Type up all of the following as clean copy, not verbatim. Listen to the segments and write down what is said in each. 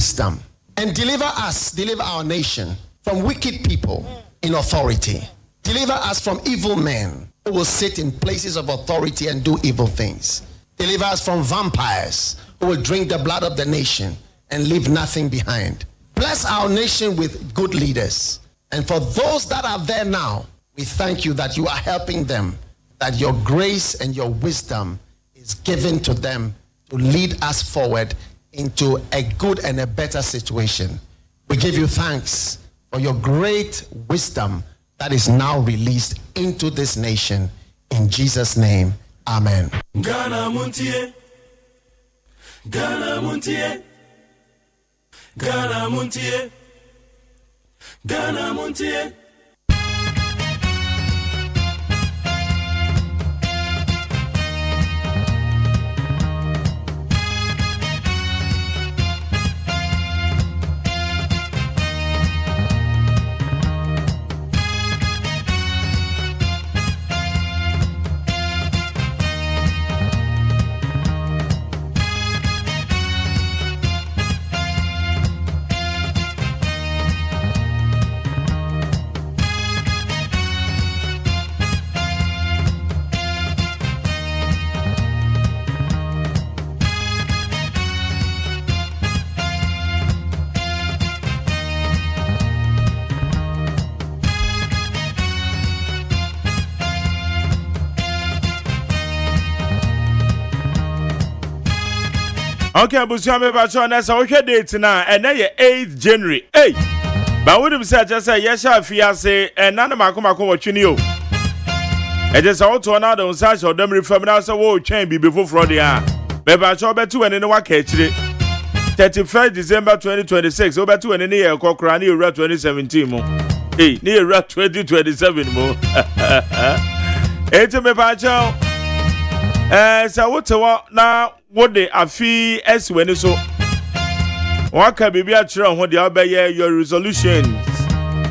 wisdom, and deliver our nation from wicked people in authority. Deliver us from evil men who will sit in places of authority and do evil things. Deliver us from vampires who will drink the blood of the nation and leave nothing behind. Bless our nation with good leaders. And for those that are there now, we thank you that you are helping them, that your grace and your wisdom is given to them to lead us forward into a good and a better situation. We give you thanks for your great wisdom that is now released into this nation. In Jesus' name, amen. Ghana Montie, Ghana Montie, Ghana Montie, Ghana Montie. Okay, Busia me ba cho na say wo hwe date na and na 8th January. Hey. Ba wo dim say just say yes afiase and na makoma wotwe o. E just say auto na don say so dem refam na say wo twen bi before dia. Be ba cho betu ene ne waka akire. 31st December 2026 wo betu ene ne ye kokora na ewura 2017 mo. Hey, ne ewura 2027 mo. Ete me ba cho say wo tewo na what the afi esweni so waka bibi a kire ho de obeye your resolutions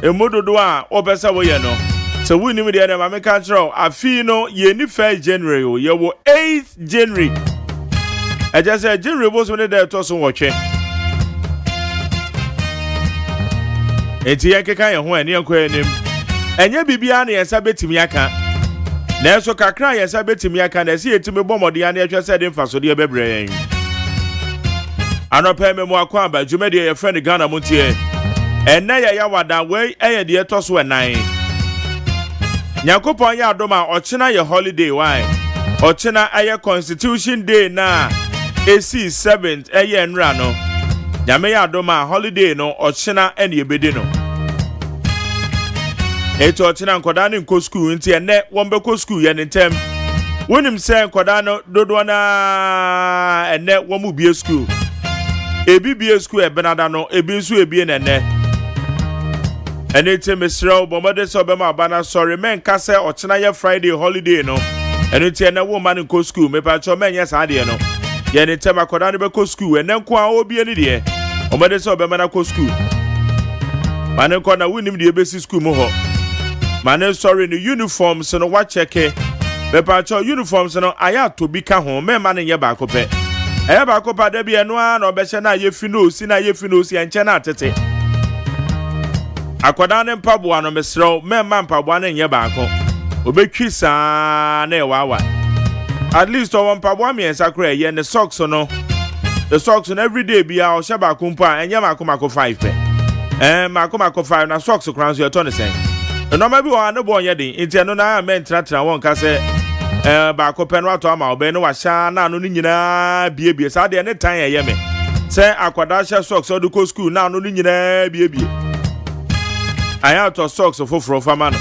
emododo a obesa wo ye no so we nim de na ma meka kire afi no ye ni 1st January o ye wo 8th January I just say January bo so ne de to so wotwe enti ye keka ye ho ani enko enim enye bibia na ye sa betimi aka na so kakra yesa betimi aka na se yetimi bomode ya na ehwe se de mfaso de bebre yen anopa me mo akwa ba dwumade ye friend Ghana Montie enne ye ya wada we eye de to so enan Yakopon ya adoma ochina ye holiday why ochina aye constitution day na AC 7th eye nra no nyame ya adoma holiday no ochina ene ebede no eto ochina nkoda ne nko school nti ene wombeko school ye ntem wonim se nkoda no dodo na ene womu bie school ebi bie school e benada no ebi nso ebie nene ene temesrel bomode so be ma bana sorry men ka se ochina ye Friday holiday no ene ti ene wo man nko school me pa cho men ye sa de no ye ne tem akoda ne be ko school ene nko a obie ni de bomode so be ma na ko school mane ko na wonim de be si school mo ho mane sorry no uniforms no wa cheke be pa cho uniforms no aya to bi ka ho me mane ye ba ko pe e ba ko pa da bi eno a na obehye na ye fi no si enche na atete akoda ne mpaboa no mesrew me ma mpaboa na nye ba ko obetwi saa na e wawa at least o mpaboa me ensakra ye ne socks no the socks no every day bia o hye ba ko mpa enye mako 5 pe mako 5 na socks kran so ye to ne sen no ma bi o ane bo onye din nti eno na men tratra won ka se ba ko pe no ato ama obe no wa sha na no nyina biebie sa de ne tan ye me se akoda hye socks o do school na no nyina biebie aya to socks foforo fama no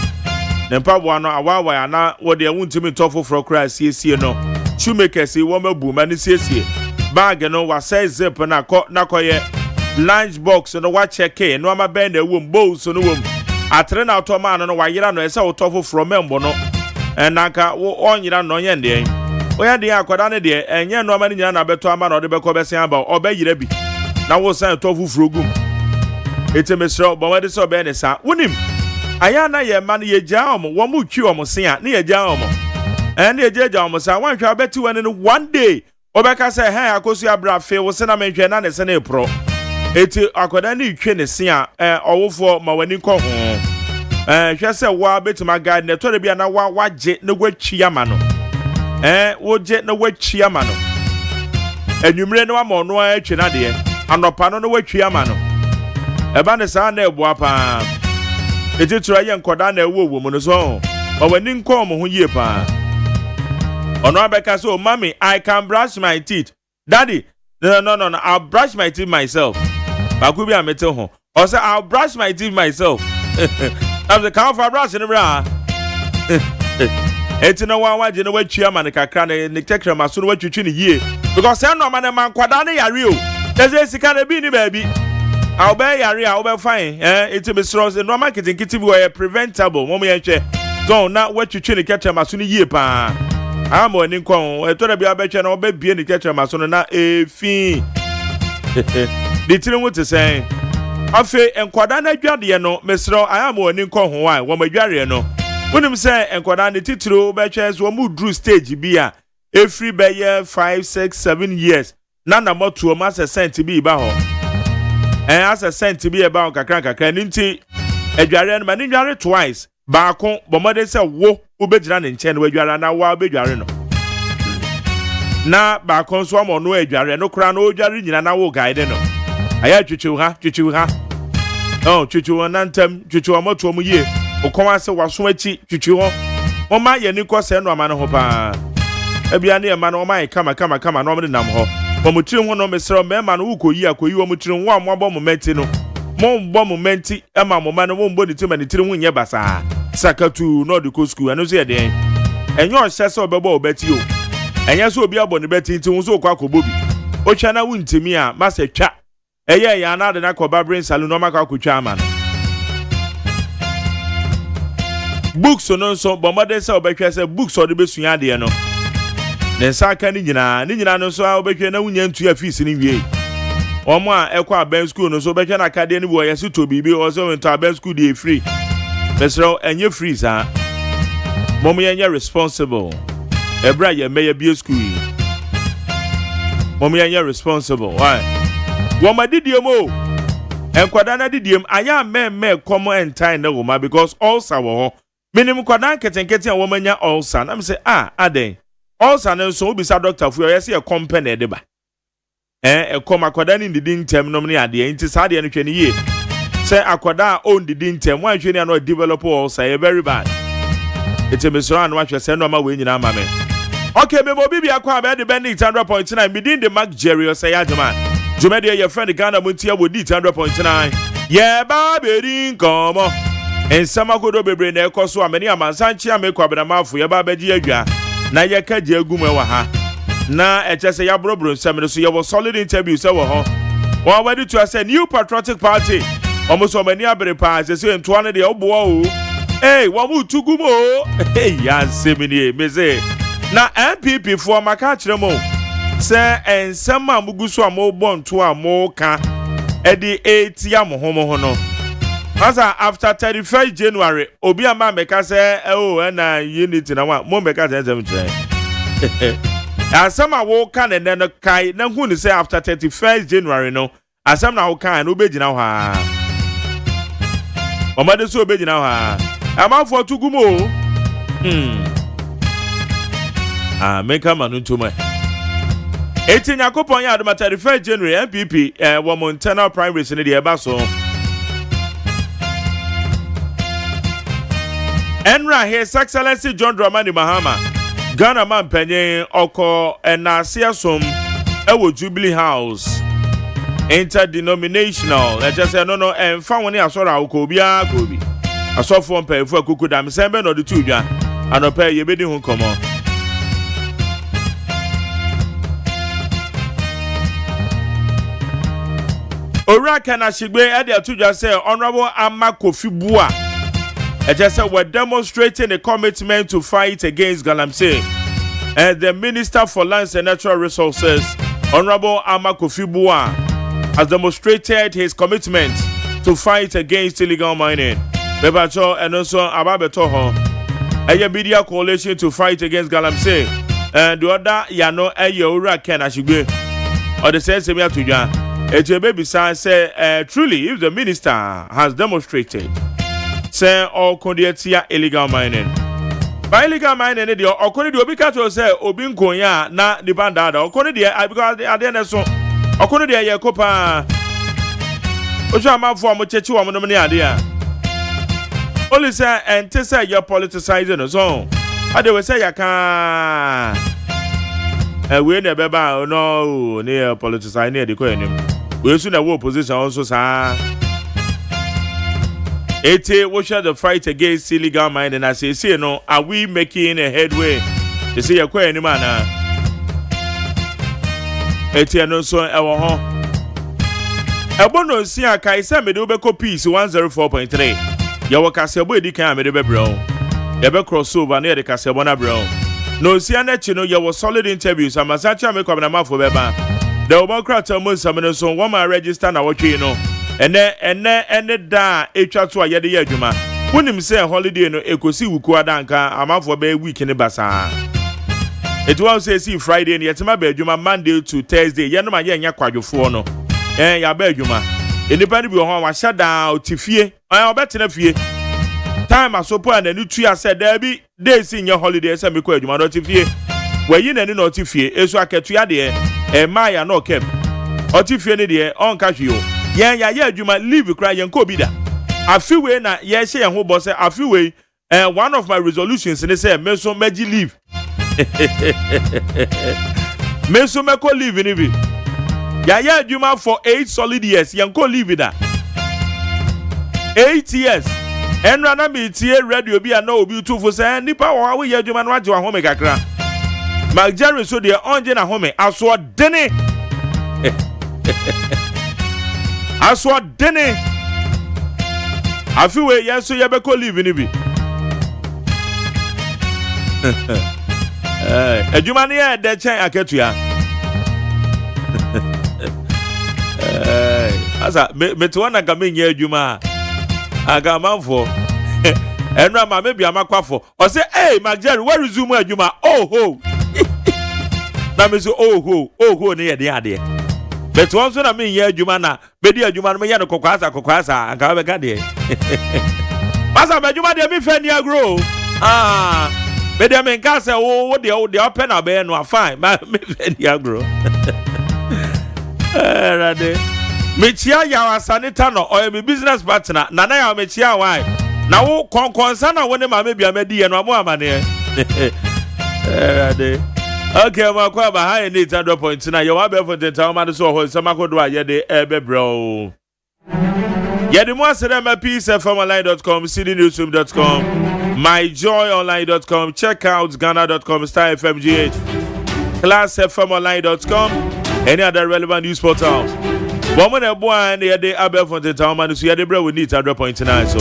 ne mpaboa no awawa ya na wo de wuntimi to foforo kra siesie no shoemakers wo mabu ma ne siesie bag no wa size zip na koye lunch box no wa check no ama ben na wom bowls no wom atre na to ma no wa yira no ese wo to foforo membo no enaka wo onyira no nye de wo ya de akoda ne de enye no ama ne nyina na beto ama no de beko besen aba obeyira bi na wo san to foforo gum etemesro bomade so be ne sa wonim aya na ye man ye gya omo wo mu twi omo se a na ye gya omo na ye gya omo sa wan hwa beti wani no one day obeka say hey akosu abra fe wo se na menhwe na ne se na epro eti akoda na itwe ne se a owofo ma wani kɔ ho hwɛ sɛ wa betima guide ne tore bia na wagye ne gwatwi ama no wogye ne watwi ama no enwumre ne wa ma ono atwe na de anopa no watwi ama no eba ne saa na eboa pa eti tro ye nkoda na ewo mu no so ma wani nkɔ mo ho yie pa ono abeka so mommy I can brush my teeth daddy no I'll brush my teeth myself baku bi amete ho or say I'll brush my teeth myself I'm the count for brush in bra eti no wa waje no watwi ama ne kakra ne tekra maso no watwitwi ne yie because say no man kwada ne yare o teze sika na bi ni baabi I'll be yare I'll be fine eti be sro no marketing kiti bi we preventable mo ye hwe so na watwitwi ne tekra maso ne yie pa amo ni nkon etora bia betwe na obabie ni kyeche maso no na efi di tire wo te sen afi enkwada na adwade no mesro amo ni nkon ho a wo madware no wonim se enkwada ne titiro betwe so mu dru stage bi a every be year 5 6 7 years na moto ma se cent bi ba ho as a cent bi e ba ho kakra ni nti adware no ma ni dware twice baako bomode se wo obejira ne nche na wadware na wa obedware no na baako so amo no adware no kra no odware nyina na wo guide no aya twetwe ha twetwe na ntam twetwe amoto mu ye okoma se waso achi twetwe ho moma ye ni ko se no ama no ho pa ebia ne ma no ma kama no me nam ho omutire ho no mesero mema no ukoyi akoyi wo mutire ho amobɔ momenti no mo momenti ema moma no mo mbo ni tima ni tire ho nye basa sakatu no de ko school anu so ye den enyo ohye se obebo obeti o enye so obi abɔ ne beti nti ho so kwa akobo bi o twa na wuntimi a ma se twa eye ya na de na ko babrin salon no maka akotwa ama no books no so bomode se obehwe se books o de besua de no ne saka ni nyina no so obehwe na wunya ntu afisi ni wie omo a ekwa aben school no so obehwe na akade ni bo yesi to bibi o so wento aben school dey free mesro enye free sa mom yenye responsible ebra ye meye bi school mom yenye responsible why wo ma didiem o enkwada na didiem aya me common entire na wo ma because ulcer wo ho minim kwada ketenkete a wo manya ulcer na me say aden ulcer na so obi sa doctor fu ye say e company de ba e kom akwada ni didi ntem no ne ade nti sa ade no hwe ne ye say akwada on didi ntem wan hwe ne no develop ulcer e very bad ite mesoro an wa hwe say no ma we nyina ma me okay me bobi bia kwa be de bending 100.9 within the Mark Jerry OSEI AGYEMANG Jumede your friend Ghana Montie wodi 100.9 yeah ba be nkomo ensama kodo bebre na ekoso amani amansanchi amekwa benamafo ye ba beji adwa na ye kaje agum ewa ha na echese ya brobro nsem so ye wo solid interview se wo ho wa wadi to say new patriotic party almost so many abere pa se so ento ane de obo o wa mu tugumo ya semini meze na MPP for maka kire mo se ensem amuguso amobɔ nto amoka edi 8 ya mo ho no asa after 31st January obi ama meka se na unity na wa mo meka se ensem kire asam awo ka ne no kai na hu ni say after 31st January no asam na wo kan no begina ho ha omade so begina ho ha amafo tugumo meka manu ntoma etinya kopon ya adoma 31st January MPP wo Montana primaries ne de eba so Enra His Excellency John Dramani Mahama Ghana man penye oko enase som ewo Jubilee House interdenominational just say no emfa woni asora ko bia ko bi asofo mpefo akuku dam sembe no de tudwa anopa ye bedi hu komo Ora kana shigbe e de tudwa say honorable Ama Kofi Bua just say we're demonstrating a commitment to fight against galamsey. And the Minister for Lands and Natural Resources, Honorable Ama Kofi Bua, has demonstrated his commitment to fight against illegal mining. Bebacho and also Ababetoho, a media coalition to fight against galamsey. And the other Yano Ora Ken Ashigbe, or the sense of Yatuja. baby say truly if the minister has demonstrated say all kondiatia illegal mining. By illegal mining the okoni obi ka to say obi nkonya na the bandada okoni de because ade so okoni de ye kopa ojo amafo am chechi wo no ne ade a only say ente say you politicizing so ade we say yaka we na beba no ne politicizing ne de ko enim we su na wo opposition also sa Ete we share the fight against illegal mining as you see no are we making a headway you see yakwa enim ana ete no so ewo ho ebono si aka isa me de obeko peace 104.3 yawo kasebo edikan me de bebro ebe crossover na de kasebo na bro no si anachi no yawo solid interviews amasacha me kwabna mafo beba the obokrata mo samene so wo ma register na wotwe no ene da etwa to ayede ye adwuma wonim say holiday no ekosi wuku adanka amafo be week ne basa it was say Friday ne yetema ba adwuma Monday to Thursday ye no ma ye nya kwadwofo no ya ba adwuma enipa ne bi ho wa shada otifie obetena fie time asopo na ni tu ase da bi days nya holiday say me kwa adwuma do otifie wayi na ni na otifie esu aketu ya de maya no kem otifie ne de onka hwio ya adwuma leave cry yanko bi da afiwe na ye hye yan ho bo say afiwe one of my resolutions ne say me so magi leave me so me ko leave ni bi ya adwuma for 8 solid years yanko leave da 8 years enra na me tie radio bi na obi tufo say nipa wo we adwuma no age wa ho me kakra Jerry so de onje na ho me aso dene Aswa dene afiwe yeso yebeko live ni bi ejuma ne ya de chen aketua asa meto na ga menye ejuma aga manfo enra ma me bia makwafo o say Jerry where resume ejuma ho na me so ho ne ye de ade but once na me ye adwuma na be di adwuma no me ye no kokwasa anka be ga de pasa be adwuma de me fa ni agro be de me nka se wo de open na be no fine me fa ni agro rade me chia ya asanita no o me business partner na ya me chia why na wo konkonsa na wo ne ma me bia me di ye no amo amane rade okay, ma kwa ba ha ni 100.9 you be for the town man so ho sama ko do aye de ebe bro ye de mo asere ma peacefmonline.com cdnewsroom.com myjoyonline.com check out ghana.com star fmgh classfmonline.com any other relevant news portals woman e boy and ye de abe for the town man so ye de bro we need 100.9 so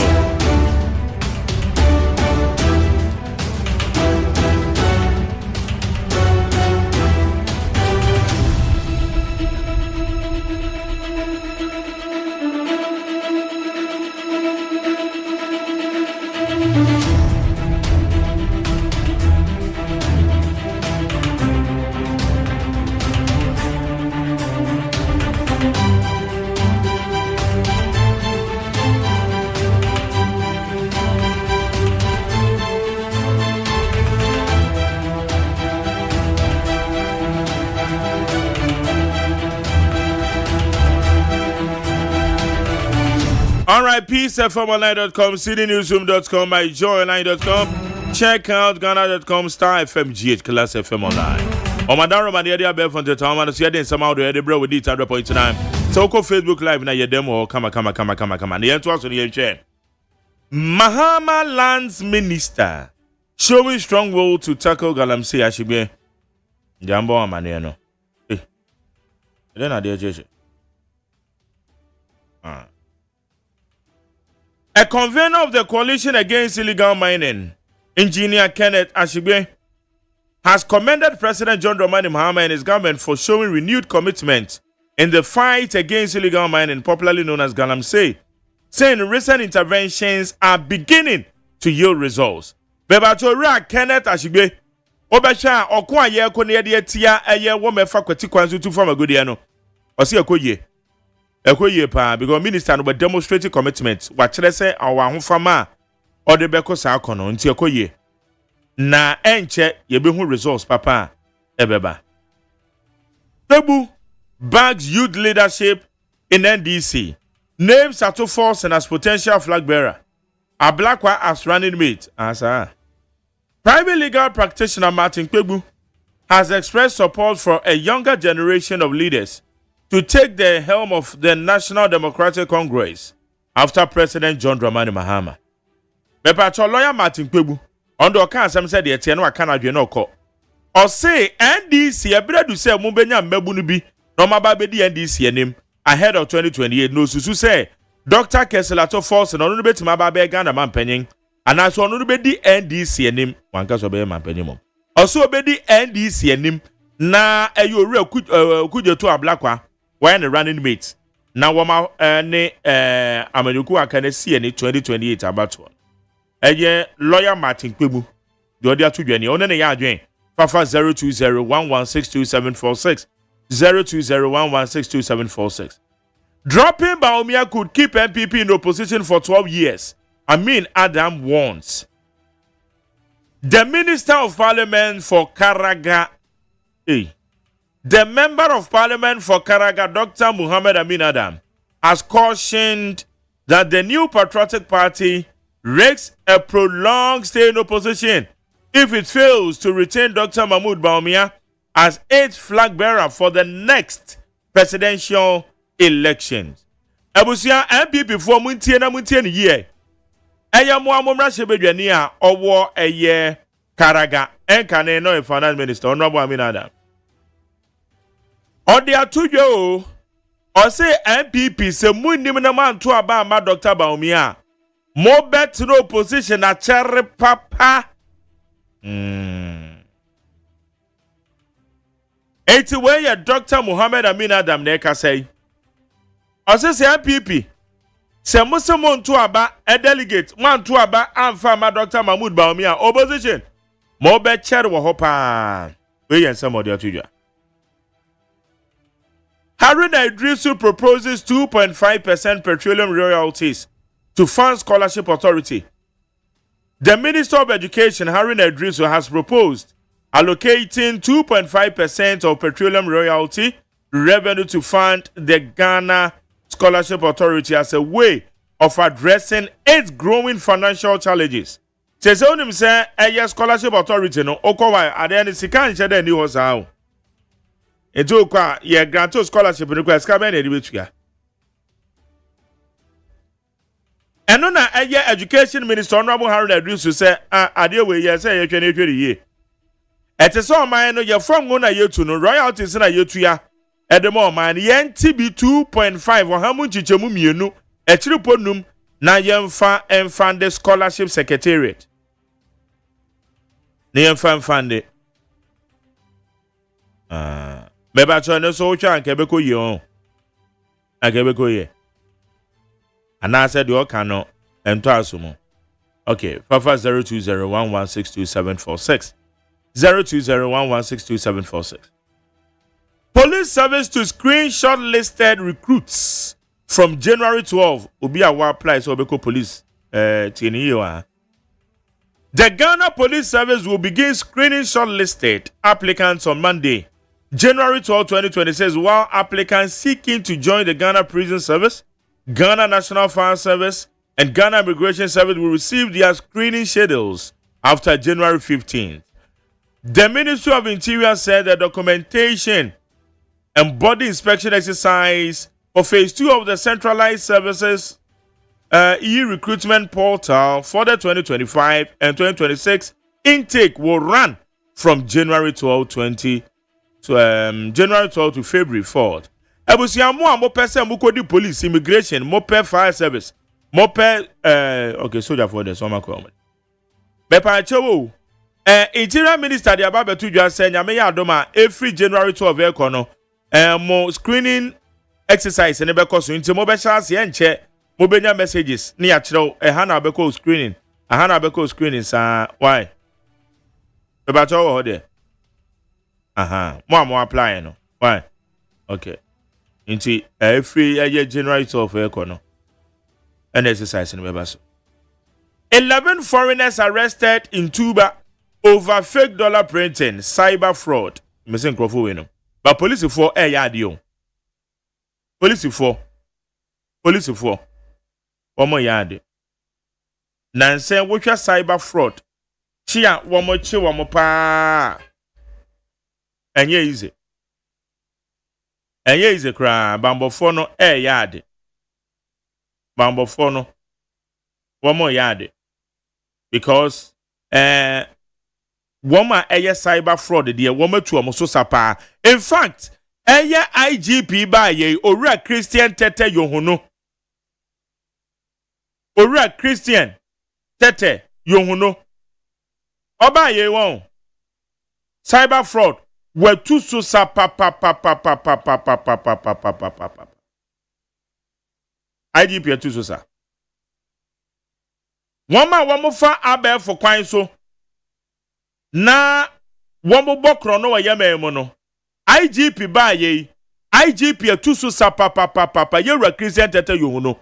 Alright, peacefmonline.com, cdnewsroom.com, myjoyonline.com. Check out ghana.com star FMGH Class FM Online. On Madaro Madia Bell from the town, and see them somehow the bro with it 100.9. So go Facebook Live na your demo come. The end to us on the chair. Mahama Lands Minister showing strong will to tackle Galamsey Ashibe. Jambo Amaniano. Then I dare judge. A convener of the coalition against illegal mining, Engineer Kenneth Ashigbe, has commended President John Dramani Mahama and his government for showing renewed commitment in the fight against illegal mining, popularly known as Galamsey, saying recent interventions are beginning to yield results. Bebatora Kenneth Ashigbe, Obasha Okwa ye ko ne de tia eye wo mefa kwati kwanzu tu fama godiano. Osi akoye. Ekoye pa because minister no be demonstrate commitment wa kire se awa ahofama o de beko sa akono nti ekoye na enche ye be hu results papa ebeba Tebu bags youth leadership in NDC names Sato Force as potential flag bearer Ablakwa as running mate asa private legal practitioner Martin Kpebu has expressed support for a younger generation of leaders to take the helm of the National Democratic Congress after President John Dramani Mahama. Mepacho lawyer Martin Kpebu on the account some said the Etienne Wakana Dwenoko. Or say NDC ebredu say mubenya mbebu no bi no maba be di NDC anim ahead of 2028 no susu say Dr. Keselato Force no no betima ba be Ghana mampanyin anaso no be di NDC anim wanka so be mampanyin mom. Also be di NDC anim na eyore kujeto Ablakwa when running mate na woma ne amanyuku akane sie ne 2028 abato eye lawyer Martin Kpebu de odi atudwane one ne ya adwen fafa 0201162746 0201162746 dropping Baumia could keep MPP in opposition for 12 years. Adam warns the Minister of Parliament for Karaga the Member of Parliament for Karaga, Dr. Muhammad Adam, has cautioned that the new patriotic party risks a prolonged stay in opposition if it fails to retain Dr. Mahmoud Baumia as its flag bearer for the next presidential elections. Abusia MPP for Montie na Montie ni ye. Eya mo amomra shebedwani a owo eye Karaga enkane no finance minister Honorable Adam. Odi atudwo o say MPP se munim na manto aba ma Dr. Baumia mo bet no opposition a cherry papa Eti wey ya Dr. Muhammad Adam na ka say o say MPP se musemo nto aba a delegate manto aba amfa ma Dr. Mahmoud Baumia opposition mo bet cherry wo hopa we yen some odi atudwo Haruna Idrisu proposes 2.5% petroleum royalties to fund scholarship authority. The Minister of Education, Haruna Idrisu, has proposed allocating 2.5% of petroleum royalty revenue to fund the Ghana Scholarship Authority as a way of addressing its growing financial challenges. Says on him say a scholarship authority no okowa adeni sikan shede ni hosa. Eto kwa ye granto scholarship ni kwa ska ben edibetua. Eno na eye education minister Honorable Haruna Idrisu say ade we ye say ye twene ye. Ete so man no ye from go na yetu no royalties na yetua. Edemo man ye ntibi 2.5 ohamu chichemu mienu echiripo num na ye mfa enfande scholarship secretariat. Ne ye mfa enfande. Meba chone so ucha nkebeko ye on. Akebeko ye. Ana said you can no ento asumo. Okay, Fafa 0201162746. 0201162746. Police service to screen shortlisted recruits from January 12. Obi awa apply so beko police tiniwa. The Ghana Police Service will begin screening shortlisted applicants on Monday, January 12, 2026, while applicants seeking to join the Ghana Prison Service, Ghana National Fire Service, and Ghana Immigration Service will receive their screening schedules after January 15th. The Ministry of Interior said the documentation and body inspection exercise for Phase 2 of the Centralized Services e-recruitment portal for the 2025 and 2026 intake will run from January 12 to February 4th. Ebusia mo amo pese mo kodi police, immigration, mo pe fire service, mo pe okay soldier for the summer come. Be pa chewo interior minister de aba betu dwa say nyame ya adoma every January 12 e kono mo screening exercise ne be koso nti mo be chance ye nche mo benya messages ne ya kire ha na be ko screening ha na be ko screening sa why be ba chewo ho de mo apply no why okay Inti every year January 12 ekono. And exercise in Webaso. 11 foreigners arrested in Tuba over fake dollar printing, cyber fraud. Missing Crawford. But police for air yadio. Police for. One more yard. Nancy, which are cyber fraud. Chia, one more pa. And ye easy. And ye easy cry. Bambofono air yard. Bambofono. One more yard. Because woman air cyber fraud dear woman to a so sapa. In fact, air IGP by ye or Christian Tete Yohuno. Ora Christian Tete Yohuno. Oba ye won. Cyber fraud were too so sapa IGP too so sa. Wama wamufa abe for kwan so na wamu bokro no wayeme mu no IGP ba ye IGP atusu sa papa yewra Christian Tete Yohuno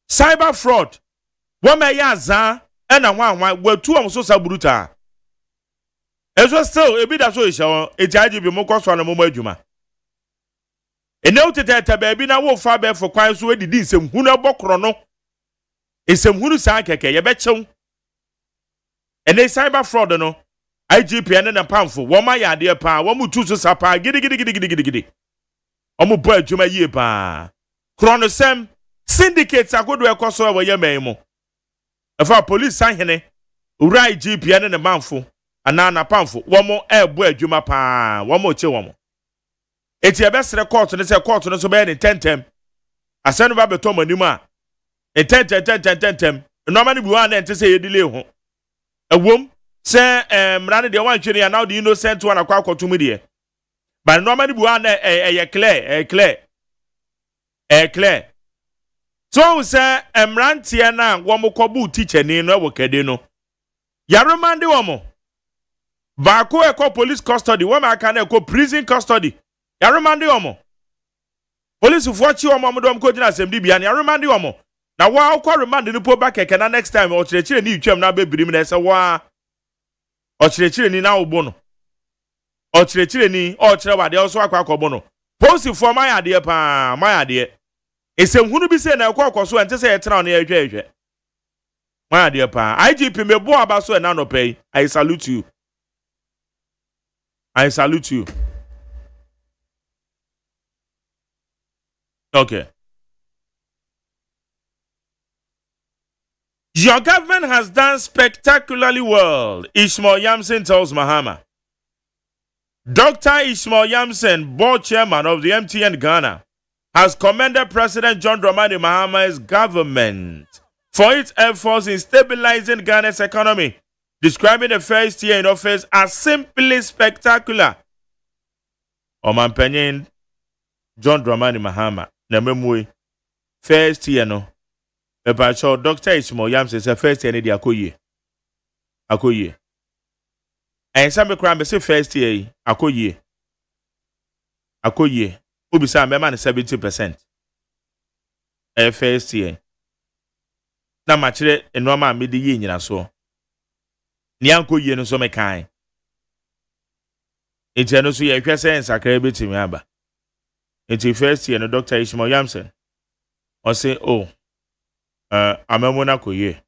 cyber fraud wama ya za na nwanwa watu amso sa buruta ezo still ebi da so isha eti IGP mo kwaso na mo adwuma ene utete ba bi na wo fa be for kwan so edidi nsem hunu bokro no esem hunu sa keke ye be chew ene cyber fraud no IGP ene na pamfo wo ma ya de pa wo mu tu so sapa gidi omo bo adwuma yie pa kronosem syndicates akodo ekoso we ye memo afa police ahene ura IGP ene na manfo ana na pamfo wo mo ebo adwuma pa wo mo che wo mo eti ebesere court ne se court no so be ne tentem asenu ba beto manim a tentem normally we want to say delay ho awom say mrane de wan twere na the innocent one akwa akotum de but normally we want clear so say mrante na wo mokobu teacher ni no wokade no yaromande wo mo ba ko ekọ police custody wo ma aka na ekọ prison custody yaromande wo mo police fuachi wo mo dom ko gina asem di bia na yaromande wo mo na wa akwa remand ni po ba keke na next time o chire ni twam na bebirim na se wa o chire ni na obo no o chire ni o chire wade o so akwa akobo no post for my ade pa my ade esem hunu bi se na ekọ akoso ente se yetra na ehwe my ade pa IGP mebo abaso na no pay I salute you okay. Your government has done spectacularly well, Ishmael Yamson tells Mahama. Dr. Ishmael Yamson, board chairman of the MTN Ghana, has commended President John Dramani Mahama's government for its efforts in stabilizing Ghana's economy, describing the first year in office as simply spectacular. Oman Penyin John Dramani Mahama, Nememwe, first year no. Epacho Dr. Ishmael Yamson say first year di akoye. En some crime say first year akoye. Obi say me man 70%. First year. Na ma kire enoma me di ye nyina so. Ni ankoye no so me kan. Enti no so ye hwe say nsakra betimi aba. Enti first year no Dr. Ishmael Yamson o say oh amemona koye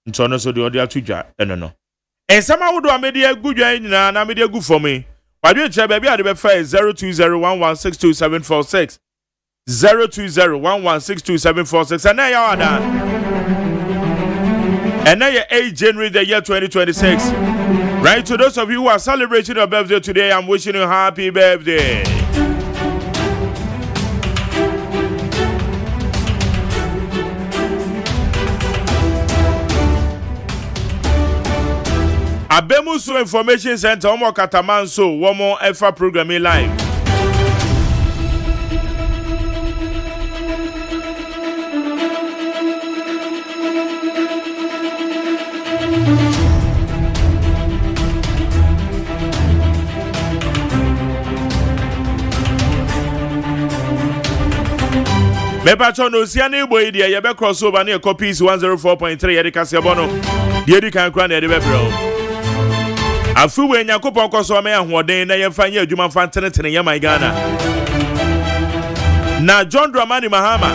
ntono so de odi atudwa eno no ensama wodo amede agudwa nyina na amede agu for me wadwe che bia ade be fa 0201162746 0201162746 and ya wada and now 8 January the year 2026. Right, to those of you who are celebrating your birthday today, I'm wishing you a happy birthday. Abemuso Information Center, Omo Katamanso, Womo Alpha Programming Live. Mepacho no siane boy dia ye be crossover na copies 104.3 ye de kasebo no. Die di kan kra na ye de be bro. Afu we Yakopon koso me ahoden na ye fa ye adwuma fa tenetene ye my Ghana. Na John Dramani Mahama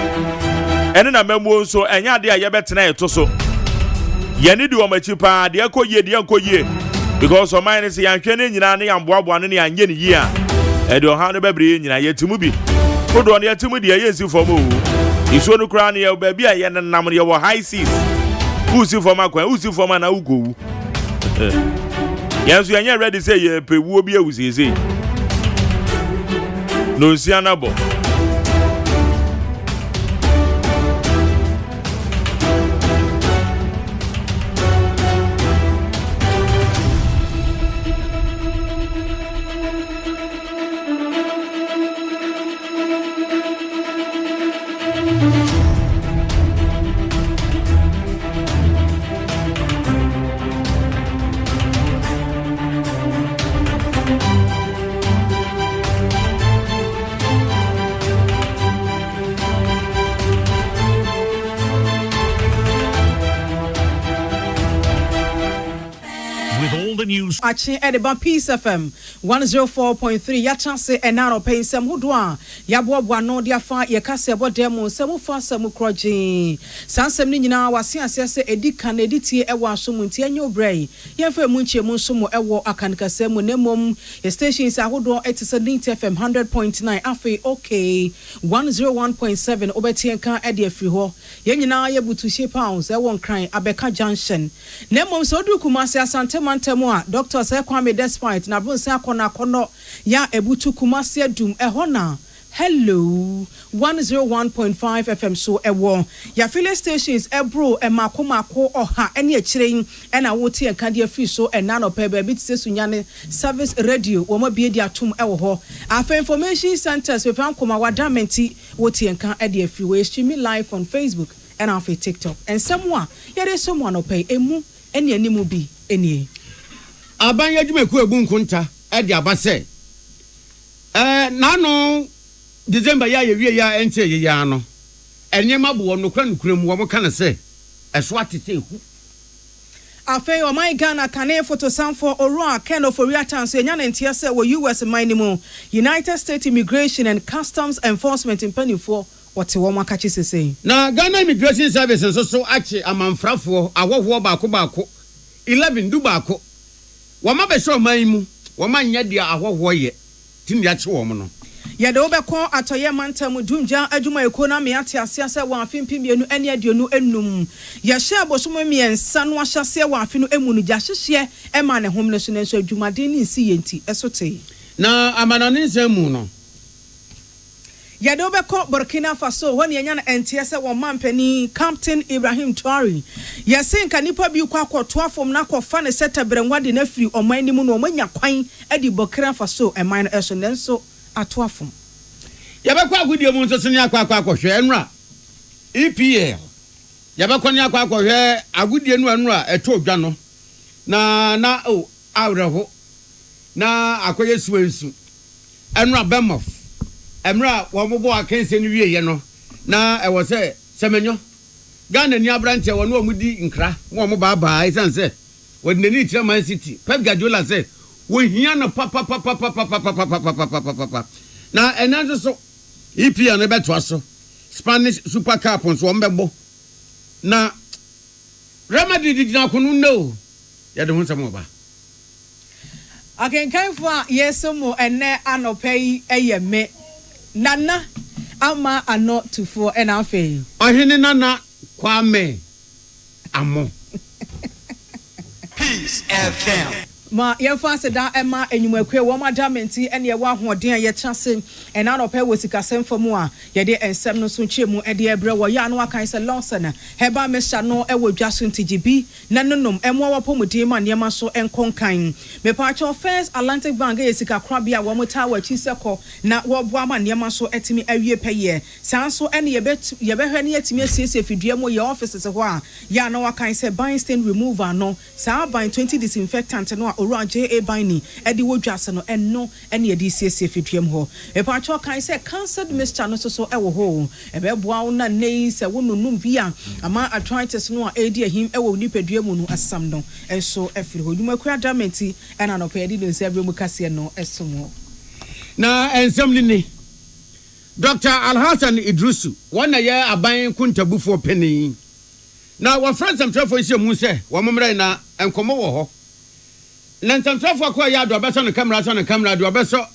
ene na memuo nso enya de a ye betena eto so. Ye ni di o machi pa de ekoye because o mine say yanhwe ne nyina ne yamboabo ne anye ne yi a e de o ha no bebre nyina ye timu bi. Odo ne yetimu de ye nsi fom o. Iso no kra ne ye ba bi a ye nam ne ye wo high seas. Usi fom akwa, usi fom na ugowu. Yes, we are ready say ye pe wo bi awusi say. No si anabo. Achi Edeba Peace FM 104.3 ya chance enaro pay nsem hodo ya boaboa no dia fa ye kase bodem nsem fa asem kroje sansem ni nyina wase asese edika na editie ewo asom ntie anya obrei ye fa mu nche mu nsom ewo akankase mu nemom ye stations ahodo etise Lint FM 100.9 afi okay 101.7 obetie kan ede afri ho ye nyina ye butuhye pounds ewo nkran abeka junction nemom so du kumase asante mantemu a Dr. Kwame Despite na bunsa kono ya ebutu kumase dum ehona. Hello 101.5 FM so ewo ya filling stations ebro emakoma oha ene ekiren ena wote enka de afi so enano pe ba bit sesunyane service radio wo ma bie di atom ewo ho afa information centers we pan koma wadamenti wote enka de afi we stream live on Facebook and on TikTok and someone yere someone opay emu ene animu bi ene aban yadwumeku ebu nkunta e de abase nano December ya yewie ya ente ye ya no enyema bo no kwa nukrem wo mo kan se eso atete hu Afe o my Ghana kane photo samfo oro ken of oriatan so enya ntia se wo US minimum United States Immigration and Customs Enforcement in Penifo what wo makachi sese na Ghana Immigration Service so achi amanfrafo awoho baako 11 du baako wo ma be so man mu wo ma nya dia awoho ye tim ya che wo mo no ya de obekọ atoye mantam dumja adwuma economy ate asiase wa afimpi mienu ene aduonu enum ya hye abosom miensa no ahyase wa afi no emunu gya hyehye e ma ne homle so nenso adwumade ni nsi yenti esote na amanane nsemu no ya de obekọ Burkina Faso woni enya na entiese wo mampani Captain Ibrahim Traoré ya senka nipa bi kwa akoto afom na kofa ne setabrenwade na firi oman ni mu no omanya kwan edi Burkina Faso eman no eso nenso atoafom yabekwa agudie mu nso ne akwa akohwe enura EPL yabekwa ne akwa akohwe agudie nu enura eto odwa no na o awreho na akoye suwensu enura bemof emra wo mobo akense ni wieye no na ewo se semenyo Ghana ni abrante wo no omudi nkra wo mo baba isanse wo de ni tira Man City Pep Guardiola se wo hia no papa na enanzo so EPL no beto aso Spanish Super Cup so mbebo na Real Madrid na kunu no ya de hunsamo ba akenkanfo a yesomo ene anopei eyeme nana ama ano tufo ena afi ohene nana Kwame amo Peace FM ma yemfa seda ema enyumakwe wo madamenti ene ye wa hoden ye chase ena no pe wosikasem famu a ye de ensem no so nchemu e de ebre wo ya no akan se Lawson heba mesha no e wo dwaso ntigibi na nonom emo wa pomudin ma niema so enkonkan me pacho First Atlantic Bank ye sika krabia wo mota wa chiseko na wo boa ma niema so etimi awie peye sanso ene ye behwe ne yetimi asiesie fidua mo ye offices ho a ya no akan se Beinstein remover no sa ban 20 disinfectant no owura J.A. Bini edi wodwase no enno ene yedi siesie fitwem ho e pa cho kan say cancer mixture no so ewo ho e be boa wo na nei se wo nunum bia ama arthritis no a edi ahim ewo nipadua mu no asam no enso efiri ho dwuma kura damenti ena no pe edi no se abremu kase no esomo na ensam ni Dr. Alhassan Idrusu wana ye aban kuntabufo peni na wa friends am trafo isi mu se wa momre na enkomo wo ho na nsam trafo akwa ya do abeso no camera do abeso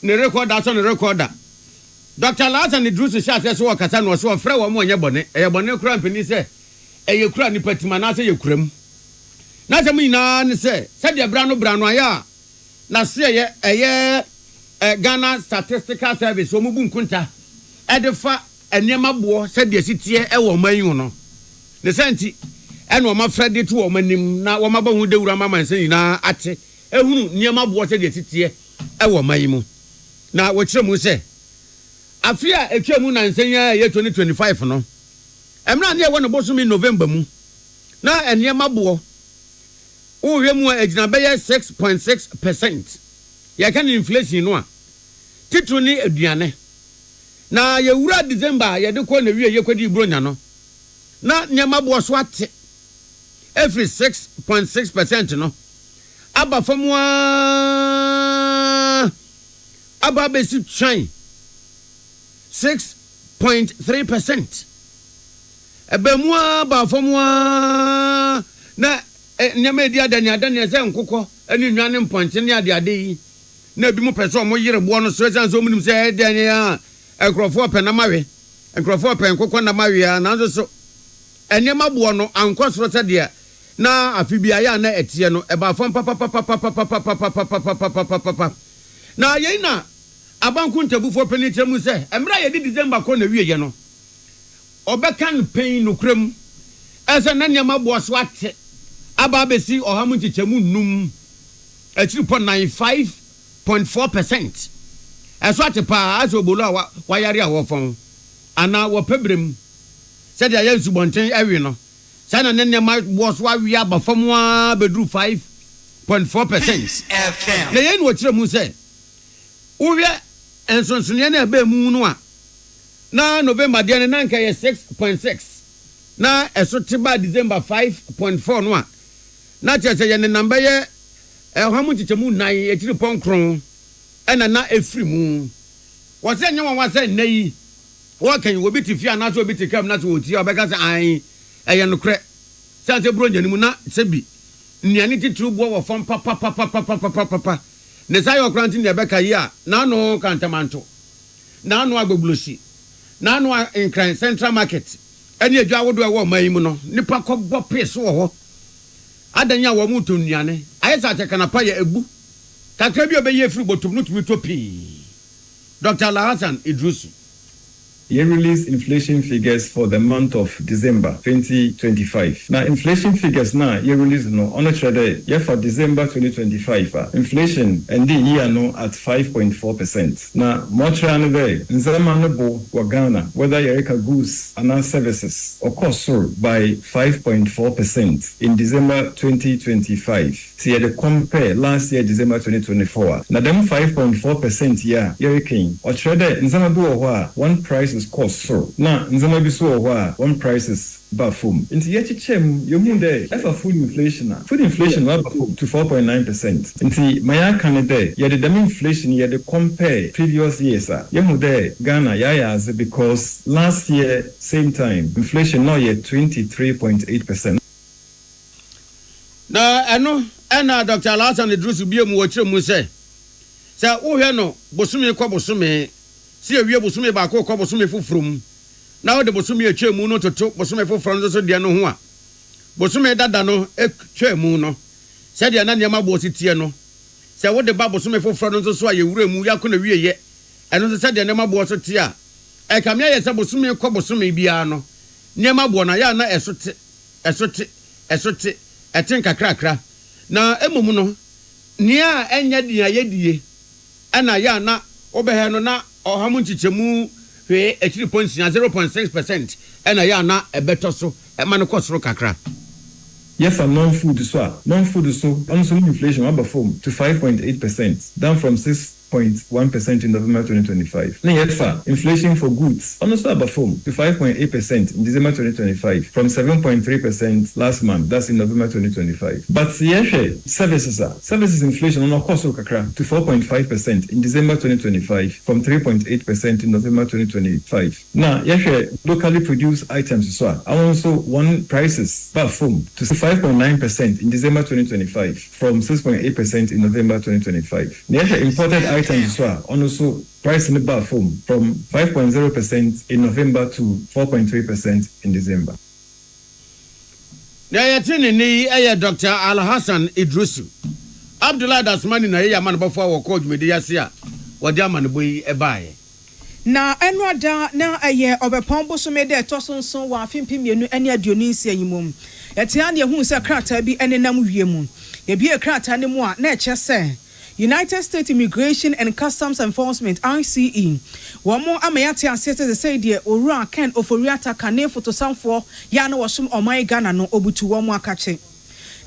ne recorder so ne recorder Dr. Alhassan Idrusu sha se so kasa no so frɛ wo mo nye bone eye bone kura peni se eye kura ni patima na se ye kuram na se mu ina ne se de bra no aya na se eye Ghana Statistical Service wo mubu nkunta edefa enema bo se de sitie e wo manyu no ne senti ene wo mafrede to wo manim na wo maba hu dewura mama nsen na ate ehunu niema bo se de sitie e wo manyimu na wo kire mu se afia etwa mu na nsen ya ye 2025 no emra ne wo no boso in November mu na enema bo wo hwe mu agina be 6.6%. Ya kan inflation no a titru ni aduane na ye wura December ye de ko na wie ye kwadi bronya no na nyama bo so ate every 6.6% no aba famwa aba be si twan 6.3%. Ebe mu aba famwa na nyama edi adani se nkokɔ ani nwane mponche ne ade yi na bi mu pese omo yire bo no so esan so munim se de anya enkrofo pe na mawe enkrofo pe nkokɔ na mawe ya na so enema bo no ankɔ so se de na afibia ya na etie no eba fam papa na ye na abanku ntabufo penitemu se emra ye di December ko na wiye no obekan pain no kram esa na nyama bo so ate aba besi ohamu chichemu num actually 95.4%. Eso atepa aso bolo wa yare a wo fon ana wo pebrem said ya yansu bonten ewe no sana nenne ma wo so awi aba fam wa bedru 5.4%. Na yen wo kire mu se wo hwe ensonsone na eba mu no a na November de na nka ye 6.6 na eso tiba December 5.4 no a na chese ye ne number ye hamu chichemu nan etiri ponkron ena na efri mu wo se nyen won se nayi wo kan wo biti fia na so biti kam na so oti obeka se an eye no kre se se bro nyani mu na se bi niani titru bo wo fon papa ne sai okranti ne beka yi a na no kantamanto na no agboglosi na no in Central Market eni adwa wodo e wo man mu no nipa kɔbɔ peso wo ho adanya wo mu to nuane ayesa chekanapa ya ebu kakra bi obeye firi botum no tumi topi Dr. Alhassan Idrusu. He released inflation figures for the month of December 2025. Now, inflation figures now, he released no on a trade, yeah, for December 2025. Inflation and the year no at 5.4%. Now, more than there, in Zamanabo, Ghana, whether Yerika goods and services, of course, so by 5.4% in December 2025. See, you compare last year, December 2024. Now, them 5.4% yeah, Yerika, or trade in Zamanabo, one price cost so na nzama bi so one prices bafum into yechichem yomunde ever food inflation wa bafum to 4.9% into maya canada yeah the inflation yeah the compare previous years yomunde Ghana yeah because last year same time inflation now yet 23.8%. na eno Dr. Alhassan Idrusu bi mu wo kire mu se wo hwe no bosumi kwa bosumi si ewie bosume ba ko bosume fufrum na wo de bosume etwemu no toto bosume fufrum so de no ho a bosume dada no etwemu no se de na niam abo sitie no se wo de ba bosume fufrum so a yewura mu yakọ na wieye eno se de niam abo so tie a e kamia ye se bosume ko bosume bia no niam abo na ya na esote etin kakrakra na emum no nia enya dia yedie ana ya na obehe no na ohamu nchichemu hwe ekiri point 0.6% ena ya na ebeto so e ma no kosoro kakra. Now, inflation figures for the month of December 2025. Inflation figures now, here released no on a trade, yeah, for December 2025. Inflation and the year no at 5.4%. Now, more than there, in Zamanabo, Ghana, whether Yerika goods and services, of course, so by 5.4%. na Yes, for non-food so. Non-food so. Also inflation will perform to 5.8%, down from 6.1% in November 2025. Now, yes, sir, inflation for goods also perform to 5.8% in December 2025, from 7.3% last month. That's in November 2025. But yes, services inflation on course to 4.5% in December 2025, from 3.8% in November 2025. Now, yes, locally produced items as well. Also one prices perform to 5.9% in December 2025, from 6.8% in November 2025. Yes, imported items as well. Also price in the bar form from 5.0% in November to 4.3% in December. Dr. Al Hassan Idrusu. Abdullah Dasmani na ya man before wo coach media sia. Wodi amane boyi e bae. Na enwada na aye obepon so me de tosonson wa afempemienu ene aduoni nsia yimom. Etia ne hu se krata bi ene nam wiemu. Ye bi e krata ne mu a na eche se United States Immigration and Customs Enforcement ICE. Wamo amayati asete say de owura Ken Oforiata kane fotosamfo ya na wasum oman Ghana no obutu wamo akache.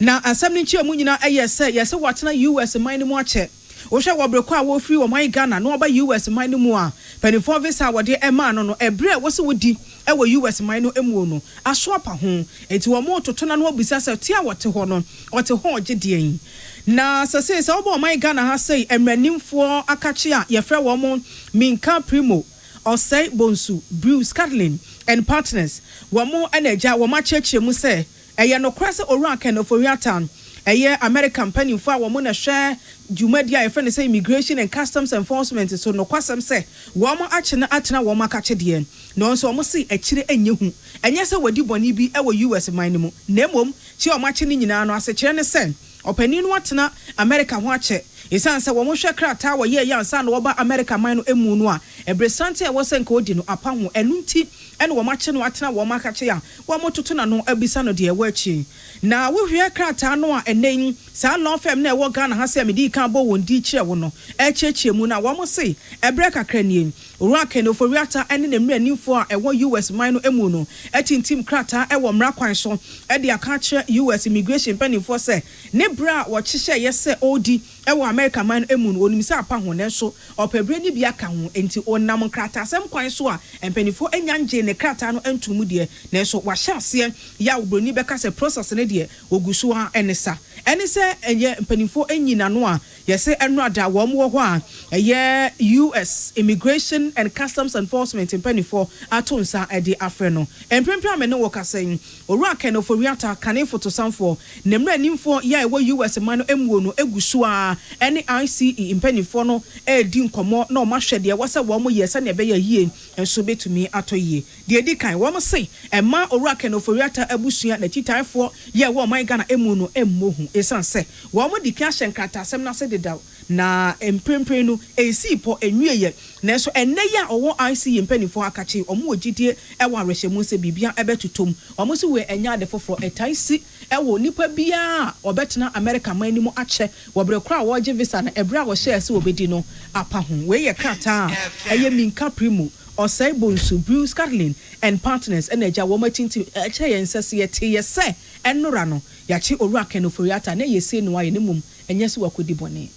Na asɛm nchi amu nyina ayese yese watena US man mu ache. Ohwe wobreko a wo free oman Ghana no oba US man mu a penifo visa wode ema no ebre wose wodi ewo US man no emu no aso apa ho enti wo mo totona no obisa se tia wote ho no wote ho ogedien. Na sase se obo oman Ghana ha sei emranimfo akache a ye frɛ wo mo Minka Primo OSEI Bonsu Bruce Catlin and partners wo mo anaja wo ma cheche mu se eye no kwase owura Ken Oforiata eye American penny for wo mo na hwe Jumadia e friend say Immigration and Customs Enforcement so no kwasem say wo mo ache na atena wo makache de no so wo si akire enye hu enye se wadi boni bi e wo US man mu na mom chi o mache ni nyina no ase kire ne sen opani no atena America ho ache isan se wo mo hwe krata wo ye yansa na wo ba America man no emu no a ebresante e wo se nka odi no apa ho enunti ene wo mache no atena wo makache ya wo mo toto na no abisa no de e wachi na wo hwe krata no a enen sa law firm na e wo Ghana ha se medi kan bo wondi kire wo no e chechie mu na wo mo se ebre kakra nie owura Ken Oforiata ene na mranimfo a e wo US man no emu no etintim krata e wo mra kwan so e de aka kire US immigration penifo se ne bra wo chihye yese odi e wo America man emu no onimisa apa ho ne so opebre ni bia ka ho enti onam krata asem kwan so a empenifo enyange ne krata no entumu de ne so wa hyase ya obroni beka se process ne de ogusu a enesa enese enye empenifo enyina no a yese enrada wo mo ho a eye US Immigration and Customs Enforcement empenifo atonsa e de afre no emprempra me ne wo kasen owura Ken Oforiata kane fotosamfo ne mranimfo ya e wo US man no emuo no egusu a ene ICE empenifo no e di nkomo na o ma hwede wo se wo mo yesa ne be ya yie enso betumi atoyie de di kan wo mo se ema owura Ken Oforiata abusua na titaifo ya wo man Ghana emu no emmohu esan se wo mo di kan hyenkrata asem na se dedaw na emprempre no esi po enwieye na so enne ya owo ICE empenifo akache omo ogidie e wa rehemu se bibia ebetutom omo se we enya de foforo etaisi e wo nipa bia obetena America man ni mu ache wo brekura wo je visa na ebra wo share se obedi no apa ho we ye krata eye Minka Primo OSEI Bonsu Bruce Catlin and partners eneja wo matinti eche yensese yete yese enora no yachi owura Ken Oforiata na yese no aye ne mum enye se wakodi bone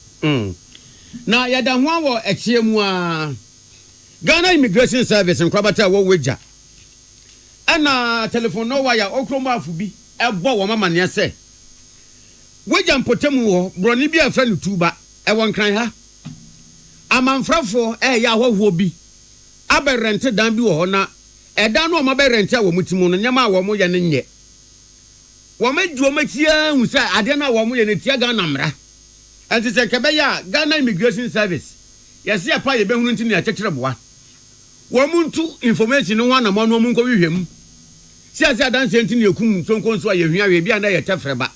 na yada ho wo echie mu a Ghana Immigration Service nkrabata wo weja ana telephone no wire okromo afu bi ebo wo mama ne se weja mpotemu wo broni bi afa no tuba e won kran ha amanfrafo ya hwohwo bi aberente dan bi wo na eda no ma berente wo mutimu no nyama wo mo ye ne nye wo majuo matia hu se ade na wo mo ye ne tia Ghana mra enti se kebe ya Ghana Immigration Service yesi apa ye behunu nti ne akekere boa wo muntu information no wana mo no mo nko hwehwem si adanse nti ne ekum sonko nso aye hwia we bia na ye tefreba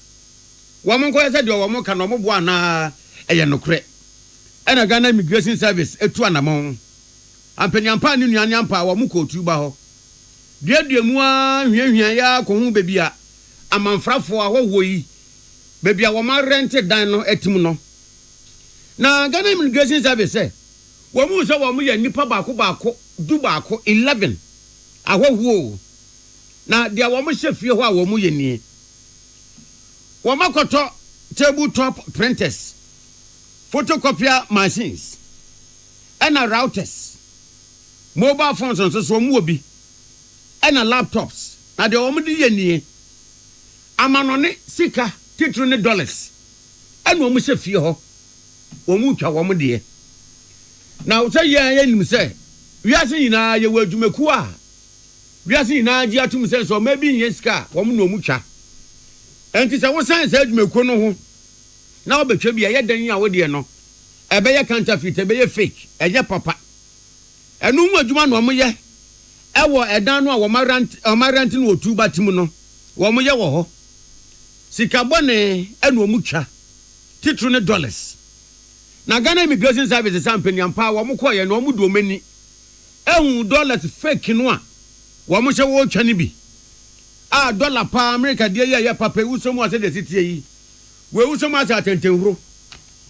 wo mo nko yesa de wo mo ka no mo boa na eye nokre ena Ghana Immigration Service etu anamon ampanyampa ni nuanyampa wo mo ko tuba ho duadua mu a hwehwia ya ko hu bebia amanfrafo ahwo yi bebia wo ma rent dan no etim no na Ghana Immigration Service wo mu so wo mu ya nipa baako du baako 11 ahwo na dia wo mu hye fie ho a wo mu ye ni Wamakoto tabletop printers, photocopier machines, and routers, mobile phones and so mobi, and laptops. Now the omudi yeni amanone sika $200. And womu se fie ho, womu twa womu de. Now say yen say, we are saying na ye wadumeku a. We are saying na ji atum say so maybe yes ka, womu no mu twa. Enti say wo san say adumeku no ho. Na obetwa bia ye dan a wo de no. Ebe ye counterfeit, ebe ye fake, eye papa. Enu mu adwuma no mo ye. Ewo edan no a wo marant no otu batim no. Wo mo ye wo ho. Sika bone enu omu twa. $200. Na Ghana Immigration Service sampeni ampa wo mo koye no mo do mani. $1 fake no a wo mo hye wo twa ni bi. Dollar pa America de ye papa wusomu ase de sitie yi. We wusomu ase atentenhuro.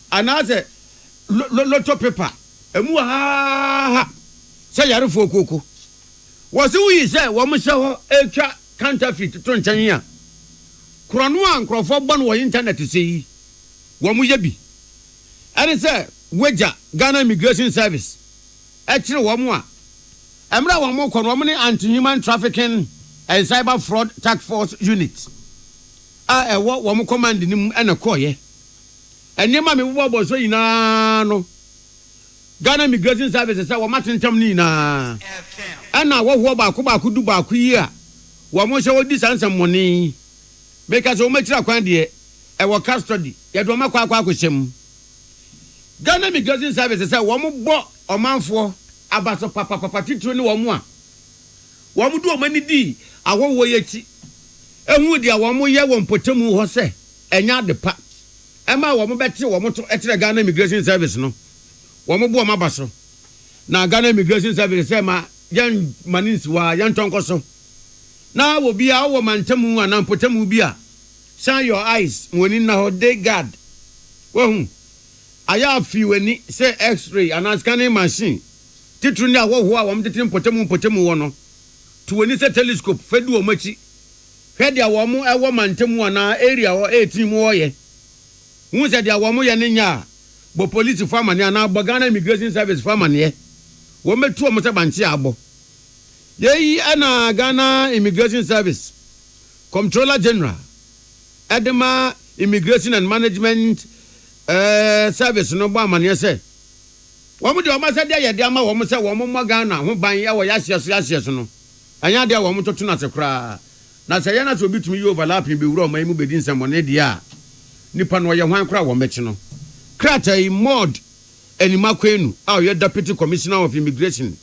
Anaze lotto paper. Emu ha. Say yare fo koko. Wo se wi say wo mo hye ho etwa counterfeit to nchan ya. Kronu an krofo bon wo internet sei. Wo mu ye bi. And say weja Ghana Immigration Service. Etire wo mu a. Emra wo mu kono wo ne anti-human trafficking and cyber fraud task force unit. Wo mu command ni mu ena koye. Enema me wo bo so yina no. Ghana Immigration Service say wo matentam ni na. Ena wo ho ba ko du ba ko yi a. Wo mu hye wo di sansam moni. Because wo matira kwan de ewo custody ye do makwa akwahwem. Ghana Immigration Service say wo mo bo omanfo abaso papa titiro ni wo mo a wo mo du omani di awowo yechi ehu dia wo mo ye wo mpotemu ho se enya de pa ema wo mo beti wo mo to etire Ghana Immigration Service no wo mo bo omabaso na Ghana Immigration Service say ma yan manins wa yan tonkoso na wo bia wo mantemu ana mpotemu bia shine your eyes woni na ho day guard wo aya fi weni say x-ray and scanning machine titru ni awoho a wo mtete mpotemu wo no to weni say telescope fedu o machi hwede a wo mo ewo mantemu na area wo 18 wo ye hu say dia wo mo ye nya bo police famane ana bo Ghana Immigration Service famane wo metu o mo se banche abo yeyi ana Ghana Immigration Service Comptroller General Edema Immigration and Management Service no ba mane say wo mo de o ma say dia ye dia ma wo mo say wo mo Ghana ho ban ye wo yahye so no anya dia wo mo totu na se kra na say yana so bitumi yi overlapping be wura o man mu bedi nsamone dia nipa no ye hwan kra wo mechi no kratai mod enimakwenu a ye Deputy Commissioner of Immigration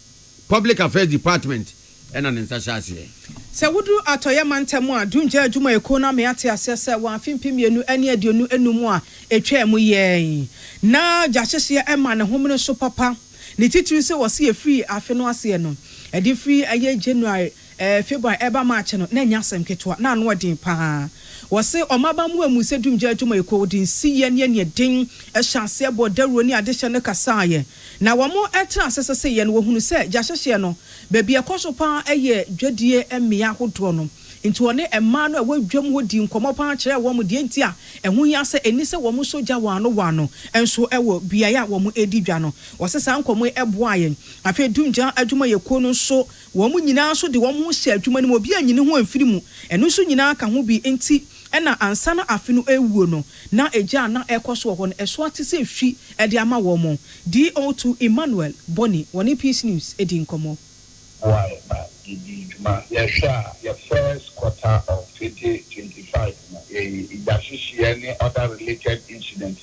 Public Affairs Department ena nensashase se wudu atoye mantemu a dunje adwuma ekona me ate asese wa afimpiemienu ene aduonu enum a etwa mu ye na jahyesie ema ne homne so papa ne titiri se wose free afe no ase no edi free aye January February eba March no na nya asem ketwa na no odin pa wose omaba mu amuse dumje adwuma ekwo din siye ne din ehyanse bodaro ni adehye ne kasaye na wo mo etra asese se ye no wohunu se jahyesie no bebia koso pa eye dwadie emia hodo no nti one emma no awadwam hodi nkomo pa kire wo mo de nti a ehu ya se eni se wo mo soja wano enso ewo bia ya wo mo edi dwa no wose sa nkomo eboa ye afi dumja adwuma yeko no so wo mo nyina so de wo mo hye adwuma ni mo bia nyine ho amfiri mu eno so nyina ka ho bi enti ena ansana afinu ewuo no na eja na ekoso ho no eso ate se hwi ede ama wo mo DO2 Emmanuel Boni woni Peace News edi nkomo why your first quarter of 2025 any other related incident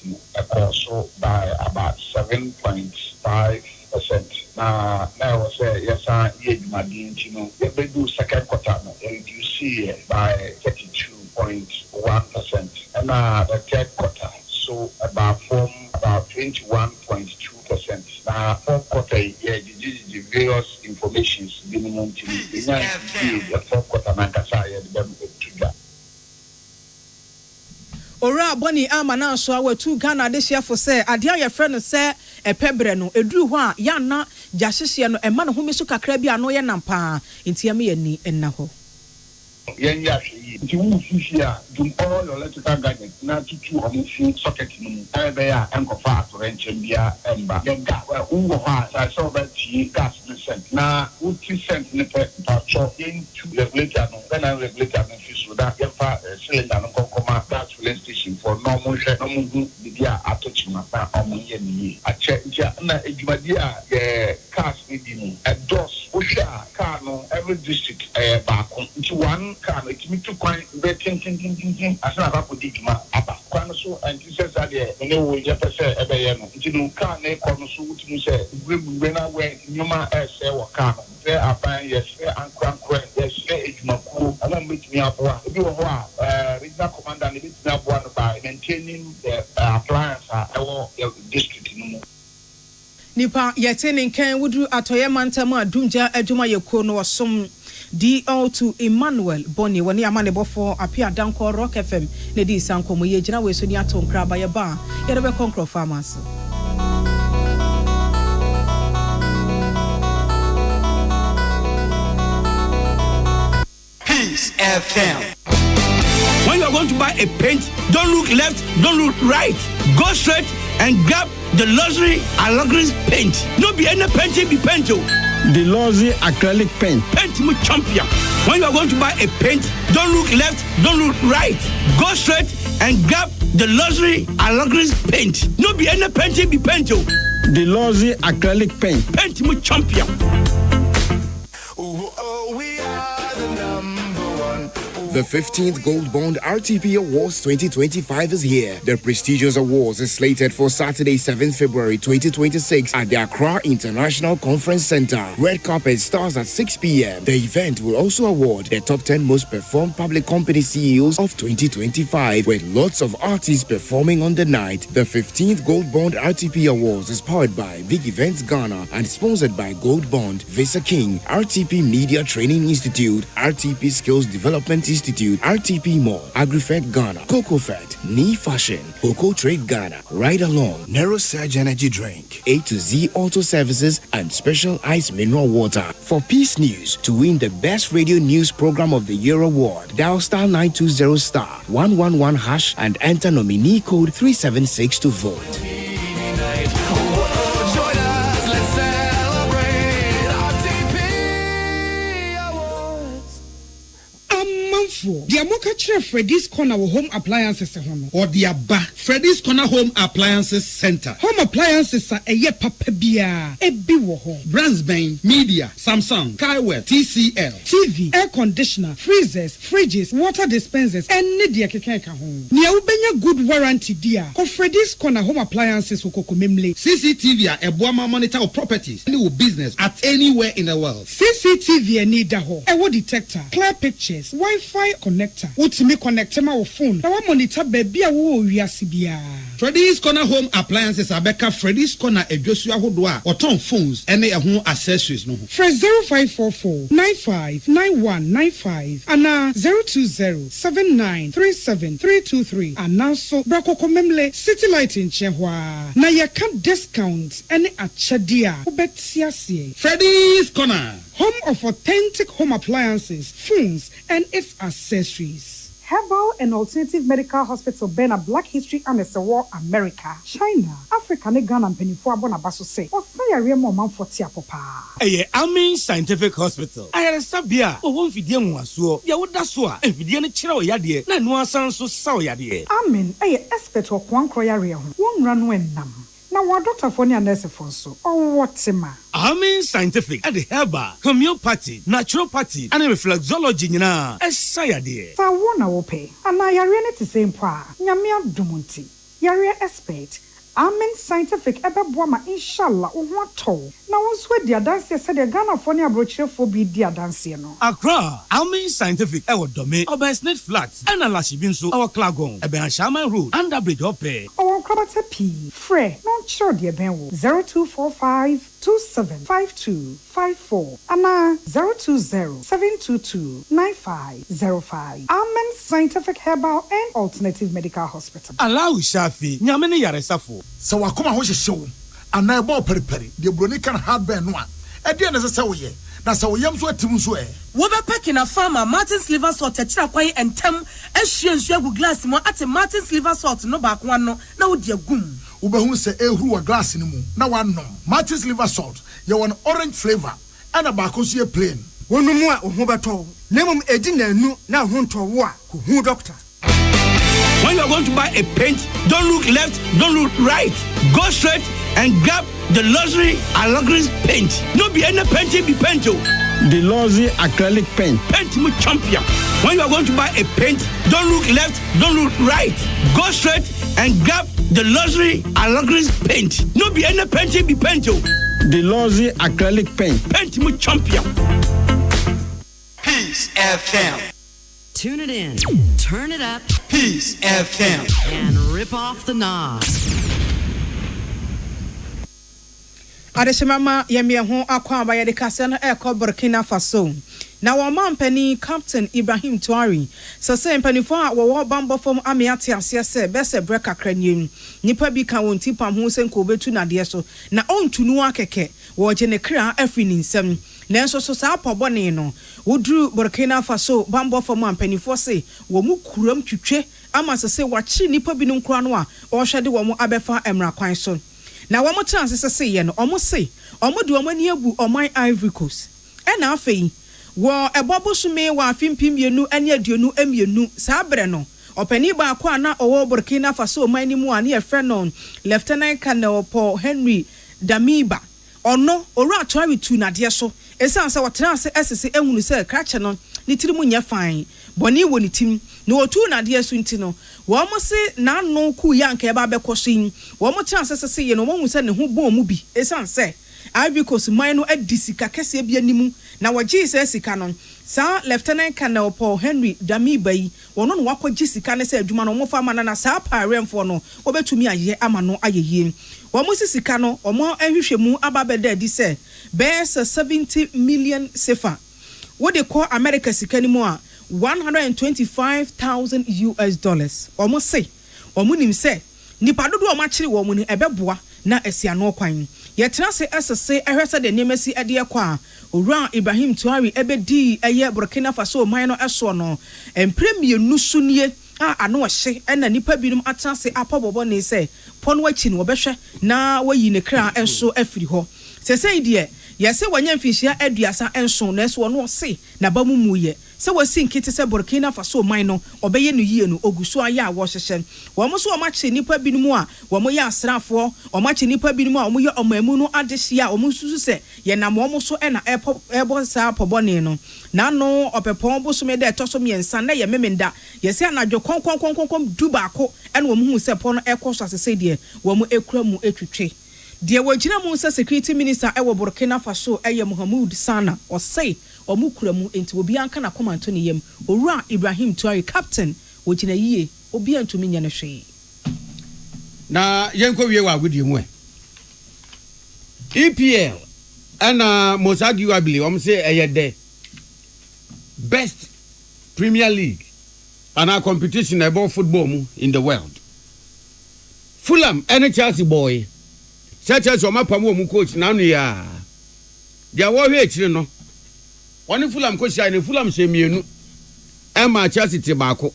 also by about 7.5%. Now was yes, we do second quarter you see by 32.1%, and the third quarter so about 21.2%. Now fourth quarter the various informations minimum to the fourth quarter Ora Boni amana so awatu Ghana de chefo se ade aye frɛ no se epebre no eduru ho a ya na jahyehyɛ no ema no homesu kakra bi ano ye nampa ntia me yani enna ho yen ya hwe ye nti wo fifi a dum all your electrical gadgets na tutu omo fi socket no mu ebe ya enkofa atorenche bia emba den ga wo ho a so ba ti gas percent na wo 3% ne per patcho into regulator no then regulator no fi so that yefa cylinder no kokoma gas filling station for normal share no mu bia atochima na omo ye ni a check na ejumadi a cars ni di no a dos wo sha car no every district back into one car it me to kwan be tin asana ba ko di juma aba kwan so anti se sa de ne wo je pese ebe ye no nti no car na ko no so wuti se gbe na we nyuma se wo car se aban yes se ankran yes se ejumako ala metimi aboa ebi wo ho a regional commander ne betimi aboa no by maintaining the appliance our district no. Nipa yetene nkan wudu atoye mantam adumja adwuma yekro no wasom DL2 Emmanuel Bonnie woni amane bofo apia danko Rock FM ne di sanko mo ye gina we so ni atonkra ba ye ba ye de be konkro farmers. Peace FM. When you are going to buy a paint, don't look left, don't look right. Go straight and grab the luxury acrylic paint. No be any painting be paint. The luxury acrylic paint. Paint me champion. When you are going to buy a paint, don't look left, don't look right. Go straight and grab the luxury acrylic paint. No be any painting be paint. The luxury acrylic paint. Paint me champion. The 15th Gold Bond RTP Awards 2025 is here. The prestigious awards is slated for Saturday, 7th February 2026 at the Accra International Conference Center. Red carpet starts at 6 p.m. The event will also award the top 10 most performed public company CEOs of 2025, with lots of artists performing on the night. The 15th Gold Bond RTP Awards is powered by Big Events Ghana and sponsored by Gold Bond, Visa King, RTP Media Training Institute, RTP Skills Development Institute, RTP Mall, AgriFed Ghana, CocoFed, Knee Fashion, Coco Trade Ghana, Ride Along, Narrow Surge Energy Drink, A to Z Auto Services, and Special Ice Mineral Water. For Peace News, to win the Best Radio News Program of the Year award, dial star 920 star 111 hash and enter nominee code 376 to vote. The Amoka Chair Freddy's Corner Home Appliances or the Abba Freddy's Corner Home Appliances Center. Home appliances are a ye papa bia, a biwo brands Bain, Media, Samsung, Kaiware, TCL, TV, air conditioner, freezers, fridges, water dispensers, and Nidia Kekeka home. Nia ubenya good warranty dia. Ko Freddy's Corner Home Appliances ukokumemle. CCTV a Boama monitor of properties, any business at anywhere in the world. CCTV need daho. Ewo detector, clear pictures, Wi-Fi connector. Utimi connect ma wo phone. Na wa monitor baby a wo wiase bia. Freddy's Corner Home Appliances abeka Freddy's Corner edwosu ahodo a oton phones ene ehun accessories no. Fresh 0544 959195 ana 020 7937323 ana so brakoko memle City Light in Chehwa. Na ye can discount ene achadia obetiasie. Freddy's Corner, home of authentic home appliances, phones, and its accessories. Herbal and Alternative Medical Hospital Bena Black History and War America, China, Africa, Ghana, and Penifua Bonabaso say, or fire remo man for Tiapopa. Amin Scientific Hospital. I had a sabia, or one video was so, ya would that's why, and video chiro yadi, na no sound so sour yadi. Amin, expert of one croyaria, one run when nam. Now, what doctor for your nurse for so? Oh, what's a man? Amin Scientific at the herbal, homeopathy, naturopathy, and reflexology, na a sayadi. So, one I will pay, and I are in the same power. Yamia Dumunti, Yaria expert. Amen Scientific ebe boama inshallah ohoto na wonso dia dance said the Ghana for ne abrochire for bi dia dance no Accra Amen Scientific e wodome Obersnet Flats and Alashibi nso our Klagon ebe Shaman Road under bridge ope o krabata p frɛ no sure dia ben wo 0245275254 ana 020-722-9505 Amen Scientific Herbal and Alternative Medical Hospital. Allow Shafi nyamene yaresafo so wakoma ho hyehyew ana ebo periperi de broni kan hardware no a e de ne sese wo ye na sa woyam so atim so wo be peki na farmer Martin's liver salt techira kwai entem ehwie nsu agu glass mu ate Martin's liver salt no ba ko no na wo di agum wo be hu se ehuru wa glass ni mu na wanom Martin's liver salt ye won orange flavor ana ba ko so ye plain wonu mu a ho beto nemum edi nanu na ho nto wo a ko hu doctor. When you are going to buy a paint, don't look left, don't look right. Go straight and grab the luxury acrylic paint. No be any paint, be paint. The luxury acrylic paint. Paint mu champion. When you are going to buy a paint, don't look left, don't look right. Go straight and grab the luxury acrylic paint. No be any paint, be paint. The luxury acrylic paint. Paint mu champion. Peace FM. Tune it in, turn it up, Peace FM, and rip off the knob. Adeshimama yemi ho akwa abaye de kase no eko Burkina Faso. Na wo mampani Captain Ibrahim Touari sase mpanifo a wo bambo fom amiate ase se bese breka kranyem nipa bi ka won tipa ho se nko betu na de so na ontunu akeke wo je ne kra afri ni nsam nanso so sa pobone no wodru Burkina Faso bambo fom ampanifo se wo mu kuram twetwe ama sase wachi nipa bi no nkura no a o hwede wo mu abefa emra kwan so na wo mo chance sase ye no o mo se o mo de o mani agu o man Ivory Coast e na afei wo ebobo sume wa afimpim yenu ane aduonu emienu sabre no opani ba akwa na owo Burkina Faso mani mu ane efre no Lieutenant Colonel Paul Henry Damiba ono oru atwari tu na de so esanse wotena se esese ehunu se krache no ni tirimu nya fine boni wo ni tim no otu na de so ntino wo mo se na no ku ya nka e ba bekoso yin wo mo tena se se ye no mo hu se ne ho bon mu bi esanse Ivory Coast man no adisika kese bia nimu na wagye se sika no sa Lieutenant Colonel Paul Henry Damiba yi wono no wakogye sika ne se adwuma no mo fa ma na sa paremfo no obetumi aye ama no ayeye wo mo sika no omo ahwehwemu ababeda di se best 70 million sefa wo de call America sika ni mu a $125,000 US omo se omo nim se nipa dodo omo akire wo mu ni ebeboa na asiano kwan yetena se SSC ehwese de nemesi ade ekwa owura Ibrahim Touari ebedi eye Burkina Faso man no eso no empremie nusunie a ano hye na nipa binum atase apobobo ne se pono achi no obehwe na wayi ne kra enso afiri ho sesei de yese wanya mfihia aduasa enso na eso no se na bamumuye se wasi nkiti se Burkina Faso man no obeye no yie no oguso aya wo hyehye wo mo so o mache nipa binum a wo mo ya asrafo o mache nipa binum a wo mo ye omamu no adehia o mo susu se ye na mo so e na ebo sa pobone no na no opepon bo so me de toso miensa na ye memenda yese anadwo konkon du baako e na wo mo hu se pon ekoso asese de wo mo ekura mu etwetwe de wajina mu se security minister e wo Burkina Faso eye Mohamed Sana o say omukura mu enti obi anka na komanto ne yam owura Ibrahim Touari captain wojina yie obi antumi nya ne hwe na yenko wie wa agudie mu EPL ana Mosagi wabili say eyede best Premier League ana competition about football mu in the world. Fulham and Chelsea boy such as o mapam wo mu coach na no ya dia wo hwe ekire no oni Fulham coach ya ne Fulham se mienu Emma Chelsea te baako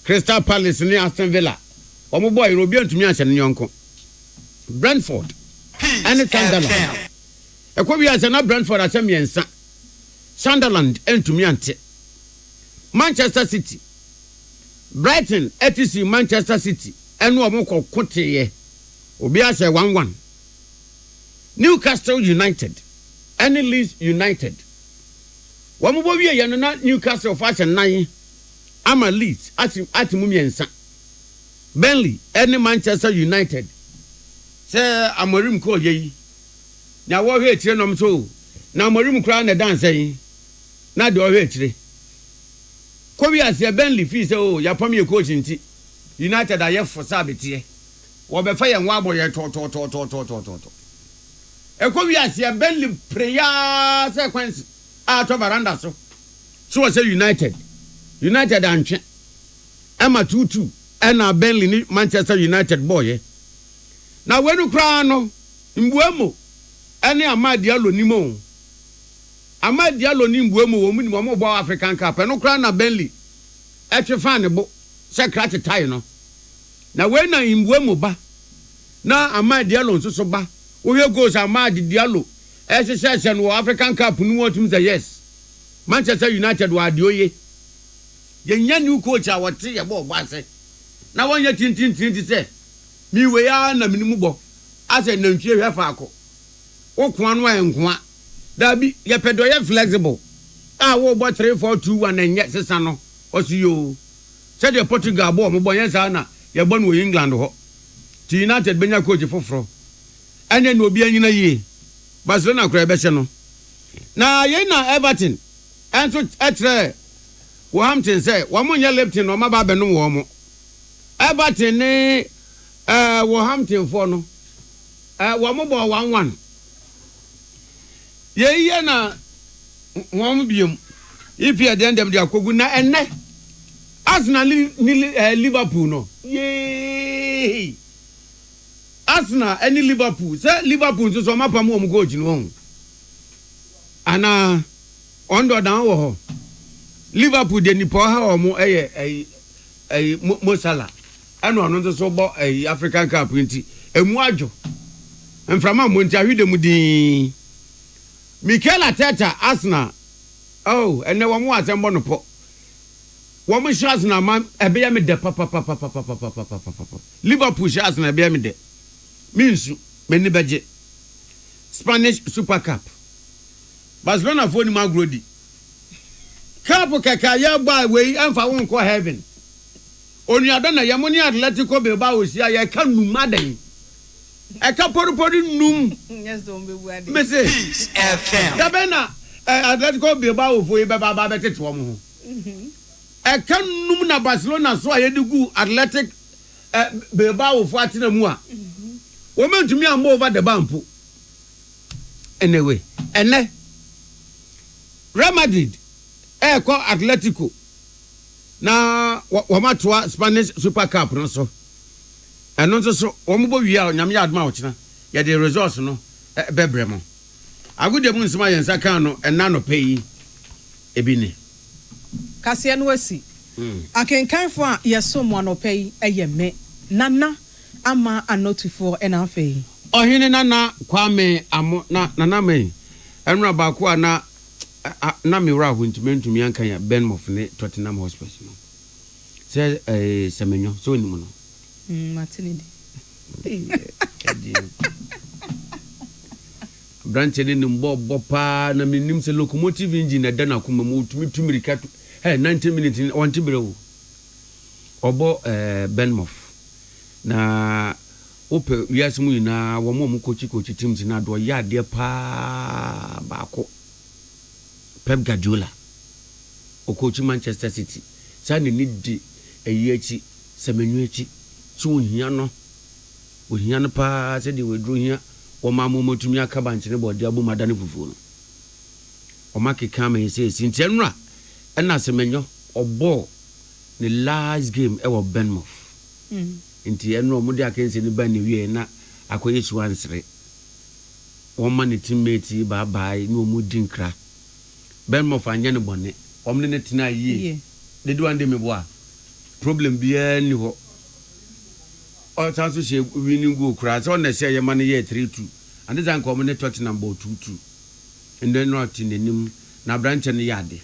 Crystal Palace ni Aston Villa o mo boy Robian tumi anse ne yonko Brentford and Sunderland ekwobi ase na Brentford ase miensa Sunderland entumi ante Manchester City Brighton etc Manchester City enu o mo kokoteye obi ase 1-1 Newcastle United and Leeds United wamu bo wie yeno na Newcastle fashion 9 ama Leeds atimu miensa Burnley and Manchester United say amorim ko yeyi na wo hwe etire nom so na amorim kra na dance yi na de wo hwe etire ko wi ase Burnley fi say o ya pam ye coach nti United aye for sabetie wo be fa ye nwa abo ye to e ko wi ase Burnley prayer sequence to baranda so was United antwe ama 2-2 and Burnley ni Manchester United boy na wenu kra no mbuamo ene Amadi alo nimo Ama Diallo ni mbuemu wo mu ni mo bo African Cup no kra na Bentley etwe fan bo se kra tetai no na we na mbuemu ba na Ama Diallo nso so ba wo ye goals Ama Diallo se no African Cup no what say yes Manchester United wa adioye ye nya new coach a wote ye bo ase na wonya tintin say mi we ya na minimu bo ase na ntwe hwe fa akọ wo ko anu enkoa dabi ye pedo ye flexible wo bo 3-4-2-1 enye sesa no osiyo se de Portugal bo mo bo ye sa na ye bo no England ho ti United benya coach foforo ene na obi anyina yie Barcelona kura be se no na ye na Everton enso etre Wolverhampton say wo mo nye Lipton no ma ba be no wo mo Everton ni Wolverhampton for no wo mo bo 1-1 ye na wo mo biem if you dem dia kogu na enne Arsenal ni Liverpool no ye Arsenal any Liverpool say Liverpool so ma pam wo mo go jinu ana ondo dan wo ho Liverpool de ni po ha wo mo Mo Salah ano no so bo African Cup nti emu adwo mframa mo nti ahwede mu din Mikel Arteta Arsenal ene wo mo asembo no po wo mo shas na man ebe ya me de papa Liverpool shas na ebe ya me de minsu meni beje Spanish Super Cup Barcelona for ni magrodi Cup kaka ya ba we emfa won ko heaven Oni adona yamoni Atletico Bilbao sia ya ka numaden e ka poru num yes don be buade Peace FM Dabena Atletico Bilbao fo ye baba ba betete wo mo e ka num na Barcelona so ayedigu Athletic Bilbao fo atena mu a wo mentumi am over the bampo anyway ene Real Madrid ko Atletico na wamatoa Spanish Super Cup no so eno so wombo wia nyame ya adma ochina ya de results no bebremo agudie mu nsema yensa kan no ena no peyi ebini kasia no asi akenkanfo a yesom anopeyi eyeme nana ama anotufo ena afei ohene nana kwame amo nana me enra ba ko na me wra ho ntumi ankan ya Bournemouth ne Tottenham Hotspur no se semenyo so ni mo no Martinez branche ni mbo pa na minim se locomotive engine na dana kuma mu tumirika 90 minutes on tibrewo obo Bournemouth na ope wiasmu ina wo mo kochi teams na do ya de pa baako Pep Guardiola o coach Manchester City sani ni di eyiachi semenyu echi so ohia no pa se de wedru hia wo mamomotumi aka banche ne bode abomadane fufuo no o makeka ma ese sintenra na semenyo obo ne last game e wo Bournemouth nti enro mo de akense ne ba ne wie na akoyesu ansere wo ma ne teammate bye no mo dinkra Bournemouth anya ne bone omne ne tina yie de do ande me boa problem bia ni ho o chanso she winning goal kra so na she ye man ye 3-2 ande zan ko ne Tottenham bo 2-2 and then not in nim na branch ne yade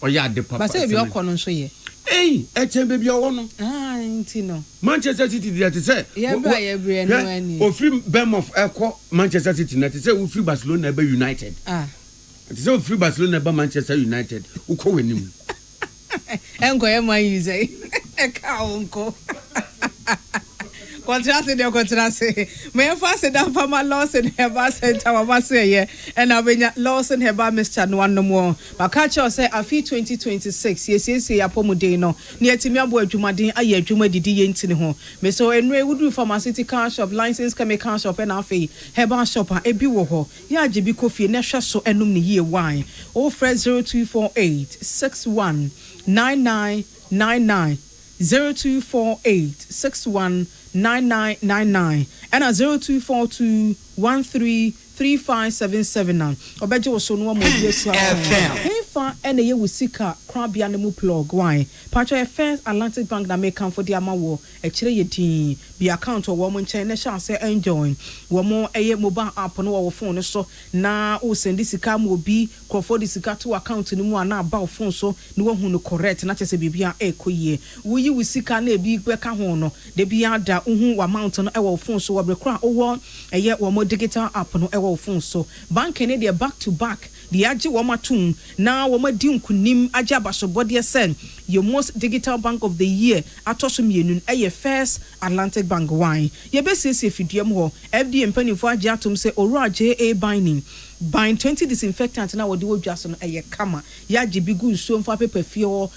o yade papa ba se bi okono nso ye e chembe bi owo no nti no Manchester City dey say ye bra no ani o free Bournemouth eko Manchester City na say o free Barcelona be United so free Barcelona ba Manchester United uko wenim enko ye man use e ka onko Contraste me fast da fama loss in heba center wa say ye and abenya loss in heba Mr. no one no more makacho say afi 2026 yes apomuden no ne atimi abo adwumaden aye adwuma didi ye ntini ho me so enwe wudu pharmaceutical shop license chemical shop and afi heba shop a ebi wo ho ya agibi kofi na hwe so enum ne ye wine o fresh 0248 61 9999 0248 61 9999 and a 0242 13 3577 now. Obeje wo so no mo yesu Hefa ene ye wusika krabia ne mu plug why patcha first Atlantic Bank na make for the amawo e kire ye din bi account wo mo nchen na sha say enjoy wo mo eye mobile app no wo phone so na o send sika mo bi crofo di sika to account ni mu ana ba phone so ni wo hu no correct na chese bibia e koyie wo yi wusika na ebi gbeka ho no de bia da hu amount no e wo phone so wo brekra wo eye wo mo digital app no e wo phone so bank ne de back to back the age womatum na womadi nkunim age abasobode sen your most digital bank of the year atosum yenun eye first Atlantic Bank wine ye be sese fidiem ho FD mpanifo age atom se ora JA binding bind 20 disinfectant na wodi wodwaso no eye kama ya age bigu nsuo mfa paper fie o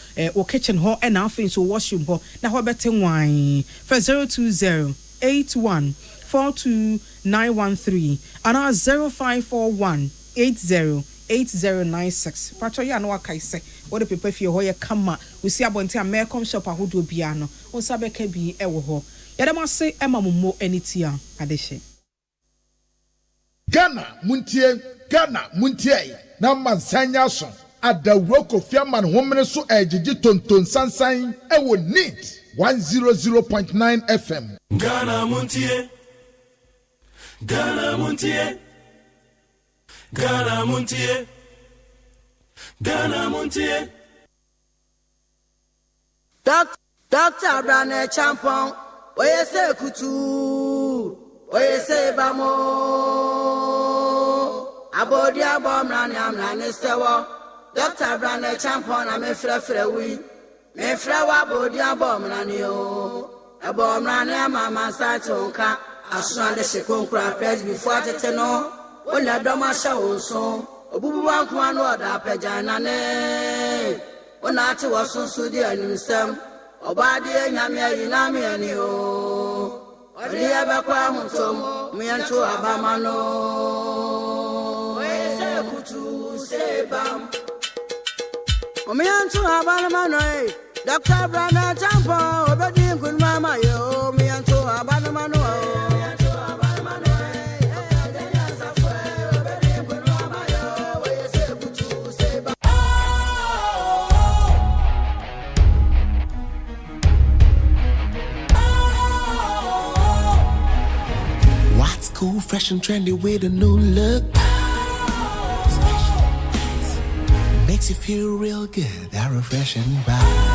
kitchen ho na afin so washroom ho na ho bete wine for 020 81 42913 and 0541 8096 Pacho ya no akai se what the people fie ho ye kama we see abonte American shop ahodo bia no on sabeka bi e wo ho ya dem ase emammo anitia adehye Ghana muntie na mansanya so adawro kofiaman homene so ejiji tonton sansan e wo neat 100.9 FM Ghana muntie Ghana muntie Doctor Brane Champon oye se kutu oye se bamo abodi abomra ni amra ni sewo Doctor Brane Champon na me frefre wi me frewa abodi abomra ni o abomra ni mama sa tonka asande shekonkura press before tete no Ola doma shawonso obubu wanku anu oda pejana ne ona ati wasunsu di animsem obadi enyame ayi na me ani o odi abakwa huntom mianto abamano ese kutu sebam mianto abamano Dr. Brana Jampo obedi kun mama yo mianto abamano Cool, fresh and trendy with a new look. Makes you feel real good, that refreshing vibe.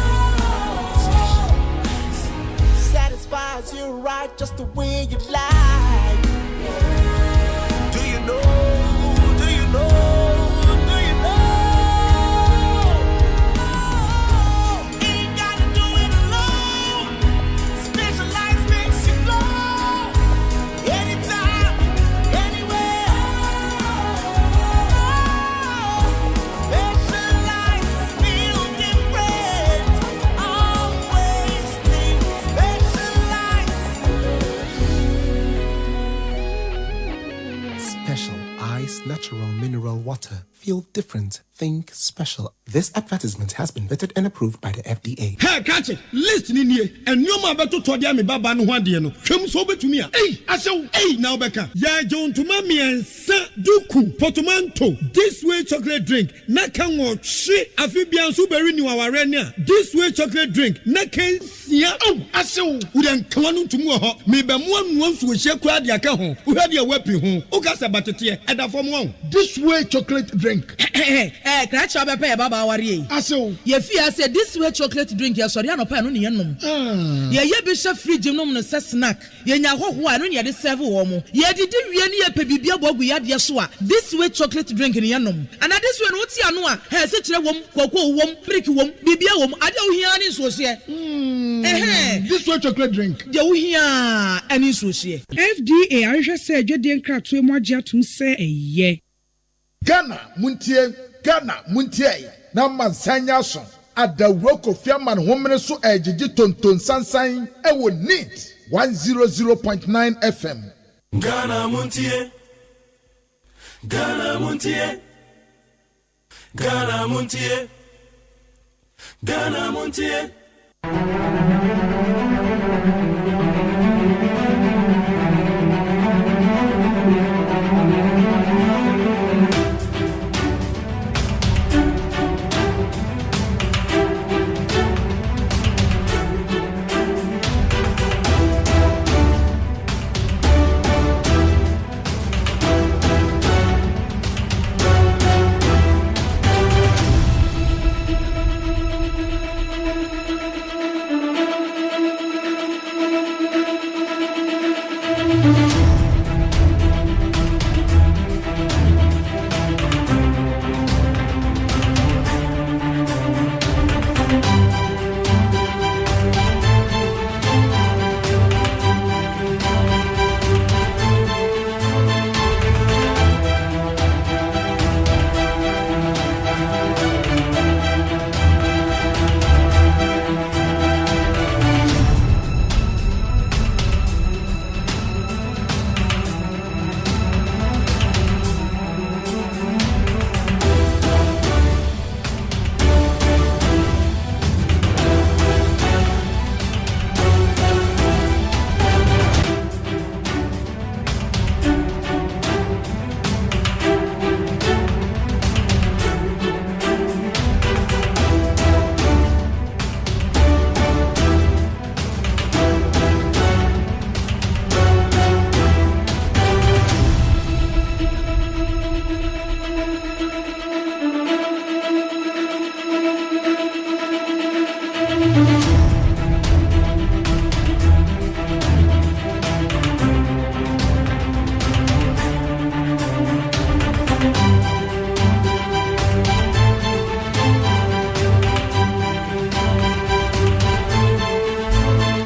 Satisfies you right just the way you like. Do you know? Do you know? Do you know? Ain't gotta do it alone. Specialized makes you flow. Anytime, anywhere. Specialized feel different. Always think specialized. Special Ice Natural Mineral Water. Feel different. Think special. This advertisement has been vetted and approved by the FDA. Hey, catch it. Listen in here. And you ma beto to dia me baba no hwade no. Twem so betumi a. Hey, asew. Hey, now beka. Ya John to mami ensa duku portmanteau. This way chocolate drink. Na kan wo hwe afibian so beri ni waware ni a. This way chocolate drink. Na kan sia. Oh, asew. Wo den kan no ntumu ho. Me be mo anu so hye kura dia ka ho. Wo hwade a wapi ho. O ka se batete e da fom won. This way chocolate drink. Crash up a baba worry. Aso. Ye fear said this way chocolate drink, ya sorry, no pan on yenum. Ye bishop free gymnum no snack. Ye nya ho no ye de serve womo. Ye did ye pebibia bogu ya de soa. This way chocolate drink in yenum. And this one what's ya no a has it wom, cocoa wom, prick wom, bibia wom, I don't hear any so here. This way chocolate drink. You hear any so here. FDA I just said you didn't crack to more jatum say a ye. Ghana muntie na mansanya so adawro kofiaman homene so ejiji tonton sansan e wo neat 100.9 FM Ghana muntie Ghana muntie Ghana muntie Ghana muntie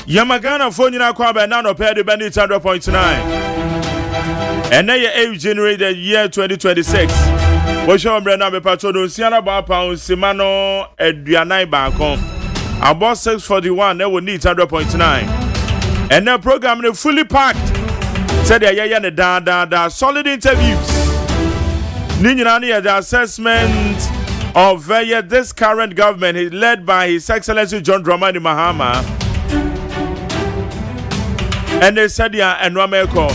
Yamagana phone na kwa ba na no pay the bandit 100.9. And now your 8th January the year 2026. What show me na be patrol Siana ba pound Simano Eduanai Banko. About 641 they will need 100.9. And the program is fully packed. Said the da solid interviews. Ninjani the assessment of this current government is led by His Excellency John Dramani Mahama. And they said ya and Rameko.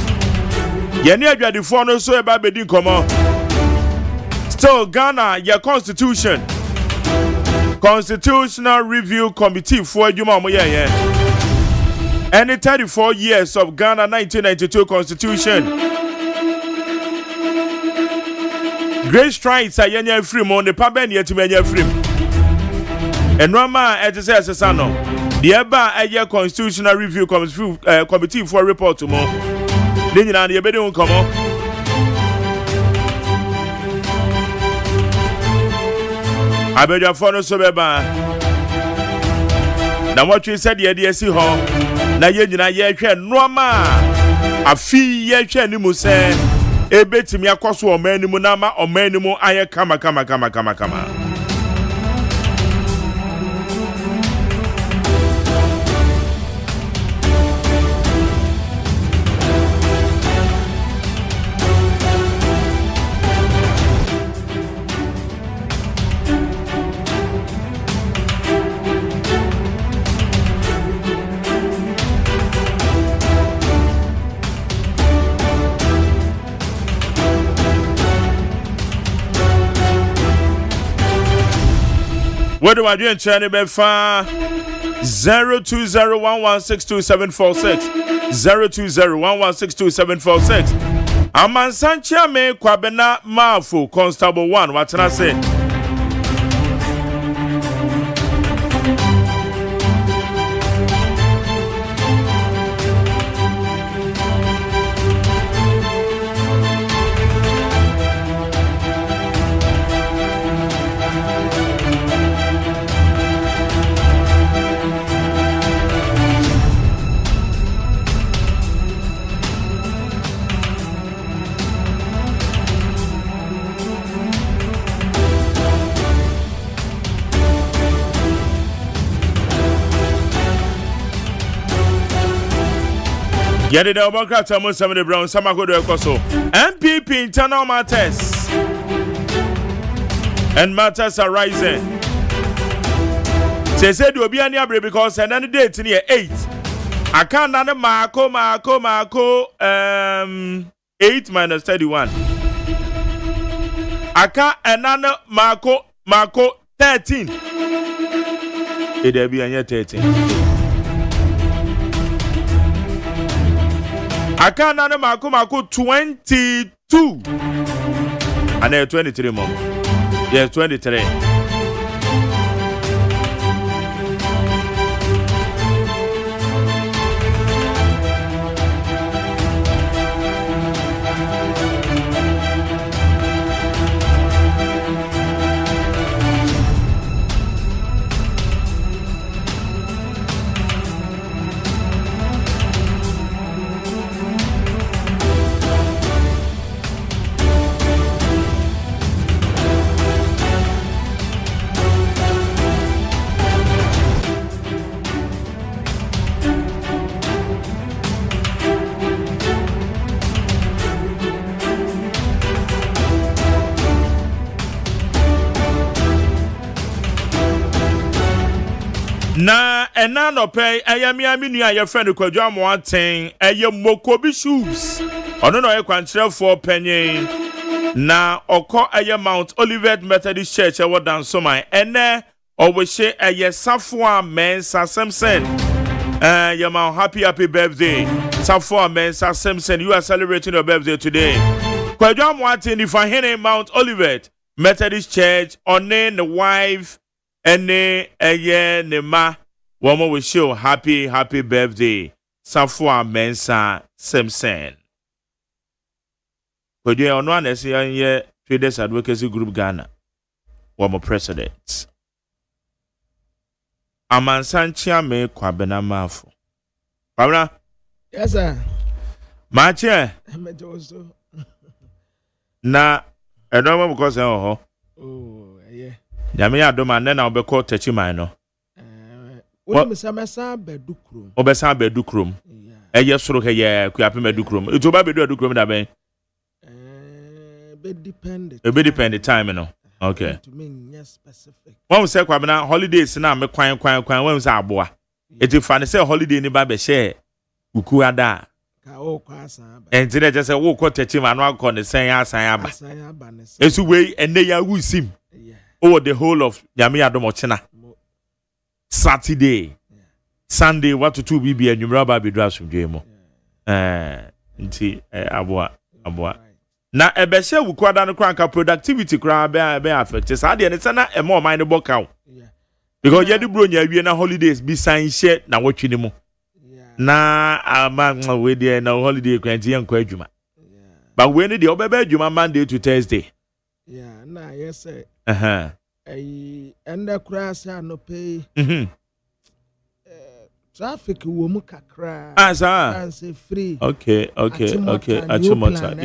Yeni the phone so about bedin komo. Still Ghana your constitution. Constitutional Review Committee for Juma Moya. And the 34 years of Ghana 1992 Constitution. Great strides are yenya free on the paben yet to menya free. And Rama at the Sano. The Eba Aya Constitutional Review Committee for report to more. Then you know the bedroom come on. I bet your phone so beba. Now what you said the idea see how na ye nyina ye hwe noma afi ye hwe ni mu se ebetimi akoso o man ni mu na ma o man ni mu aye kama. What do I do in China? 0201162746 0201162746. Aman Sancha me kwabena mafu Constable 1. What can I say? Get it over Kratamon 70 Brown, Samako de Koso. MPP internal matters. And matters are rising. They said you'll be any abre because another date in here 8. I can't none Marco 8 minus 31. I can't another Marco 13. It'll be any 13. I can't none Marco 22. And then 23 more. Yes, 23. Na ena no pay ayamia minu aye friend kwadwo amoaten aye mokobi shoes ono no ye kwankyerefo panyin na okọ aye Mount Olivet Methodist Church ewo dansoman ene obehye aye Safua Mensa Simpson Yama happy birthday Safua Mensa Simpson, you are celebrating your birthday today. Kwadwo amoaten if ahene Mount Olivet Methodist Church one the wife ene eye ne ma woman will show happy birthday Safua Mensa Simpson. Could you on one as ye Traders Advocacy Group Ghana woman president Aman Sanchia me kwabena mafu Pamela. Yes, sir. Mache. Na edo mo because ho. Oh, yeah. Nyame adoma na obekọ tachi man no. Wo say mesa bedu krom. Obesa bedu krom. Eye soro ke ye kuape bedu krom. Eto ba bedu krom da ben. Be depend. Be depend the time no. Okay. To me yes specific. When we say kwabena holidays na me kwan when we say aboa. Eti fa ne say holiday ni ba be share. Uku ada. Ka o kwa san ba. Enti na je say wo ko tachi man no akọ ne sen asan aba. Asan aba ne. Esu we ene ya wusim. Yeah. Over the whole of Nyame adom chena. Saturday. Sunday what to 2 BB and you ba be do asumdwe mo. Nti aboa. Na ebehye wukwada no kranka productivity kra be affect sa de ne sana e more mind boka. Because you bro nya wie na holidays bi san share na wotwe ni mu. Na ama we dey na holiday kwanti yan kwa adwuma. But we ni dey obebe adwuma Monday to Thursday. Yeah, na yes sir. Enda kura sa no pay. Traffic wo mu kakra. Say free. Okay. Achimota.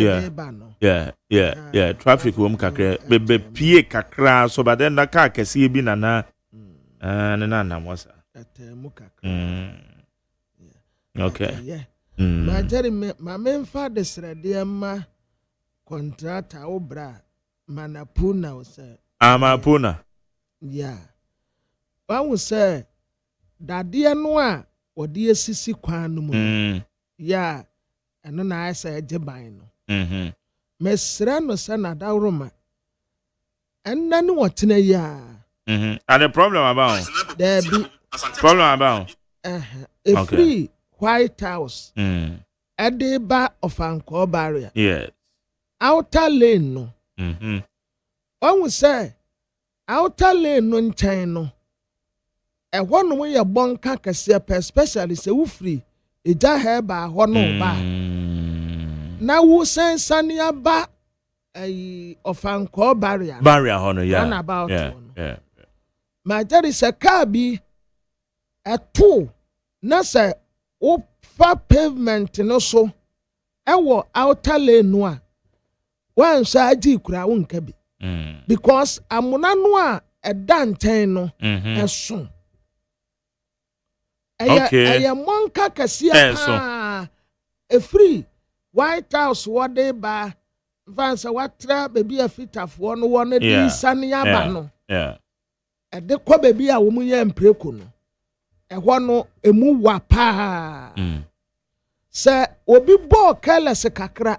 Yeah. Traffic wo mu kakra. Be pie kakra so but then that car kesi bi na na wasa. Mu kakra. Okay. Yeah. Ma jeri ma memfa de srede ma contractor obra manapuna say. Amapuna. Yeah. One say dadie no a odi esisi kwan no mu. Yeah. Eno na asa agyeban no. Mesra no say na dawroma. Enna no wotena ya. And the problem about? There be problem about? A free White House. Edeba of Anchor barrier. Yes. Outer lane no. One will say outer lane no nchen no. E one way a bonka kase especially say wo free. Eja he ba ho no ba. Na wo sen sania ba of Anchor barrier. Barrier ho no yeah. About yeah. My there is a car be a two. Na say o fa pavement no so. Ewo outer lane no a. Wan sha agi kura wo nka bi. Because amuna no a edanten no eso. Aya monka kase a free White House what dey ba fansa watra baby afitafo no won dey sane aba no. Yeah. E de ko baby a wo mu ye mpreku no. E ho no emu wa pa. Se obi bo kele se kakra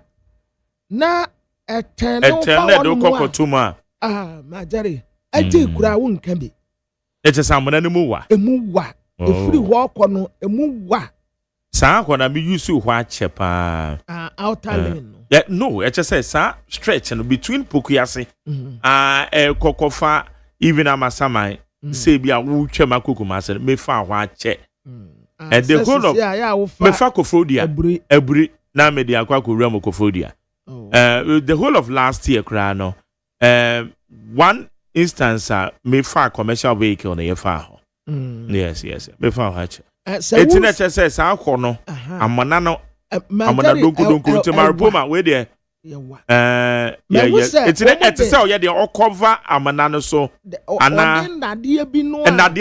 na eteno fa do kokotuma. Majari. Ati kura wo nka bi. Eche samona ne mu wa. Emu wa. Efiri ho kono emu wa. Sa akona mi use ho ache pa. Outer lane. Yeah, no, eche say sa stretch no between Pokuase. Kokofa even amasamai. Say bia wo twema kokoma se me fa ho ache. And the whole of me fa kofodia. Ebri na me dia kwa ko rem kofodia. The whole of last year no one instance me fa commercial vehicle na ye fa yes me fa hatch internet say sa akọ no amana no amana donko to marpoma we there internet say o ye dey o cover amana no so ana na de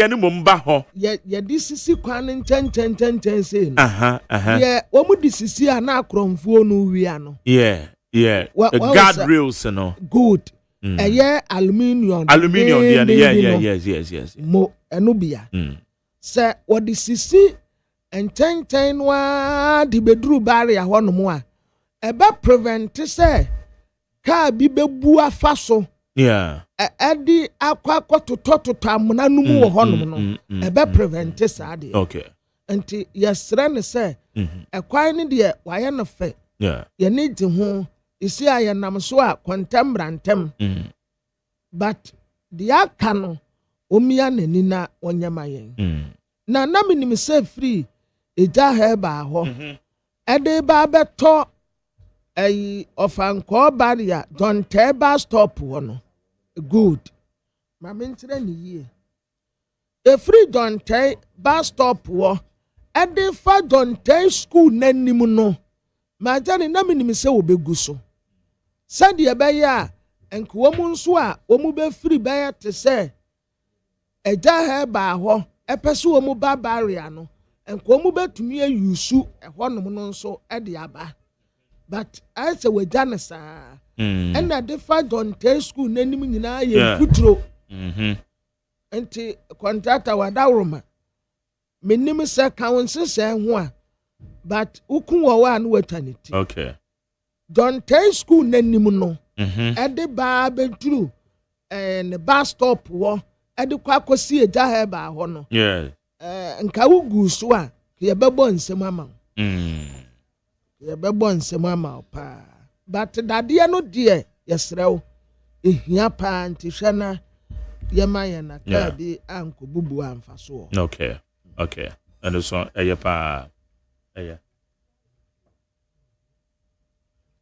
ni mo mba ho ye disisi kwan nchen say no ye wo mu disisi ana akromfo no wi ano Yeah, guardrails, Good. Aluminium. Yes. Mo enubia. Say what the sisi and ten wa di bedru barrier ho no mo a. Eba prevent say car bi bebu afa so. Yeah. Edi akwa toto amuna no mu ho no no. Eba prevent say de. Okay. Enti yesre ne say ekwan ne de wa ye no fe. Yeah. You need to ho isi ayenam so a contembrantem. But the akano omia nani na onyama yen. Na minim say free eja heba ho. Ede ba beto of Anchor barrier don teba stop ho no. Good. Ma mentre ni ye. E free don bus stop ho ɛde fa Dontain school n'anim no magya ne na menim sɛ wobɛgu so sɛdeɛ ɛbɛyɛ a nkuwa mu nso a wɔn bɛfiri bɛyɛ te sɛ ɛgya ha baa hɔ ɛpɛ sɛ wɔn ba barrier no nkuwa mu bɛtumi ayusu ɛhɔnom no nso ɛde aba but ayɛ sɛ wɔgya ne saa ɛna de fa Dontain school n'anim nyinaa yɛ mfuturo nti contractor wadaworoma menim sɛ council sɛ ho a but ukun wɔ a no watwa ne ti okay Dontain school n'anim no ɛde baa bɛduru ne bus stop wɔ ɛde kɔ akɔsi agya ha baa hɔ no nka wogu so a yɛbɛbɔ nsɛm ama wo yɛbɛbɔ nsɛm ama wo paa but dadeɛ no deɛ yɛsrɛ wo ehia paa nti hwɛ na yɛma yɛn na kaa bi ankɔbubu amfa so okay and so ɛyɛ paa ɛyɛ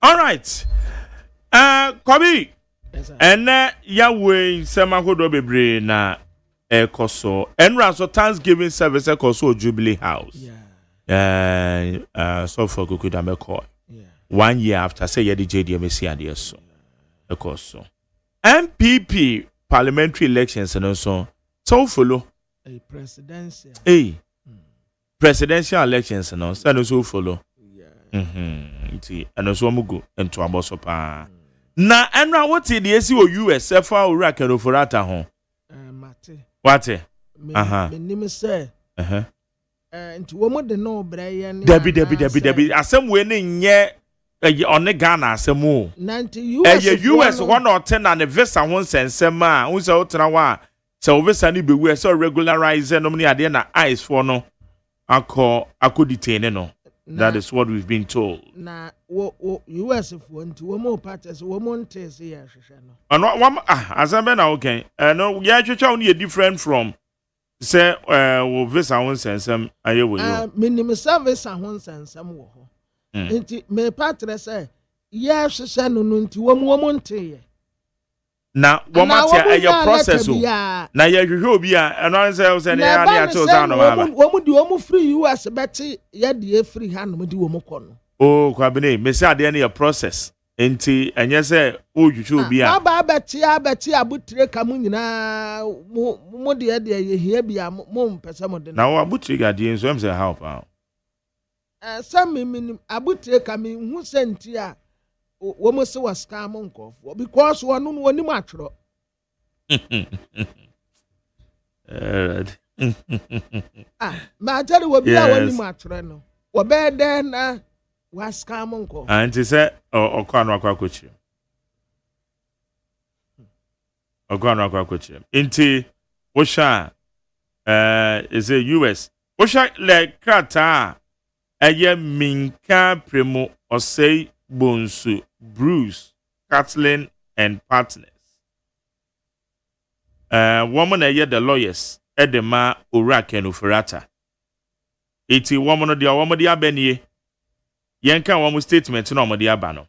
all right Kobi ene yawe nsɛm ahodoɔ bebree na ɛkɔ so ɛnura so Thanksgiving service ɛkɔ so Jubilee House so for kukuda mekɔ 1 year after say yɛde JD mesi adeɛ so ɛkɔ so MPP parliamentary elections no so follow presidential elections no so follow nti ɛno so mugu ento aboso pa na ɛnra wote de esi o US fa owura Kenoforata ho wate menim sɛ nti wo mo de no brɛ ne Debi asɛm we ne nyɛ ɔne Ghana asɛm o US ho na ɔte na ne visa ho nsɛnsɛm a wo sɛ wotena wa sɛ wo visa ne bewu sɛ regularize no ne ade na ICE for no akɔ detain no. That is what we've been told. Na US for nti wo mo parties wo mo ntese ya hwehwe no. Ano asambe na okay. No ya hwehwe wo ne different from say wo visa ho nsensem aye wo yo. Minimum service ho nsensem wo ho. Nti me party say ya hwehwe no nti wo mo nteye. Na wo matia aye process o. Na ya hwehwe obi a eno say ne ya na ato za no ma. Wo mo free US beti ya de free hand mo di wo mo kɔ no. Oh kwabene me say ade na ya process. Enti enye say o hwehwe obi a. Aba beti abutire ka mu nyina mo de ye hia bia mo mpese mo de. Na wo abutire ga de nso em say how pa. Some me abutire ka me hu senti a wo mo se was scam nkofo because one no woni matwro ma tell wo bia woni matwro no wo be den na was scam nkofo anti se okwa no akwakochi inti wo sha is a US wo sha le krata eye minka premo OSEI Bonsu Bruce Kathleen and partners woman the lawyers edema owura Kenoforata iti woman dia abenie yenka woman statement na woman dia ba no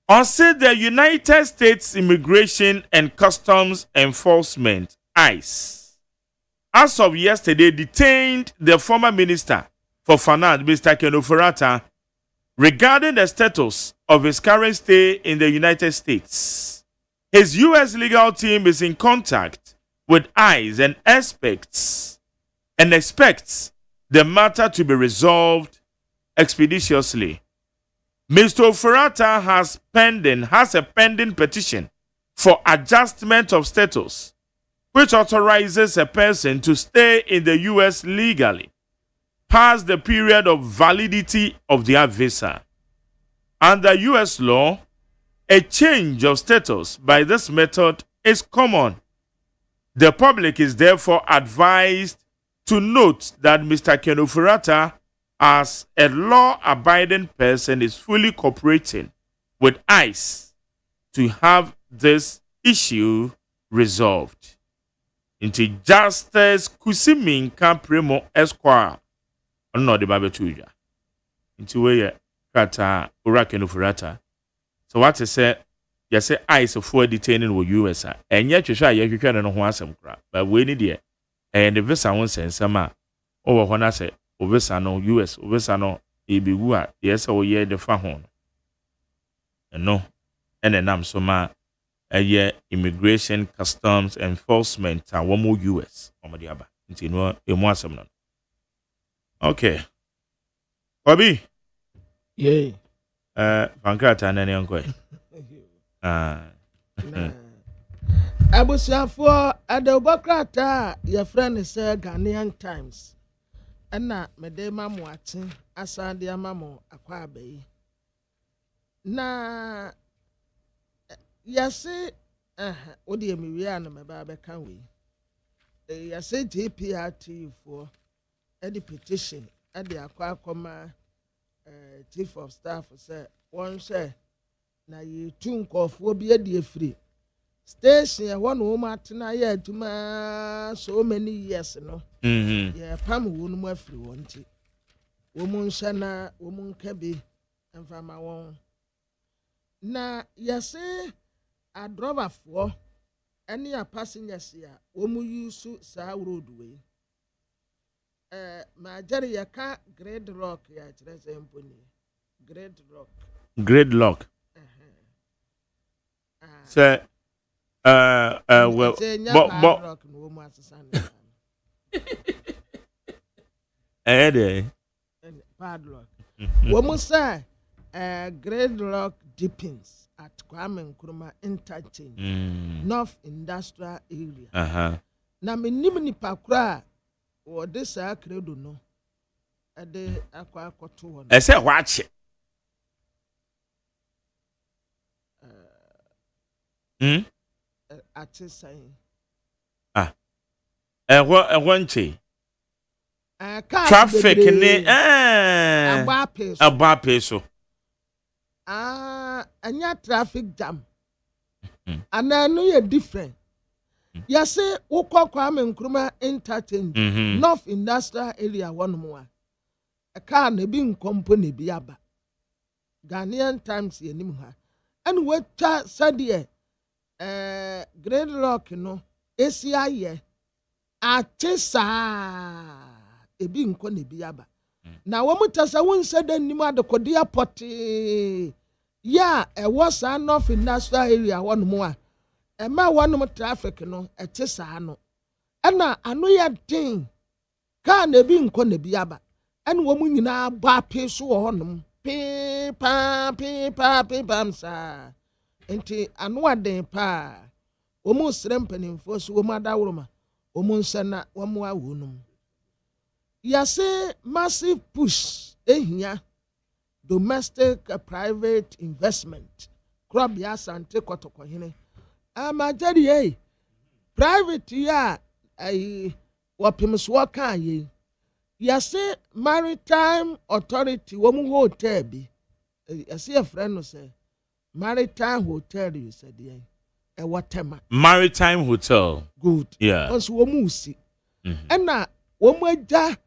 on say the United States Immigration and Customs Enforcement ICE as of yesterday detained the former minister for finance Mr. Kenoforata regarding the status of his current stay in the United States. His U.S. legal team is in contact with ICE and expects the matter to be resolved expeditiously. Mr. Ferrata has a pending petition for adjustment of status, which authorizes a person to stay in the U.S. legally past the period of validity of their visa. Under U.S. law, a change of status by this method is common. The public is therefore advised to note that Mr. Kenoforata, as a law-abiding person, is fully cooperating with ICE to have this issue resolved. Into Justice Kusiminka Primo Esquire, no the Bible to you. Into where Kata owura Kenoforata. So what I say, you say ICE for detaining with US, and yet you try you can no one some crap, but we need it. And the visa won't send some over when I say Ovesano US Ovesano Ebigua yes or ye the fahon no and then so ma a year immigration customs enforcement and one more US omadiaba nti no emu asem no okay Obi yeah Pankrata na ne nko abusiafo adobokrata your friend say Ghanaian Times na mede mamu ate asade amamu akwa abai na yase odi emiwia na meba be kan we yase JPRT for edi petition edi akwa akoma chief of staff say one say na ye tunkofo bi edi efiri station ya one woman atena ya aduma so many years no yeah pam wonu mu afiri wonti womun shana womun kabe mfama won na yase a driver for any a passengers ya womu use sa road way ma jare ya ka grade rock ya kire se mponi grade rock say well padlock womu say grade rock deepens at Kwame Nkrumah interchange North Industrial Area na menim ni pakura wo de sa credo no ade akwa akoto wo e say waache ate sai nche traffic ni agba peso anya traffic jam ananu ye different yase wokọ Kwame Nkrumah interchange North Industrial Area wonmo a car na bi nkompo na bi aba Ghanaian Times yenim ha and wetwa sadie grade rock no esi aye atesa ebi nko na bi aba na womutasa wonse da nim adekode apote ya ewo North Industrial Area wonmo a ema wonum traffic no etesa no ana anu ya din ka na bi nko na bi aba ene womu nyina ba pe so wo honum pe pa sa enti anu aden pa womu srempanimfo so womu adawroma womu nsana womu awonum yase massive push ehia domestic private investment crop ya sante kotokohene amajari private ya wapimswo kan ye yase maritime authority womu hotel bi yase a friend no say maritime hotel you said ye watema maritime hotel good yeah once womu usi ena womu aja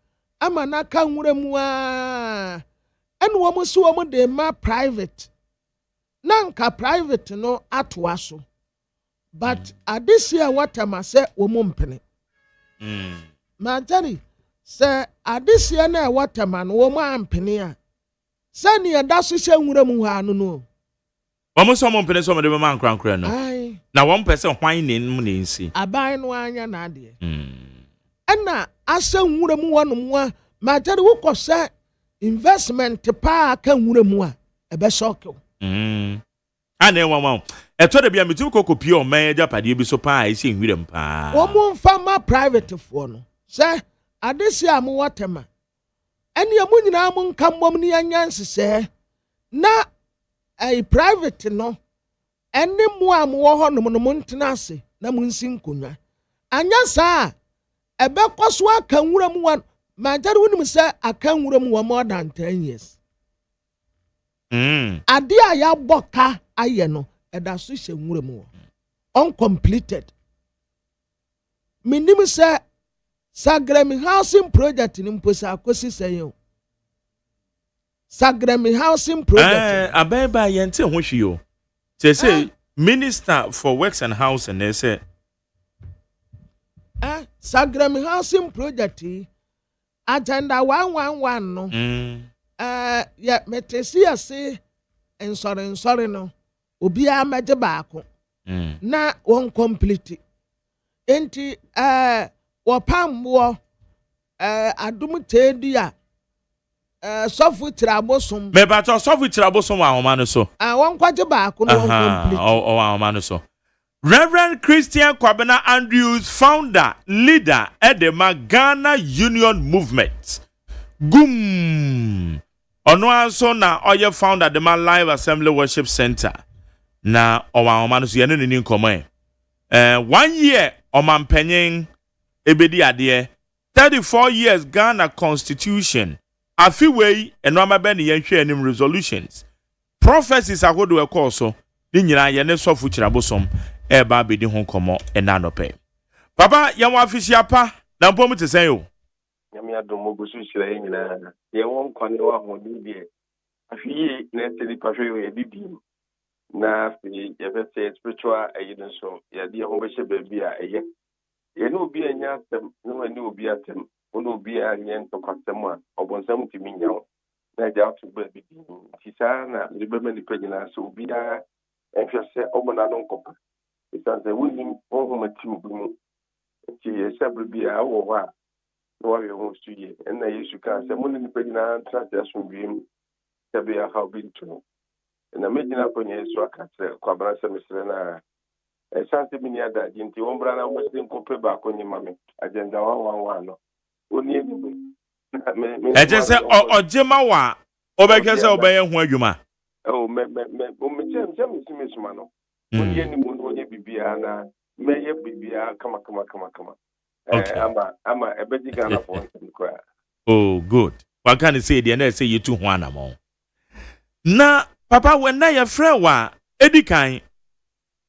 amana ka nwuremu a ena womu so womu de ma private nanka private no atwa so but adisia watema say womu mpene majari say adisia na watema no womu ampene a sani adaso hye nwuremu ha no no womu so womu mpene so mo de ma nkrankra no na won pese hwan ne mu ne nsi aban no anya na ade ena asa nwuremu wonum wa majari wukose investment pa ka nwuremu a ebe shock ana enwa eto de bia metu kokopie o man japade bi so pa esi nwurem pa wo mu fama private fo no se adesi am watema ene amu nyina mu nka mmom ne yanyanse se na ai private no ene mu am wo ho no mo ntena ase na mu nsi nkonwa anya saa ebe kwaso aka nwurem wa majari wonim se aka nwurem wa more than 10 years ade a ya boka aye no eda so hye nwurem wo uncompleted minim se Sagrami housing project ni mposa akosi sayo Sagrami housing project abeba yente ho hwio say minister for works and housing they say Sagrami housing project agenda 111 no ya metesi ase nsɔre no obiara mɛgye baako na wɔn complete enti wɔpamboɔ adom tedi a sɔfo tirabosom mebato sɔfo tirabosom wa ahoma no so wɔn kwagye baako no wɔn complete ahoma no so Reverend Christian Kwabena Andrews, founder, leader at the Ghana Union Movement. Gum. Ono also na oye founder the Live Assembly Worship Center. Na owa omanu so yene ni nkomo 1 year oman penyin ebedi ade 34 years Ghana Constitution. Afiwei eno amabe ne yenhwe anim resolutions. Prophecies agodo ekoso ni nyina yene sofu kirabosom eba bedi ho komo enanope. Papa yanwa afisia pa na mpom te sen yo. Nyame adomo gusu hire nyina. Ye won kwane wa ho die. Afi na tedi pahwe yo edidi. Na fi ye be say spiritual ayino so ye de ho be hye baabi a eye. Ye no obi anya atem, no ani obi atem. Ono obi anya ntokwasem a obonsam timi nyawo. Na ja to baabi di. Tisa na libema ni pagina so obi a ehwese obona no nkopa. Isanze wuni ohumati ubimu ti esabibia wo no wa yo study na Yesu ka se mun ni pagina translation bim tabia how been to na medina ko Yesu aka kwa bransa misre na esanze bi ni ada jinti wombra na mo sin ko pe ba ko ni mame agenda 111 no oni ebi eje se ojema wa obeke se obeye ho adwuma me chem misima no onye ni mo onye bibia na meye bibia kama okay. ama ebedi Ghana for nkwa. Oh good. What can you say the na say you too ho anamo na papa when na your friend wa edikan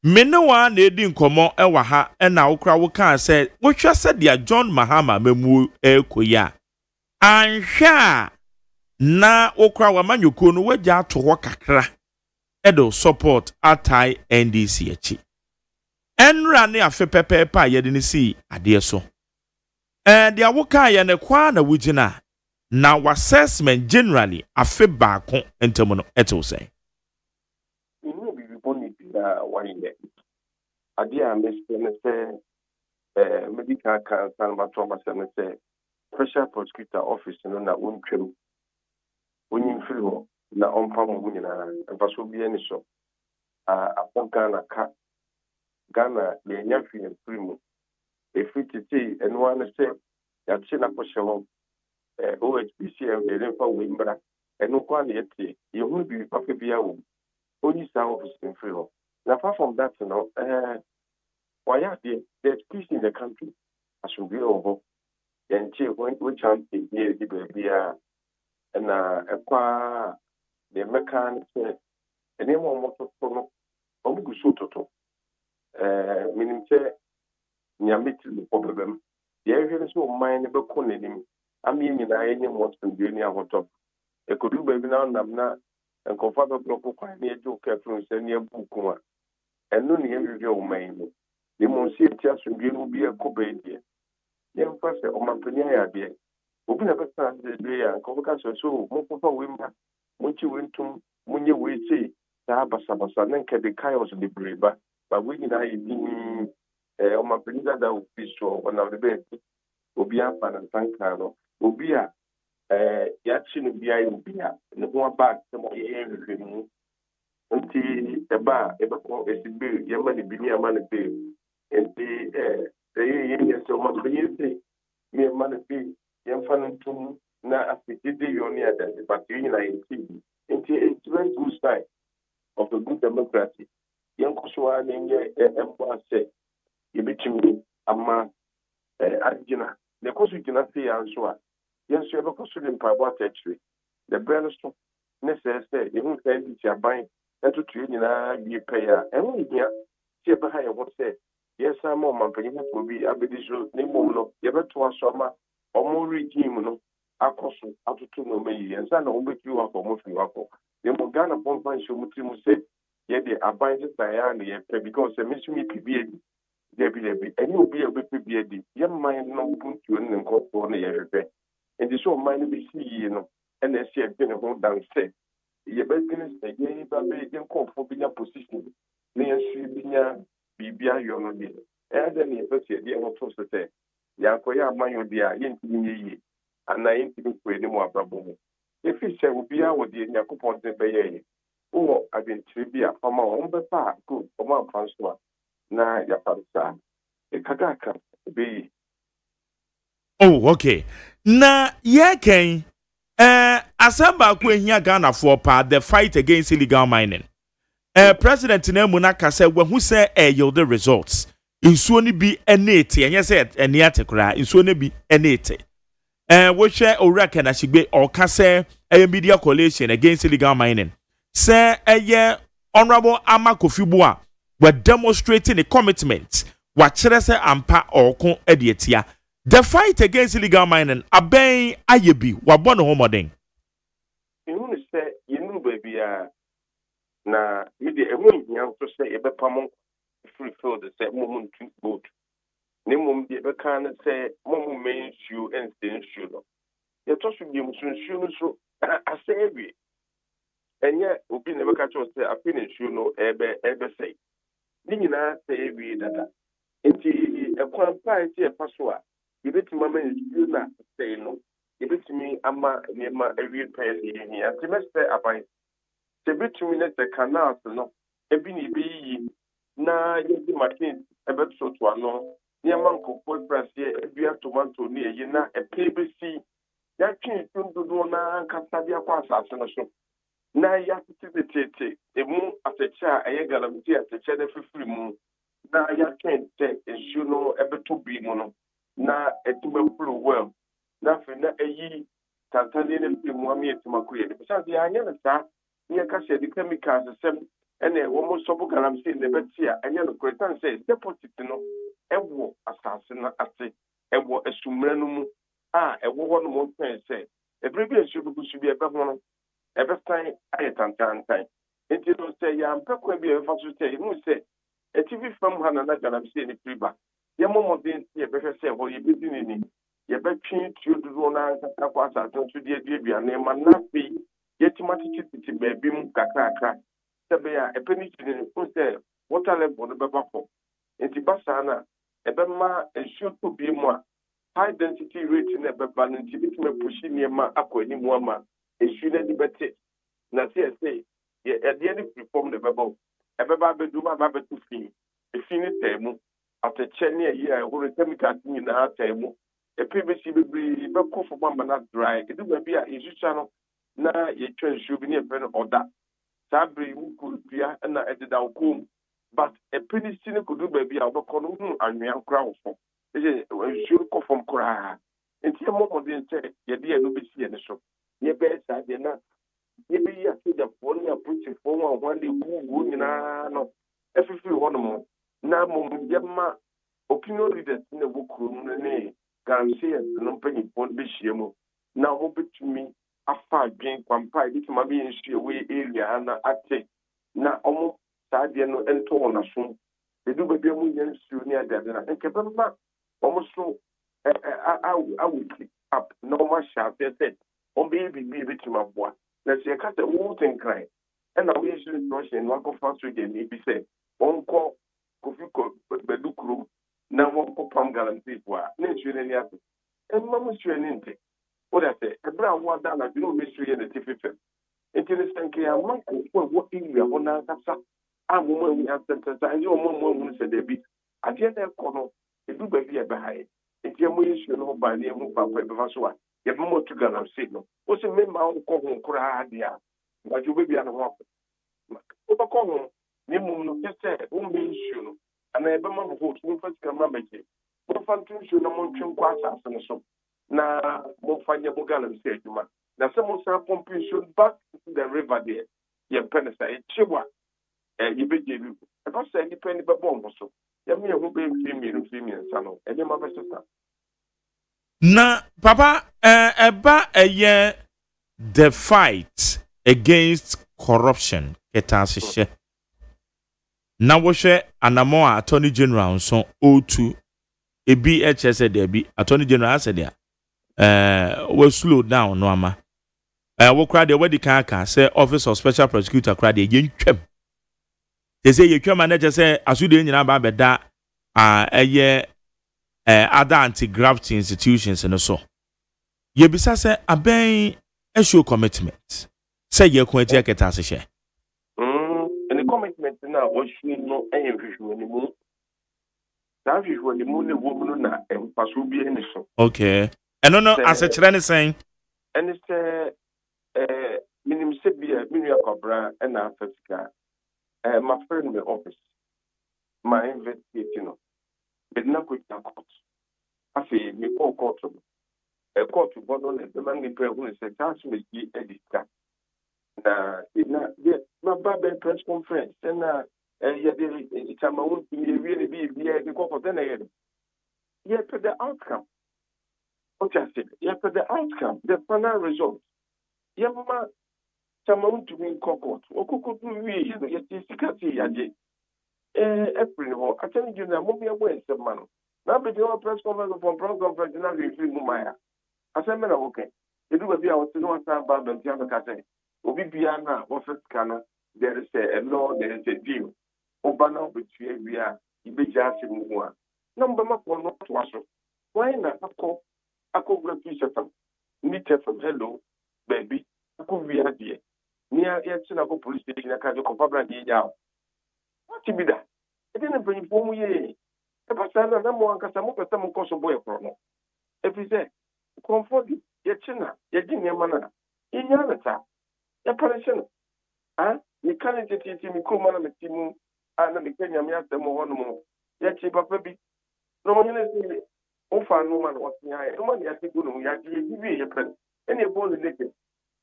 menewa na edi nkomo ewa ha na wokra wo kan say wo hwa se dia John Mahama memu ekoya anhwa na wokra wa manyoko no wagya ato ho kakra edo support atai NDC achi enra ne afe pepepa yede ne si ade so dia woka ye ne kwa na wugina na assessment generally afe baako ntemu no eto say inu bi boni bia wanye ade a mesene se medical council ba to ba se special prosecutor office no na wontwem onyin firi ho na ompa mu nyina mfaso bi ani so aponka na ka Ghana le nyafi primo efititi enwa na se ya chi na poshelo OHPC e le fa wimbra enu kwa na yeti ye hu bi pape bia wo only sa office in free ho na apart from that no why are the peace in the country as we go yanchi when chance here the bia na ekwa the mechanics ene mo moto no obugu so toto minimche nyamiti no problem ye hwere so man ne be ko nenim ami nyina ye nyem what to do ni ahotop ekodu ba bi na nam na enkofa be block kwa na ejo kafun se ne buku a eno ne ye hwere o man no de mo si tia so bi no bi ekoba die ye mfa se o mampanya ya de obi na be sa de ya enkofa so mo pofa we mba mo chi wentum mo nye we sei ta basa na nke de chaos de breba but we need o mampanya da o piso ona de be obi afa na tanka no obi a ya chi no bia obi a ne ho ba se mo ye hwehwemu nti eba ko esibe ye ma ne bi ni ama ne be nti ye so mo be ye me ma ne be ye mfa no tum na afiti yo ni ada but you na ye ti nti it's very good sign of a good democracy yen ko so a ne ye empo ase ye betimi ama agina the constitution say anso a yes you be constitution pabo atechwe the brand so necessary you who say this aban eto tu nyina bi pay a enwo bia tie be ha ye what say yes am o man panyin ko bi abedi so ne mom no ye beto aso ma omo regime no akoso atutu no meyi ensa na obetu wa ko mo fi wa ko ye mo Ghana pompan show mutri mu say ye de aban say ya na ye pay because me sumi pbi debi any obi a be pbi ye man no buntu ne nkofo na ye hwehwe and the show mine be see, you know, and then she had been a whole down set. Ye beginning say, ye baby, you call for being a position. Near she be behind your no dear. And then you bet you, dear, what was to say. Yankoya, my dear, yin ye, and I ain't even for any more problem. If he shall be out the Yakupon de Bay, oh, I've been trivia from my own papa, good for my Francois. Na Yapansa, a Kagaka, be. Oh, okay. Na yeah, Ken. Asamba kwenye Ghana for the fight against illegal mining. President Nemunaka said when who say yield the results. Insuo ni bi enete, enye said eniate kura, insuo ni bi enete. We share Oraka na shigbe or say a media coalition against illegal mining. Say Honorable Ama Kofi were demonstrating a commitment. What say ampa or kon edietia. The fight against illegal mining, aben ayebi, wabono homoding. You say, you know, baby, na media a woman young to say a bepamon free field the same moment to boat. Name be a can say, Mom main shoe and stain shoe. You're talking you soon so I say every. And yet, we never catch us say, I finish you know, ever say. Nina say every that. Into a quantity a password. You bet my man you not say no. You bet me ama nema every person here. And semester about the between the canals no. Ebini be na you machine a bet so to ano. Near manco for press here, every tomato near you na a PBC. That king to do na Casadia Quasa. Na ya the tete, a moon at the chair, a galamity at the cheddar free moon. Na ya can't say, you know, ever to be mono. Na etume flu well na fe na eyi tantale ne fi mu ami etuma ko ye because the anya na sa ne ka se the chemicals sem ene wo mo so bu garam se ne betia anya no kretan se deposit no ewo asase na ate ewo esumra no mu ewo ho no mo pen se ebrebi esu bu su bi ebe ho no ebe tan aye tantan enti no se ya mpekwa bi e fa so se mu se etivi fam ha na garam se ne priba ye momodin ye befe se ho ye bidini ni ye betwin tuodo na akwa asato so de bia na ma na fi ye timati titi bebi mu kakaka sebe ya epeni tini ko se water level no beba fo enti basa na ebe ma ensuo to bi mu a high density rate na beba nti bitime pushi ni ma akoni mu ama ensuo na di bete na se ye ade ni perform the beba ebeba bedu ma ba betu fi efini temu at a chenny a year, who is chemical in the heart table. A PBC will be back for one not dry. It will be a issue channel. Now, you should be near pen or that. Sabri could be an added out comb, but a pretty cynical could do baby out of Column and young crowd. It is a sure call from Cora. And see a moment didn't say, your dear no be see in the shop. Your bed, I did not. You be a kid of one year preaching for one day who no. Every few one more. Na yama opinion leaders in the book room ne guarantee no penny pon be shiemo na mo betumi afa dwen kwampa bi tuma bi nsu we area na ate na omo saade no ento na so edu bebia mu nsu ni ade na nke bema omo so awu up no ma sha tete on be bituma boa na se ka te wo ten cry and na we issue instruction no go fast we dey be say onko Kofiko Bedukuru, now one pump guarantee for nature any other. And Mamma Shuaninte. What I say, a brown one down, I do mystery in the Tiffin. Interesting, I'm not what in your own answer. I'm woman we have sentence, and your mom said they be. At the end of the corner, it do be a behind. It's your way, you know, by the move up with Vasua. You have more to go and signal. What's a member of Cohon Kuradia? But you will be unwelcome. Overcome. Nimu no kese umbe issue no ana ebe ma vote mo fasika ma beje mo fantu issue na mo ntwe kwa asase no so na mo fanye mo gala mse adwuma na se mo sa pump issue back to the river there ye penisa e chiwa ye beje bi e ba se ni peni be bombo so ye me ho be mfimi nsa no e ma be sesa na papa eba eye the fight against corruption etasihye na wohwe anamo attorney general so o2 ebi HS debi attorney general said there we slow down no ama we kra de we di kan aka say office of special prosecutor kra de yen twam they say ye twam manager say asude nyina ba beda eye other anti-graft institutions and so ye bisa say aben a show commitment say ye ko ati aketa se she and the commitment na was no any visual anymore. That visual anymore the woman na paso bi any so. Okay. And no as a chere saying and it's minim se bia minu akobra and Africa my friend in the office my investigation but na ko court afi me call court a court bono le the man pe who say tax me gi edita na my baba press conference and yeah it's a mount we really be the court then yeah for the outcome what I said yeah for the outcome the final result yeah mama someone to be court okuku we you know yes security yaje April I tell you na mo be away some man na be the press conference from press conference na review mu maya asem na okay edu ba bia what no stand bad dem tia ka say obi bia na office kana there is a law there is a deal obana between bia ibeja asem mu a number ma for no to aso why na akọ graphic from meet from hello baby akọ wi ade nia yet na go police station aka de confabra de ya what be that e dey na bring for ye e pa sa na mo anka sa mo pesa mo koso boy pro no e fi say comfort ye china ye di ne mana inya na ta ya parachon ni kan titi mi ko mana metimu na me kenya mi asem ho no mo ye chi papa bi no mo ne se o fa no man o tia e no man ya ti go no ya ji ye pen ene bo le neke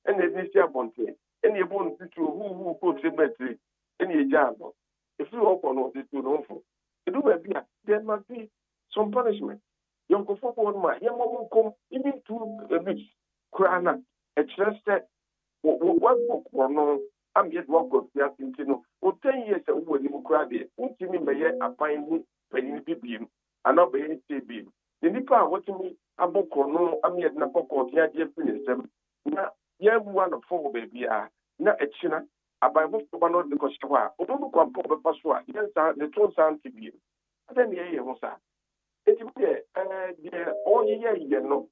ene ni si abonte ene bo no titu hu ko trebatri ene jabo if you open no titu no fo e do ba bia there must be some punishment yonko fo ko ma ye mo kom even to a bit krana a trust what book no am yet work of ya tintino o 10 years ago ni mo kra de untimi meye apan ni panyin bibiem ana be ye bi the nipa what me aboko no am yet na kokko ya je finisem na ye one of four baby na echina abaybo ko no de ko shwa o do ko ampo be paso a yen sa the two sound tibiem then ye ho sa eti be the all ye no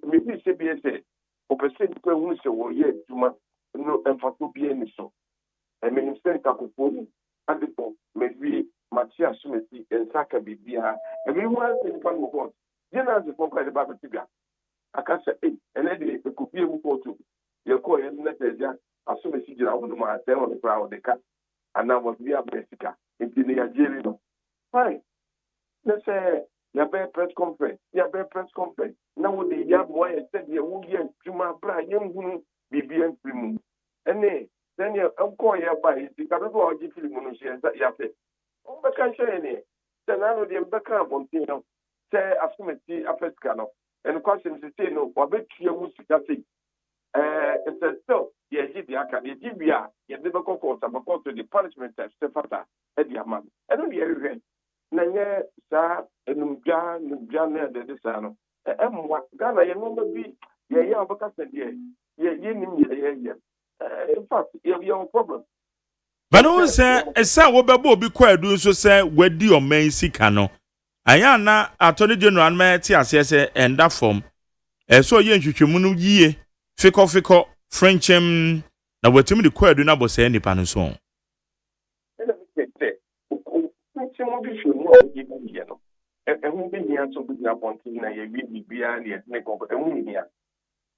me bi se bi ese o pese ni ko hu se wo ye duma no enfato bi eni so minister ka ko poni adipo me bi matia sumeti ensaka bibia everyone in fan mo ko jena ze ko ka ba betibia akasa ene de ko bi mu ko to ye ko ye na teja asumeti jira wo no ma ten on crowd de ka ana wo bi abesika enti ne ya jeri no fine let's say ya be press conference na wo de ya boy said ye wo ye tuma bra ye nhunu bibia mprimu ene then ye enko ye ba yi ka be o ji film no she ya fe o be kan she ne then na no de be kan bontin no say asumeti afeska no and question to say no wa be tue mu sika say it's still ye ji bi aka ye ji bia ye de be kokko ta be to the punishment test fata e di ama e no ye re na nye sa enumja na de sa no emwa Ghana ye no bi ye ya obaka se de ye nim ye in fact ye a problem but no say esa wo bebo obi kwadu so say wadi o man sika no anya na attorney general ma ti ase se enda form so ye nhwehwemu no yie fiko frenchem na watimi de kwadu na bo say nipa no so mo bi fi mo gi ye no ehun bi nia so bi na bontin na ye bi bia ne ne ko ehun nia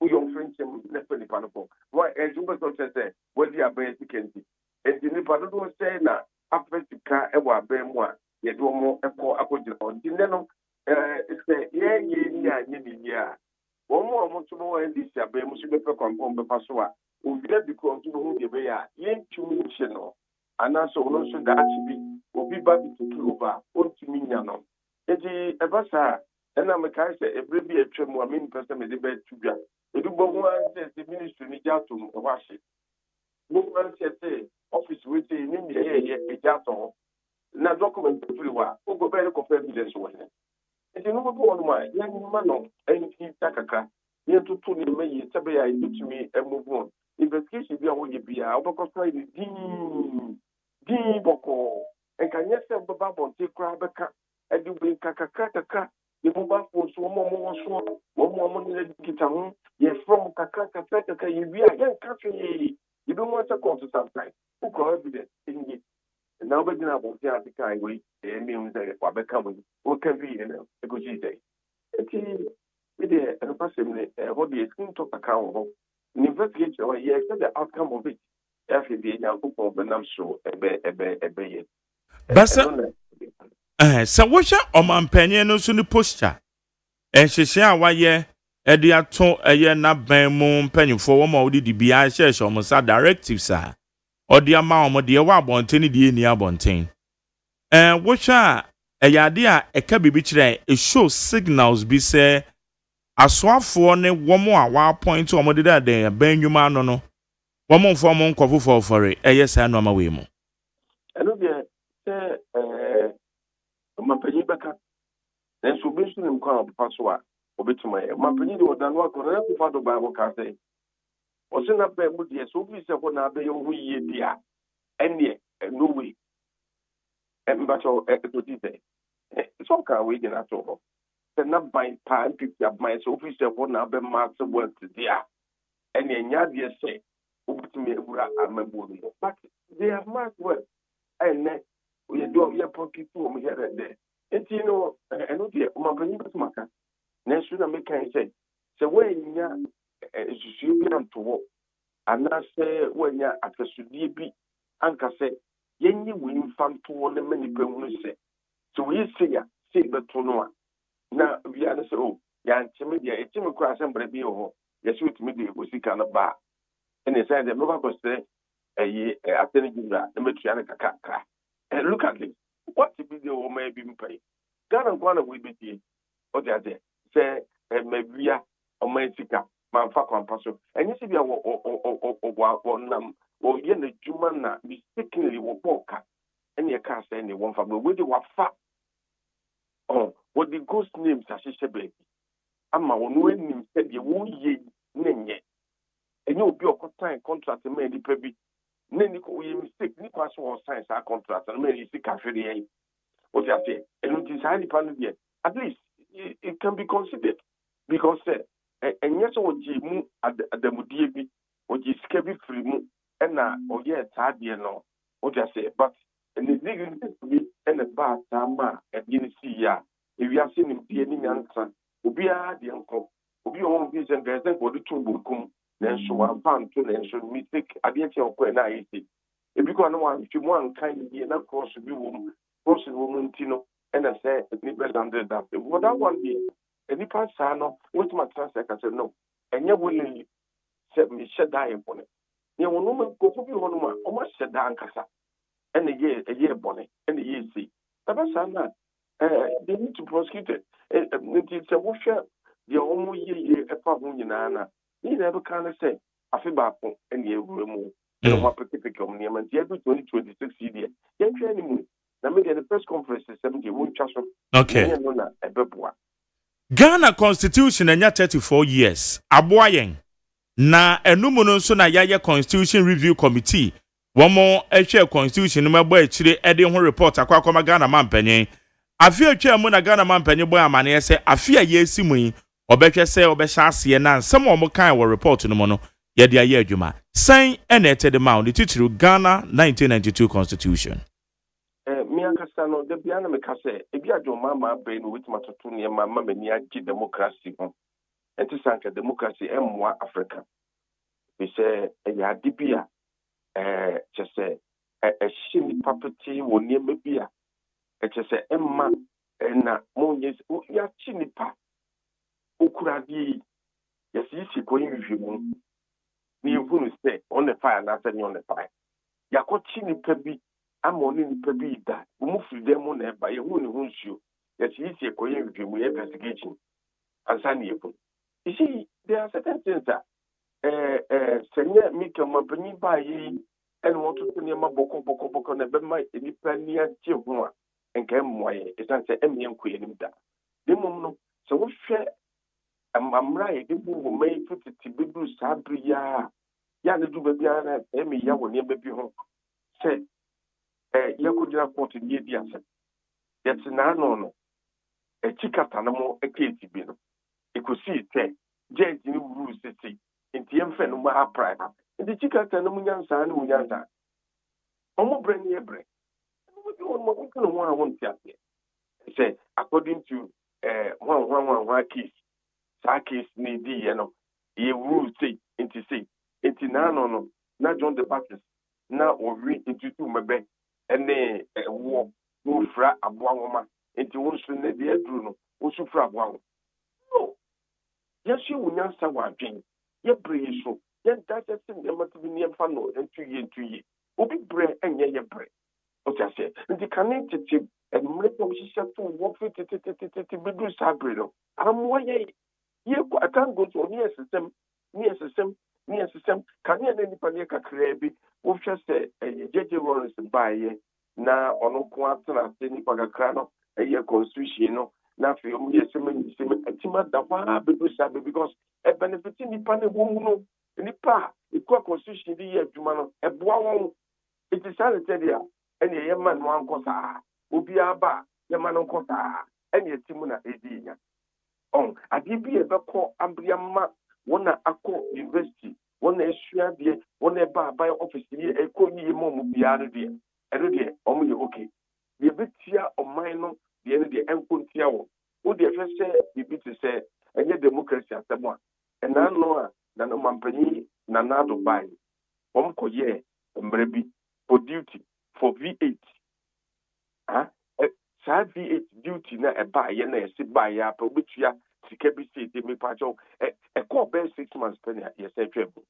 u yo friendship na pe ni pa no ko wa ju be so say what dia be tikenti e di ni pa do say na africa e wa be mu a ye do mo e ko akojira on di ne no say ye ni a ni ni ya wo mo to mo e di sia be mu su be pe kon be pa so a o bi da bi ko to mo de be ya ye tumi chi no ana so no so da chi bi obi ba bi to over ontimi nya no eti ebasa na me kai se ebre bi atwam amen pese me de be tudwa edu bo ho an se ministry ni jato washi bo an se office we say ni ye jato na document free wa o go be ko evidence wo ne eti you know what my young man and he takaka. You to tune in me, Sabay, I do to me and move on. Investigation be away be out of Friday. D Boko. And can you say Babon take Crabaka and you bring Kakaka? The mobile phone so one more money get on. Yes, from Kakaka, you be a young country. You don't want to call to sometimes. Who call evidence in it? And now, but you know, the kind way, and means that what becoming, what can be in a good day. With the person, what the skin to account of, investigate or yes, the outcome of it. After the example of the name show, a bay. Basa, so what's your oman no suni posture? And she share why ye, Edia to a year not ban moon penny for one more the BI shares almost a directive, sir. Or the amount of the award bontain the near bontain. And what's your idea a cabby bitch it shows signals be say. Aswafo ne womo a wa point o mode da den ban nwuma no no womo fo mo nkofo for eyesa no ma we mu eno de mapanyi beka na so be su nim kwa papa so a obetuma e mapanyi de odano akora ku fa do bible ka say o se na be mu de so bi se ko na be yo hu yie dia ene no way mba cho to di say so ka we gina to ho na by pan people my so officer for na be mass work there and enya de say obutumi ewura amabu no but they have mass work and we do your pocket to me here there and you know eno de o mabani basmaka na su na me kan say we nya susu bi am to ana say we nya akasudie bi anka say yenyi win fam to na mani pe hu say so we say ya say beto no na via the so ya ntimi dia etimi kura asembra bi ho yesu etimi dia go sika na ba ene say dem no go say atene gura na metua na kaka and look at this what the video o may be pay Ghana kwana we be die o dia de say mabia o may sika man fa kwampa so enye se bia wo nam wo ye na juma na mistakenly wo boka ene e ka say ne won fa we dey wa fa what the ghost names are baby. Ama one name said you won't ye nenye. And you'll be a time contract and many pebi. Neniko we mistake Nicolas was science our contract and many sick after the end. What you say? And it is highly panel yet. At least it can be considered because and yes, what you at the Mudibi, what you scaby free mu and now or yet hard no. What you say? But and the dignity to be and a bad sama and you see ya. If you are seeing him be any answer, Ubia the uncle, Ubi on vision, there's a body to book, then show a pan to then show me take a dear or when I see. If you go on, if you want kind be enough cross the woman, Tino, and I say, it better than that. What I want be any part, Sano, with my translator, I said no, and you willingly said me shed die upon it. You will no go for you on almost shed down Cassa, and a year bonnet, and a year see. Tabasana. They need to prosecute it. It's a washer, the only year a problem in Anna. He never can say, I feel back and you remove the one Pacific Omnium, the every 2026 year. Young anymore. Now, make the press conference 70 won't trust. Okay. Ghana Constitution and 34 years. Aboyeng. Na enumuno so na yaya Constitution Review Committee. One more HL Constitution, no matter chile Eddie report akwa Ghana mampenyen. Afia twa mu na Ghana mampenye boy amane se afia yesi mu yi obehwe se obehya ase na nsem omo kan wo report no mo no ye de aye adwuma san ene etede ma the title Ghana 1992 Constitution mi akasa no de bia na me ka se e bia adwuma ma be no wetima toto ne ma mani agi democracy ho enti sanka democracy emwa Africa we say e ya dibia chese shini property wo ne mebia say Emma and Monies, ya chinipa, Ukuradi, yes, you going with you. You wouldn't stay on the fire, not on the fire. Yako chini pebi, I'm only pebi that. We move to them on by a woman who you. Yes, you going with you, investigation. And sign you. You see, there are certain things that Senya Mika Mabini by ye and want to near my boko, never mind any plan near Chihuahua. And came away, it's not say, M. Queen. The moment amra de bu mai fiti bedu sabria ya ne du bia na emi ya woni bebi ho se yakudira court ni di ase yet na no chikata na mo eketi bi no ikosi te judge ni rules city nti yemfe no ma private nti chikata na munyansa na munyansa omo bre ni ebre mo ko no wa won ti ase say according to one case sa case ni di ye no ye rule say nti na no na John the Baptist na ori nti tu mebe ene wo no fra aboa woma nti wo so ne de aduru no wo so fra aboa wo no yesu wunyansa wa adwen ye bre so ye data sin ye matibi ne mfa no ntu ye obi bre enye ye bre o ta se nti kanin tete emre ko shisha to wo fiti bedu sabre no amwo ye ko akan go to ni system kan ye ni pa ne kakra bi wo hwe se jeje Lawrence baaye na ono ko atena se ni pa kakra no constitution no na fe o ye se mani se atima da fa bedu sabre because e benefit ni pa ne wo mu no ni pa ko constitution di ye adwuma no e boa won it is sanity dia ene ye man no ankosa obi aba ye man ankosa ene timu na edinya on ade bi e beko ambriama wona akọ university wona esua de wona ba by office ni e ko yi mo bia no de eno de omo ye okay ye betia oman no de ene de enkontia wo de hwese bibi te se enye democracy asemo a ena no a na no mampani na na do bai omko ye mrebi for duty for V8 sa V8 duty na eba ye na esi ba ya pa obetua sika bi se de me pa jo call be 6 months penny yes e twebo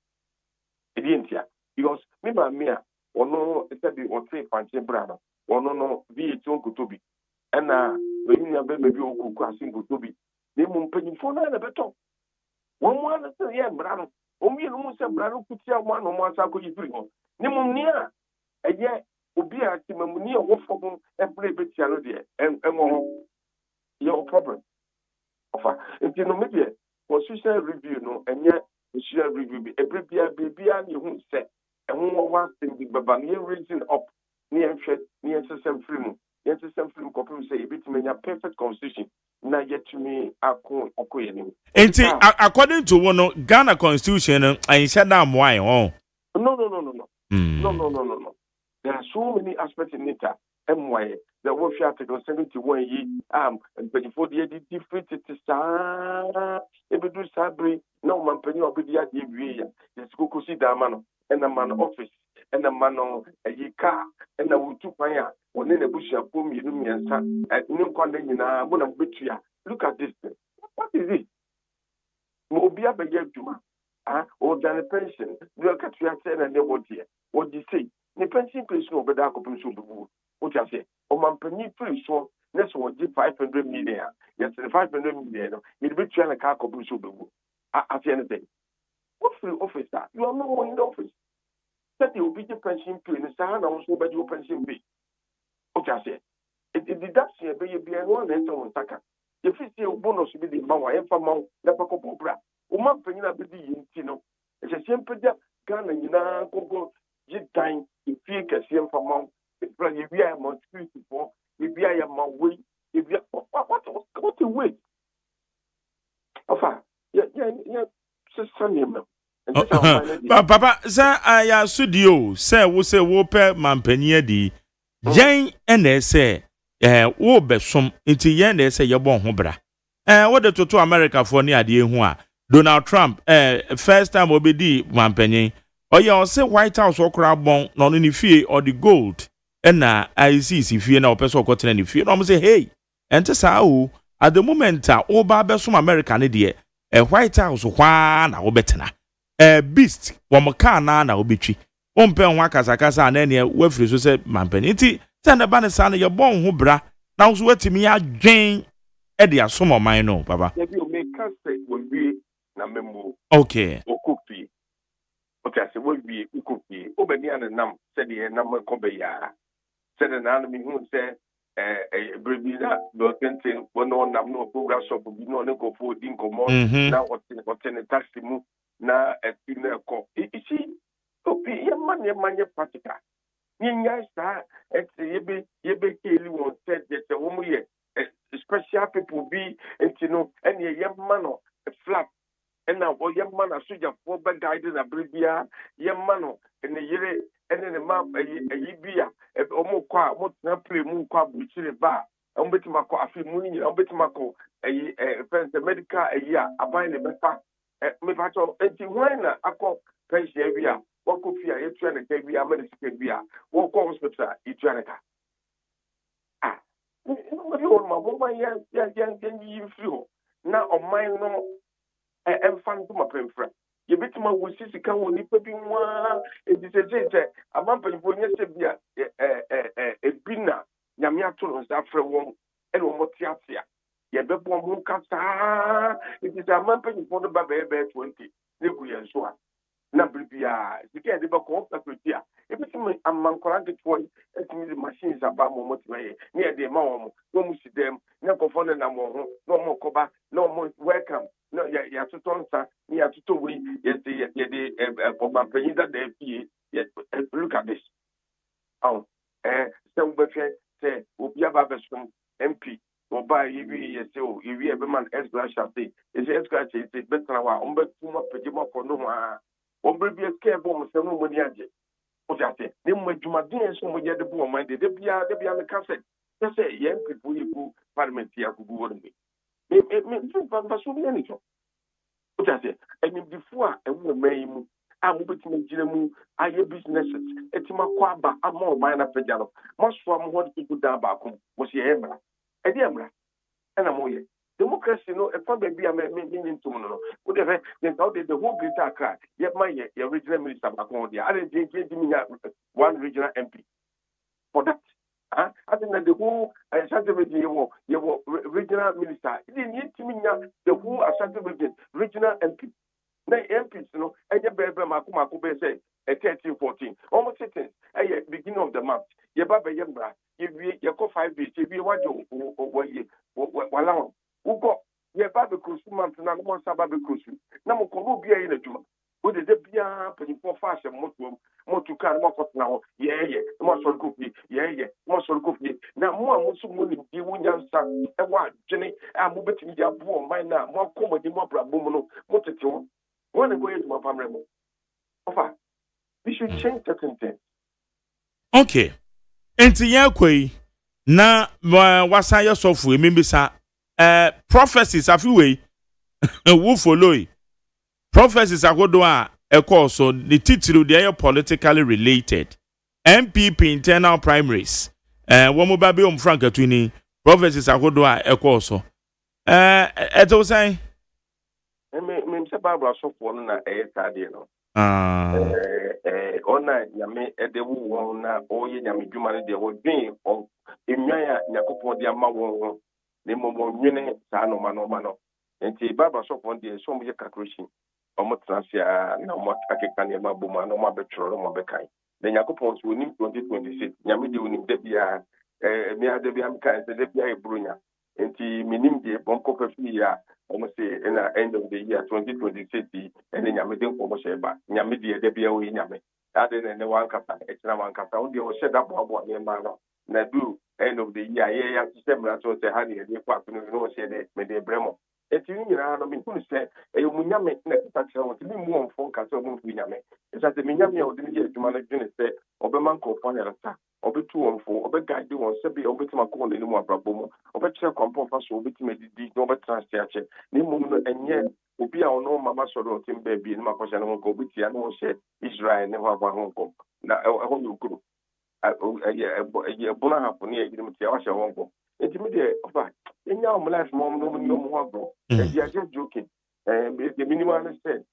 edientia because me ma me a ono ese bi o tre fanche brano ono no V8 onkotobi na we nya be mebi okuku asinkotobi ne mu mpanyimfo na beto wo mu ana se ye brano o mi no mu se brano kutia mo ano mo asako yifiri ho ne mu ni a eye obi a ti mamuni a wo fo every betia no de enwo your problem ofa nti no media constitutional review no enye constitutional review bi every bia ne hu se enwo wa thing bi baba ne raising up ne enhwe ne system free kopim say ebitimenya perfect constitution na yetumi akoye ni enti according to one Ghana constitution ayinsha da mo ayi ho no. There are so many aspects in it. MY, the Warfare Article 71 ye, and 24 years different it is every do sabri, no man penny or be the idea. Yes, go see the man and a man office and a man on a ye car and a wood to fire when in a bush of boom you me and son at no condemn in a one of Bitria. Look at this thing. What is it? Mobia Begay Juma, or than a pension. Look at your said and what here. What do you say? The pension place no better occupation of the wood. What I say, or man penny free so next one give 500 million. Yes, the 500 million, you'll be trying to car occupation of the wood. At the end of the day, what free office that? You are no more in the office. That you will be the pension pay, and Sahana also by your pension pay. What I say, it deduction be a one and so on Taka. If you see a bonus with the Mawa, and for Mau, never couple bra, or man penny up with the Intino. It's a simple Ghana, you know, go. Time if you can see from Mount, if you are Mount for, if you are my way, if you what the way? Ofa, Papa, sir, I are studio, sir, we say Whopper Mampania di Jane and they say, wo besom, into yen they say you're born hobra. What the to America for near the Donald Trump, first time will be the Mampany. Or you say White House or crab bone, not any fear or the gold. And now I see if you know person cotton any fear. I'm say, hey, and to say, at the moment, all barbers from American idiot, a White House, one or better. A beast, one macana, now be tree. One pen wakas, I casa, and any Wefri, so said, Mampenity, send a banner son of your bone, who bra. Now, sweat to me, I Jane Eddie, some of mine, no, Papa. You make custard will be number okay. Or cookie. Okay, I said, will be cookie. Obedian and Nam said the number Cobeya. Said an enemy who said, Baby, that Burkington, one on no program shop, we no go for Dinko more. Now, what's in the taxi move now at Pinna Cop. You see, okay, your money, patica. Yes, sir, it's a Kelly won't said that the woman here, special people be, and you know, and a young man a flat. And now, young man, I should have four back guided a bribia, young man, and a year, and then a map, a yibia, a omokwa, what not play moon quab, which is a bar, I'm betting my car, I feel money, I'm betting my car, a medical, a year, I buy the better, me pato, and why not? I call pension area, what could fear, you trying to take me a medicine beer, what calls with that, you trying to. Ah, my woman, you feel now on my no. And fan to my friend. You bet my wishes to come on the pepping one. It is a month for yesterday. A binner, Yamiaton, that for one, and Motiatia. You bet one who can't. It is a month for the baby 20. Nibu and so on. Nabibia, you can't ever call that with you. If it's a man corrected for it, the machines are about motivated near the mom. No more see them, no go for no more cover, no more welcome. No, you have to turn, sir. You have to wait. Yes, look at this. Oh, some say, will be about MP. Or by you, you have a man as glass shall say. It's a scratch, it's better. I'm better to my pajama for no one. Or maybe a scare bomb, so no money. What I say, then when you might dance, so we get the boom, my dear, they be on the cassette. Just say, young people, you go, Parliament here, who go with me. Anything. What I say, and before a woman, I'm moving to Jiramu, I have businesses, it's my quaba, I'm more minor pajama. Most from what people down back home was your emra, a diamra, and I'm more. Democracy, no, a probably be a meaning to no. Whatever, then how did the whole greater cry? Yet my original minister back on the other day, one regional MP for that. I think that the whole Ashanti region, you regional minister, it didn't need to mean the whole Ashanti region, regional MP. Now, MPs, you know, and your baby Makumako say, 13, 14, almost sitting at the beginning of the month. Your Baba Yambra, you go 5 days, you be what you allow. Who got your Baba Kusu month and one Sababi Kusu. Now, Kolumbia in a Juma. Would the Debia putting for fashion, more to carry more now? Yeah, more so cookie, more so cookie. Now, more money, you won't answer a while, Jenny. I'm moving to your poor mind now, more comedy, more problem, more to you. When I go into my family, we should change certain things. Okay. Enti yakwe na wasa yosofu emibisa prophecies afiwe wo follow prophecies agodo a ekoso the titiri they are politically related MPP internal primaries wo mo ba be Frank Atwini prophecies agodo a ekoso eto say me se Barbara so for na tade no ona nyame ede wo na oye nyame dwuma ne de wo dwen o enwan ya yakopon de ama wo ne momo nwene sa no mano enti Barbara so for de so mo ye calculation o mo transia na mo akeka ne ma boma no mo betro mo bekan de yakopon so ni 2026 nyame de oni de bia mi ade bia am kan de bia e brunya enti minim de bonko pafi ya almost say in the end of the year 2026 and then nyame den ko se ba nyame de bia o nyame ade ne one kata etina one kata o de o se da bo ne ma no na do end of the year ya se mra so se ha ne de kwa no se de me de bremo eti ni nyina no me hu se e mu nyame na kata se o ti mu on fon kata o mu nyame e sa se me nyame o de ni adwuma na dwene se obeman ko fon ya ta obetu on fo obegade won se bi obetima ko ne mu abrabo mu obetire kompon fa so obetima didi no obetransfer ache ni mu no enye obi a ono mama soro tim baby ni makosha no ko obetia no se Israel ne ho agba ho ko na e ho yukuru bona hapo ni e gidim tia wa she ho ko enti me de ofa enya o life mo no ho agbo e dia just joking the minimum said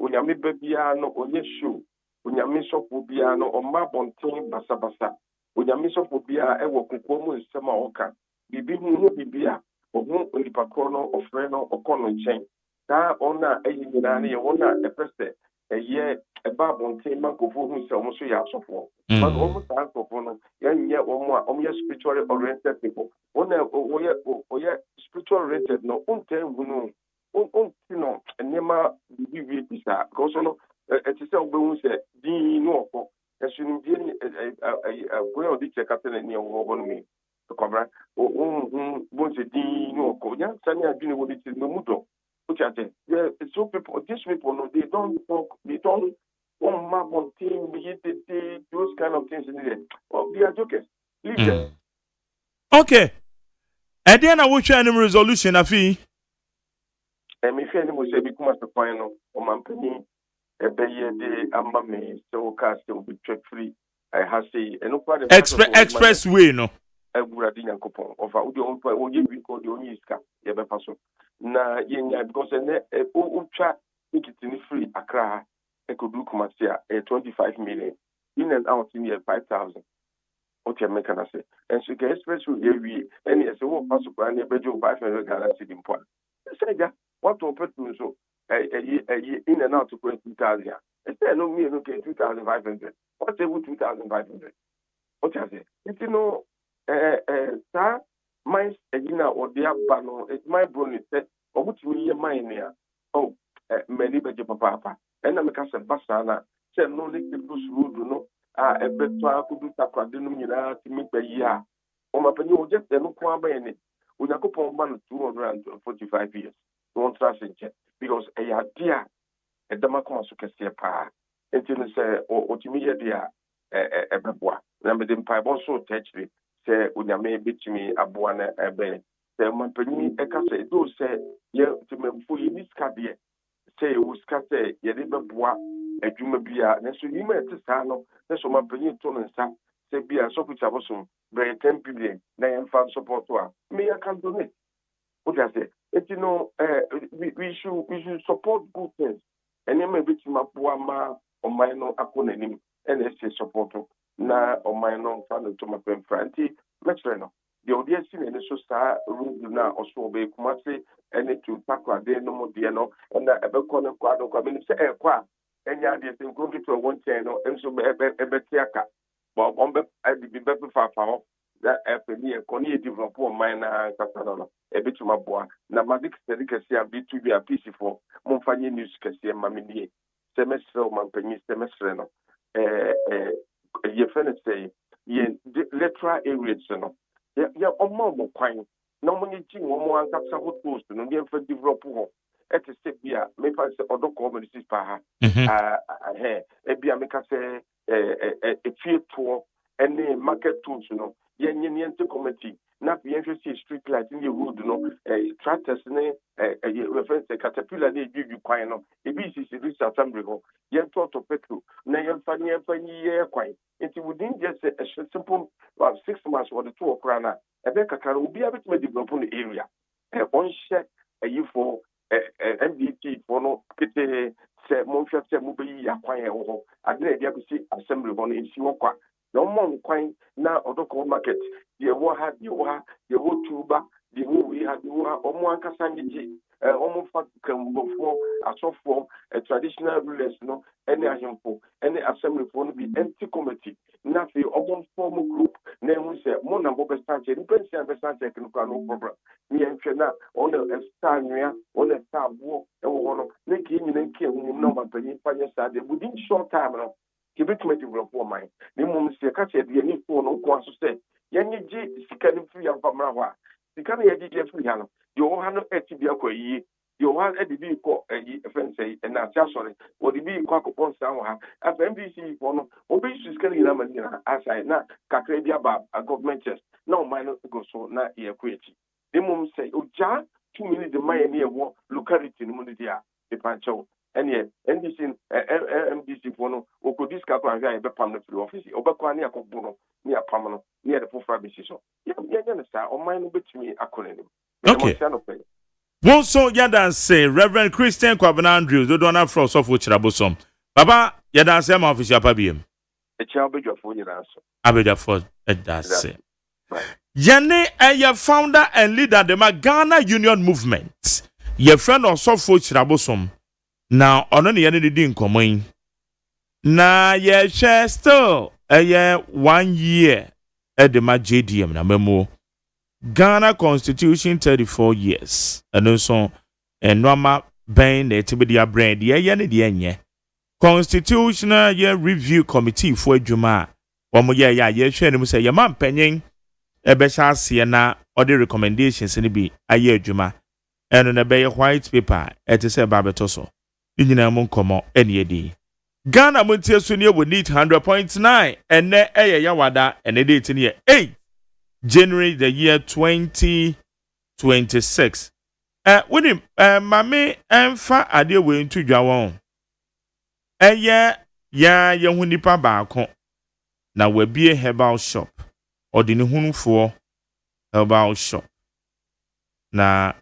onyame babia no onye show onyame sofo bia no omma bonten basabasa onyame sofo bia ewo kokko mu nsema oka bibi hu bibia ohu onipakro no ofre no okono nchen da ona ayi nyina ne ye wona epese a year a Bible team, Manco who say almost 3 years of war. But almost half of one, young year or more, spiritually oriented people. One, spiritual oriented, no, no, and Nema, we because it is all bones that no, as you going on the check up in your woman me to cover. Once a no, young Sunny, I've been with it in the Mudo. Which I think, so people, these people, no, they don't talk, they don't map on team, those kind of things in there. Oh, they are jokers. Leave them. Okay. And then I will share any resolution, Afi. And if anyone say, become as the final, or my penny, a bay de amber me, so cast will be check free. I have say, and no part of expressway, no. I would have been coupon of our own point, or you call the only scar, Yabapaso. Na yenya because ultra make it in free Accra e could do commercial 25 million in and out in year 5,000 what you make say and so get express with we any as a pass brand bejo 500 Ghana cedi import say ja what to put me so in and out to 20,000 say no me no get 2,500 what say 2,500 what you say you know sir mines egina or their bano it's my brony said or what we mine here oh many beje papa and I make us a basana say no need to road no a better could do takwa denomina to make a year or my penny just no kwa bene we na couple man 245 years don't trust in because a idea a damakoma so kese pa until say or to me dia a beboa na me dem pa bon so techly say unyame bitimi aboa na ebe say mampani eka say do say ye timemfo yi niska de say uska say ye de beboa adwuma bia na so yima etisa no na so mampani to nsa say bia so kucha bosom bre 10 billion na yem fan support wa me I can donate what I say you know we should support good things and ye me bitimi aboa ma o man no akona nim and say support na o man no fan to my friend Metreno. The audience in the social room now also be Kumasi and to Pakwa de no more diano and a becon and quad of coming say a qua and ya did go to one channel and so ebetiaka. But on the be better for that FNE and Connie develop mine Casanola, a bit to my boy. Namadik Sericasia be to be a peaceful Monfani news Cassia Mamini, semester Mampany semestreno. Your friend say, ye literal areas, no. Ya omo kwan. No money jing one more and capture what post, no near for develop. Et is Sebia, may pass the other communities pa. Ebia make us a field tour and a market tools, you know. Yen committee. Not the interesting street light in the road, you know. Tractors, a reference a caterpillar, they give you quite no. A BC is assembly. Yen thought of petrol. Now you're funny year quite. It within just a simple 6 months or the 2 o'clock. A Becca will be able to develop on the area. On check a you for MDT for no kitty, say, Monfia, Mubi, acquire, or I did the assembly on in Siwaka. No more quine now or the market. The war had you are, the whole tuba, the who we had you are, or more Cassanji, almost before a soft form, a traditional rulers, no, any for any assembly for be empty committee. Nothing almost formal group. Name we say, Mona Boba Sanchez, Prince and Sanchez, no problem. Me and Fena, on a star near, on a star war, and one making and killing no one, but within short time. Keep it to develop mine. The moment you catch it, the need for no one to say, Yanni G is getting free of Pamrawa. The kind of idea free hand. You all have no etibia ye. You all had the vehicle a friend say, and now sorry, or the vehicle upon someone. As MBC for no, obviously is getting as I not Kakrabia Bab, a government chest. No, mine go so not here creative. The moment say, oh, John, 2 minutes the mine near war, locality in Mundia, the Pancho. And yet, NDC, MDC for no, or could this cap and guy be permanent to the office, or Baquania Cobuno, near Pamano, near the 4-5 decision. Yeah, understand, or mine bet me a colony. Okay. One so Yadan say, Reverend Christian Kwaban Andrews, the donor from Software Chirabosom. Baba, Yadan say, my official Pabim. A child be your phone answer. Abeda for a das. Yane, a founder and leader of the Ghana Union Movement. Your friend of Software Chirabosom. na ono ne yene di nkomoyin na ye share still 1 year edema JDM na memo Ghana Constitution 34 years and so enoma ben na etibedia brand ye ne de enye Constitutional Year Review Committee for adwuma omo ye hwe ne mu se ye man panyin ebe sha ase na other recommendations ni bi aye adwuma eno na be white paper etese ba beto so nyina mu nkomo ene edi Ghana Montie so ne we need 100.9 ene eye yawada ene date ne 8 January the year 2026 woni mame emfa ade we ntudwa won eye ya yehunipa baako na wabie herbal shop odini hunufo herbal shop na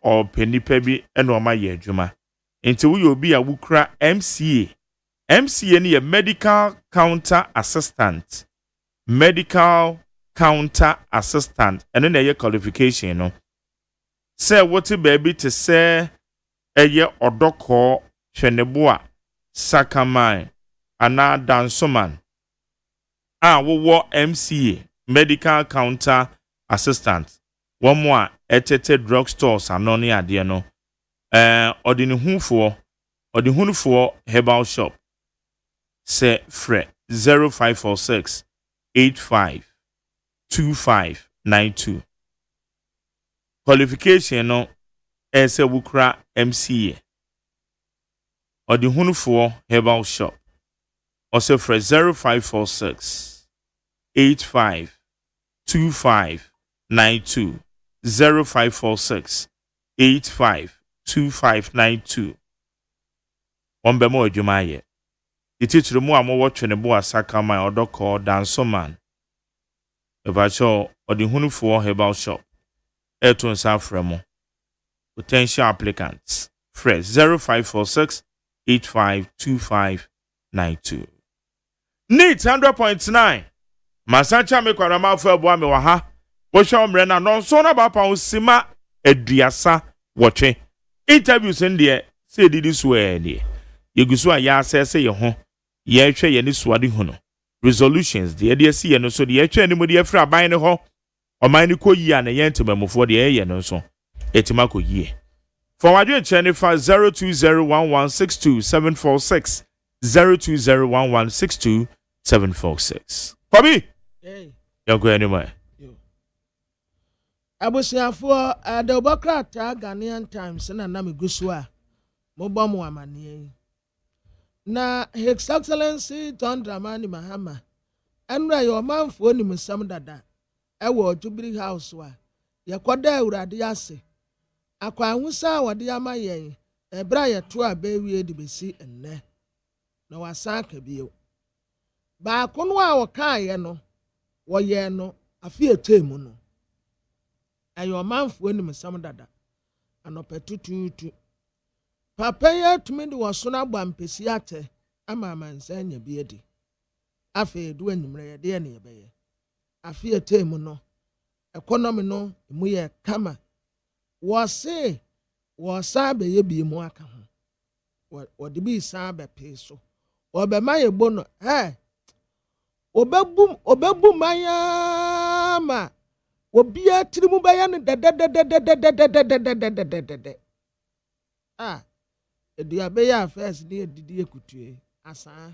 openipa bi eno ma ye adwuma enti wo obi a wukra MCA ni medical counter assistant eno na ye qualification no say what baby to say eye odoko hwenebo Sakamai ana dansoman wo MCA medical counter assistant one more etete drugstores anoni ade no odinihunfo herbal shop say fre 0546 85 2592 qualification no ese wukra MCA odinihunfo herbal shop also fre 0546 85 2592 0546 85 2592 Ombe mo adwuma ye itichiro mu amowo twene bo asaka man odoko dansoman ebacho odihunufo herbal shop eton safremo potential applicants fresh 0546 852592 Need 100.9 Masacha me kwarama fo abo ame wa ha wo hwe omre na no so na ba pa osima aduasa wotwe interviews ndie se didi so ene yegusu a ya asese ye ho ye hwe ye ni suade hu no resolutions de ye si ye no so de ye hwe ni mu de afra aban ne ho oman ni ko yi a na ye ntemamofo de ye no so etima ko yi for wadwe chene fa 0201162746 0201162746 Kobi Yanko anyway Abusiafo the Obokrata Ghanaian Times na namigusua mobomo amanie na His Excellency John Dramani Mahama enra yo manfo ni musam dada ewo Jubilee House wa yekoda awurade ase akwa ahusa wode amayen ebra yeto abawie de besi enne na wasaka bio ba kono a wokaye no woye no afi etemu no ayo manfo ni musam dada anopetututu papa ya tumi de woso na gbampesi ate ama mansa nya biedi afi edu anyimre ye de ne yebeye afi etemu no economy no mu ye kama wose wosa be ye bi mu aka ho wode bi sa be peso obema ye bono obebum maya ma obia tirimu baya ne de edia be ya first ni edidi ekutue asa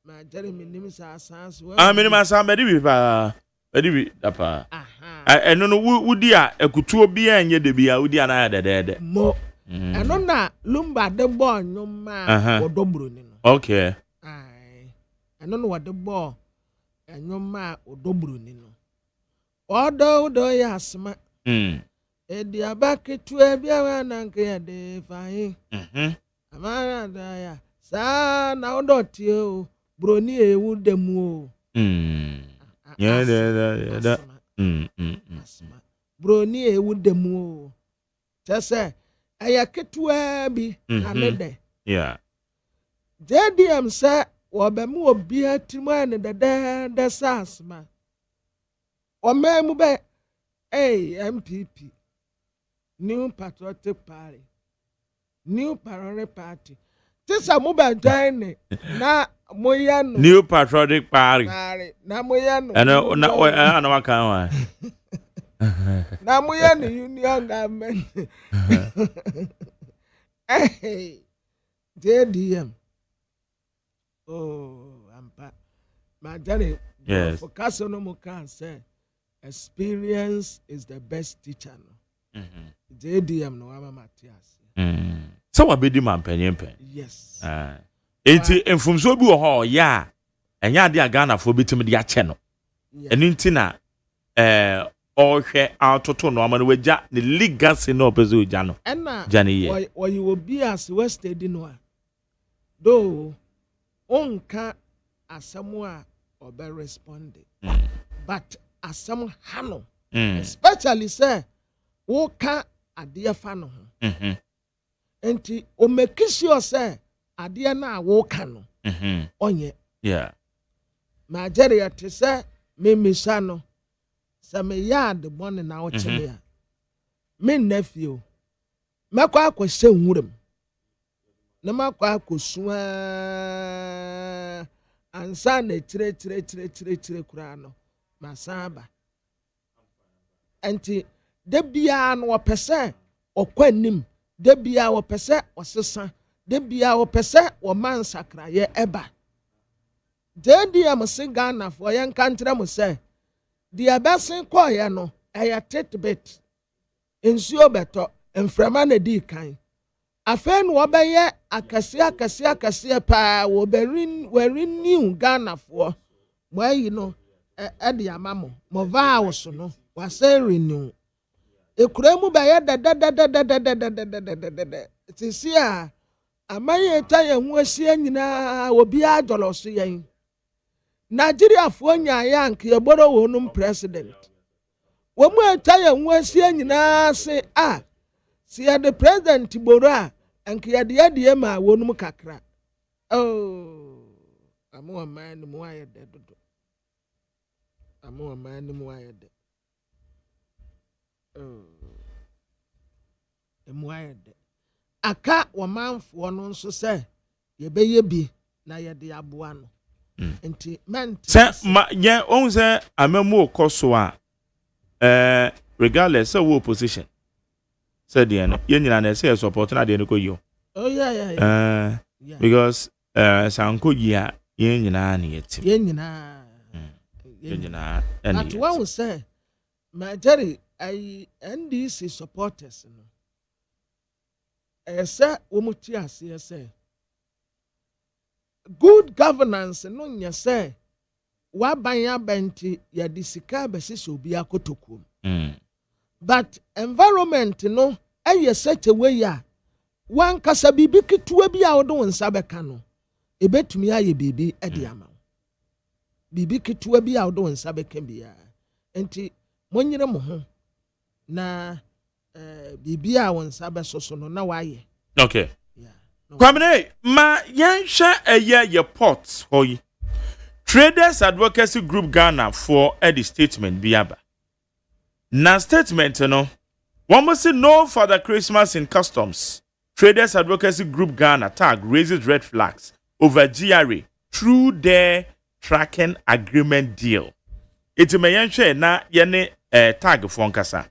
ma Jeremy nimisa asa so minimum asa be di pa Edibi dapa. Eno no wudi a ekutuo bia enye de bia wudi ana ya dedede. Mo. Eno na lumba de bo nyoma odombro ni no. Okay. Eno no wade bo nyoma odombro ni no. Odo ya asma. Edi abaketu bia na nke ya de fahin. Amara da ya. Sa na odo tie o broni ewu demu o. Yeah. Broni ewu demu o. Tese ayaketua bi amede. Yeah. JDM say wobemu obi atima ne dada sasma. Omemu be MPP New Patriotic Party New Patriotic Party. This a mobile join na moyano. New Patriotic Party. Na moyano. Na waka na moyano union government. Hey, JDM. Oh, my Johnny. Yes. For Casono can say, experience is the best teacher. JDM no ama Matthias. So what be the man penyen pen? Yes. Enti enfumso bi wo ho ya. Enya de Ghana fo bitim de ache no. Eni ntina ohwe atoto no ama no wagya ne legacy no opezo ogya no. Enna Jani ye. Why you will be as West no. Though onka asamwa obe responding. But asam hano. Especially say woka ade fa no ho. Enti o make sure say ade na woka no. Onye. Yeah. Ma Nigeria te say me misano. Say me yard one na o chele ya. Me nephew. Makwa akwese nwurem. Na makwa akosua ansa na tire kura no. Masaba. Enti debia no opese okwanim debia opese osesa debia opese o mansakra ye eba dedia msinga na fo ye nkantre mo se dia besin koye no eya titbit ensuo beto enframa na di kan afen wo beye akase pa wo berin werin Ghana fo mo yi no edi amamo mo vows no wase renew ekuremu baye tisi a amaye taye hu asia nyina obi ajoloso yen Nigeria fo nya yank ye boro wonum president wo mu taye hu asia nyina se si ya the president boro a anke ya de ma wonum kakra amu man mu aye de dodo amu man mu aye de emuayede aka wamanfo no nso se yebeye bi na yede aboa no enti ment se ye on se amamu okoso a regardless of opposition said the no ye nyina na se support na de no koyo yeah because sanko yi a ye nyina na yetim ye nyina and what we say my Jerry NDC supporters no say womuti ase say good governance no nya say wa banya benti ya disika besisi obi akotokum but environment no such a way ya wan kasa bibi kitua bi a wodo nsa beka no ebetumi aye bibi edi ama bibi kitua bi a wodo nsa beka bia enti monyere mo ho na bibia won sabe soso no na waye okay kwamene ma yansha ye port hoyi Traders Advocacy Group Ghana for the statement biaba na statement no one must say no further Christmas in customs. Traders Advocacy Group Ghana tag raises red flags over GRA through their tracking agreement deal. It may yansha na yene tag for nkasa.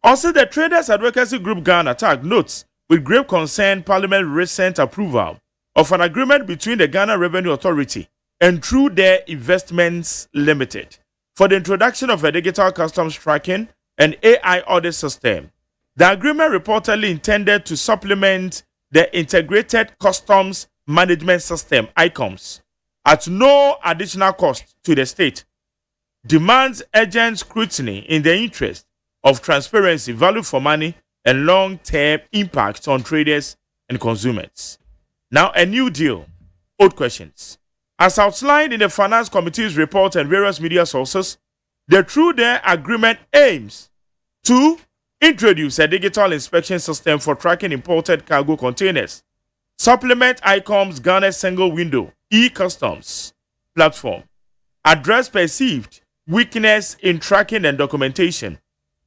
Also, the Traders Advocacy Group Ghana tag notes with grave concern Parliament's recent approval of an agreement between the Ghana Revenue Authority and Through Their Investments Limited for the introduction of a digital customs tracking and AI audit system. The agreement reportedly intended to supplement the Integrated Customs Management System (ICOMS) at no additional cost to the state. Demands urgent scrutiny in the interest of transparency, value for money, and long-term impact on traders and consumers. Now, a new deal. Old questions. As outlined in the Finance Committee's report and various media sources, the Through Their agreement aims to introduce a digital inspection system for tracking imported cargo containers, supplement ICOM's Ghana single window e-customs platform, address perceived weakness in tracking and documentation,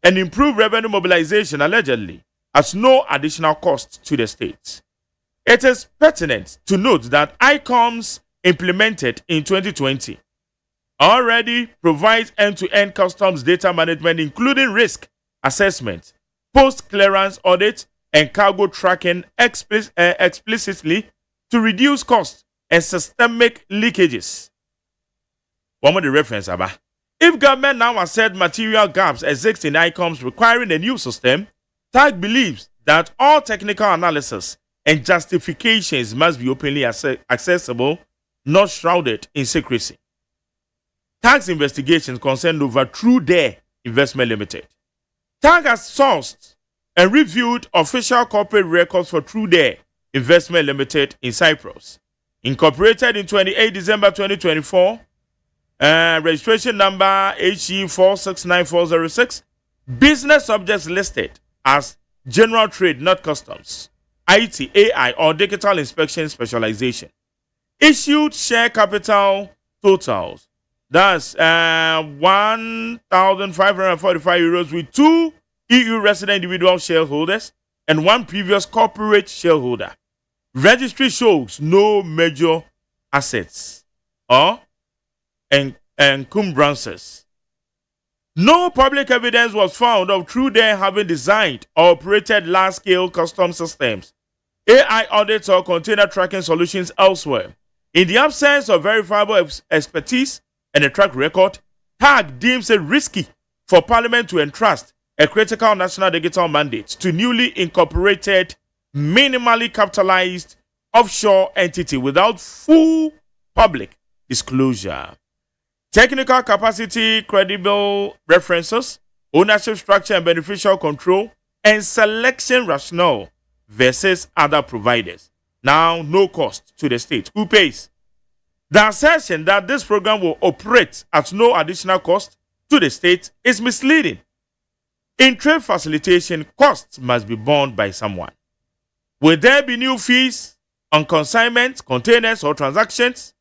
and improve revenue mobilization allegedly at no additional cost to the state. It is pertinent to note that ICOMS implemented in 2020 already provides end-to-end customs data management, including risk assessment, post-clearance audit, and cargo tracking explicitly to reduce costs and systemic leakages. One more the reference, Abba. If government now accept material gaps exist in ICOMS requiring a new system, TAG believes that all technical analysis and justifications must be openly accessible, not shrouded in secrecy. TAG's investigations concerned over TrueDare Investment Limited. TAG has sourced and reviewed official corporate records for TrueDare Investment Limited in Cyprus. Incorporated in 28 December 2024, registration number HE469406, business subjects listed as general trade, not customs, IT, AI, or digital inspection specialization. Issued share capital totals, that's 1,545 euros with 2 EU resident individual shareholders and 1 previous corporate shareholder. Registry shows no major assets or encumbrances. No public evidence was found of TrueDare having designed or operated large-scale custom systems, AI audits, or container tracking solutions elsewhere. In the absence of verifiable expertise and a track record, TAG deems it risky for Parliament to entrust a critical national digital mandate to newly incorporated, minimally capitalized offshore entity without full public disclosure. Technical capacity, credible references, ownership structure and beneficial control, and selection rationale versus other providers. Now, no cost to the state. Who pays? The assertion that this program will operate at no additional cost to the state is misleading. In trade facilitation, costs must be borne by someone. Will there be new fees on consignments, containers, or transactions?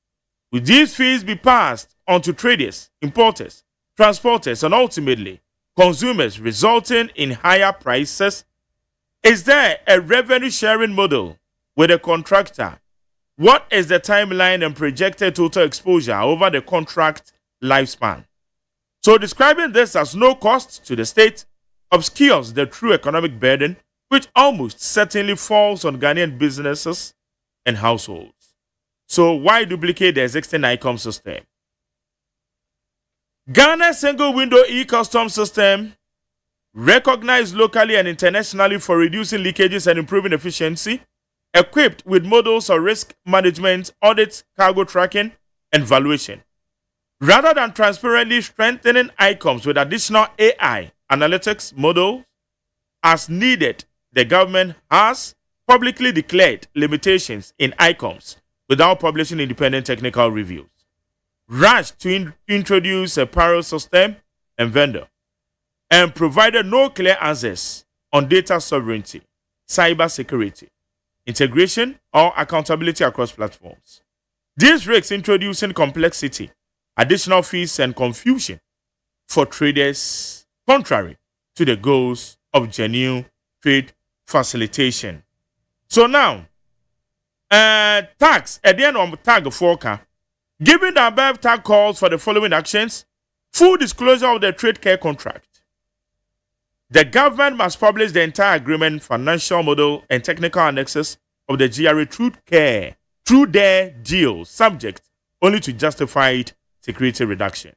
Will these fees be passed on to traders, importers, transporters, and ultimately consumers, resulting in higher prices? Is there a revenue sharing model with a contractor? What is the timeline and projected total exposure over the contract lifespan? So describing this as no cost to the state obscures the true economic burden, which almost certainly falls on Ghanaian businesses and households. So why duplicate the existing ICOM system? Ghana's single window e-custom system, recognized locally and internationally for reducing leakages and improving efficiency, equipped with models of risk management, audit, cargo tracking, and valuation. Rather than transparently strengthening ICOMS with additional AI analytics models as needed, the government has publicly declared limitations in ICOMS without publishing independent technical reviews. Rushed to introduce a parallel system and vendor, and provided no clear answers on data sovereignty, cyber security, integration, or accountability across platforms. This risks introducing complexity, additional fees, and confusion for traders, contrary to the goals of genuine trade facilitation. So now, tax at the end of tag 4K. Given the above tag calls for the following actions: full disclosure of the trade care contract. The government must publish the entire agreement, financial model, and technical annexes of the GRA TrueDare deal, subject only to justified security reductions.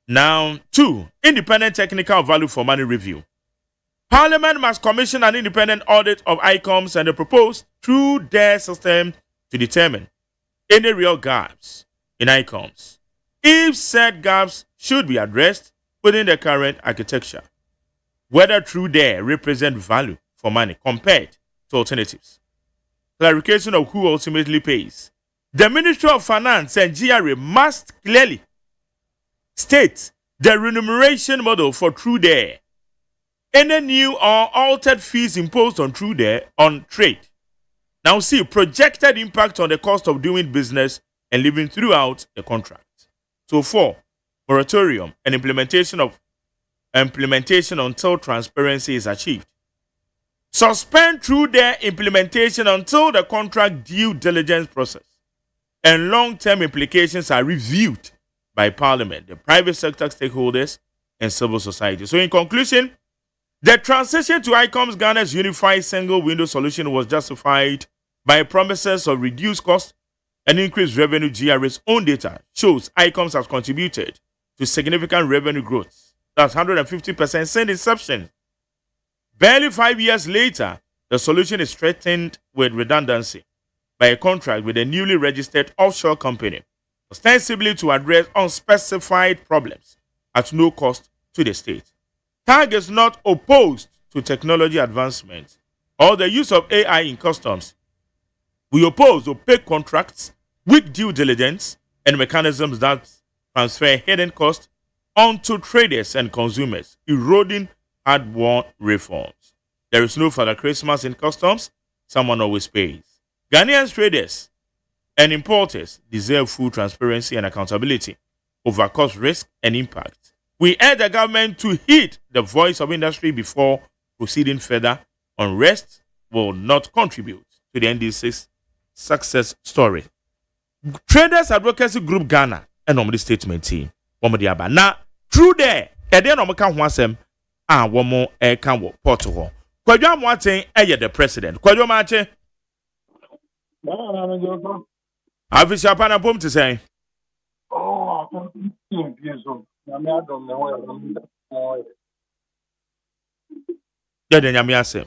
Now, 2. Independent technical value for money review. Parliament must commission an independent audit of ICOMS and the proposed TrueDare system to determine any real gaps in ICOMS, if said gaps should be addressed within the current architecture, whether TrueDare represent value for money compared to alternatives. Clarification of who ultimately pays. The Ministry of Finance and GRA must clearly state the remuneration model for TrueDare. Any new or altered fees imposed on TrueDare on trade. Now see, projected impact on the cost of doing business and living throughout the contract. So 4, moratorium and implementation of implementation until transparency is achieved. Suspend through their implementation until the contract due diligence process and long-term implications are reviewed by Parliament, the private sector stakeholders, and civil society. So in conclusion, the transition to ICOM's Ghana's unified single window solution was justified by promises of reduced costs and increased revenue. GRA's own data shows ICOMS has contributed to significant revenue growth. That's 150% since inception. Barely 5 years later, the solution is threatened with redundancy by a contract with a newly registered offshore company, ostensibly to address unspecified problems at no cost to the state. TAG is not opposed to technology advancement or the use of AI in customs. We oppose opaque contracts, weak due diligence, and mechanisms that transfer hidden costs onto traders and consumers, eroding hard-won reforms. There is no Father Christmas in customs. Someone always pays. Ghanaian traders and importers deserve full transparency and accountability over cost, risk, and impact. We urge the government to heed the voice of industry before proceeding further. Unrest will not contribute to the NDC's success story. Traders Advocacy Group Ghana and the statement team. Now, through there, and then we can wasem and one more air can work portal. Kwadwa Mwate the president. Kwadwa Mache. Afisha pana pom to say. Oh, I think Yamiase.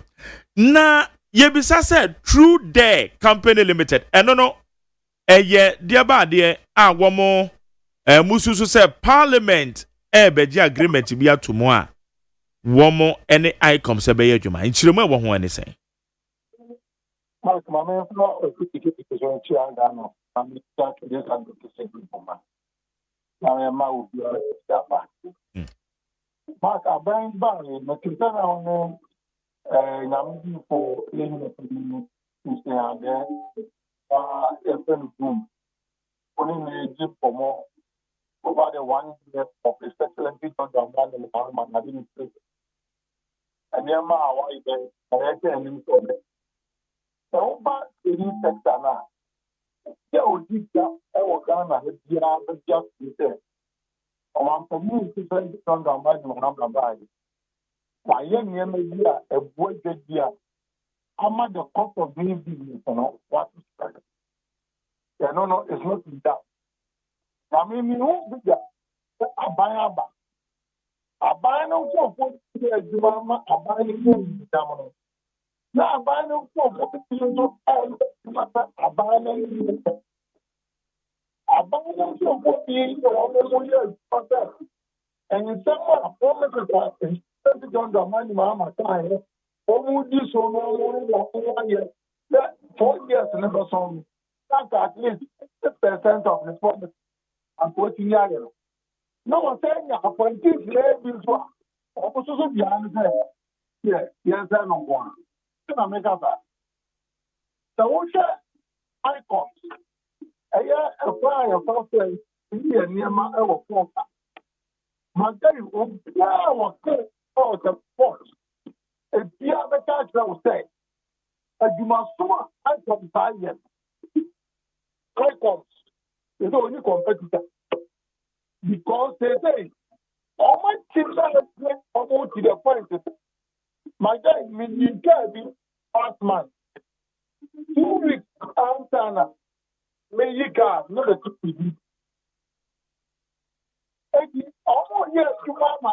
Na yebisa said True Day Company Limited. No. Dear bad womo mususu say Parliament beji agreement be at tomorrow. Womo any icon se be adwuma. Nchirema wo ho ani say. Mark, my man, no, because on Chiangano, I'm stuck in this advocacy group. Now, I'm out of the Mark, I bang bang, but to turn on I'm for living to stay out there. A friend room. Only a jeep for more. Over the 1 year of a excellent people down in the Parliament, I didn't say. And near my wife, I had to end it. So, but in this sector now, there will be that I will Ghana, the just there. I'm for me to say, don't down by the number by. My young year, a boy get here. I'm at the cost of doing business, what is that? Yeah, no, it's not that. I mean, you know, I buy no for Mama, I buy no now, I buy no for I buy no for years. And in some promises, don't the money, Mama, time. Would you so no 4 years never saw me. That's at least 6% of the promise. I'm quoting Yagel. No one saying appointees ladies were also behind there. Yes, I know one. Can I make up that? The ocean icons. A year a fire software here near my our phone. My day was out the port. If you have a catch, I will say, you must icons by them. Icons is the only competitor. Because they say, all my children are almost to the point. My guy, you can be fast man. 2 weeks after, may you got not a 2 weeks. Almost yes, you are my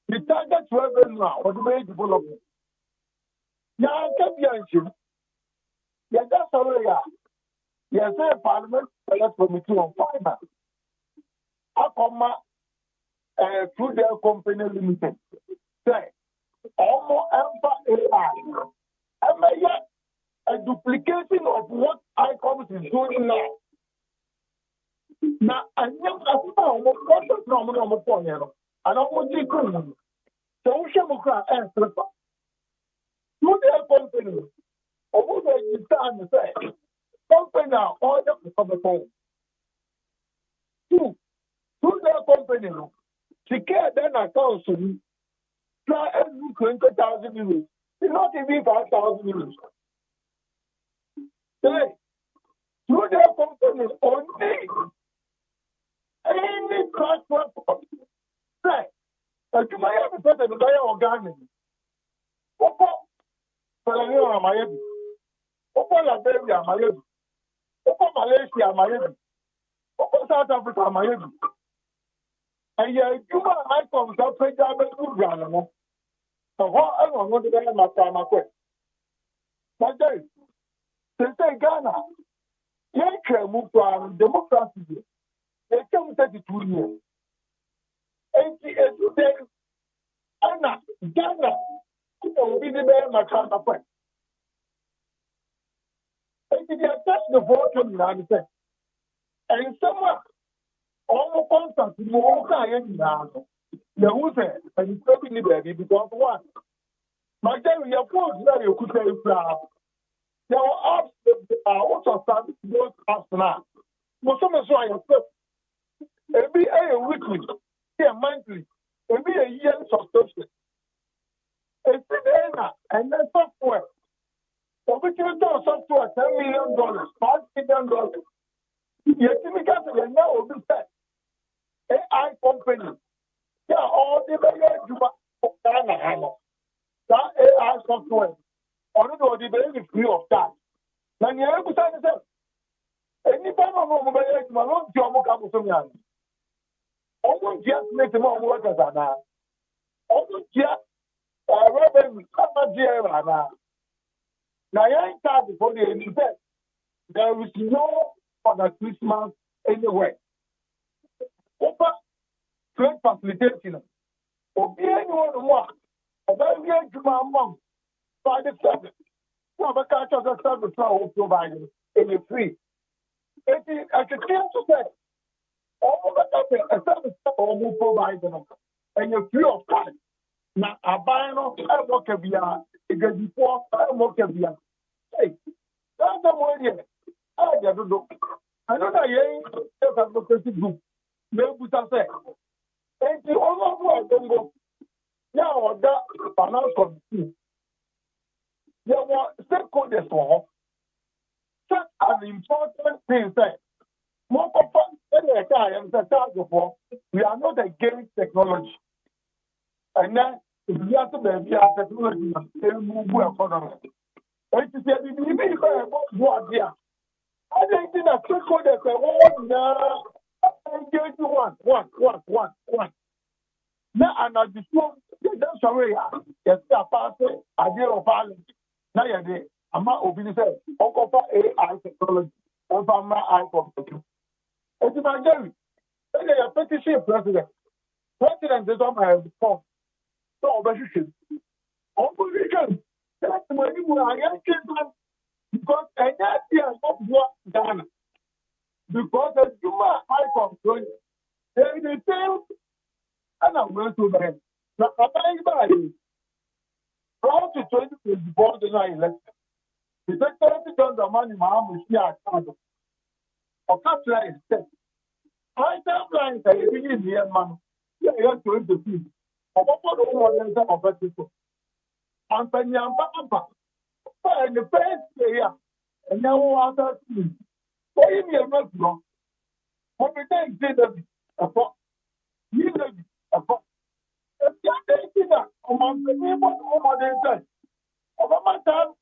the target revenue or the way development. Yeah, I can't be answered. Yeah, that's all we are. Yes, a Parliament select committee on finance. I come through their company limited. Say, almost AI. And a duplication of what ICOMS is doing now. Now, I know almost conscious normal point. I don't want you to so we shall cry and slip up. Do their company. Over there, you stand and say, company now, all the phone. 2, their company. Secure then account to me. Try every 20,000 euros. It's not even 5,000 euros. Say, through their company, only any transport. Say, you might have a person to buy organic. Opo, Palania Amayebi. Opo Liberia Amayebi. Opo Malaysia Amayebi. Opo South Africa Amayebi. And yet, you might come to pay down the good ground. So, what I want to get my time, my question. But then, say Ghana, you can move to democracy. They come 32 years. 88 days. Ghana, will be the bear, my time, my question. And they attach the vote to the United States. And somewhere, all the contracts, you won't say anything. You will say, and it's not in the baby because what? My dear, your phone, you could say, there were apps that are also starting to go apps now. But some of you every weekly, monthly, every a year subscription. It's there and then software. So we can do software $10 million, $5 million. You can now be set. AI company. Yeah, all the that AI software. Although the very free of that. Now you have to say that. Anybody of mobile my own job comes to me. Almost just make them all workers are now. Almost just revenue come now. Now I ain't tired before the end. There is no other Christmas anywhere. Open trade facilitation. Or anyone who wants a very good mom by the service. No, but catch us a service now provided and you're free. It is I can to say all the a service or provided and you're free of charge. Now I buy no I work a beer, it goes before I work a beer. Hey, that's the way I don't know. I know that you ain't advocacy group. Maybe say, and the other one don't go. Now that finance committee, there were stakeholders for such an important thing. Say, more we are not against technology, and then we have to be technology and move economy. And to say, we I don't think that stakeholders are engage one. Now, and at the phone, that's sorry. Yes, I pass it. I deal with violence. Now, I'm not obedient. Uncle for AI technology. And for my iPhone. It's my Jerry. Then they are petition president. President is on my phone. So, objection. Opposition. That's the money I am because and that year of what Ghana. Because the Juma icon going, they same and I'm going to bed. Now, I'm by prior to 2024 July election. The secretary done the money, Mahamu Shia Kado. Or Captain is set. I tell blind that you need the man. You are going to see. Or what the one of that people. And Penyam Papa. And the first area, and now after school. Why you need a restaurant? What we think did a pot. You did a pot. If you think that, among the people over there, over my time,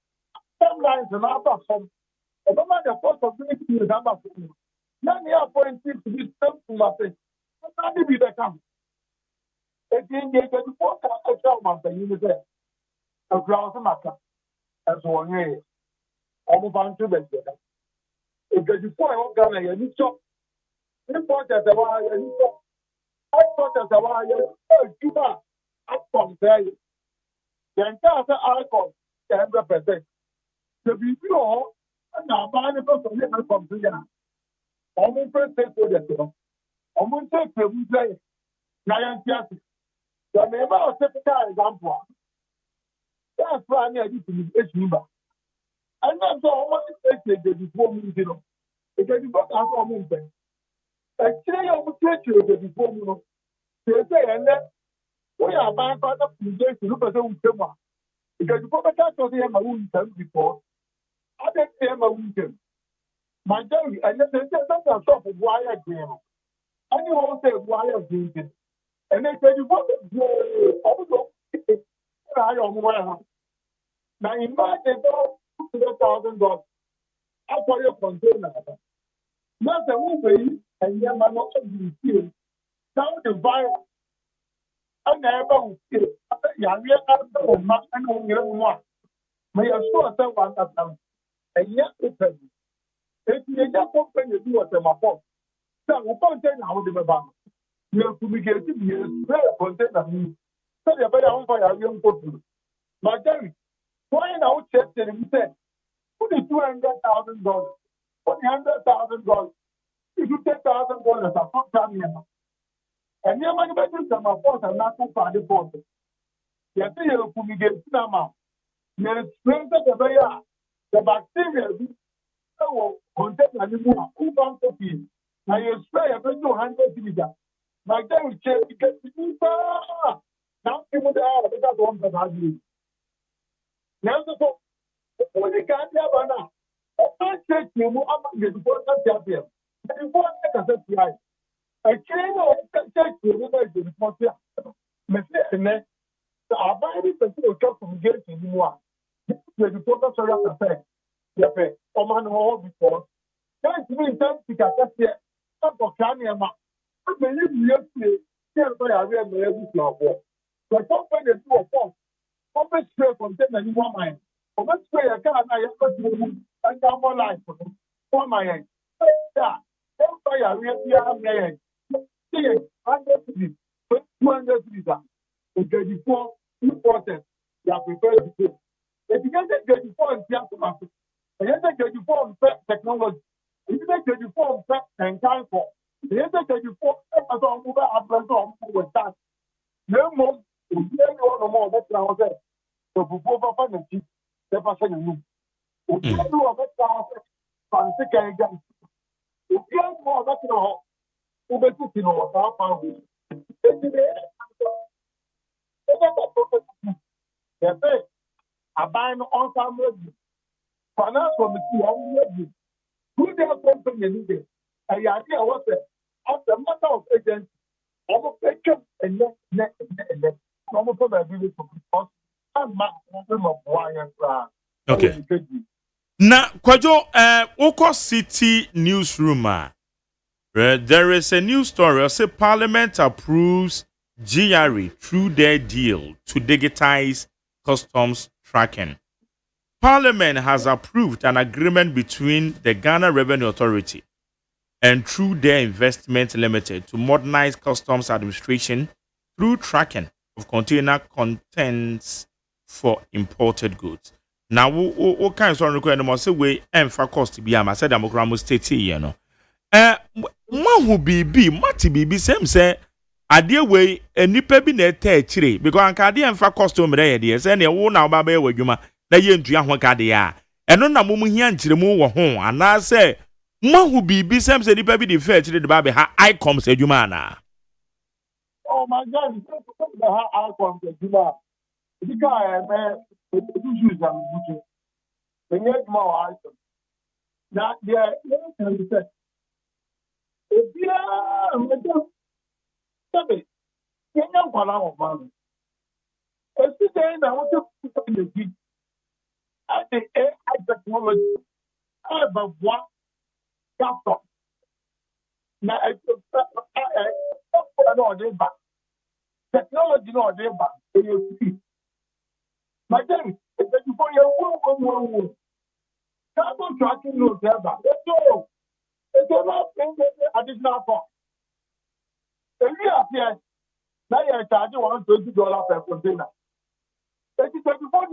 timelines and other from over my possibility is number for me. Now you are pointing to this stuff to my face. How do you become? If you engage in the forecast, I tell my thing, you say, a ground matter. As one way, almost on to the if the before Ghana, you need to report as a while, you need to I thought as a while, Cuba, I compare you. The entire icon, 100%. The video, and now, buying a person, I compare. Almost first say to the almost say to the play. Now, the neighbor of typical example. That's why I need to be a member. And that's all I want to before me, you know. It can be got out of movement. Actually, I will take you before you know. They say, and then we are buying part of the day to look at them because you put a cat on the wound before. I didn't say my wound. My dairy, and then they said something stop of wire game. And you all say wire game. And they said, you want to also I am aware. Now, imagine $200,000 for your container. Not the movie, and your man also be here. Now, the virus, I never will see it. Yeah, we are after a man and only one. May I show us one of them? And yet, open. If you just open the door to my phone, so we contain how the bank. You have to be getting here, container. So, the better one for your young people. My daddy, why now check the said, put the $200,000, put $100,000. If you take $1,000, I put down here. And your money better than my force and not too far the force. You see, you put me get some. You explain the bacteria will contain animal who don't copy. Now you spray a bit 200 liters. My daddy check because you now people are better one for that. Now, when you can't have an I said you more about the important champion. The important SSPI. I can't take you with the responsibility. Mr. So I buy this to come from against anymore. The important sorry after say. Oman hall before. Can't mean time to catch us here. Some for Kanyama. I believe you can't buy a real every floor. But something is too far. Open spray contain anyone mind. Open spray a car I have got to and down more life for my end. Yeah, don't buy a real man. See it, 100 cities, 200 cities. In 24 important, they are prepared to do. If you get 24 in theatre, and you get 24 in technology, if you get 24 in time for, you get 24 as a mobile apparatus with that. No more, you no more, that's what I said. So before Papa and Chief, the person in you. If you do a better fancy can get if you have more that you know, who bet you know what I found. They say, I buy no on time ready. Finance committee on ready. Who they are company needed? And the idea was that after matter of agency, I'm a picture and next. I'm a probability for because. Okay. Now, Kwajo, Oko City newsroom, there is a news story. Say Parliament approves GRE through their deal to digitize customs tracking. Parliament has approved an agreement between the Ghana Revenue Authority and Through Their Investment Limited to modernize customs administration through tracking of container contents for imported goods. Now, what kind of require no say we emfa cost be am said amokramo state you know. Who be mati be same say ade we enipa bi na etachire because anka ade emfa cost o mere ye say na wo na ba ba wadwuma na ye ntua ho kade a eno na mo hia nkyiremu wo ho ana say who be same say nipa bi de fa chire de ba be ha icons adwuma na. Oh my God, the icons adwuma. The guy, man, the issues I'm looking. The next more items. Now, yeah, let me say, if you are, sorry, you know what I'm about. It's the day that I want to put in the heat. At the AI technology, I have a one laptop. Now, technology, no, they're back. My dear, if you for your carbon tracking no there, no, it's not additional cost. If you are here, now you're charging $120 per container. 2024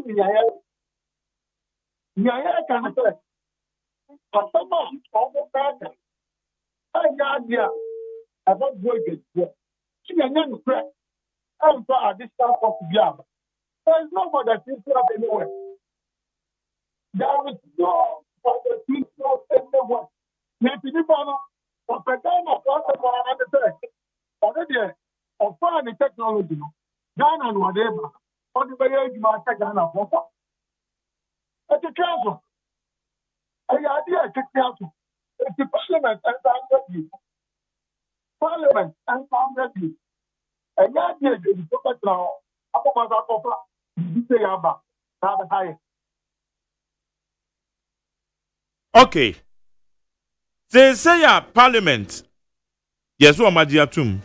can say, but someone almost better. I got here about wages. She can never crack. I'm for additional cost to be able. There is no more that seems to have anywhere. There is no other thing anywhere. Maybe the one of the time of the already offer the technology. Ghana and whatever. On the way you might take Ghana for. At the council. I idea to council. It's the parliament and I'm Parliament and I'm ready. And that idea is so now. I'm going to offer. You say about. Okay. Say parliament. Yes, what magia tum.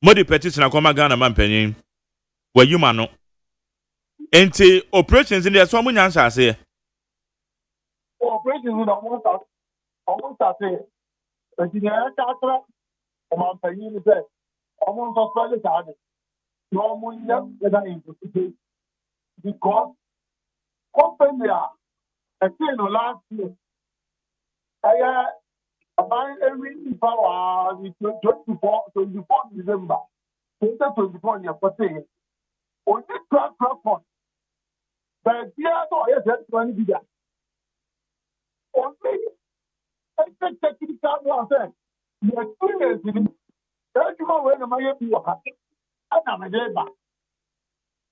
Modi petition akoma Ghana man penyin. Were you mano? Enti operations in there so munya answer say. Operations in almost say. Engineer Katra, man penyin say. Almost suspended that. No munya that because company I say no last year. I buy every power 24 December 2024 year for say only track record but yeah no yes that's one bigger only technical one say the experience in that you know when my be what and I'm a neighbor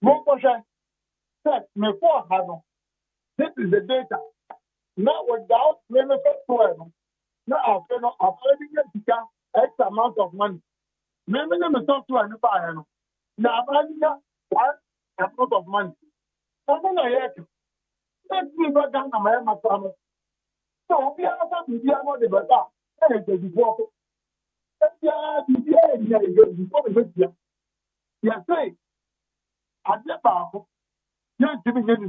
no question set me for hano this is the data now without limited to now after no already get X amount of money. Maybe let me talk to an buyer. Now I'm one amount of money. Something like that. Let's see what down my family. So we are not the better. That is the before. Yes, say. I never. Yes, giving it.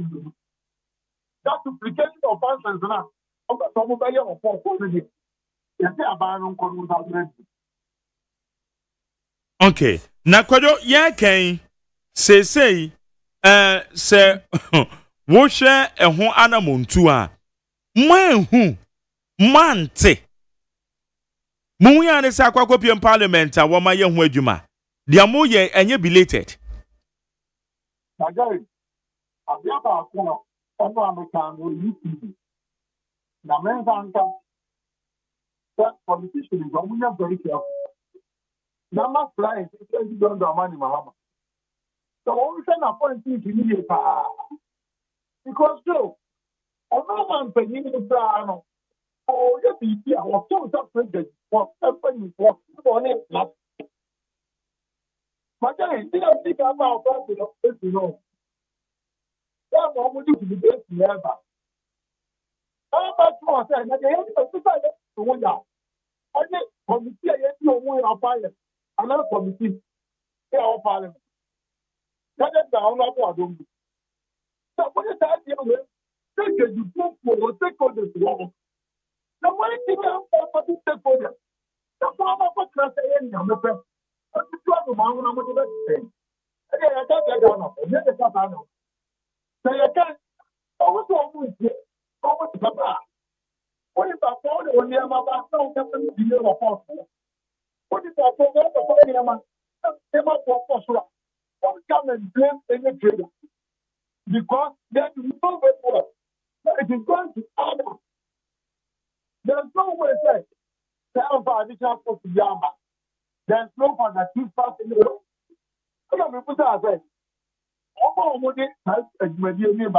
That duplication of functions now. Okay, so mobile or for you. Okay. Na kwado ya kan say se wo hwe ehun anamontu a manhu mante mu ya ne sa kwakopiem parliament a wo ma ye hu adwuma dia mo ye enye belated Magari abia ba ko ono amekan wo YouTube na menza that politician is very careful. Now, my flying, you don't do money, Mahama. So, all we can appoint you to me because so, I'm not paying the plan. Oh, yes, I was so separated for everything for it. But I didn't think about that, you know. That's what we do to be best ever. How about you? I said, I have to I think committee I no more of parliament. Another committee here of parliament. That is down of what do. So what is that deal with? Take a book for stakeholders. The one thing I'm for stakeholders. The former for class A and the press. But the problem I'm going to say. Again, I can't get down of it. Let us have no. So you can't always always get always the bar. What if I found it when you have about no definitely of force? What if I found out the parliament? Came up for force. Don't come and blame any trader. Because there is no way for it is going to add up. There's no way to say, tell for additional cost to Yamba. There's no for the chief part in the world. I don't know what I say. Almost has a medium.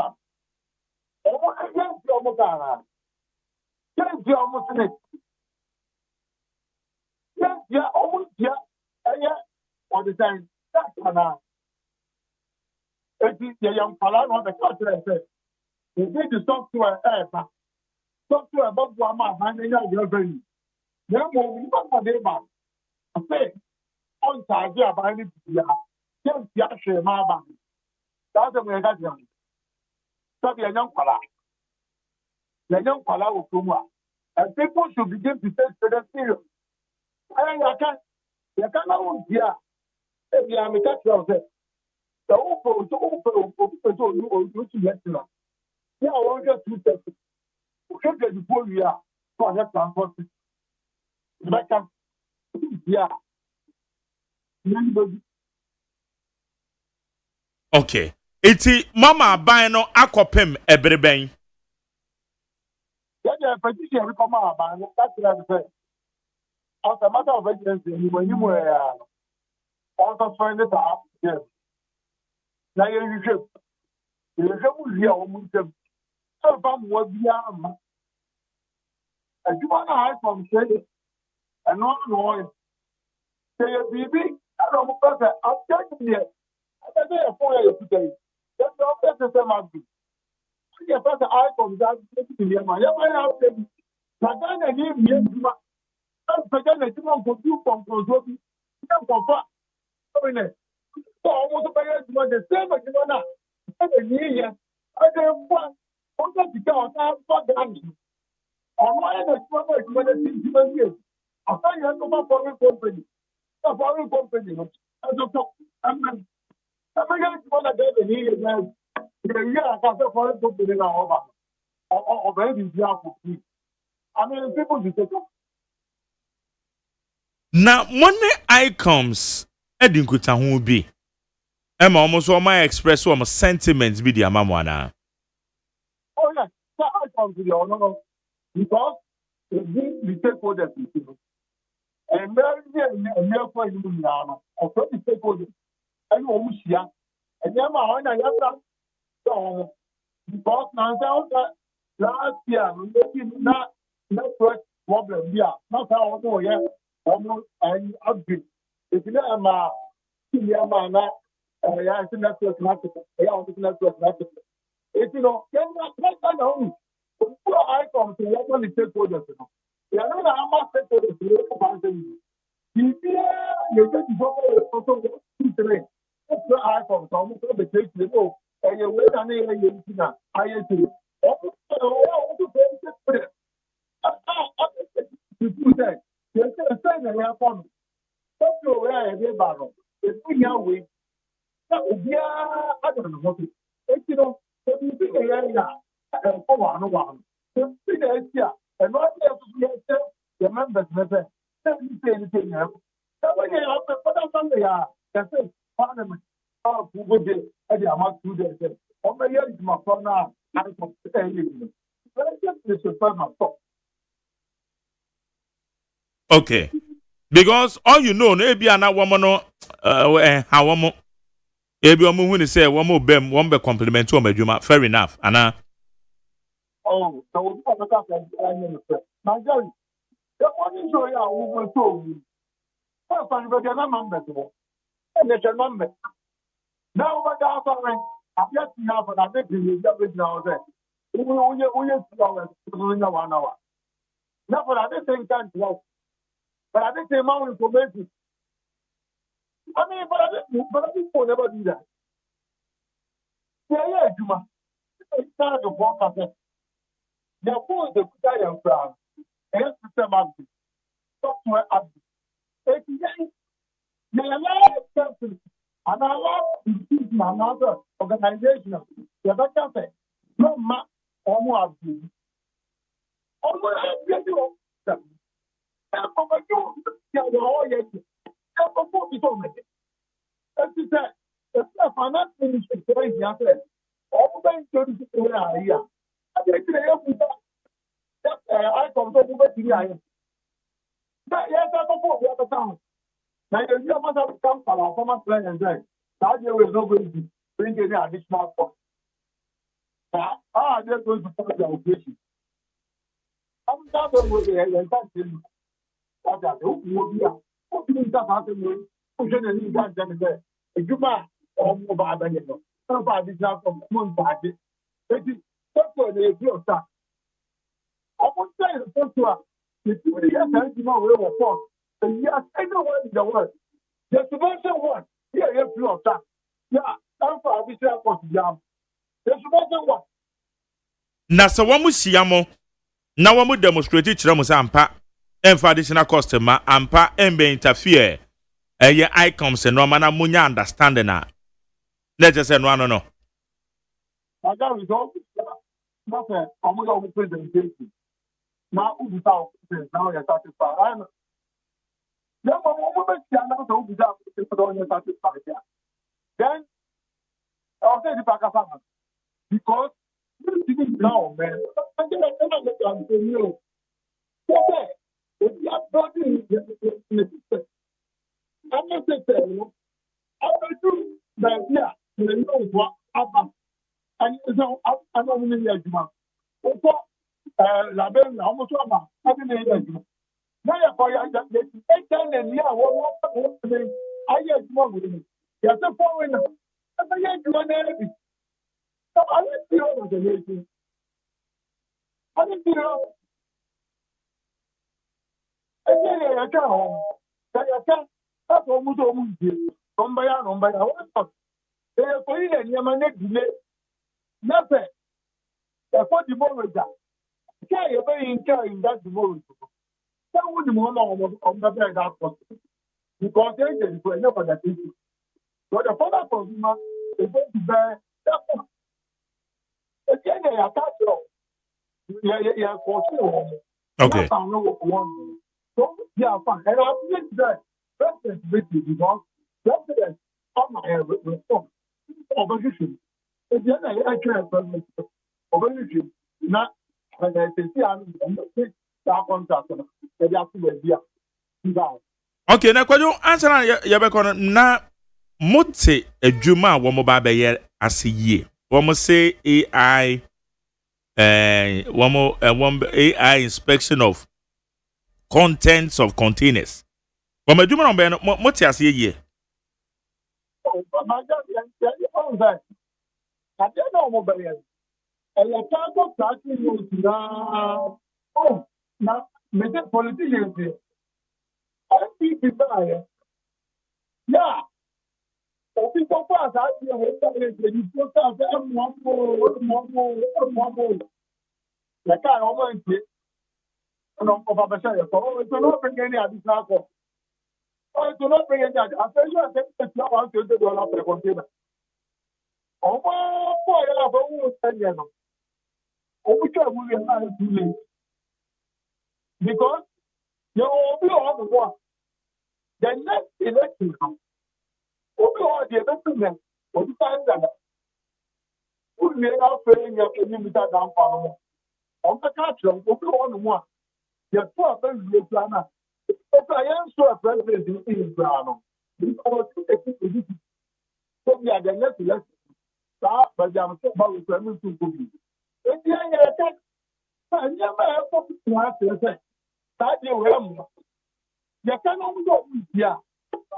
Almost against your mother. Yes, you almost in it. Yes, you almost here. All the time. That's one. It is the young fellow on the culture and said, you need to talk to an talk to about one man, and you're very. No more, we don't have a man. I say, on time, you are buying it. Yes, you are sure, my man. That's the way that's young. So, the young fellow. The young fellow will come up. And people should begin to take to the serious. And you can't hear. If you are a catch yourself. The open to let you know. Yeah, I want to get 2 seconds. Okay, before we are, so I have transport. Yeah. Okay. Iti mama ban no akopem ebreben. Yeah, petition come out, that's what I say. As a matter of urgency, when you were Also find it out. Yes. Now you should. You should be almost so from what we are. And you want to hide from say and not know. Say a baby. I don't know what I'm telling you. I don't know for you today. That's not the same as you. You first eye from that in your mind. You might have said, Nathan and him, yes, I'm forgetting that you want to do from control. You can't confirm. So almost the same as you know now. And here, I don't want to go out for that. On my end, it's not like when it's in years. I find you have to go for a company. A foreign company. I'm going to get the here now. Yeah, I can't say foreign company now. Or maybe I mean, people just say, now money icons edin kuta ho bi Emma almost all my express all my sentiments be the amamwana. oh yeah, so I come to the honor because the stakeholders, and very for you now, or from the stakeholders, and almost here, and then my own, I have so because now last year, not first problem, yeah, not how I yeah, almost and upgrade. If you know, my senior man, yeah, I think that's what's happening. Yeah, I think that's what's happening. If you know, then that's not I come to what one stakeholders. Yeah, I know how much stakeholders you get to go also today. That's where I come from. So the case you know, and you wait and you I see. You put that. You're saying that you have fun. That's your way I hear about it. It's in your way. Yeah, I don't know what it is. You know, if you think a area, come on. If you think a and not the members never say anything else. So when you have to put up something, that's it. Parliament, oh, good day, and the amount to do this. Oh, my year is my phone now. I'm going to tell you. But I just need to find my phone. Okay. Because all you know, maybe an woman how one ebi omo hu ni say one more bem one be compliment to Majuma. Fair enough. Anna. Oh, so we talk about that. Now, Jerry, the one show you who will show you. First, I'm going to get a number. And there's a number. Now, what I'm saying, I'm just now for that big thing. You're now there. We 2 hours, 1 hour. Now, for that thing can't help. But I think the amount of information. I mean, but I think we'll never do that. Yeah, Juma. It's not the podcast. Their phone is the Kutai and Crown. And system update. Software update. They allow person and allow another organization. The better say, no map or more update. Or more update. And for you, you're all yet. And for people, as you said, the finance ministry is very young. All banks go to the area. I think they have that I come to the area. Yes, I come for the other town. Now, you must have come for our common plan and say, that year we're not going to bring any additional cost. They're going to start the operation. I'm not going to be able to tell you that will be a Juma or mobile benefit. Somebody is not from Moon Party. It is so they feel that. I would say the first one, the 2 years and you know, we were for. And yes, everywhere in the world. The subvention one, here, you feel that. Yeah, I'm for additional cost. The subvention one. Na so wamu siamo na wamu demonstrate chira musa ampa emfa additional cost ma ampa embe interfere eye icons no mana munya understanding na just say no no I got results. Nothing. I'm going to presentation. Now, who without now you're satisfied. Then, I'll say the back of because you didn't know, man. I'm going to you. If you are building in the system, I'm not saying, do the idea, you know what happened. And so I don't need a juma. Label, almost over. I didn't need a juma. Now you're going to take down and yeah, I get more with me. Yes, a foreigner. I get you an enemy. So I didn't feel over the nation. I didn't feel. Again, I can't home. I can't. That's almost almost. Nombaya. What's up? They are going to Yamanet delay. Nothing. That's what the moment that. Can't you be in care in that tomorrow? That would the moment of the bed out because they didn't for enough of that issue. So the father consumer is going to bear that one. Again, they attack you. Yeah, for sure. Okay. I know one. So, yeah, fine. And I think that president because president on my response opposition. Again, I can't opposition. Not when I say, I'm that contract. They have to be here. Okay, na kwajo answer na yebekọ na mote adwuma wo mo ba be ye ase yie. Wo mo say AI AI inspection of contents of containers. Wo mo adwuma no be no mote ase yie. Oh, my God, I don't know about it. And the cargo tracking you now. Oh, now, make a politician here. I see people here. Yeah. So people pass out here with you put out one more. The car almost hit. And on top of a share. Oh, it will not bring any additional cost. Oh, it will not bring any additional. I tell you, I think it's not $120 per container. Oh, boy, I have almost 10 years. We can not too late. Because you will be on the one. The next election comes. We will all the election. What the time that we may not pay your community down for on the country. We will on the one. The 12 years planner. If I am so a president in Plano, because so we are the next election. But they are so about to be. If you are attack, I never have to say. That you will. You cannot go with ya.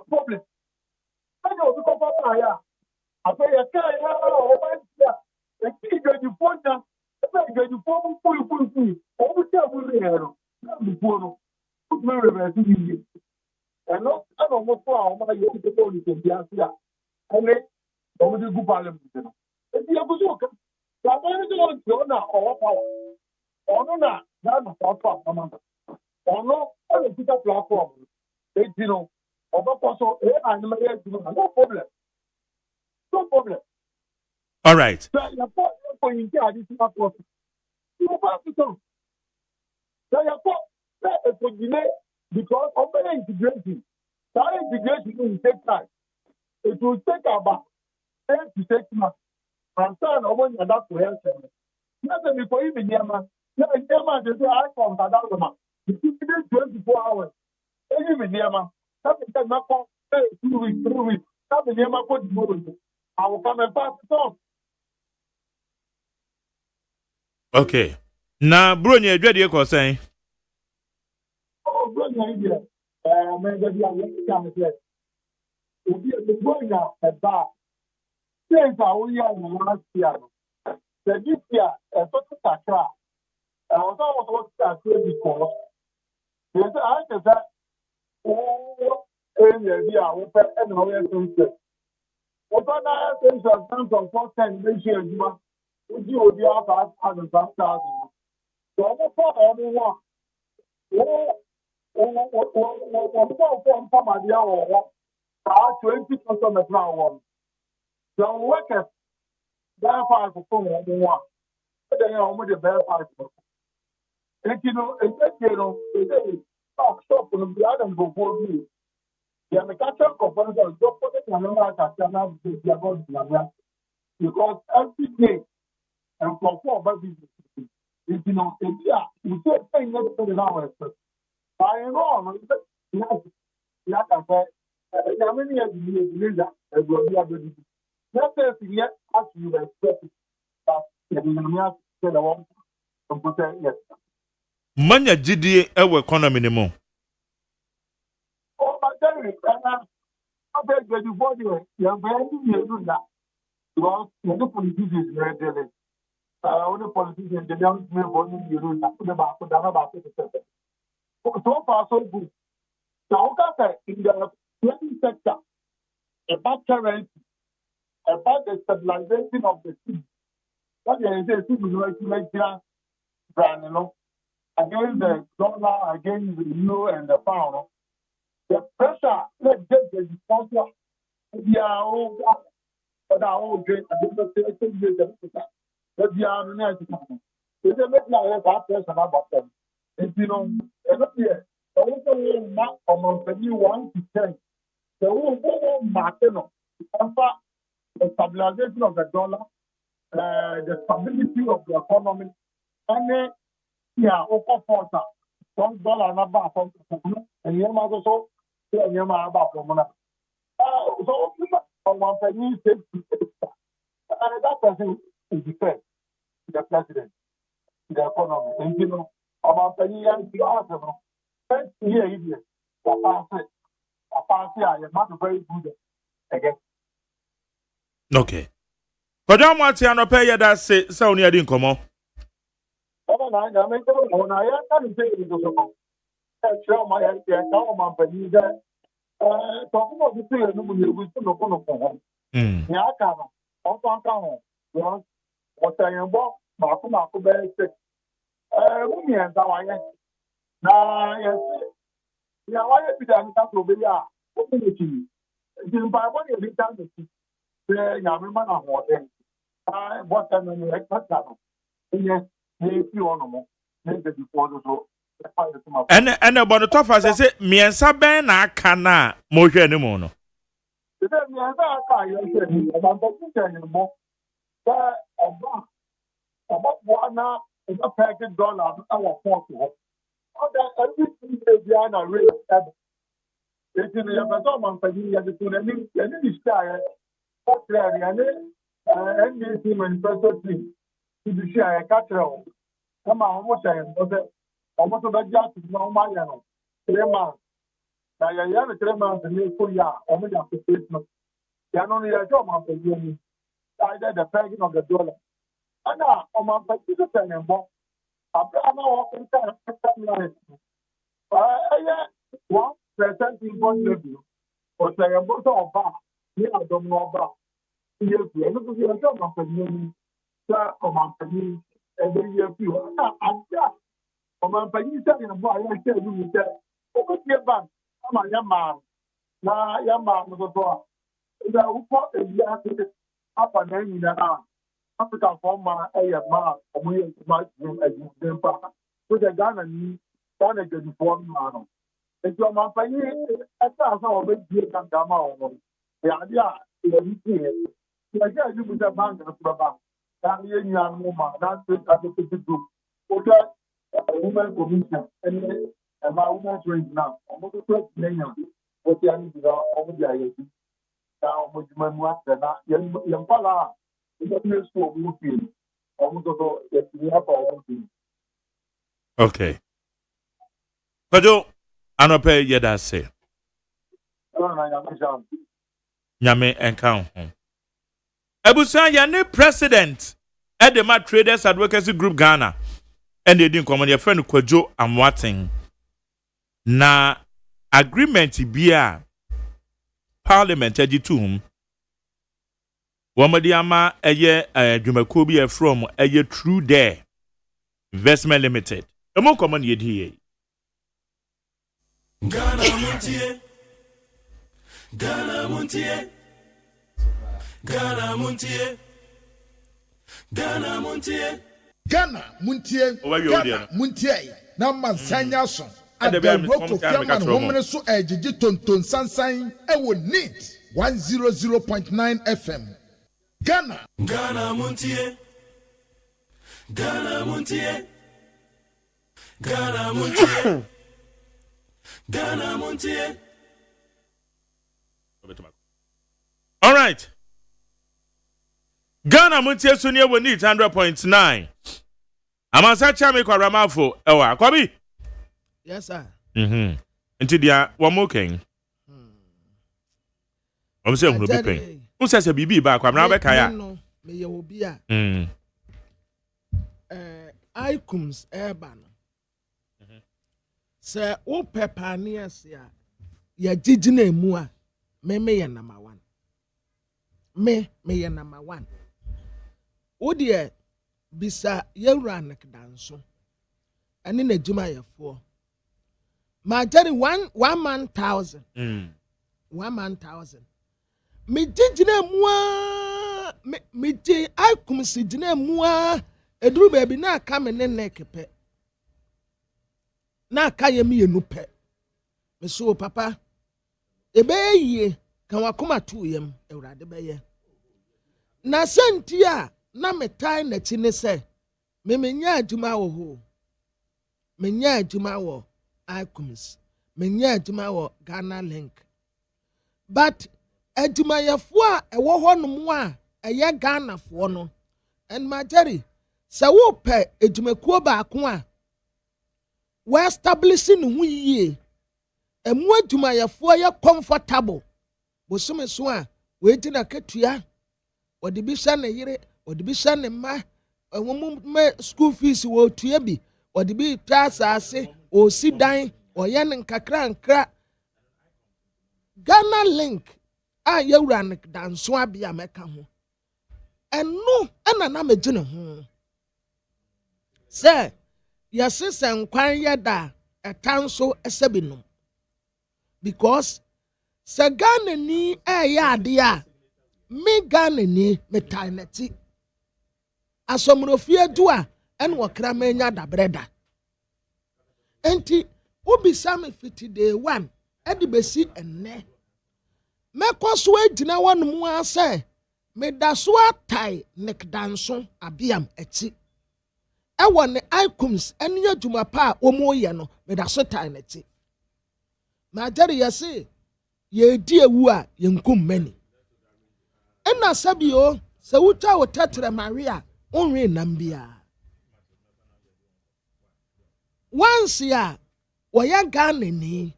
Problem. I know the Papa. I say a car over here. The key that you put down, the fact that you form full. Over there, we are. Put me reverse. And not, I don't know how my young people can be out here. And then, over the good parliament. If you have a look, the American donor or power. Or no, that's not power. Or no, I don't put a platform. You know, no problem. No problem. All right. So you're going to get additional process. You have to come. So you're delay because of the integration. That integration will take time. It will take about 10 to 6 months. And so when you're not to help them. Nothing before even Yama. Yeah, Yama, they say, I come to that woman. It will 24 hours. Even Yama. Nothing can not come 2 weeks, 3 weeks. Nothing Yama put the moment. I will come and pass it on. Okay. Na bro ni edwade e ko sen. Oh, bro ni idea. Man that you can say. Obi e go na e ba. Since we are in last year. The this year so to takra. I was what because there's I said oh area we pay and how you think. What na things are done from 410 this year you would you be out as 1,000. So what for one? From my dear 20 customers now. So workers, therefore, for one. But then I'm with the bear part. And it's stop on the other go for you. The mechanical components of the because every day and for 4 business, you say paying next to the hour. I know, like I said, How many years do you believe that? Let's say if you as you expect that the millionaires say the one computer yes. Manya GDA ewe economy ni mo. Oh, but then I beg you before you're very new that. Because the politicians is very delicate. Only politicians, the young men born in Europe, put about it. So far, so good. Now, in the planning sector, about currency, about the stabilization of the city. What they say, Nigeria brand, against the dollar, against the euro and the pound. The pressure, let's get the sponsor. We are all, but our own great, I think but we are not. They make like that pressure about them. And every year, the whole mark among the new 1 to 10. The whole market, the stabilization of the dollar, the stability of the economy, and over $1 about and you must also say about so one penny that person is the first, the president, the economy, and about penny and the other. First year, I am not very good again. Okay. Kojo amati anope ye da se oni adi nkomo. I mean, when I can't say it was a show my head, my penny there. Talking about the thing, we still not going to go. Yakana, also, what I am about, Marco Bear said, we and Tawayan. Now, yes, why have you done that over here? What do you see? It's in by one of the time to see. Yamman of water. What I mean, yes, you on them. Maybe before the show. And about the top, as I say, me and Saben, I can't motion anymore. No. The me and I about the about one is a packet dollar our force. Everything is behind a real estate. It's in the Amazon for you to put any style. And this human person to be share a catcher. Come on, what I am. Almost a just no man. 3 months. Now, you have 3 months and you put ya only after Christmas. You are only a job after you. Either the pegging of the dollar. And now, on my participant and book, I'm walking time. 1% in one level. Or say a bottle of bar. You don't know about. Yes, you are looking at a job after you. Sir, on my penny, every year, you are just. Ọmọ mpanyin sẹ yẹn bọ ayé ẹsẹ ẹnu mi sẹ ọkọ tiẹ ban ọmọ yẹn maa na yẹn maa no soso a ẹgbẹ ọkọ ebi ase afa na ẹyin na Africa fọ maa ẹyẹ maa ọmọ yẹn ntoma yẹn ẹyin ní mpa so sẹ Ghana ni Ghana jẹnifọ maa no nti ọmọ mpanyin ẹsẹ asa ọbẹ die kankan maa ọmọ ẹ adi a ẹyẹ ní ti yẹ ẹsẹ ẹni mu sẹ bank ẹsẹ bẹba na yẹn nyina no ma na state advocacy group ọjọ. Women commission and my women's range now. I'm going to put Nanya. What you need to do over the IAC. Now, what you might want to know, young Pala, in the place for moving. I'm going to go get me up or moving. Okay. Kajo, anope yeda se. Nyame encounter. Ebusan ya ne president Edema Traders Advocacy Group Ghana. And they didn't come on your friend Kwajo Amwating. Na agreement bia parliament eji to whom Wamadiama eye Jumakobi from eye True Dare Investment Limited. Emo come on ye Ghana Montie Ghana Montie Ghana Montie Ghana Montie Ghana Muntie na mansanya so adabro Kofi Aman homene so ejiji tonton sansan ewo neat 100.9 FM Ghana Muntie Ghana Muntie Ghana Muntie Ghana Muntie All right. Ghana Montie Sunia will need 100.9. Amasa Chame kwa Ramafo. Ewa, Kwabi? Yes, sir. Into the one more king. I'm saying, who be paying? Who says a BB back? I'm not Kaya. No, may you be a Icums Urban. Sir, O Pepper near Sia. Ya Gigine Mua, me number one. Me number one. O dear, bisa ye ran dance. And in a Jumaya 4. My daddy 1 man 1,000. 1 man 1,000. Me Gigine Mua, me J. I come see Gine Mua, a drew baby na come and neck pet. Na kaya mi enupe. Me so papa. Ebe ye kan wakoma tu yem ewrade beye. Na sentia na metai na chi ne se. Me menya adwuma wo ho. Menya adwuma wo Icums. Menya adwuma wo Ghana Link. But adwuma yefo a ewo ho no mu a eye Ghana fo no. And my Jerry, se wo pe adwumakuo ba ko a we establishing who ye a more to my foyer comfortable. But some swan waiting a ketua or the bishan a year or the bishan and ma a woman school fees will to be or the big task I say or sit down or yan and kakran crack. Ghana Link ah you ran down swabia mecamo and no and I'm a general. Sir. Yes, and quite a town so a sebinum. Because Sagana ni ya dia me Ghana ni metaneti. Asomrofia dua and wakramenya da breda. Enti ubi sami fiti day 1 edibesi enne. Me koswe jina wan mua se me daswa tai nek danson abiam eti. Ewa ne Icums eni adwuma pa omo ye no me da so tan neti ma jare yese ye di ewu a ye nkum mani ena sabio se wuta wotetre Maria onwe nambia once ya woya Ghana ni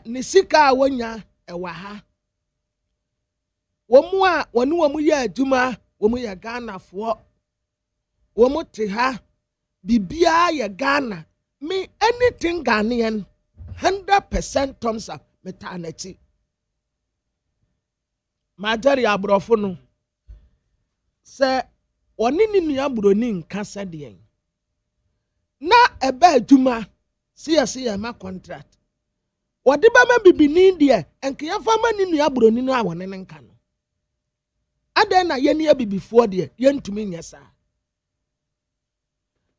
ne sika wonya ewa ha womu a wonu womu ye adwuma womu ye Ghana fo womote ha bibia ya Ghana me anything Ghanaian 100% thumbs up metaneti majari abrofo no se oni ni nua broni nka sade na ebe adwuma siya ma contract wode ba ma bibini de enke ya fama ni nua broni no awone nka no adan na ye ne bibifo de ye ntumi nyesa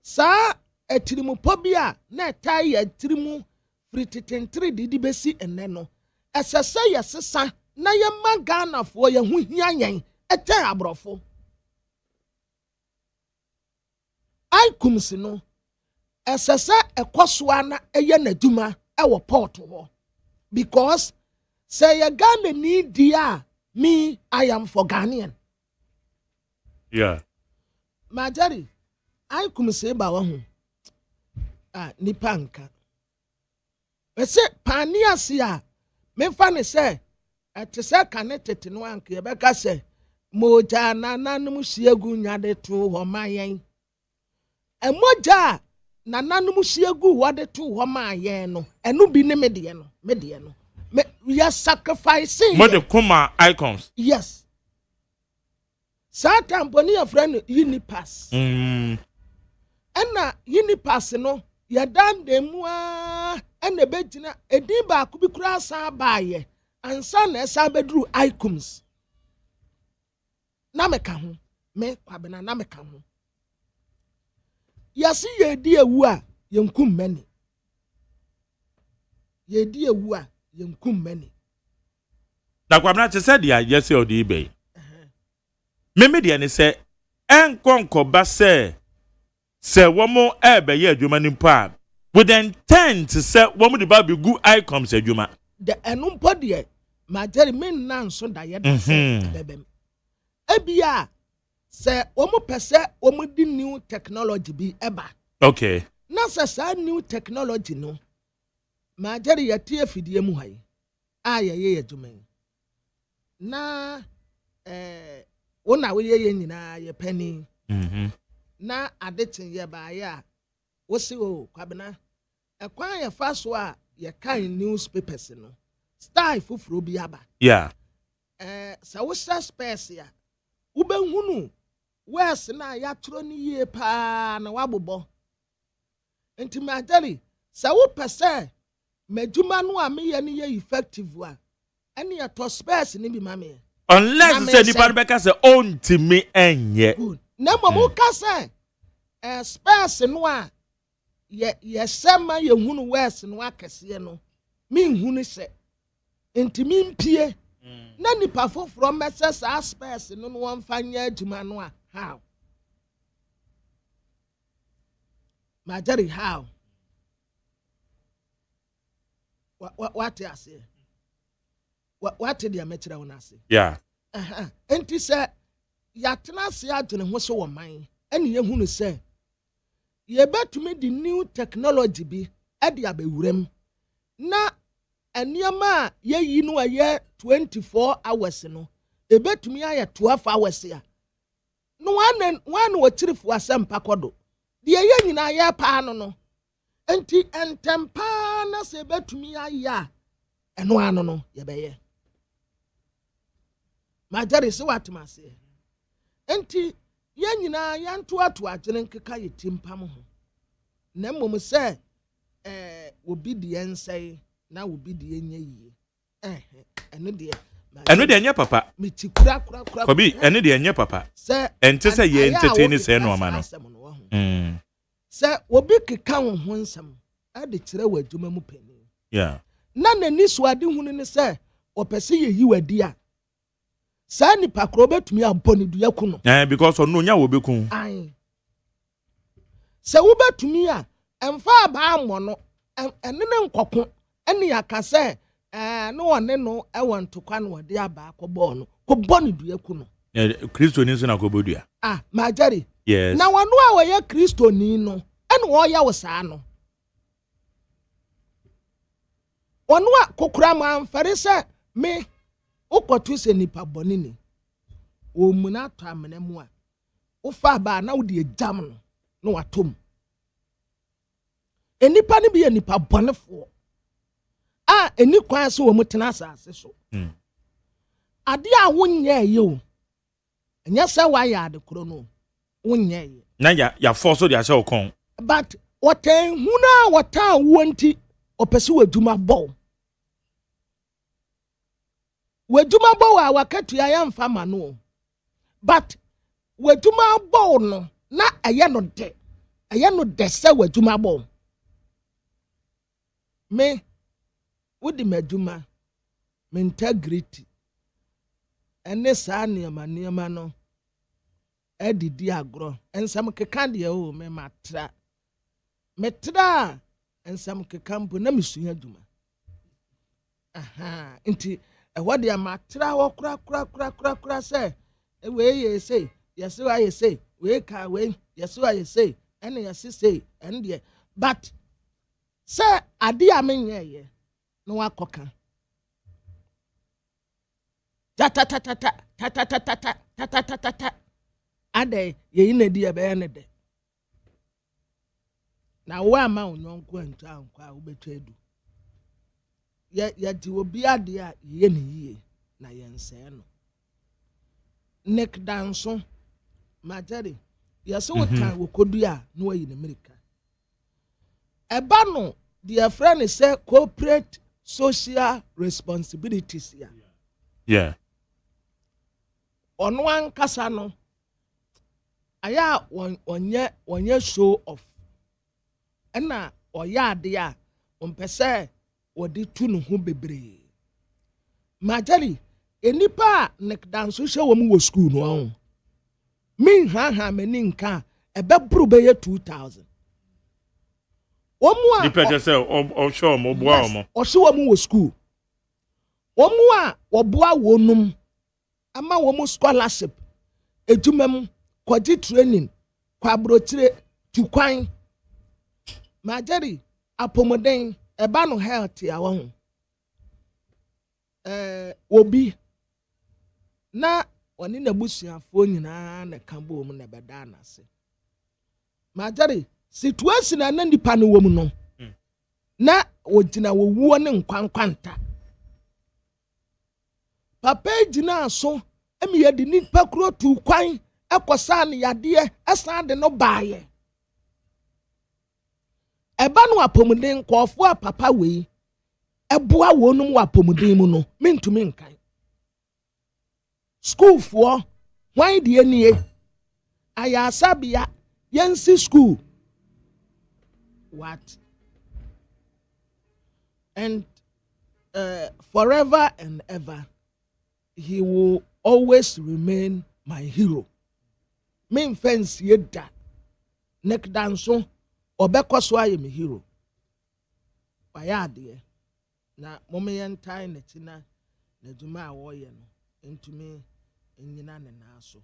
sa etirimu pobia na tai etirimu frititentre didi besi eneno esese yesesa na ye magana fo ye hu hianyan ete abrofo Icums no esese ekosoa na eye naduma ewo port ho because say ye Ghana ni dia me I am for Ghanaian yeah majari Icums ba wa hu nipanka ese pania sia me fa ne se ete se connected no anka ye beka se moja na nanum siegu nyade to ho mayen emoja na nanum siegu wade to ho mayen no enu bi ne medie no me we are sacrificing mo de kuma Icums yes Satan boni your friend Unipass ena Unipass no ya dan dem wa ena begina edin ba ku bi kura san baaye ansa na esa bedru Icums na meka ho me kwabena na meka ho yasi ye di ewu a yenkum mani ye di ewu a yenkum mani da kwabena che said ya yesi odi be me de ne se enkonko ba se womo ebe ye adwuma ni pa with the intent se womo de ba be gu Icums adwuma the enumpo de Majeri men nan so da yɛ da bɛbɛm ebia sɛ omu pɛsɛ omu di new technology bi eba okay na sɛ saa new technology no Majeri yɛte afidie mu hayi a yɛyɛ adwuma na wona woyɛ yɛ nyinaa yɛ pani na adetin yɛ baayɛ a wosi o kwabena ɛkwan yɛ fa so a yɛ kan newspapers no style fufuro bi aba yeah sɛ wo hyɛ space ya wobɛhunu wes na yɛatoro ne yie paa na wabobɔ nti Majeri sɛ wo pɛsɛ madwuma no a meyɛ ne yɛ effective a ɛne yɛtɔ space ne bi ma me unless sɛ nipa no bɛka sɛ ɔntimi ɛnyɛ na mmom woka sɛ space no a yɛhyɛ ma yɛhunu wes no akɛseɛ no menhunu hyɛ nti mempie na nipa foforɔ mɛsɛ saa space no wɔmfa nyɛ adwuma no a how Majeri how what you say what did you mekyerɛ wo ase yeah enti sɛ yɛatena ase adwene ho so wɔ man ɛne yɛhunu sɛ yɛbɛtumi de new technology bi ɛde abɛwuram na nneɛma a yɛyi no a yɛ 24 hours no ɛbɛtumi ayɛ 12 hours a no wane wɔkyirifo asɛm pa kɔdo deɛ yɛ nyinaa yɛ paa no enti ɛntɛmpa na sɛ ɛbɛtumi ayɛ a ɛno ano no yɛbɛyɛ Majeri sɛ watema ase enti yɛn nyinaa yɛnto ato agyene nkeka yɛ timpam ho na mmom sɛ obi deɛ nsɛe na obi deɛ nyɛ yie ɛno deɛ nyɛ papa meti kura Kobi ɛno deɛ nyɛ papa ɛnte sɛ yɛ entertain sɛ no ama no sɛ obi keka wo ho nsɛm ade kyerɛ wɔ adwuma mu panyin yeah na n'ani so ade hunu ne sɛ ɔpɛ sɛ yɛyi wadi a saa nipa koro betumi abɔ ne dua ku no because ɔno nya wo beku sɛ wo betumi a ɛmfa aba amɔ no ɛne ne nkɔko ɛne aka sɛ no ɔne no ɛwɔ ntokwa no wɔde aba akɔbɔ no kɔbɔ ne dua ku no Kristoni nso na kɔbɔ dua Majeri yes na wɔno a wɔyɛ Kristoni no ɛne wɔyɛ wo saa no wɔno a kokura ma amfɛre sɛ me ukɔto sɛ nipa bɔne ni ɔmuna atɔ amena mu a wofa ba na wode agyam no na watom enipa ne bi yɛ nipa bɔnefoɔ a eni kwan sɛ wɔ mu tena asase so ade a wonyɛ yɛ o ɛnyɛ sɛ wayɛ ade koro no wonyɛ yɛ na ya force de ahyɛ okon but wɔtɛn huna a wɔtan wo nti ɔpɛ sɛ wadwuma bɔ wadwuma bɔ a wakatua yɛ mfa ma no but wadwuma bɔ no na ɛyɛ no de sɛ wadwuma bɔ me wodi madwuma me integrity ɛne saa nneɛma no ɛdidi agorɔ nsɛm keka deɛ o me matra nsɛm keka mpo na mesua adwuma nti ɛwɔ deɛ matra wɔ kora sɛ wei yɛ sei yɛse wa yɛ sei wei ka wei yɛse wa yɛ sei ɛne yɛse sei ɛne deɛ but sɛ ade a menyɛyɛ na wakɔka ta adɛ yɛyi na di ɛbɛyɛ ne dɛ na wo ama wo nyɔnko antu ankɔ a wobɛtwa adu yɛde obi ade a yɛ ne yie na yɛnsɛɛ no Nick Danso Majeri yɛsɛ wo tan wɔ kodu a na wayi ne America ɛba no deɛ friend sɛ corporate social responsibilities ya yeah ɔno ankasa no aya wɔnyɛ show off ɛna ɔyɛ ade a ɔmpɛ sɛ wɔde tu ne ho bebree Majeri enipa a Nick Danso hyɛ wɔn wɔ school no ɔho min ha mani nka ɛbɛboro bɛyɛ 2000 wɔn a nipa kyɛ sɛ ɔhwɛ wɔn boa wɔn ɔhyɛ wɔn wɔ school Omwa wobua wonum ama womu scholarship ejumem kwaji training kwa brochire tukwan majari apomoden eba no health ya won obi na woni na busuafo nyina na kambo mu na beda na se majari situation na nipa no wom no na wogina wowuo ne nkwankwanta papa gina so emi ye di nipa kro tu kwan ekosa ne yade esan de no baaye eba no apomuden kofo a papa we eboa wonum wapomuden mu no mentumi nkan school for why die nie aya sabia yensi school what and forever and ever he will always remain my hero. Main fence yeda neck danso obekọ so aye me hero. Wayade na momeyen tai na tina na duma a wo ye no ntumi nyina ne na so.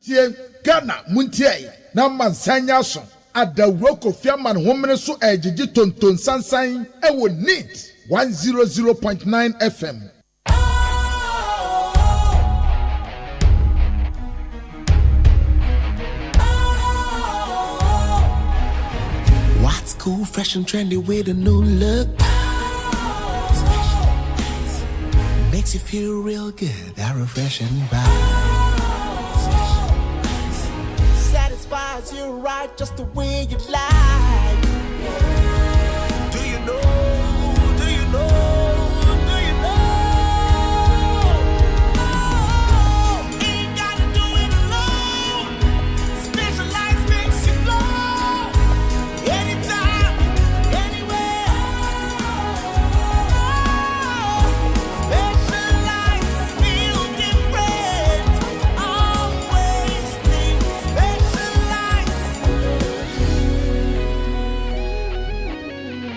Tie Ghana Montie na mansanya so adawro kofiaman homene so ejiji tonton sansan ewo NIT 100.9 FM. What's cool, fresh and trendy with a new look? Makes you feel real good, that refreshing vibe. Satisfies you right just the way you like. Do you know? Do you know? Do you know? Ain't gotta do it alone. Specialized makes you flow. Anytime, anywhere. Specialized feel different. Always think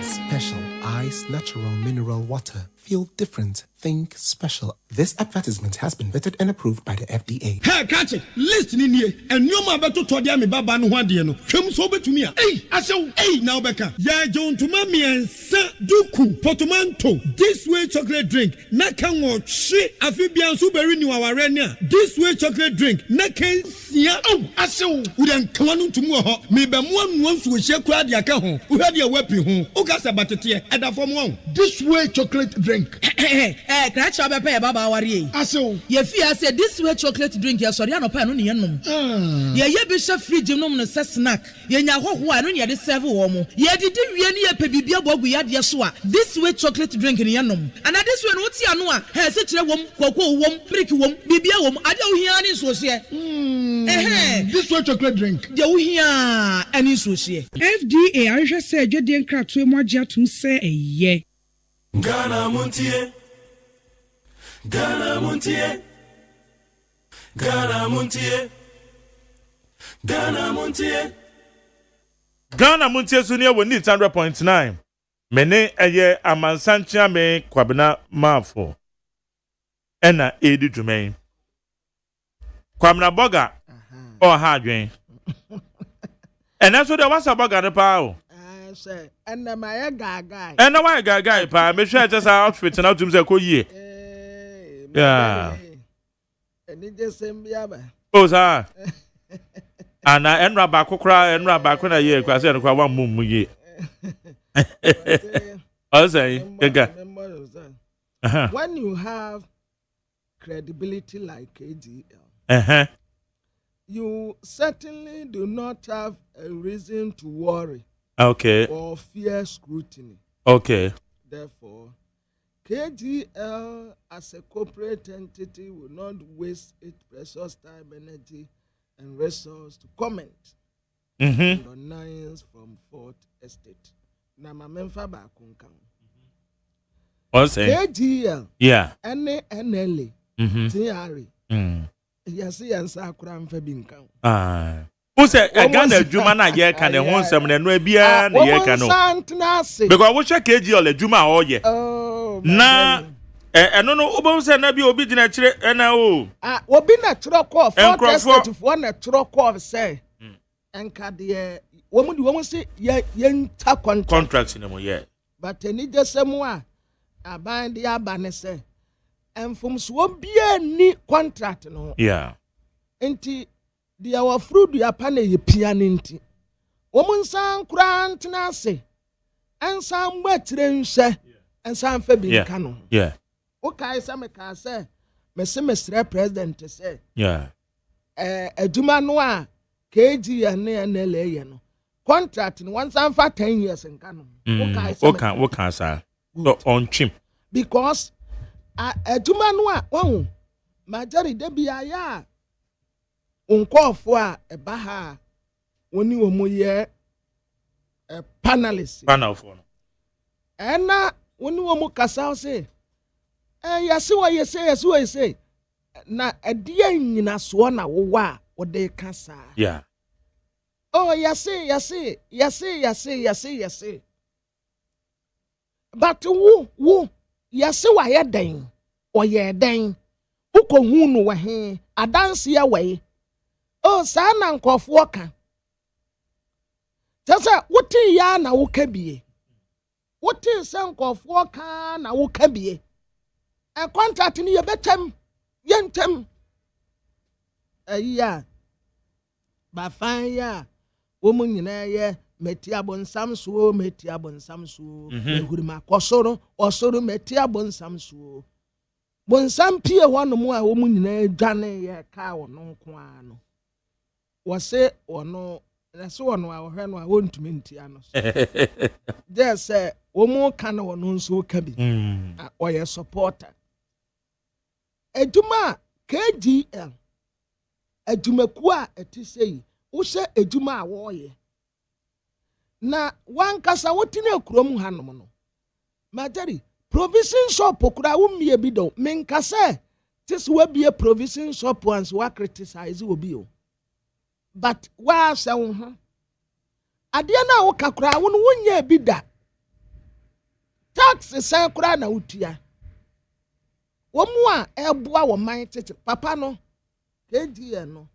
Special Ice Natural Mineral Water. Feel different. Think special. This advertisement has been vetted and approved by the FDA. Hey, catch it. Listen in here. And you ma beto to dia me baba no hwade no. Hwem so betumi a. Hey, asew. Hey, now beka. Ya John to mami ensa duku portmanteau. This way chocolate drink. Na kan wo hwe afibia so beri ni waware ne a. This way chocolate drink. Na kan sia. Oh, asew. Wo den kan no ntumu ho. Me be mo anu nsu hye kura dia ka ho. Wo hwade wapi ho. O ka sa batete e da fom ho. This way chocolate drink. Crash up a baba worry. Aso. Ye fear say this way chocolate drink ya sorry no pa no ne yenom. Ye be sha fridge nom no se snack. Ye nya hoho no ne de serve wo mo. Ye didi wie ne ye pa bibia bogu ya de so a. This way chocolate drink ne yenom. And this way no ti ano a, he se kire wom, kwakwo wom, brick wom, bibia wom, ade wo hia ne so se. This way chocolate drink. De wo hia ani so se. FDA ahwehwe se adwede nkratoe mo agye atum se eye. Ghana Montier. Ghana Montier. Ghana Montier. Ghana Montier. Ghana Montier Sunia will need 100.9. Mene eye amansanchia me kwabena mafo. Ena edi jumain. Kwamna boga or hardwin. And that's what there was a boga the power. And my guy. And the white guy, pa, me sure just our outfit and out to say, ye. Yeah. And it just same yaba. Oh, sir. And I end up back cry and rub back when I hear because I don't want mum ye. I say, when you have credibility like KGL, you certainly do not have a reason to worry. Okay. Or fear scrutiny. Okay. Therefore, KGL as a corporate entity will not waste its precious time, energy, and resource to comment on the names from Fort Estate. Now, my member back on KGL. Yeah. NLA. TRA. Yes, yes, I couldn't have been count. Who say a Ghana Juma na ye can a home some and no bia na ye can no. Because we check KG or Juma or ye. Oh, na no Obon say na bi obi gina kire na o. Obi na tro call for na tro call say. Enka de womu say ye nta contract in mo ye. But any jesemu a aban de abane say. Enfum so bia ni contract no. Yeah. Enti dia wa fruit ya pane ye pia nti. Womu nsan kura ntena se. Ensan matire nhye. Ensan fa bi nka no. Yeah. Okay, say me ka say me se mesre president say. Yeah. Aduma no a KG ne NLA ye no. Contract no once and for 10 years nka no. Okay, say what can say? On chim. Because aduma no a won majority de bia ya unkofo a eba ha woni wo mo ye panelist panel for no ena woni wo mo kasa say yase wo ye say na edia nyina so na wo wa wo de kasa yeah oh yase but wo yase wa ye den o ye den ukohu no wa he adanse ya we oh sa na nkofo ka tasa wuti ya na wuka bie wuti se nkofo ka na wuka bie contract ni ye betem yentem ya ba fan ya wo mun nyina ye meti abonsam so ehuri makosoro osoro meti abonsam so bonsam pie wono mu a wo mun nyina dwane ye ka wono nko ano wo se wono na so wono a wo hwe no a wontumi ntia no just say wo mu ka na wono nso ka bi o ye supporter eduma KGL edumaku a etisei wo se eduma a wo ye na wankasa wotine akurom hanom no majari provision shop okura wo mie bi do menkasa tis we be a provision shop once wa criticize obi o but wa se wo ho ade na wo kakura wo no wonya bi da tax se kura na wotua wo mu a eboa wo man tete papa no KGN no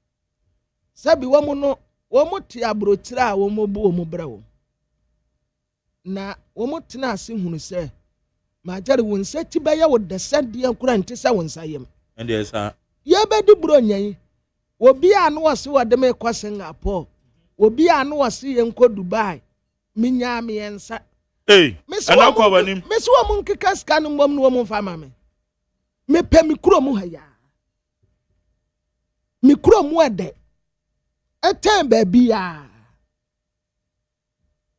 sabi wo mu no wo mu ti abrotira a wo mu bu wo mu bra wo na wo mu tena ase hunu se majari won se ti beye wo de sade akura nti se won sayem and yes ye be di bro nyan obi a no wose wo de me kwa Singapore obi a no wose ye nko Dubai minya me ensa ana kwa banim me so wo nkeka ska no mbom no wo mu fama me pe mi kuro mu ha ya mi kuro mu ede etem ba bia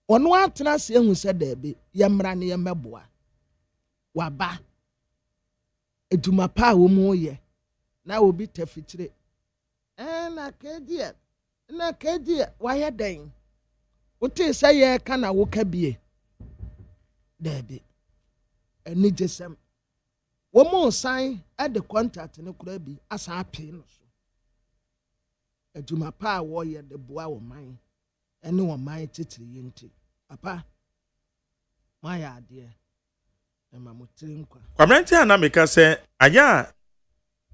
ono atena se hu se da be ye mra ne ye meboa waba eduma pa wo mu ye na obi tafitire na KG wa ye den wote se ye ka na wo ka bie da be eni jesem wo mu san at the contract ne kura bi asa ape no so eduma pa wo ye de boa wo man ene wo man titiri yenti papa ma ya ade ma motiri nkwa kwamenti ana meka se anya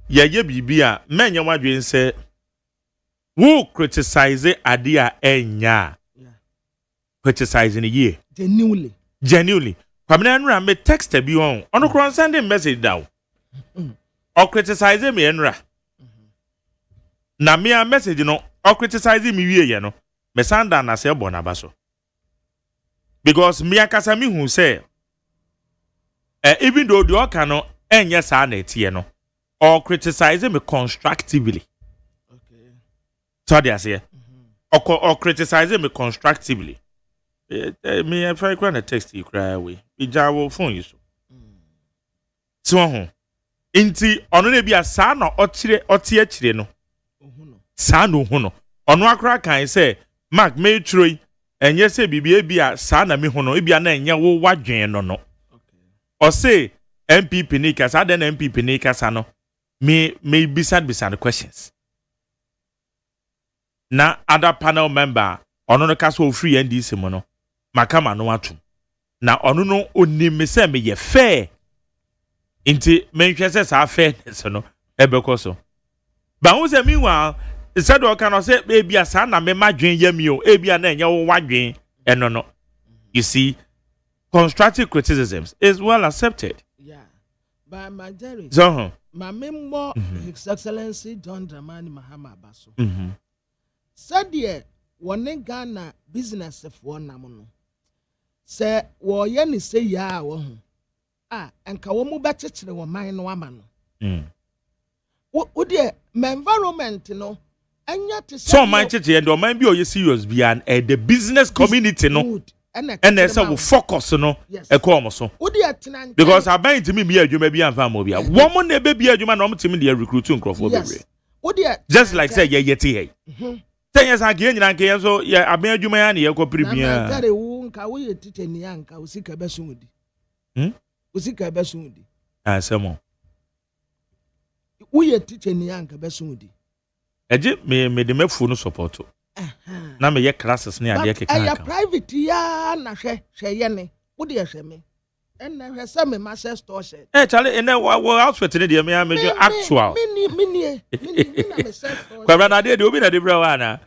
ye bibi a menye wadwen se wo criticize ade a enya criticize ni ye genuinely kwamena nra me text bi on ono kron send message down o criticize me nra na me a message no o criticize me wie ye no me sanda na se bo na baso because me akasa me hu say even though the oka no enye sa na etie no or criticize me constructively so they say or criticize me constructively me if I can text you cry away we jawo phone you so ho inti ono na bia sa na otie chire no sa no hu no ono akra kan say mark me troi enye se bibia bia sa na me hu no bia na enye wo wadwen no or say MPP ni kasa den MPP ni kasa no me beside questions na other panel member ono no kaso free NDC mo no makama no atum na ono no onim se me ye fair inti menhwe se sa fairness no ebeko so ba hu se meanwhile said o kan say baby asa na me madwen yami o ebia na enye wo wadwen eno no you see constructive criticisms is well accepted by my Jerry so my member His Excellency John Dramani Mahama Basso said ye one Ghana business for namono say wo ye ni say ya wo ho enka wo mu bekyekere wo man no ama no wo de environment no anya te so man chete and o man bi o ye serious bi an the business community no and say we focus no e call mo so because aban timi mi adwuma bi anfa mo bia wo mo na be bi adwuma na o timi de recruit nkrofo bebre just like say ye yeti hey 10 years ago nyina nke so ye aban adwuma ya na ye ko premier na tare wo nka wo ye tite ni anka wo sika besumudi wo sika besumudi asemo wo ye tite ni anka besumudi eje me de mefu no support na me ye classes ne ade keka ya private ya na hwe ye ne wo de hwe me en hwe se me master store shirt chale en wo outfit ne de me amejo actual mini na me self kwa brana de obi na de bra wa na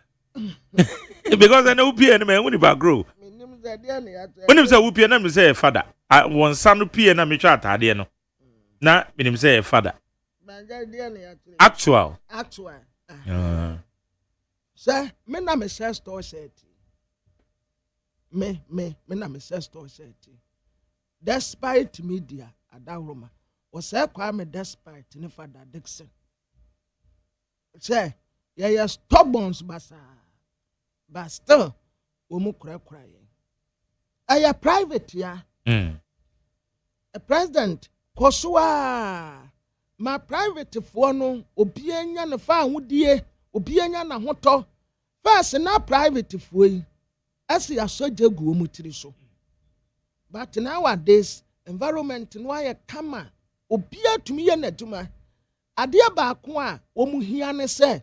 because I know pie ne me woni ba grow woni say wo pie na me say father won san pie na me twa atade no na me say father actual sir, me na me share store shirt. Me na me share store shirt. Despite media, Adawroma, was say kwame despite ni Father Dixon. Say, yeah, stubborn basa, but still, womu cry. Aya private ya. A president kosua. My private fono obianya na fa hudie obianya na hoto first na private foi asi asoje gu omutiri so but nowadays environment no aye kama obia tumi ye na duma ade baako a omuhia ne se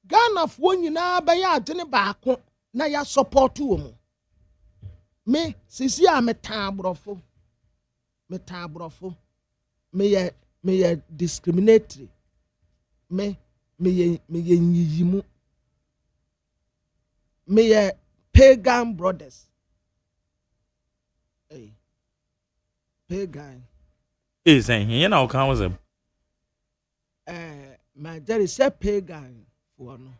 Ghana fo nyina ba ya ade ne baako na ya support wo mu me sisi a meta abrofo me ye discriminatory me ye nyiyimu me ye pagan brothers pagan is saying na o kan was my daddy say pagan for no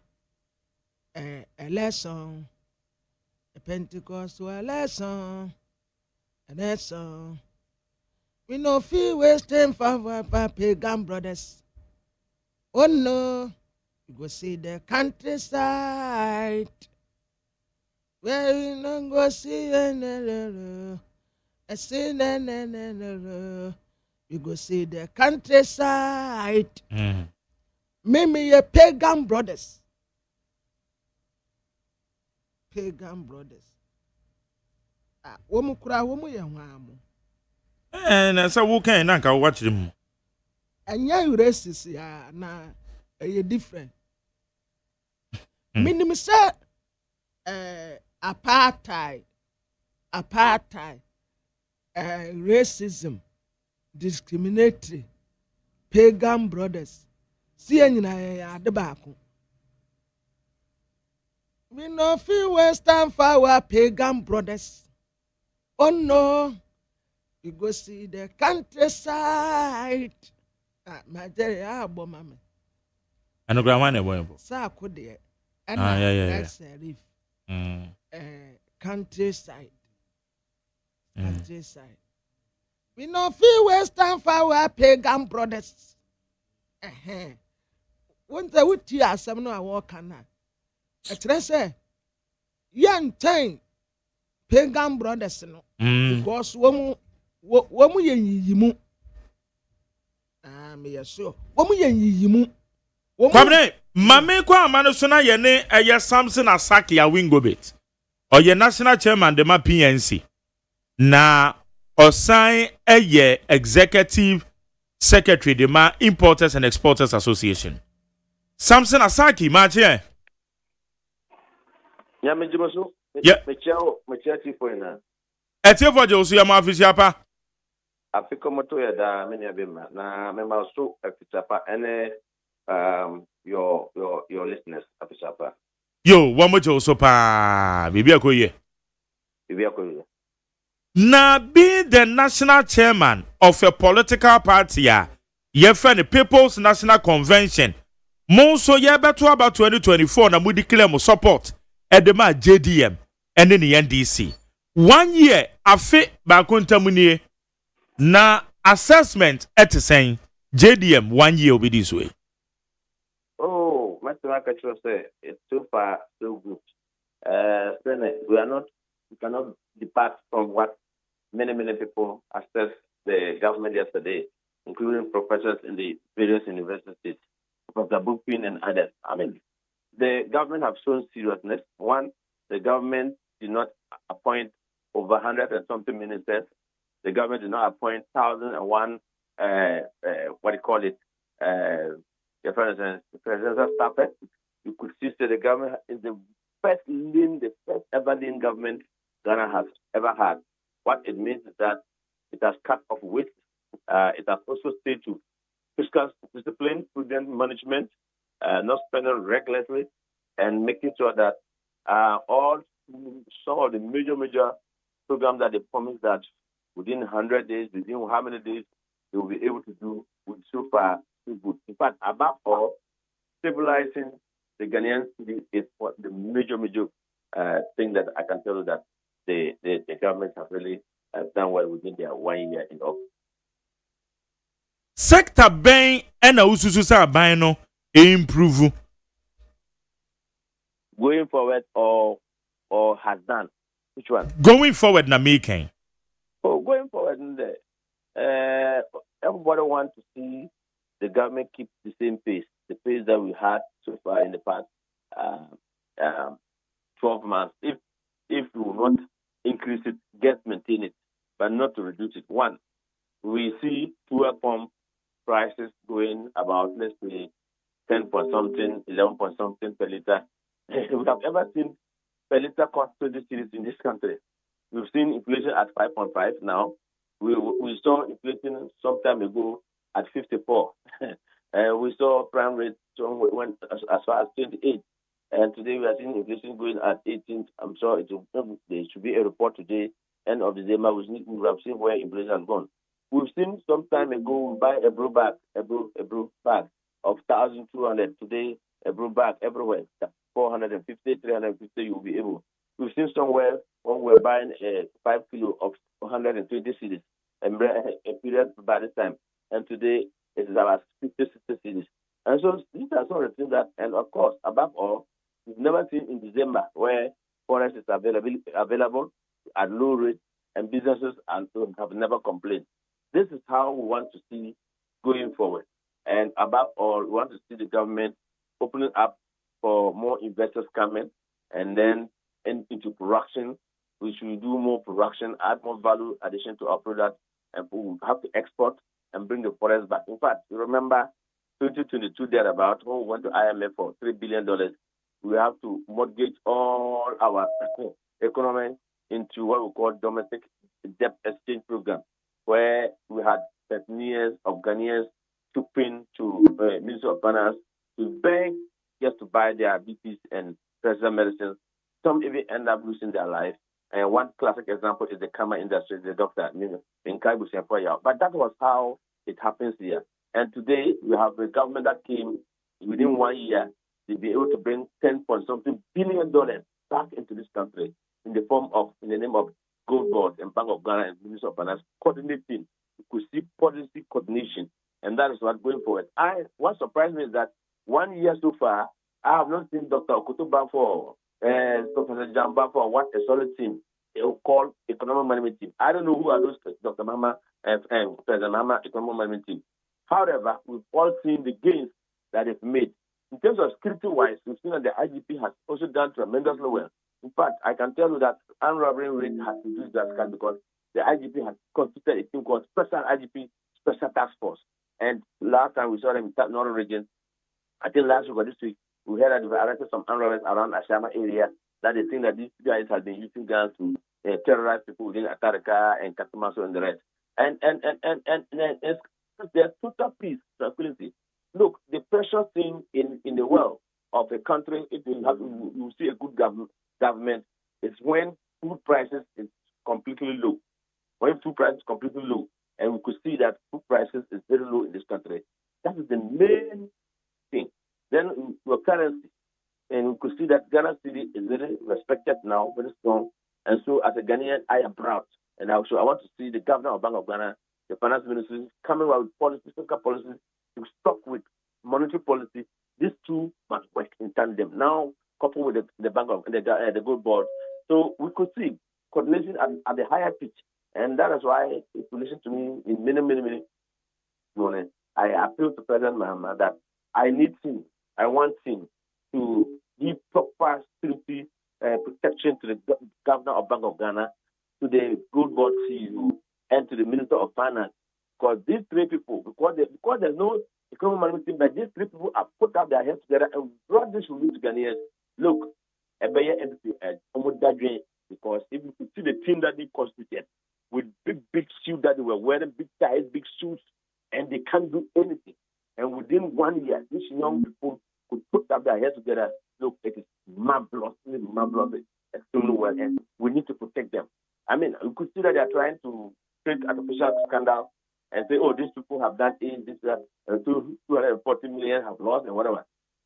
election a Pentecostal election we no feel wasting for pagan brothers. Oh no, you go see the countryside. Where you no go see you go see the countryside. Maybe a pagan brothers. Pagan brothers. Womu kura womu ya wamu. And so who can nanka watch them? And ya racist ya na different. Minimum say apartheid, racism, discriminatory, pagan brothers. See ya the back. We no feel Western for our pagan brothers. Oh no. You go see the countryside. My dear, mama. And the grandma never. Sa could there. That's countryside. Countryside. We no feel Western for our pagan brothers. When the would tear some no walk on that. A treasure. Young time. Pagan brothers no. Because womu ye yiyimu me yeso womu ye yiyimu kwamne mame kwa amano so na ye ne eye Samson Asaki ya Wingobit oye national chairman de ma PNC na osan eye executive secretary de ma Importers and Exporters Association. Samson Asaki ma che Yeah, me jiboso. Yeah. Me chao tifo ina. Etie for jo so ya ma official pa. Afiko moto ya da me ne abema. Na me ma so afisapa ene your listeners afisapa. Yo, one more jo so pa. Bibi akoye. Bibi akoye. Na be the national chairman of a political party ye friend the People's National Convention. Mo so ye beto about 2024 na mo declare mo support edema JDM and the NDC. 1 year afe ba kontamunie na assessment saying JDM 1 year will be this way. Oh, Mr. Akacho say it's so far so good. We cannot depart from what many people assessed the government yesterday, including professors in the various universities, Professor Bupin and others. I mean, the government have shown seriousness. One, the government did not appoint over 100 and something ministers. The government did not appoint 1,001, the presidential staff. You could see that the government is the first ever lean government Ghana has ever had. What it means is that it has cut off waste. It has also stayed to fiscal discipline, prudent management, not spending recklessly, and making sure that some of the major programs that they promised that within 100 days, within how many days they will be able to do, with so far so good. In fact, above all, stabilizing the Ghanaian city is what the major thing that I can tell you that the government have really done well within their 1 year in office. Sector ben and ususu sa ban no improve. Going forward or has done. Which one? Going forward na making. Oh, going forward, everybody wants to see the government keep the same pace, the pace that we had so far in the past 12 months. If we will not increase it, maintain it, but not to reduce it. One, we see fuel pump prices going about, let's say, 10 point something, 11 point something per liter. We have ever seen per liter cost 20 cedis in this country. We've seen inflation at 5.5 now. We saw inflation some time ago at 54. We saw prime rate went as far as 28. And today we are seeing inflation going at 18. I'm sure there should be a report today, end of December. We have seen where inflation has gone. We've seen some time ago we buy a brew bag of 1,200. Today, a brew bag everywhere, 450, 350, you'll be able. We've seen somewhere when we're buying a 5 kilo of 120 cedis a period by this time. And today, it is about 50, 60 cedis. And so these are some of the things that, and of course, above all, we've never seen in December where forest is available at low rate and businesses have never complained. This is how we want to see going forward. And above all, we want to see the government opening up for more investors coming and then into production. We should do more production, add more value addition to our product, and we have to export and bring the forest back. In fact, you remember 2022 thereabout, when we went to IMF for $3 billion, we have to mortgage all our economy into what we call domestic debt exchange program, where we had 13 years of Ghanaians stooping to Ministry of Finance to beg just to buy their BPs and pressure medicines. Some even end up losing their life. And one classic example is the camera industry, the doctor, in Kaibu. But that was how it happens here. And today, we have a government that came within 1 year to be able to bring $10.something billion back into this country in the name of Gold Board and Bank of Ghana and Ministry of Finance coordinating. You could see policy coordination, and that is what going forward. What surprised me is that 1 year so far, I have not seen Dr. Okutuba for Professor Jamba for what a solid team called Economic Management Team. I don't know who are those Dr. Mama and President Mama Economic Management Team. However, we've all seen the gains that it's made. In terms of security-wise, we've seen that the IGP has also done tremendously well. In fact, I can tell you that armed robbery rate has reduced drastically because the IGP has constituted a team called Special IGP Special Task Force. And last time we saw them in Northern Region, I think last week or this week, we heard that they arrested some armed robbers around Ashama area that they think that these guys have been using guns to terrorize people within Atarika and Katamaso and the rest. And there's total peace, tranquility. Look, the precious thing in the world of a country, if you see a good government, is when food prices is completely low. When food prices is completely low, and we could see that food prices is very low in this country. That is the main thing. Then your currency, and we could see that Ghana city is very respected now, very strong. And so, as a Ghanaian, I am proud. And also, I want to see the governor of Bank of Ghana, the finance ministry, coming out with policies, fiscal policies to stop with monetary policy. These two must work in tandem. Now, coupled with the Bank of the Gold Board, so we could see coordination at the higher pitch. And that is why, if you listen to me in many, I appeal to President Mahama that I want him to give proper security protection to the governor of Bank of Ghana, to the Gold Board CEO, and to the Minister of Finance. Because these three people, because there's no economic management team, but these three people have put up their heads together and brought this relief to Ghanaians. Look, because if you could see the team that they constituted with big suits that they were wearing, big ties, big suits, and they can't do anything. And within 1 year, these young people could put up their heads together. Look, it is marvelous, extremely well, and we need to protect them. I mean, you could see that they are trying to create artificial scandal and say, oh, these people have done this, that, and 240 million have lost and whatever.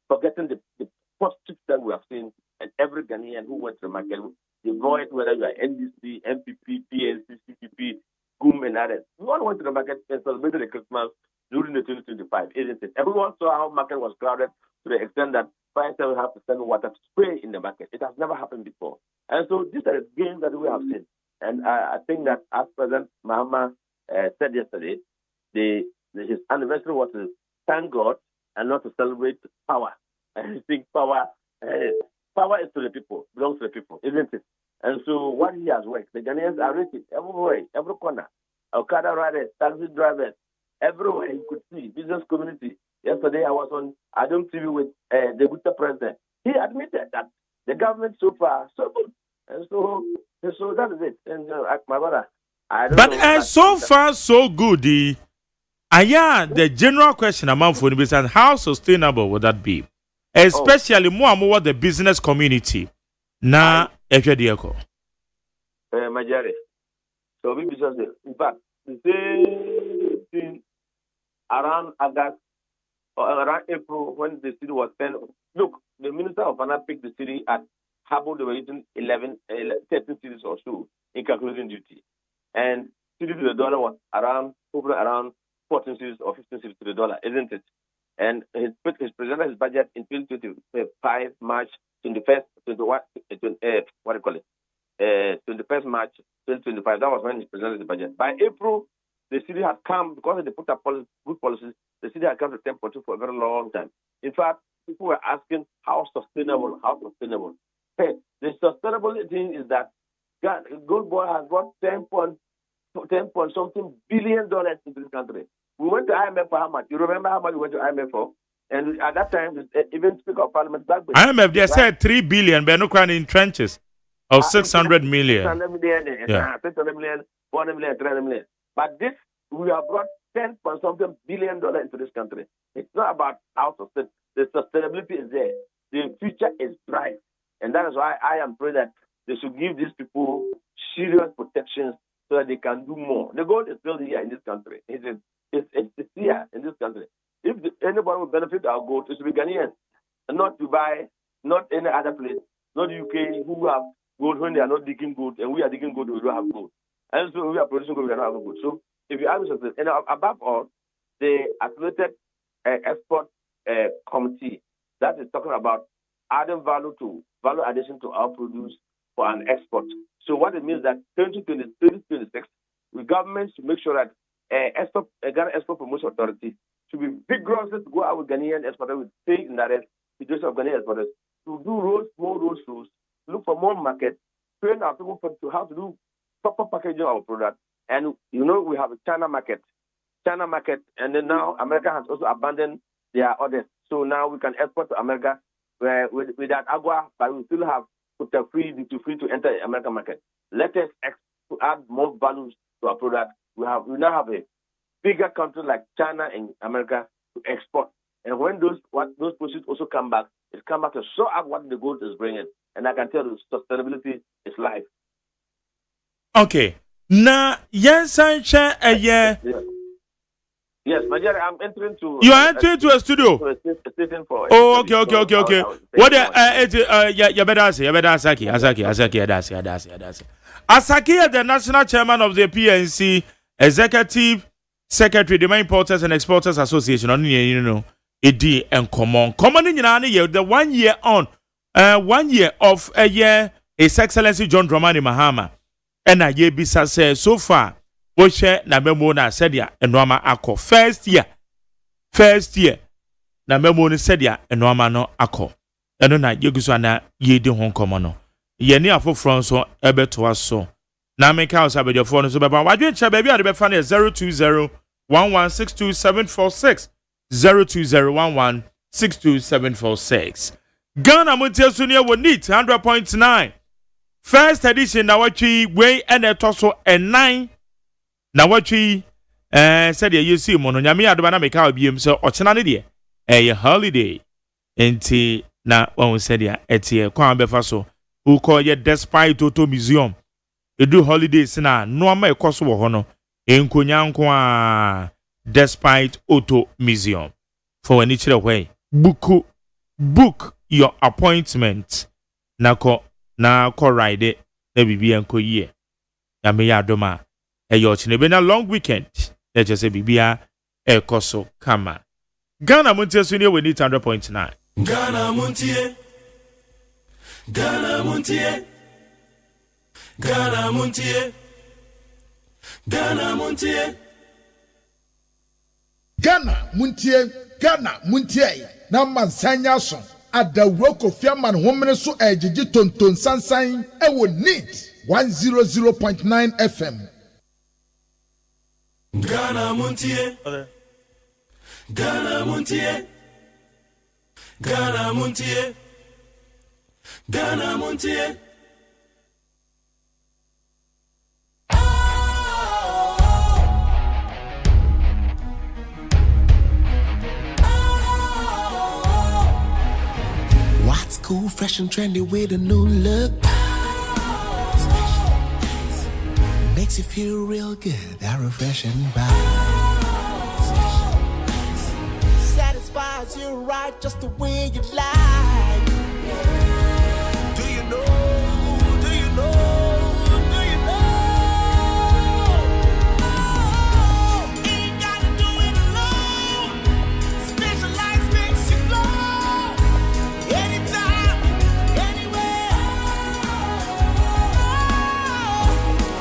Forgetting the positives that we have seen, and every Ghanaian who went to the market, avoid whether you are NDC, MPP, PNC, CPP, GUM, and others. We all went to the market and celebrated the Christmas during the 2025, isn't it? Everyone saw how market was crowded to the extent that 5-7 have to send water to spray in the market. It has never happened before. And so these are the gains that we have seen. And I think that, as President Mahama said yesterday, his anniversary was to thank God and not to celebrate power. And I think power is to the people, belongs to the people, isn't it? And so what he has worked, the Ghanaians are rich everywhere, every corner. Okada riders, taxi drivers, everywhere you could see, business community. Yesterday I was on Adam TV with the Gupta president. He admitted that the government so far so good. And so that is it. And my brother, I don't know. But so far so good. The general question among food is how sustainable would that be? Especially more and more the business community. Na Echedieko. Majority. So we business. In fact, the same thing around August or around April when the city was 10. Look, the Minister of Finance picked the city at Harbour. They were using 13 cities or so in calculating duty. And city to the dollar was around 14 cities or 15 cities to the dollar, isn't it? And he presented his budget in 2025, March 21st, 21st March 2025. That was when he presented the budget. By April, the city had come, because they put up good policies, the city had come to 10.2 for a very long time. In fact, people were asking how sustainable. Hey, the sustainable thing is that Gold Board has got $10 something billion into this country. We went to IMF for how much? You remember how much we went to IMF for? And at that time, even Speaker of Parliament back then. IMF, they said 3 billion, but no crying in trenches of 600 million. 600 million, 600 million, 400 million, 300 million. But this, we have brought $10 something billion into this country. It's not about how the sustainability is there. The future is bright. And that is why I am praying that they should give these people serious protections so that they can do more. The gold is still here in this country. It's here in this country. If anybody will benefit our gold, it should be Ghanaians, not Dubai, not any other place, not UK, who have gold when they are not digging gold, and we are digging gold, we don't have gold. And so we are producing gold, we don't have gold. So if you ask me something, and above all, the Affiliated Export Committee that is talking about adding value addition to our produce for an export. So what it means that 2026, the government should make sure that Ghana Export Promotion Authority should be vigorous to go out with Ghanaian exporters, with stay in that situation of Ghanaian exporters, to do more road shows, look for more markets, train our people to how to do proper packaging of our product. And we have a China market, and then now America has also abandoned their orders. So now we can export to America with that agua, but we still have free to enter the American market. Let us add more values to our product. We now have a bigger country like China and America to export. And when those proceeds also come back, it come back to show up what the gold is bringing. And I can tell you, sustainability is life. Okay. Now, yes, I share a year. Yes, my dear, I'm entering to. You are entering to a studio. To a station for. Oh, okay. What you better say, Asaki, the national chairman of the PNC, executive secretary, the main importers and exporters association. Edi and common in the 1 year on 1 year of a year His Excellency John Dramani Mahama and a ye bisa say so far Oshe na memo na sedia enwama ako first year na memo ni sedia enwama no ako eno na yeguso na ye di hon komo no ye ni afofro so ebeto aso na meka osabedefo no so beba wadwe nche ba bia de befa na 02011627746 02011627746 Ghana Montie Sunia wo neat 100.9 first edition na watchi we and etoso and 9 na watchi said you see mono nyame adoba na meka obiem so ochena ne de holiday enti na won said ya etie kwa befa so who call ye despite Auto Museum edu holidays na no ama ekoso wo ho no enkonyanko a despite Auto Museum for any chile way book your appointment na ko ride na bibi enko ye ya me ya doma eyo chine be na long weekend na je se bibia ekoso kama Ghana Montie Sunia we need 100.9 Ghana Montie Ghana Montie Ghana Montie Ghana Montie Ghana Montie na mansanya so adawro kofiaman homene so ejiji tonton sansan ewo neat 100.9 FM Ghana Montie Ghana Montie Ghana Montie Ghana Montie What's cool, fresh and trendy with a new look? Makes you feel real good, that refreshing vibe. Satisfies you right just the way you like. Do you know? Do you know? Do you know? Ain't gotta do it alone. Specialized makes you flow. Anytime, anywhere.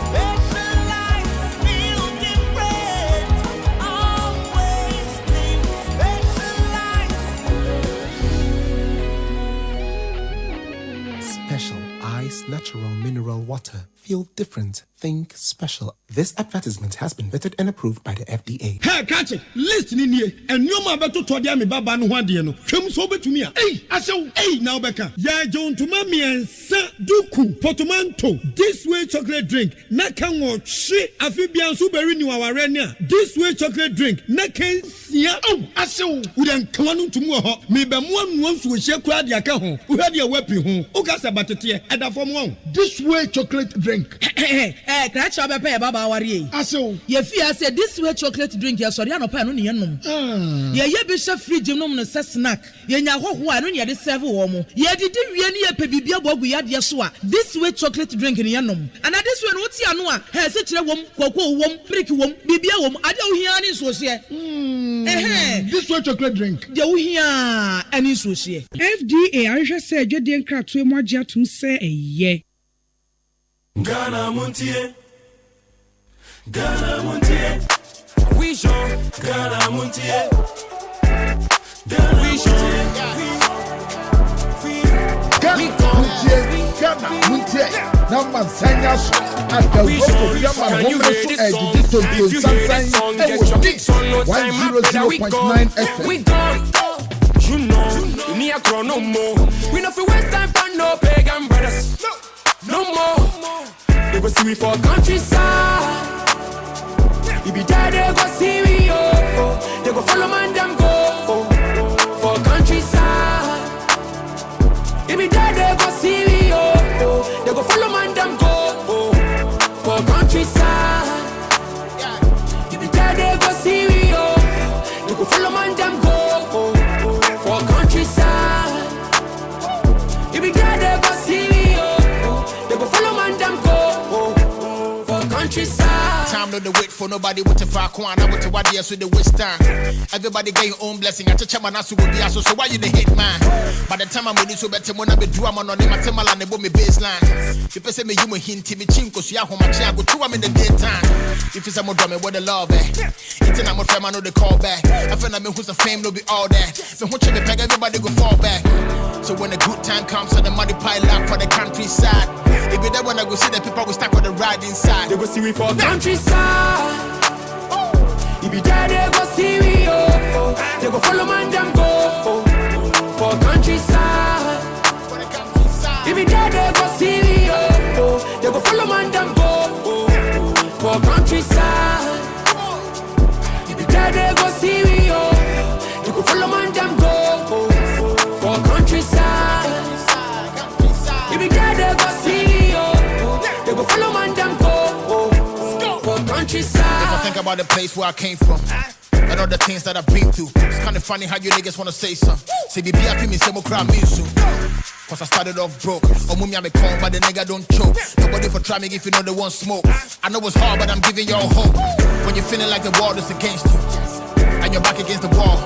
Specialized feel different. Always think specialized. Special Ice Natural Mineral Water. Feel different. Think special. This advertisement has been vetted and approved by the FDA. Hey, catch it. Listen in here. And you ma beto to dia me baba no hwade no. Hwem so betumi a. Hey, asew. Hey, now beka. Ya John to mami ensa duku portmanteau. This way chocolate drink. Na kan wo hwe afibia so beri ni waware ne a. This way chocolate drink. Na kan sia. Oh, asew. Udan klanu tumu ho. Me be mo anu nso hye kura de aka ho. Uhade e wapi ho. Ukasa batete. Eda fom ho. This way chocolate drink. Crash up a pair, Baba Warrior. Aso, ye fear said this way chocolate drink, ya sorry, no pan on yanum. Ye bishop free genome no snack. Ye nya ho one on the serve womo. Ye did any a pebibia bogu yad yaswa. This way chocolate drink in yanum. And at this one, what's yanua? Has it a wom, cocoa wom, brick wom, bibia wom, I don't hear any social. This way chocolate drink. You hear any social. FDA, I just said you didn't crack to more jet to say a ye. Ghana Montie Ghana Montie we show Ghana Montie we show Ghana Montie na mansanya so adawro kofiaman homene so ejiji tonton sansan ewo neat 100.9 FM we gone you know You need a crown no more. We no fi waste time for no pagan brothers. No more. They go see we for countryside. You be there, they go see we they go follow man them go for countryside. You be there, they go see we they go follow man them go for countryside. You be there, they go see we they go follow man them go for countryside. You be there, they go see we they go follow man them go for countryside. Time no the wait for nobody with a far corner. I want to what yes with the waste time. Everybody get your own blessing. I touch my nasu will be so why you the hate man? By the time I'm ready so better when I be do I'm on my temal and the me baseline. People say me you me hint me chinko so ya home my go to I'm in the daytime. If it's a more drama what the love it's I'm a friend I know the call back. I feel like me who's the fame no be all that. So what you me peg everybody go fall back. So when the good time comes and the money pile up for the countryside. If you there when I go see the people we stack on the ride inside. They go see we for countryside. If you there, they go see we they go follow man them go for countryside. If you there, they go see we they go follow man them go for countryside. If you there, they go see we they go follow man them go for countryside. If you there, they go see we they go follow man them go for countryside. If I think about the place where I came from and all the things that I've been through, it's kind of funny how you niggas wanna say something. Say baby I feel me say more crowd me soon. Cause I started off broke. Or mummy I'm a con but the nigga don't choke. Nobody for try me if you know they want smoke. I know it's hard but I'm giving y'all hope. When you're feeling like the world is against you and you're back against the wall,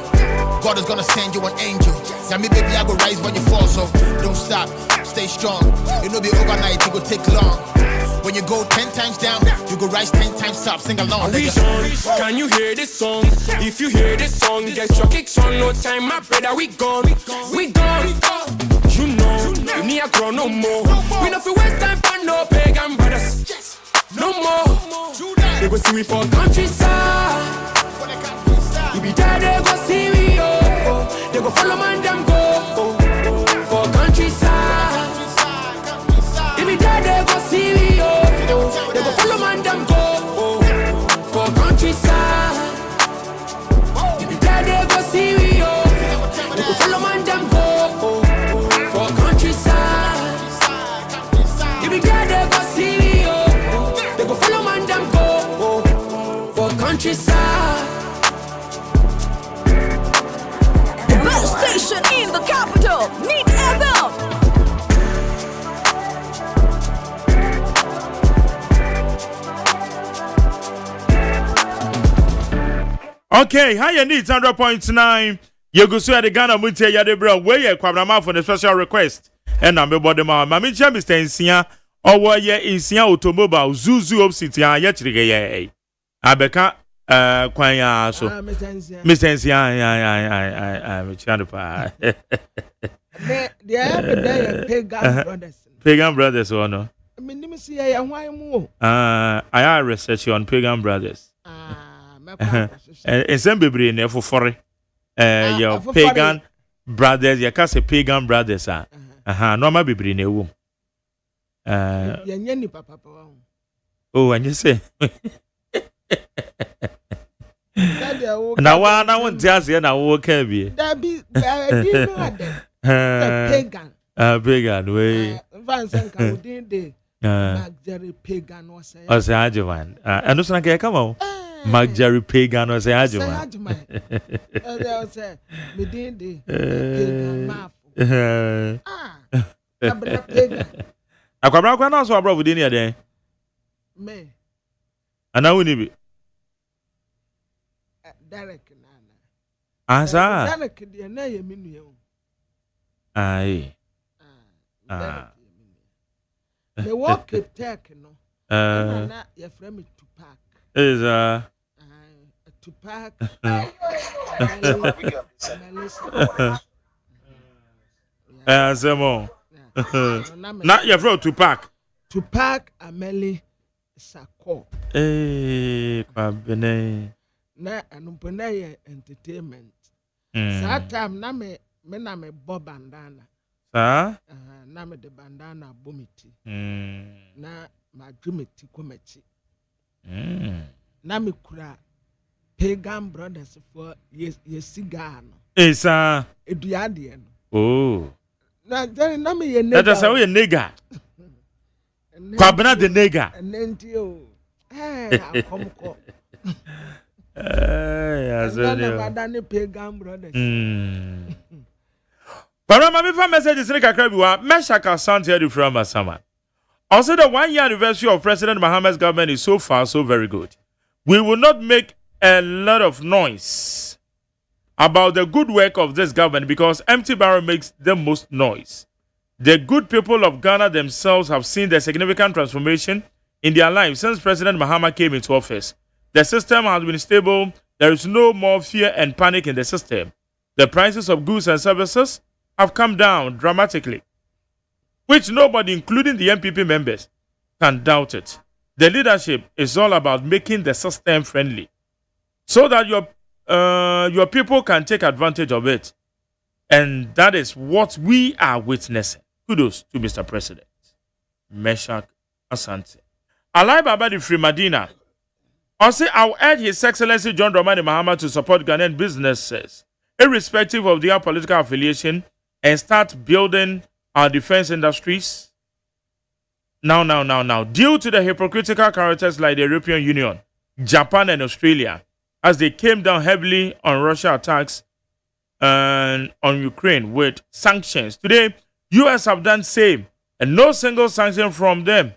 God is gonna send you an angel. Tell me baby I go rise when you fall, so don't stop, stay strong. It'll be overnight, it will take long. When you go 10 times down, you go rise 10 times up. Sing along, nigga. Can you hear this song? If you hear this song, get your kicks on. No time, my brother, we gone. We gone. You know, you need a grow no more. We no fi waste time for no pagan brothers. No more. They go see we for countryside. You be there, they go see we they go follow man them go for countryside. You be there, they go see we they go follow man them go for countryside. You be there, they go see we they go follow man them go for countryside. You be there, they go see we they go follow man them go for countryside. The best station in the capital, Need FM. Okay, how you need 100.9. You go see the Ghana Montie Yade bro. Where you kwabra for the special request. And I'm about the man. Mami Mr. Insia or ye Insia automobile Zuzu of City ya chirige. Abeka kwanya so. Mr. Insia I chando pa. They are pagan brothers. Pagan brothers or no? I mean, let me see why more. I have research on pagan brothers. And some people in there for your pagan brothers, you can't say pagan brothers. Normal people in the womb. Oh, and you say, now I want just here now, okay, be that be pagan. Pagan way. Vincent Caudin, Magdari pagan was a Agyeman. And also, I come on. Magdari pagan was a Agyeman. Me did the pagan map. I come around now, so I brought within your day. Me. And now we need it. Derek Nana. Derek, the name. Aye. The walk keep taking no. Not your friend to pack. Is to pack. Zemo. Not your friend to pack. To pack Amelie Sako. Kwabene. Na anumpene entertainment. That time na me me na me bo bandana. Na me de bandana bomiti. Na ma dwumeti kometi. Na me kura pagan brothers for yes cigar no. Esa. Eduade no. Oh. Na me ye nigga. That is how you nigga. Kwabena the nigga. Nenti o. Akomko. Yeah, pagan brothers. But my before messages like a crabby one, Meshaka sound here from Masama. Also, the 1 year anniversary of President Muhammad's government is so far so very good. We will not make a lot of noise about the good work of this government because empty barrel makes the most noise. The good people of Ghana themselves have seen the significant transformation in their lives since President Muhammad came into office. The system has been stable. There is no more fear and panic in the system. The prices of goods and services have come down dramatically, which nobody, including the MPP members, can doubt it. The leadership is all about making the system friendly so that your people can take advantage of it. And that is what we are witnessing. Kudos to Mr. President. Meshach Asante. Alai Babadi Free Madina. Also, I'll urge His Excellency John Dramani Mahama to support Ghanaian businesses, irrespective of their political affiliation, and start building our defense industries. Now. Due to the hypocritical characters like the European Union, Japan, and Australia, as they came down heavily on Russia attacks and on Ukraine with sanctions. Today, U.S. have done same, and no single sanction from them.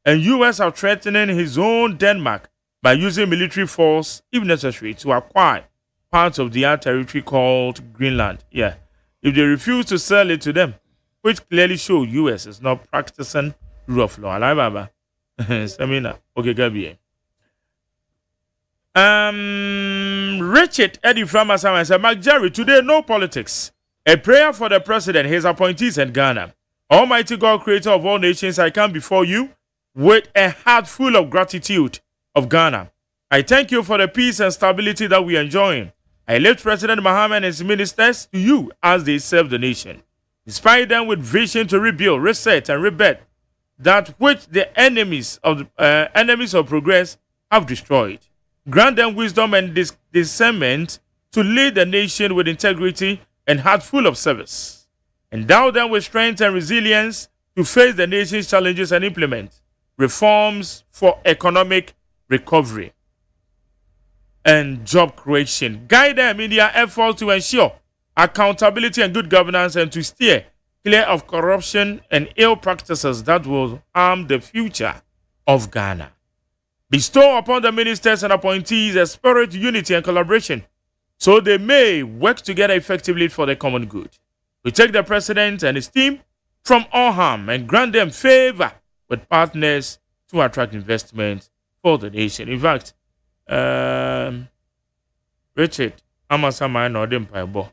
And U.S. are threatening his own Denmark by using military force, if necessary, to acquire parts of their territory called Greenland. Yeah, if they refuse to sell it to them, which clearly show U.S. is not practicing rule of law. Alabama. Samina. Okay, Gabi. Richard Eddie from Asama said, Mark Jerry, today no politics. A prayer for the president, his appointees, and Ghana. Almighty God, creator of all nations, I come before you with a heart full of gratitude of Ghana. I thank you for the peace and stability that we are enjoying. I lift President Mahama and his ministers to you as they serve the nation. Inspire them with vision to rebuild, reset, and rebuild that which the enemies of progress have destroyed. Grant them wisdom and discernment to lead the nation with integrity and heart full of service. Endow them with strength and resilience to face the nation's challenges and implement reforms for economic recovery and job creation. Guide them in their efforts to ensure accountability and good governance and to steer clear of corruption and ill practices that will harm the future of Ghana. Bestow upon the ministers and appointees a spirit, unity, and collaboration so they may work together effectively for the common good. Protect the president and his team from all harm and grant them favor with partners to attract investment for the nation. In fact, Richard Amasama and Odin Paibo,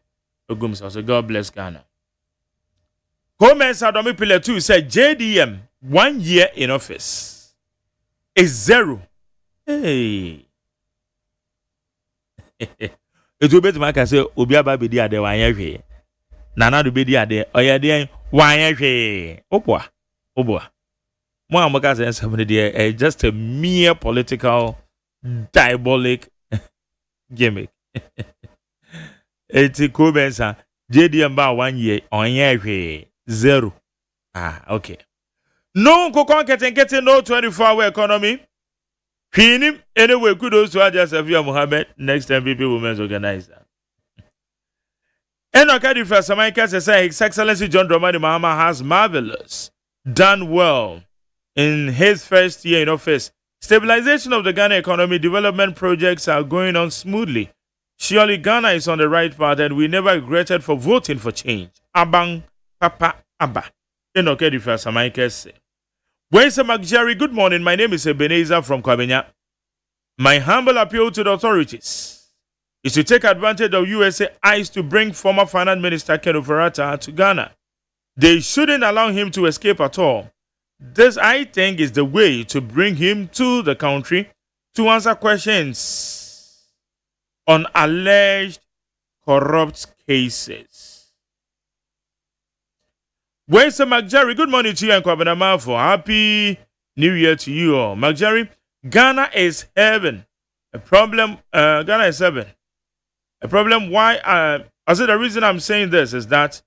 so God bless Ghana. Gomez Adomi Pillar 2 said JDM 1 year in office is zero. Hey. It will be to make us say, Obiaba be there, the 1 year. Nana to be there, the 1 year. Oboa. Mohamaka says somebody just a mere political diabolic gimmick. It's a Kobensa JDM ba 1 year on year zero. Okay. No kokon getting no 24-hour economy. Pinim anyway kudos to Aja Safia Mohammed, next MVP Women's Organizer. Enokadi first America says His Excellency John Dramani Mahama has done well in his first year in office. Stabilization of the Ghana economy, development projects are going on smoothly. Surely Ghana is on the right path and we never regretted for voting for change. Abang Papa Abba. Enokadi first America says. Where's Jerry? Good morning. My name is Ebenezer from Kwabenya. My humble appeal to the authorities is to take advantage of USA eyes to bring former Finance Minister Ken Ofori-Atta to Ghana. They shouldn't allow him to escape at all. This, I think, is the way to bring him to the country to answer questions on alleged corrupt cases. Where's McJerry? Good morning to you and Kwabena for happy New Year to you all. McJerry, Ghana is heaven. A problem, Ghana is heaven. A problem why I said the reason I'm saying this is that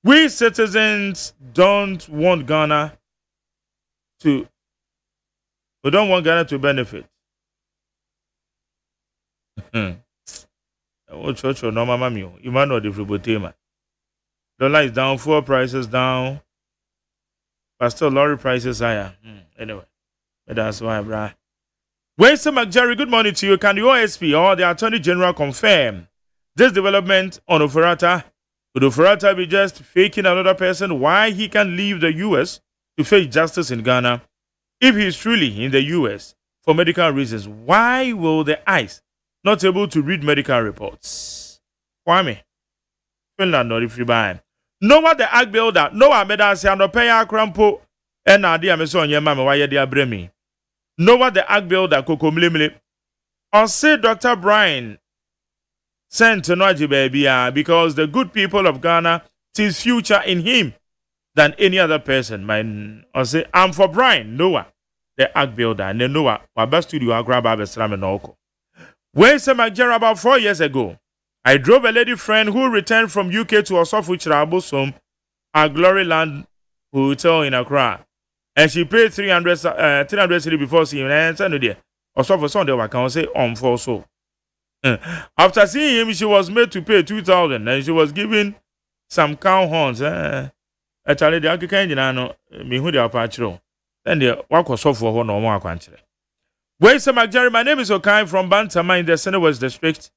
we citizens don't want Ghana to benefit. Oh, church or no mama mio. You might know the Fribotema. Dollar is down, fuel prices down, but still lorry prices higher. Anyway, that's why, bruh. Where's McJerry? Good morning to you. Can the OSP or the Attorney General confirm this development on Ofurata? Would Ofurata be just faking another person why he can leave the U.S. to face justice in Ghana? If he is truly in the U.S. for medical reasons, why will the ICE not able to read medical reports? Kwame, Finland not if you buy. Noah the ag builder, Noah Medasi and Opaya Crampo, and Nadia Meson Yamama, why they are bremi. Noah the ag builder, Coco Mlimli. Or say Dr. Brian sent to Noji baby because the good people of Ghana sees future in him than any other person. Or say, I'm for Brian, Noah, the ag builder, and then Noah, my best studio, I grab a slam and oko. Where's McJerry about 4 years ago? I drove a lady friend who returned from UK to Osofu Chirabosom, a Glory Land hotel in Accra. And she paid 300 cedi before seeing him. And said, Osofu Sunday, I can say on for so. After seeing him, she was made to pay 2,000 and she was given some cow horns. Actually, the Akikan, me who they are patro. Then the work was so for no more country. Where's McJerry? My name is Okai from Bantama in the Center West District.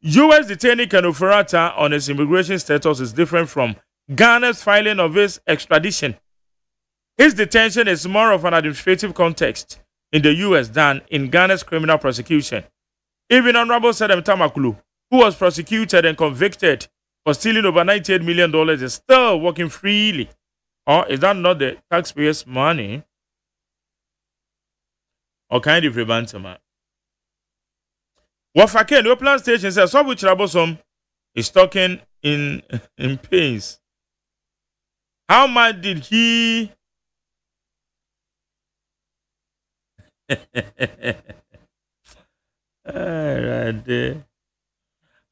U.S. detaining Ken Ofurata on his immigration status is different from Ghana's filing of his extradition. His detention is more of an administrative context in the U.S. than in Ghana's criminal prosecution. Even Honorable Sedem Tamakulu, who was prosecuted and convicted for stealing over $98 million, is still working freely. Or is that not the taxpayers' money? Or kind of Bantama? Wafake, the Upland Station says, so which Rabosom is talking in pains. How much did he?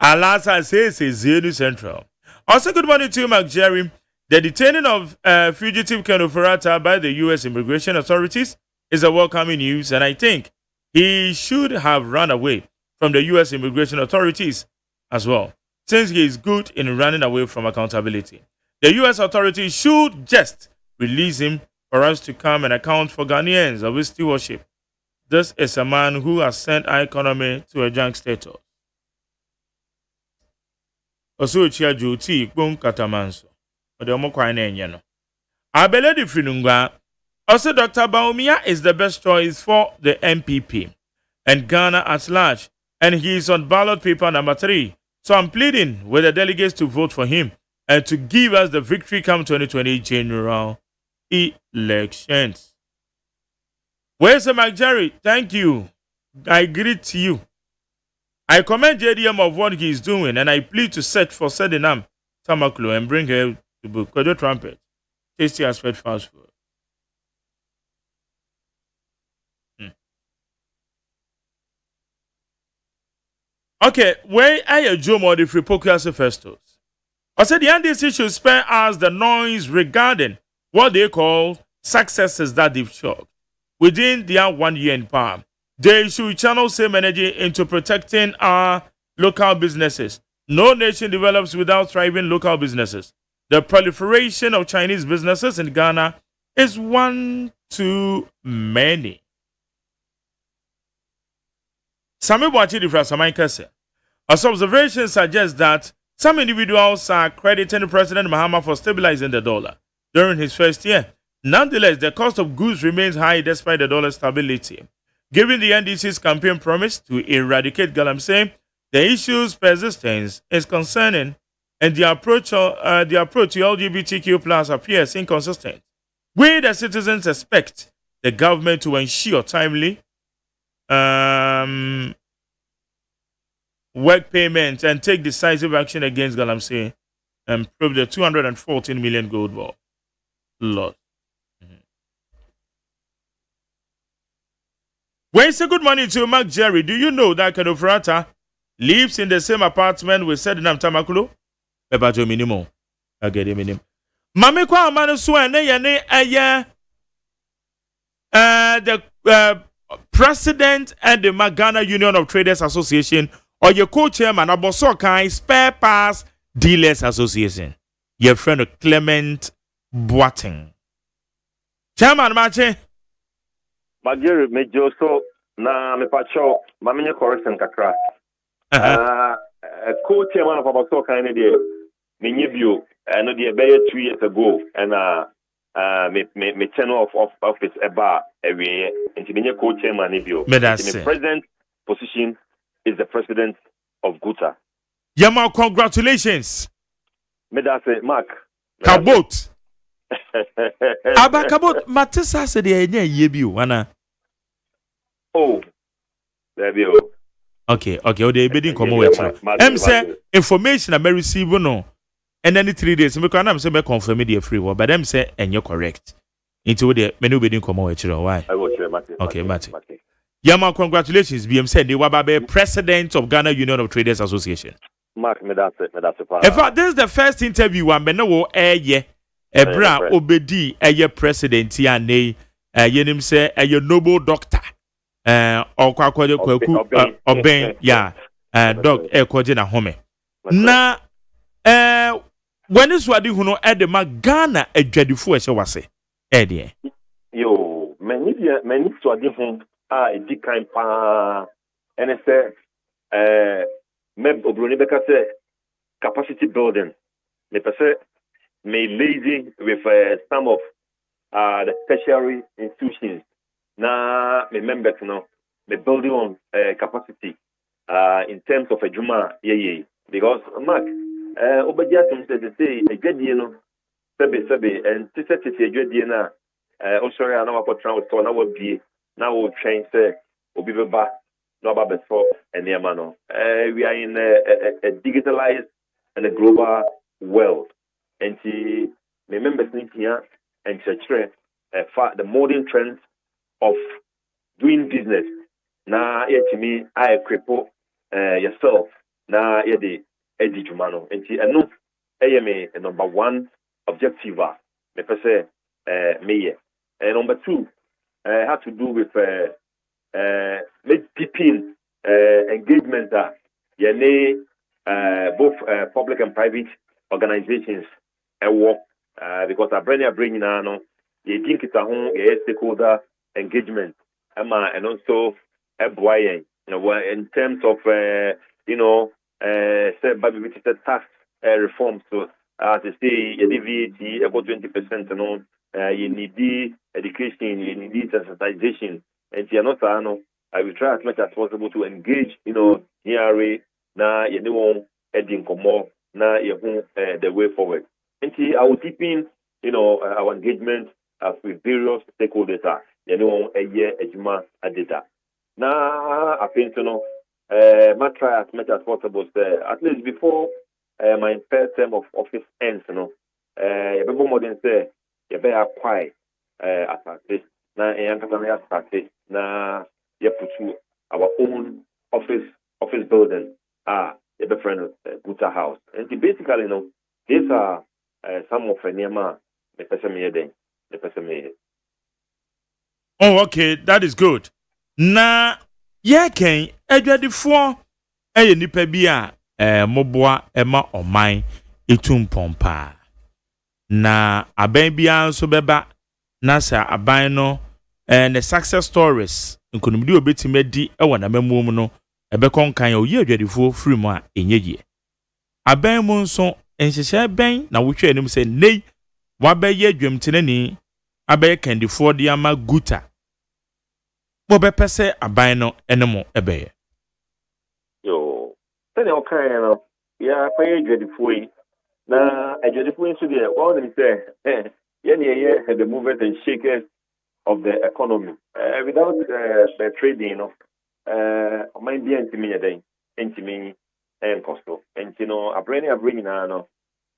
Alasa says Zenu Central. Also, good morning to you, McJerry. The detaining of fugitive Ken Ofurata by the U.S. immigration authorities is a welcoming news, and I think he should have run away from the U.S. immigration authorities as well, since he is good in running away from accountability. The U.S. authorities should just release him for us to come and account for Ghanaians of his stewardship. This is a man who has sent our economy to a junk status. Also, Chia Juti, Bung Katamanso. But the Mokwane Nyano. Abeledi Finunga. Also, Dr. Baumia is the best choice for the MPP and Ghana at large. And he is on ballot paper number 3. So I'm pleading with the delegates to vote for him and to give us the victory come 2020 general elections. Where's the McJerry? Thank you. I greet you. I commend JDM of what he is doing, and I plead to search for Sedinam Tamaklo and bring her to book Kodo Trumpet. Tasty aspect fast food. Okay, where are you, Joe Modi free Pokuase Festos? I said the NDC should spare us the noise regarding what they call successes that they've chalked within their 1 year in power. They should channel same energy into protecting our local businesses. No nation develops without thriving local businesses. The proliferation of Chinese businesses in Ghana is one too many. Sami Bwachidi from Samaikase. As observations suggest that some individuals are crediting President Mahama for stabilizing the dollar during his first year. Nonetheless, the cost of goods remains high despite the dollar stability. Given the NDC's campaign promise to eradicate galamsey, the issue's persistence is concerning, and the approach to LGBTQ plus appears inconsistent. We, the citizens, expect the government to ensure timely work payments and take decisive action against galamsey and proved a 214 million gold ball loss. When you say good morning to Mark Jerry, do you know that Kadofrata lives in the same apartment with Sedinam Tamakulu? Bebajo minimum. I get a minimum. Mame kwa amano suene yene the president and the Magana Union of Traders Association or your co-chairman Abosokai Spare Parts Dealers Association. Your friend Clement Boateng. Chairman Mache. Magere mejo so na me pacho mamenye correction kakra. Co-chairman of Abosokai ne de menye bio no de be 2 years ago and me tenure of office eba every nti menye co-chairman ne bio. The president position is the president of Guta. Yama, congratulations. Me da say Mark. Kabot. Aba Kabot Matisa said the idea yebi wana. Oh. There be. Okay. O dey bidding come with you. Say information I receive no. And then 3 days me can am say me confirm the free word but them say and you correct. Into the menu bidding come with you. Why? I will share Matthew. Okay, Matthew. Yama, congratulations. BM said they were president of Ghana Union of Traders Association. Mark, me that's it. In fact, this is the first interview I'm no Ebra Obedi president here ne yenim say a noble doctor or kwakwade kwaku oben ya dog kwaje na home na when is wadi hu no edema Ghana adwadifo ehye wase de yo many to adi hu edi kan pa ene say me obroni beka say capacity building me pese me lazy with some of the tertiary institutions na me members no me building on capacity in terms of adwuma because Mark obadia tum say adwadie no sebe and tise adwadie na osori ana wapotra to na wabie na wo twen say obi beba no ba beso eniema no we are in a digitalized and a global world. And the members need here and the modern trends of doing business. Now, to me, I cripple yourself. Now, the Eddie Jumano. And I know a number one objective. Me say me. And number two, had to do with deepen engagement that both public and private organizations work because I bring no you think it's a home stakeholder engagement and also in terms of say by tax reform. So as I say VAT about 20% you need the education, you need the sensitization, and I will try as much as possible to engage here na heading more na the way forward. And I will deepen, our engagement with various stakeholders. A year ejuma data. Now I think my try as much as possible. At least before my first term of office ends, people more than say you better quiet at this. Now started. Now you put our own office building. The friend Guta House. And basically, these are some of the Nema, the person. Oh, okay, that is good. Na ken adwadifo nipa bi a moboa ema oman etum pompa. Na aban bia nso beba na sa aban no the success stories nkonumdi obetime di na mamuom no ebekon kan o ye adwadifo free mu a enyegie aban mu nso enhyehye ben na wohwe anim se nei wabaye adwamtenani abaye kandifo de ama Guta bobepese aban no enemo ebeye yo tene okay no ya paye adwadifo yi na adwadifo nso de all them say the movers and shakers of the economy without the trading mind be intimi yeden intimi costo and I bring na no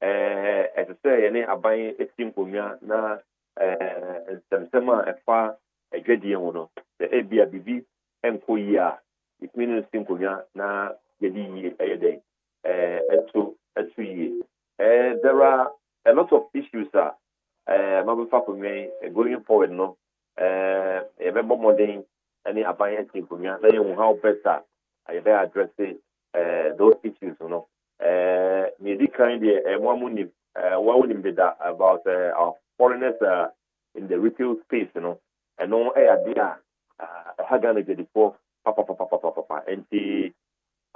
as I say, any aban etim konya na nsɛmsɛm a ɛfa adwadie ho no the ebia bibi enko yi a it means etim konya na yɛdi yie ɛyɛ dɛn ɛto yie there are a lot of issues mabefa konya going forward no yɛbɛbɔ mmɔden any aban etim konya na yɛhu how better yɛbɛ address those issues no maybe kind about our foreigners in the retail space, you know, and no idea Hagan is the and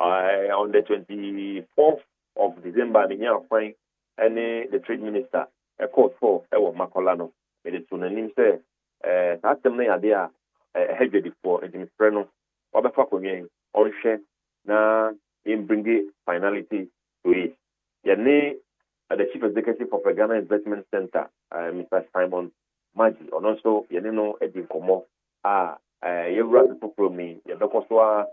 on the 24th of December, the find the trade minister a call for Macolano. It is soon and say that's the idea head before and in Preno or the fucking on share na in bringing finality to it. The Chief Executive of the Ghana Investment Center, Mr. Simon Maggi, and also Yenino Edin Komo, you run the program, Yabakoswa,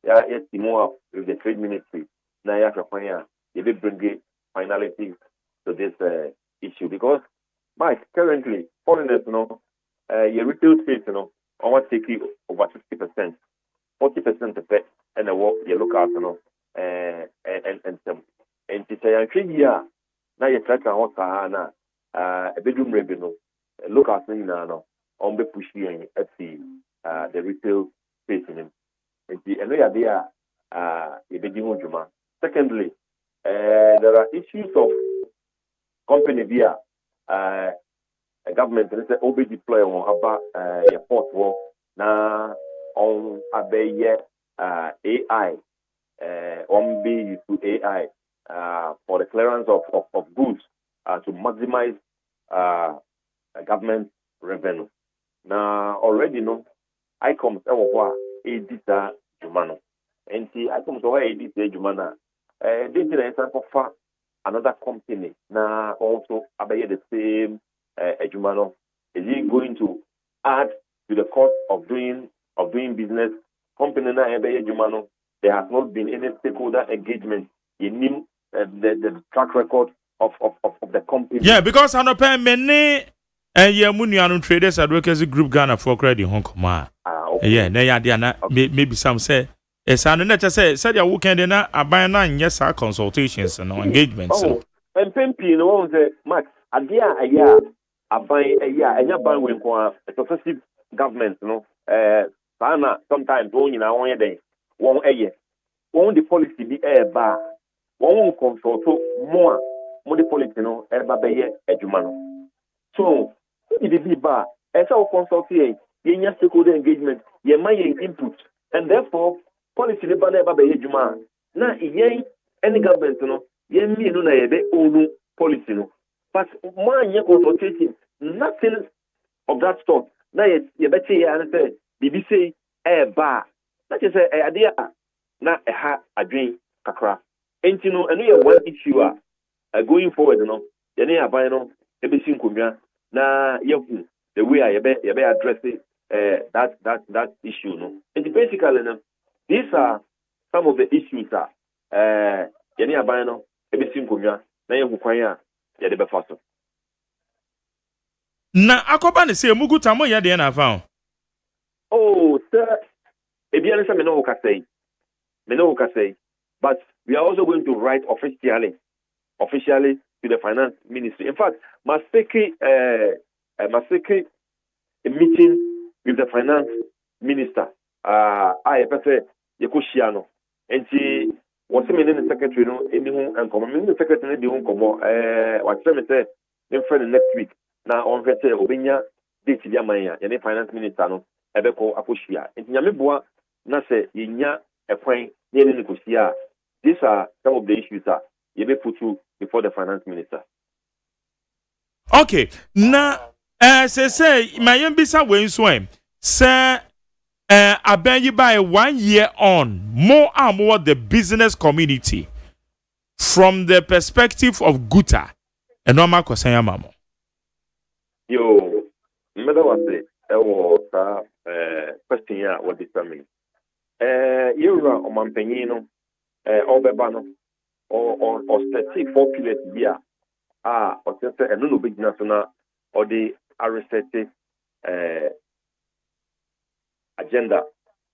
yes, more with the Trade Ministry. Now, you will bring finality to this issue because, Mike, currently, foreigners, your retail space, I want to take you over 50%, 40% effect, and the work you look at, and some. And to say, I think, now you try to want a bedroom revenue, look at me now, on the pushing at the retail space in him. And the idea, secondly, there are issues of company via a government, and it's OB deploy on about a port war now on a AI, on be to AI. For the clearance of goods to maximize government revenue. Now, already, I come to edita Jumano. And see, I come to edita Jumana. They did another company. Now, also, about the same Jumano. Is he going to add to the cost of doing business? Company na Jumano. There has not been any stakeholder engagement in the track record of the company. Yeah, because I know many Munian traders advocacy group Ghana for credit Hong Kong. Okay. Yeah, maybe some say it's an net said your weekend na aban na yes our consultations and engagements. Oh, and Pempi no say Max adia aya aban aya enya ban we nko a successive government sana sometimes when you know one day one the policy be ba one consult more the policy eba be adwuma no so if the be ba esa consult here yenya stakeholder engagement ye man input and therefore policy ne ba na eba be adwuma na yen any government ye mi na ye be own policy but man ye consultation nothing of that sort na ye be say and say bibi say ba na say idea na ha adwen kakra entino eno ye one issue going forward ye aban ebesi nkomia na yehu the way ye be address that issue and basically these are some of the issues ye aban ebesi nkomia na yehu kwan ye de be faso na akoba ne se muguta mo ye de na fa oh sir ebiane se me no ka say but we are also going to write officially to the finance ministry. In fact, must take a meeting with the finance minister. I say Yekoshiano. And she was the secretary and the secretary what say in front next week. Now on say Obinya date Yamaya and the finance minister no Ebeko Akoshia. And Yamibua na say yinya a point near Nikosia. These are some of the issues you may put through before the finance minister. Okay. Now, say my ambisa when swim. Sir, I bet you by 1 year on more and more the business community from the perspective of Guta and normal Kosanya Mamo. Yo, matter what say, question here what this mean. You run on Mampenino. Obebano or static 4 pillars here. Or just a no big national or the arrested agenda.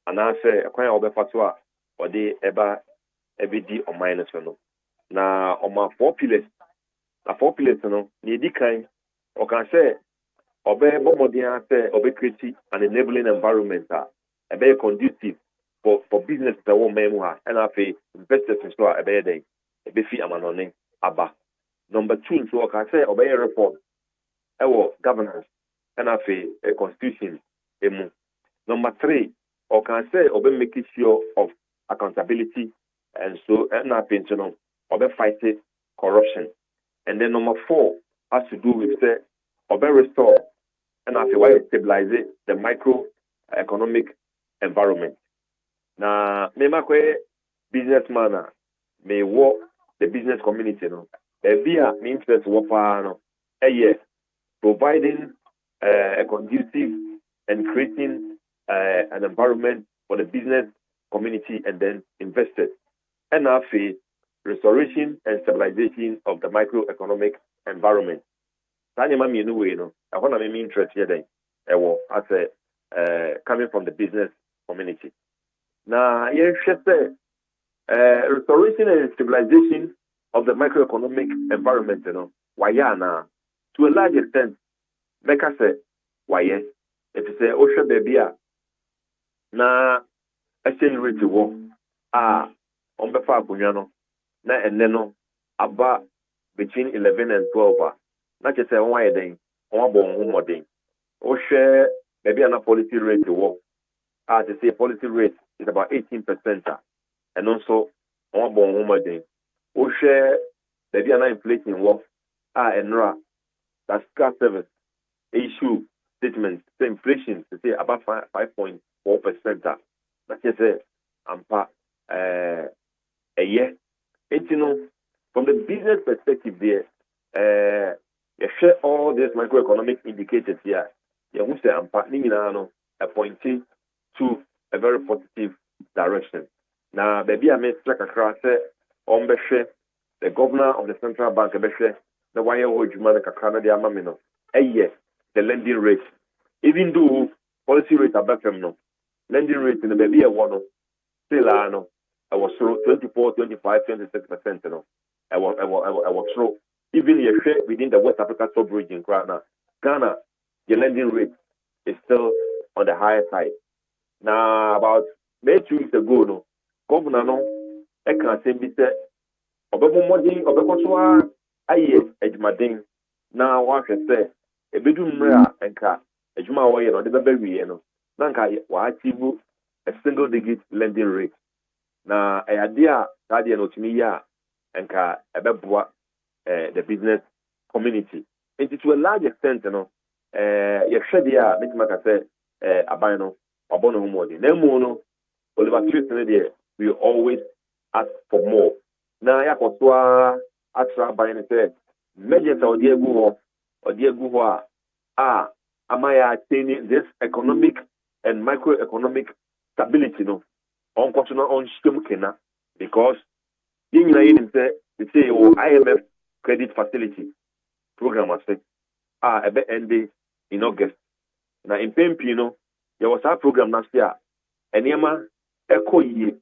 And I say a kind of fatwa or the every D or minus no. Now on my 4 pillars, a 4 pillars no, need kind or can say obey bombardier say obey creative and enabling environment a very conducive for business that won't memoir and I pay investors in store a better day, a beefy amanone abba. Number 2, so I can say obey reform, governance, and I pay a constitution. Number 3, or can say obey making sure of accountability and so and I pay obey fighting corruption. And then number 4 has to do with say obey restore and I feel why stabilize the microeconomic environment. Now, me businessman may work the business community no. Be a interest no. Providing a conducive and creating an environment for the business community and then investors. And I feel restoration and stabilization of the microeconomic environment. I want to make interest here then. As coming from the business community. Now, yes, restoration and stabilization of the microeconomic environment, why now? To a large extent, make us say, why yes? If you say, Osha baby, na exchange rate war, on the far punyano, na and then about between 11 and 12. Not just say, why then, one born home or day. Osha maybe an policy rate war. To say policy rate is about 18%, and also one born home or day. Osha maybe an inflation war. And that's car service issue statement. The inflation to say about 5.4%. That's just a year. And from the business perspective, there, you share all these macroeconomic indicators here. You will say I'm pointing to a very positive direction. Now, baby, I may strike across on the governor of the central bank, the wire Agyeman Kakana de Amamino, the lending rate. Even though policy rate are better, no lending rate in the baby one, still I was through 24, 25, 26%. I was through. Even if within the West Africa sub-region, Ghana, the lending rate is still on the higher side. Now, about May 2 weeks ago, Governor, I can't say, Mr. Obama, Obama, Agyeman. Now, what I say, a bit and car, a Juma way, or the baby, Nanka, achieve a single digit lending rate. Now, I idea that the Notimia and car, the business community. And to a large extent, you should make my say, Abano, Abono Modi. Nemono, Oliver Tristan, we always ask for more. Now, I was Atra by and said, measures or dear Guwa, am I attaining this economic and microeconomic stability? No, on continent on Stumkena, because in the say, IMF credit facility program was ended in August. Now in Pempino, there was a program last year, and Yama Echo Ye.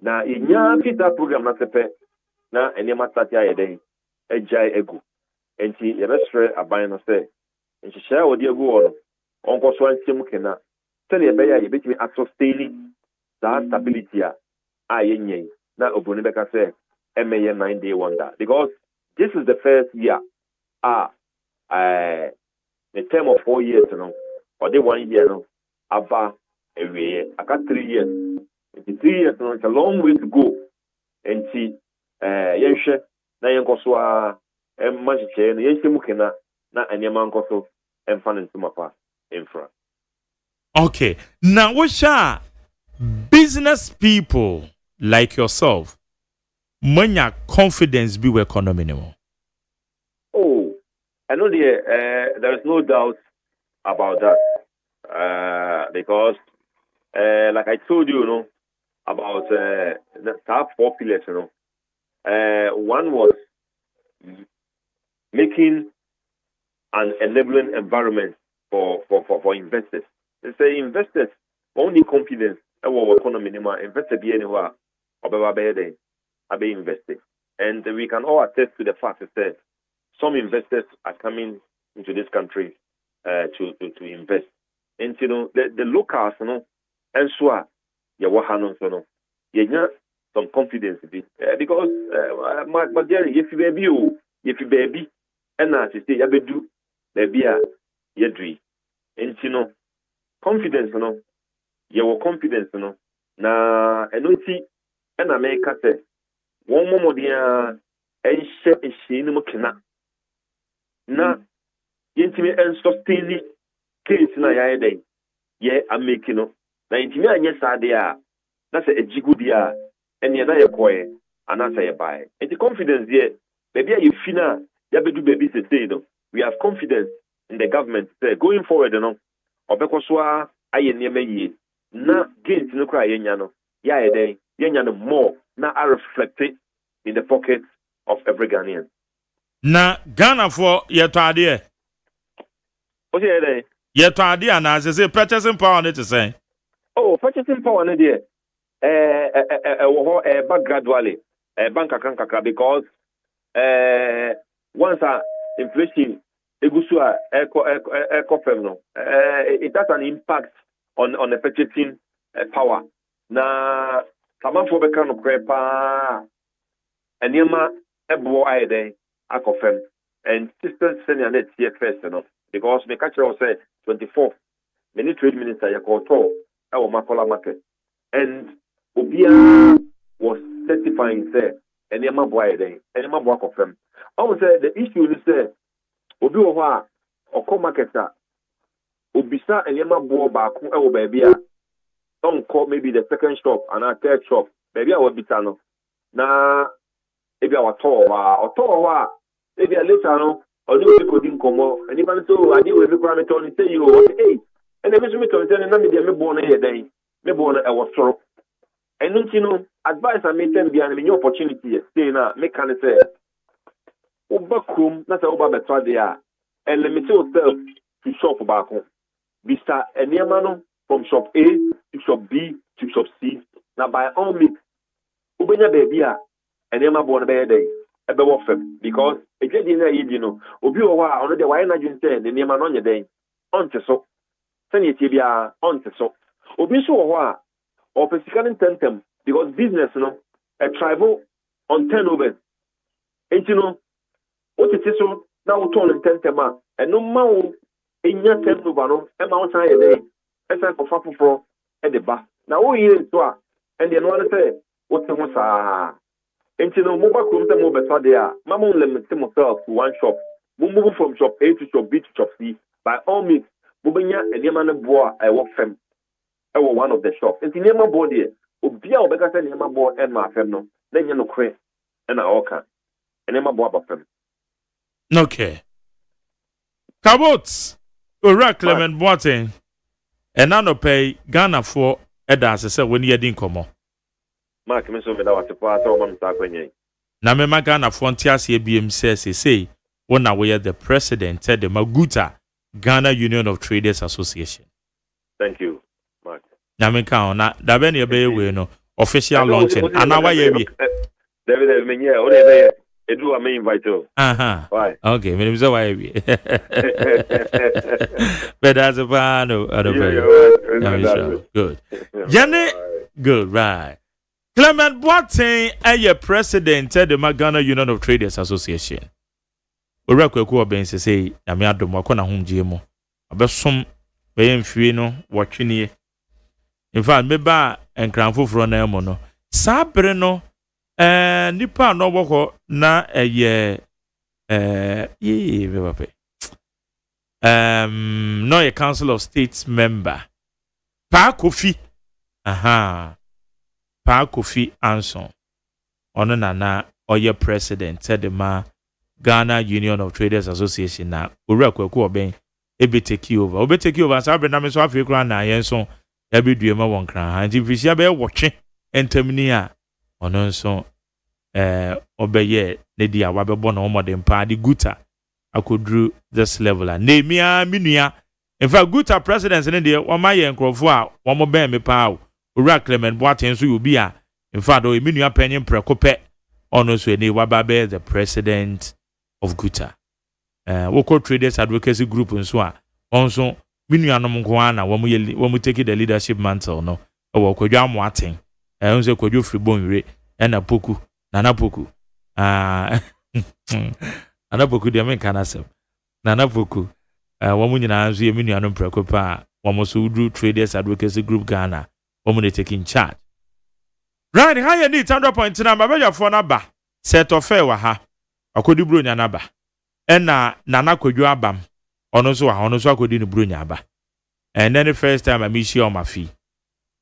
Now in Yama program last year, now and Yama Satia day, a jai ego. And she restre a bino say, and she share with you go on Coswan Simkena. Tell you, Baya, you bet me at sustaining that stability. Ye. Now Obunibeka say, MA 9-day wonder. Because this is the first year, the term of 4 years, or the 1 year, about a year. I got 3 years. It's 3 years, it's a long way to go. And see, Yenshe, Nayankoswa, and Manchester, and Yenshimukena, not any Mankoso, and Fanantumapa, infra. Okay, now what shall business people like yourself, when your confidence be with economy anymore? Oh, I know there is no doubt about that. Because, like I told you, about the top 4 pillars, One was making an enabling environment for investors. They say investors only confidence our economy anymore. Investor be anywhere about investing, and we can all attest to the fact that some investors are coming into this country to invest. And the locals, and so some confidence because my Jerry, if you baby, and as you say, you do baby, you do, and confidence, your confidence, na and America says one more dia and share a shame na yintimi and sustain case na ya day I'm making no na yintimi anya sadia na say a jigudia and ya na ya koye anasa ya buy and the confidence there baby you fina ya bedu baby say no we have confidence in the government say going forward no obekoswa aye niam yi na gains no kra yenya no ya day yenya no more now are reflected in the pockets of every Ghanaian. Na Ghana for yeto ade. What you say? Yeto ade na say purchasing power on it to say. Oh, purchasing power on there. Back gradually. Bank kakaka because once inflation egusua it has an impact on the purchasing power. Na Taman for the kind of crepa and Yama Ebo Ide Akofem and sisters sending a net CFS because the catcher will say 24 many trade minister Yakoto our Makola market and Obia was certifying say and Yama Boide and Yama Boakofem. I would say the issue is say Obiwa or co marketer Obisa and Yama Bo Baku Babia. Don't call maybe the second shop and a third shop. Maybe I will be tano. Na maybe our toa maybe a later no or do people didn't come out. And even so I deal with the parameter and say you hey and then me to tell me me born here day. Me born I was sorrow. And don't advice I make them be an new opportunity stay na make can say Obakrum not over better there and let me tell yourself to shop back home. Vista and Yamano from shop A to shop B to shop C. Now by all means, Ubenya baby and Emma born a day, a better because a gentleman, Obiwa on the wine agent said the name on your day, on to so. Send it to on to so. Obiso or Pesican tentem because business, a tribal on turnover. And what it is so now turn and tentema and no more in your turnover, and outside a day. As I go for at the back. Now, we hear it and then one say, what's the most? And mobile comes the mobile there. Mamma limits myself to one shop. Move from shop A to shop B to shop C. By all means, Bubinya and Yamana Boa, I work fem. I was one of the shops. And in Yama body, Ubia or better than Yama Boa and my fem, then you know, cray and I oka. And Yama Boa fem. Okay. Kabots, Ura Clement Boateng. And now no pay Ghana for Edas say when you didn't come on. Mark me so me da wate pa so man ta kwenye. Na me Ghana Frontiers BM says say when I were the president the Maguta Ghana Union of Traders Association. Thank you, Mark. Na me kan na da be ne be we no official launching and why you David me here o dey edu am invite you. Why? Okay, me say why you. But that's a fan good. Jenny, good, right. Clement Boateng a president of the Ghana Union of Traders Association. Ora kwaku oben say na me adom akona honje mo. Obesom be mfie no wotwene. In fact, me ba enkranfo fro na emo no. Sabre no nipa no woko na no a Council of States member. Pa Kofi. Pa Kofi Anson. Ono na oye president said the Ghana Union of Traders Association na owura kwaku oben ebe take over. Obe take over sabre na me so afekura na yenso ebi duema won kran. Anti fisia be wotwe entamni a ono nso obeye ne dia wabebo na omodem pa di Guta akodru this level a nemia minua in fact Guta president ne de wamaye nkrofo a womo ben me pa o owura Clement Boateng so obi a in fact o minua panyin prekope ono so eni wababe the president of Guta Woko Traders Advocacy Group nso a onso minua no nko ana womu take the leadership mantle no wo kwadwa Moateng nso kwadwo Fribonwire na Poku Nana Poku Nana Poku de men kana sem Nana Poku womu nyina nso ye minua no prekopa womu so Udru Traders Advocacy Group Ghana womu dey taking charge right higher need 100.9 mabejafo na ba set of fair wa ha akodi bronya na ba ena Nana Kwadwo abam ono so akodi ni bronya aba and then the first time I miss you on my fee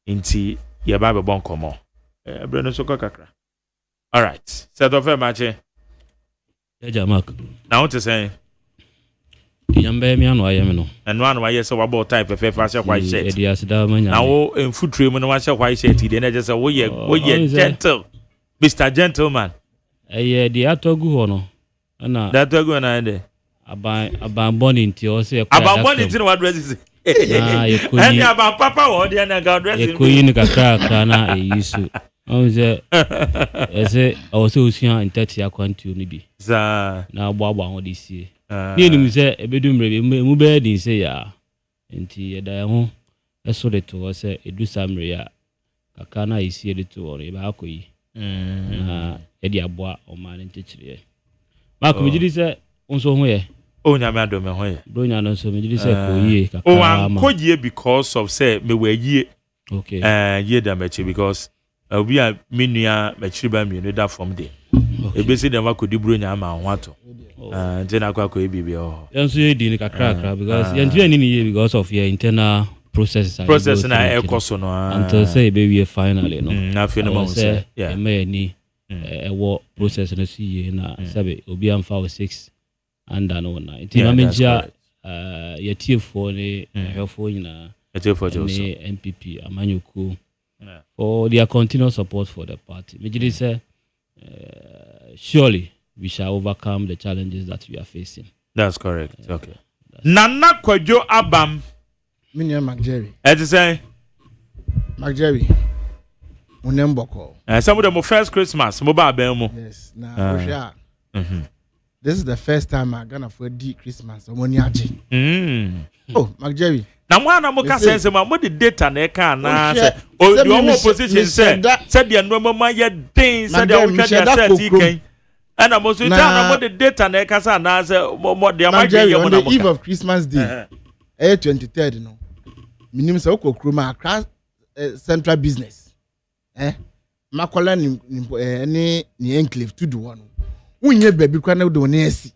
inti ye ba be bon komo bre no so kakra all right set of fair match Eja Mark na what to say Yambe mi anu ayem no enu anu aye so wabo type fe fa se white shirt e asida manya na wo enfutre mu no wa se white shirt de na je se wo ye gentle Mr Gentleman di atogu ho no na that atogu na de aban boni nti o se aban boni nti no wa dress is and aban papa wo de na ga dress e koyi ni kakra na e yisu o se ese o se osia intati akwantu ni bi za na agbo ho de sie ni nim se ebedumre mu be din se ya nti eda ho eso de to se edu samre ya kakra na isie de to ore ba akoyi na edi aboa o ma ne ntichire Mark mejidi se onso ho ye o nya me adome ho ye bro nya no so mejidi se ko yie kakra o an ko yie because of say me we yie okay yie da mechi because obi a menua mechiriba mienu da from there ebesi dem akodi bro nya ma ho ato nti na kwa ko ebibi o yanso ye di ni kakra because yantu ani ni ye because of your internal process na ekoso no until say be we finally no na fe no mo say yeah me ni ewo process no si ye na sabe obi amfa o 6 and no na nti na menja ye tiefo ni hwefo nyina tiefo jo so MPP amanyuku for their continuous support for the party me say surely we shall overcome the challenges that we are facing. That's correct. Okay. Nana Kwadwo abam Minya McJerry. Eti say McJerry. Unemboko. Some of them first Christmas mo ba ben mo. Yes. Now this is the first time I'm gonna for the Christmas. Omoni aje. Oh, McJerry. Na mwana mo ka sense ma mo the data na e ka na say o the one opposition say the no mama ye den say the wo twa the set iken. And I'm also telling the data na kasa na say mo de amagye on the eve of Christmas Day 23rd no minim say okokro ma Accra central business makola ni enclave to do one unye baby kwa na do na asi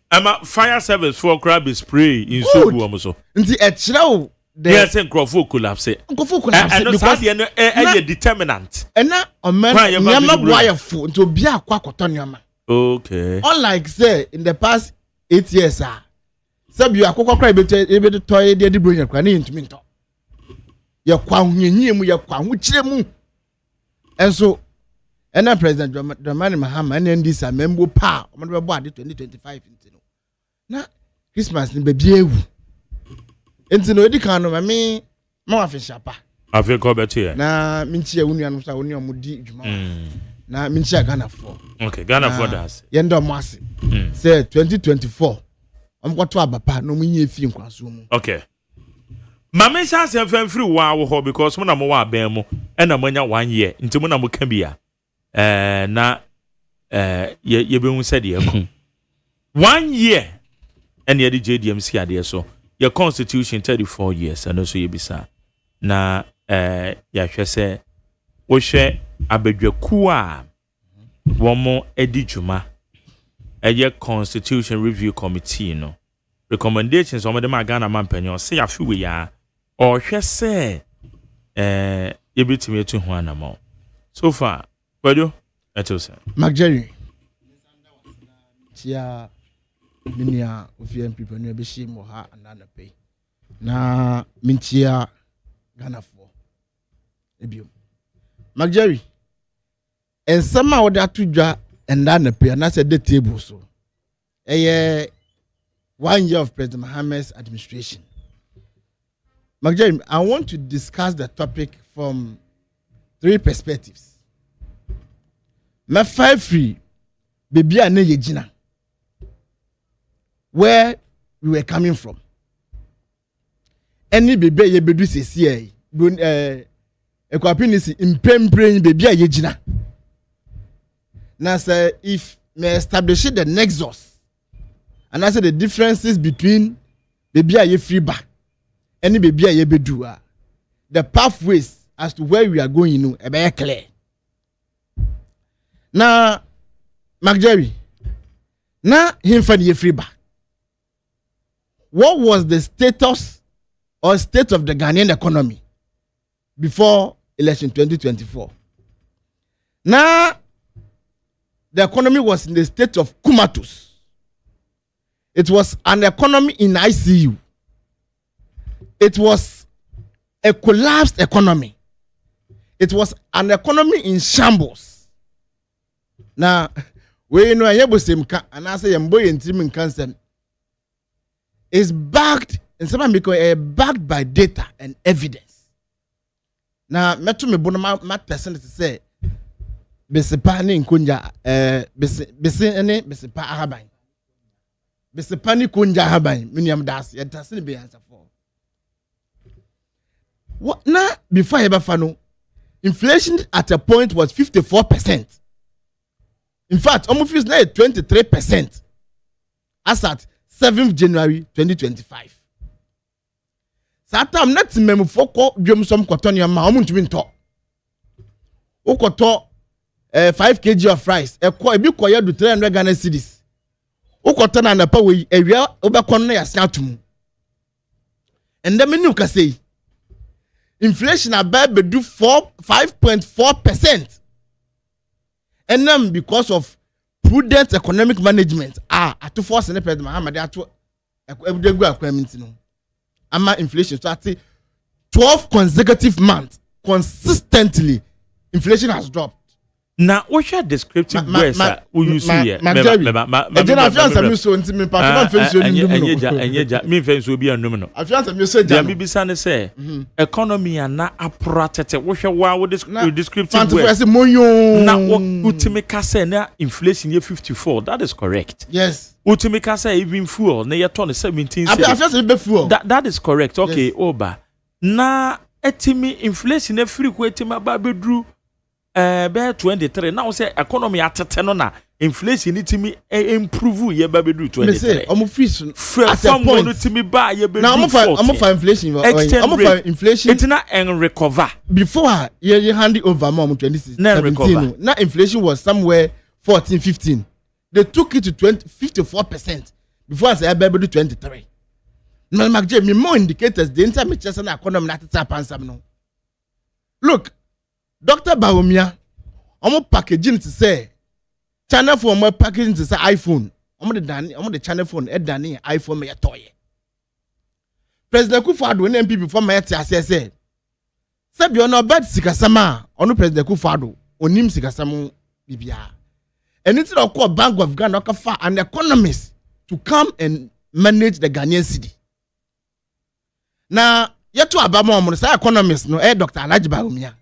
ama fire service for crab spray in so bu so nti e kire o yes microphone collapse and no say no e determinant na omen nyama boyefo nti obi akwa akoto nyama okay unlike say in the past 8 years sabi akokọ kra ebe de toy de bronya kra na ntumi nto ye kwa hwenyi mu ye kwa ho kire mu enso ena president Dramani Mahama na ndi sa membo pa omo de bo ade 2025 ntino na Christmas ni baby ewu ntino edi kan no mame ma wa fishapa afi ko beti na minchi ya wunu anu sa wonu amudi djuma na minchi ya Ghana for okay Ghana for that yendo mo ase say 2024 omkoto abapa no munye efi nkwaso mu okay mama sha se free wa wo ho because mo na mo wa ben mo e na mo nya 1 year nti mo na mo ka bia na ye be hu said ye ko 1 year and ye the JDMC ade so your constitution 34 years and also ye bisa na ya hwe se wo hwe abadwaku a wo mo edi djuma eye constitution review committee no recommendations on the Ghana mampanyo say afi we ya or hwe se ye bitimi etu ho anamo so far Kwadwo eto say McJerry tia minia ofie people no be shi mo ha anana pay na mintia Ghana for ebiom McJerry and somehow that to dwa and then appear and I said the table so 1 year of President Mohammed's administration. Magdalene, I want to discuss the topic from 3 perspectives. My 5 free baby ane yejina where we were coming from. Any baby ye bedu sesi ekwapinisi impembrain baby yejina. Now say if may establish the nexus and I say the differences between baby ye free back any baby ye bedu the pathways as to where we are going, you know, very clear. Now, McJerry, now him for the free back. What was the status or state of the Ghanaian economy before election 2024? Now, the economy was in the state of comatose. It was an economy in ICU. It was a collapsed economy. It was an economy in shambles. Now, we know and I say boy in team cancer is backed and some because backed by data and evidence. Now, metu me bono ma person to say besipa ni nkunja besipa ahaban. Besipa ni kunja ahaban miniam das ya das ni be answer for. What now before Hebafano, inflation at a point was 54%. In fact, almost now 23% as at 7th January 2025. Satam net memo foko dwom som kwatoni ma omuntu bi nto. Ukoto 5 kg of rice ebi koye do 300 Ghana cedis. Ukoto na na pa we ewia obekon na yase atum. Ende menu ka say inflation about do 5.4%. And then because of prudent economic management, at to force the President Muhammad to ama inflation started 12 consecutive months consistently. Inflation has dropped. Now, what's your descriptive words we use here? Me be a nominal. Say economy and na apparatus. What's your descriptive words? Now, what Utimeka say na inflation year 54? That is correct. Yes. Utimeka say even fuel na year 17. That is correct. Okay, Oba. Na etimi inflation e frequency ma babedru. Be 23 now say economy atete no na inflation it me improve ye ba be do 23 omo fees at a point to me ba ye be now omo for inflation it na and recover before ye hand over mom 2017 now inflation was somewhere 14-15 they took it to 54% before I say I be do 23 now McJ me more indicators the entire na economy na tata pansam no look Dr. Baumia, I'm packaging to say channel for my packaging to say iPhone. I'm the channel phone Danny iPhone me toy. President Kufuor when MP before my say said you no bad sikasama onu President Kufuor onim sikasamu bibia. And it's called Bank of Ghana for an economist to come and manage the Ghanaian city. Now, yet to Abama say economist no Dr. Alhaji Baumia.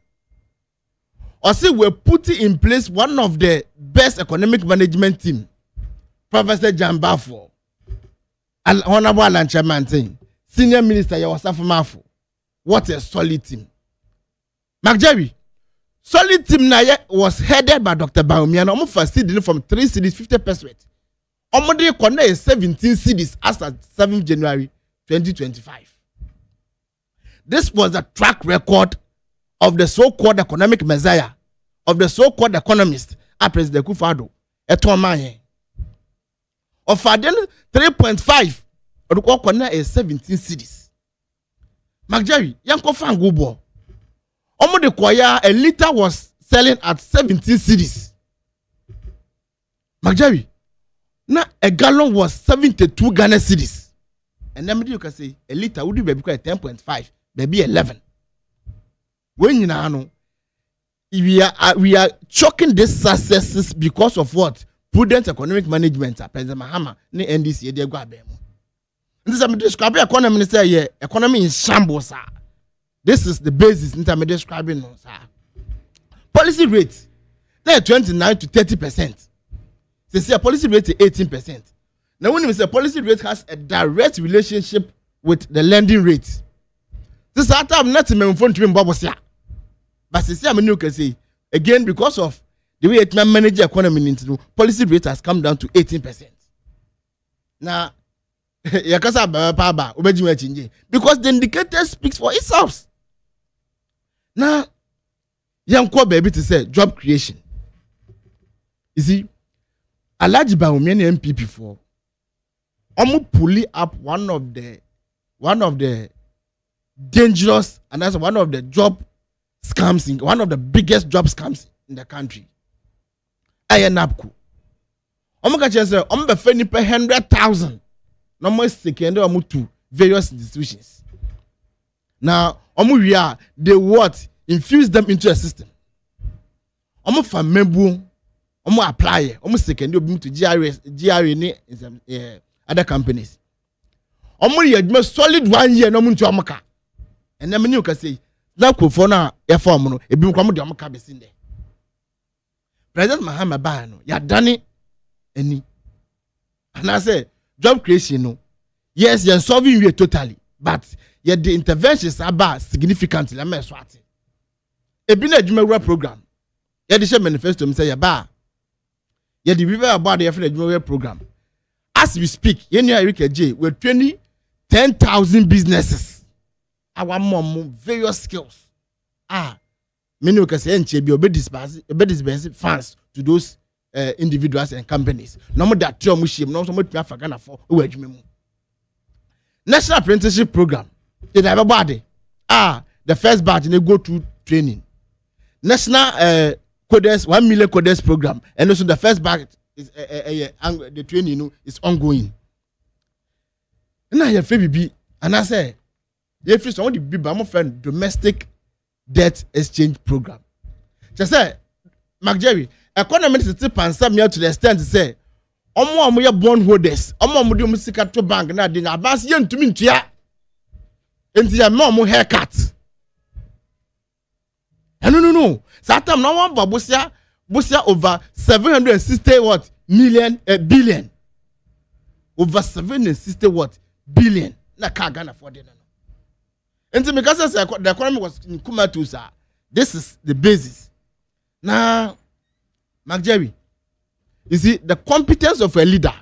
Or say we're putting in place one of the best economic management team, Professor John Bafo, Honorable Alan Chairman, Senior Minister Yawasafo Mafo. What a solid team. McJerry, solid team na was headed by Dr. Baumia. Omo first dealing from 3 cities 50%. Omo de connect 17 cities as at 7th January 2025. This was a track record of the so-called economic messiah, of the so-called economist, President Kufuor, Etomanye. Of then 3.5, or the corner is 17 cities. McJerry, Yanko Fangubo. Omo de Koya, a liter was selling at 17 cities. McJerry, now a gallon was 72 Ghana cities. And then you can say a liter would be 10.5, maybe 11. When you know, we are chalking these successes because of what? Prudent economic management. President Mahama ne NDC dey go abem. This is describe economy minister here. Economy in shambles. This is the basis in terms of describing. Policy rate, they are 29 to 30%. They say a policy rate is 18%. Now, when we say policy rate has a direct relationship with the lending rate, this is time not to phone to me, but see, I mean, you can say again because of the way it manage the economy into policy rate has come down to 18%. Now, because the indicator speaks for itself. Now, young baby to say job creation. You see, Alhaji Bawumia MPP for pulling up one of the dangerous and that's one of the job scams, one of the biggest job scams in the country. Ayanapku. Catch say be feni per 100,000. No more second to various institutions. Now, they what? Infuse them into a system. For membu, apply, second to GRA ni other companies. You solid 1 year no to amaka. And then you can say, now for now, form no, become the amaka besinde. President Mahama Bano, ya done it any. And I say, job creation no. Yes, you're solving you totally, but yet the interventions are bad significantly. I'm swati. A been a Jumera program. Yet the manifesto say ya ba. Yet the river about the Jumera program. As we speak, Erika J we're training 10,000 businesses. Our mom various skills. Many can say be dispense funds to those individuals and companies. No more that term we no so much Ghana for National Apprenticeship Program. Did everybody? The first batch they go to training. National Coders 1 million Coders Program, and also the first batch is the training is ongoing. And I have baby, and I say, if you want to be my friend, domestic debt exchange program. Just say, Mark Jerry, economists is still pansam to the extent to say. Omo ya bond holders omo de musika to bank na de advance ye ntumi ntua enti ya mo haircut no satam na one bosia over 760 billion over 760 billion na ka Ghana for de no enti me kasa say the economy was in kumatu sir. This is the basis now. Mark Jerry, you see, the competence of a leader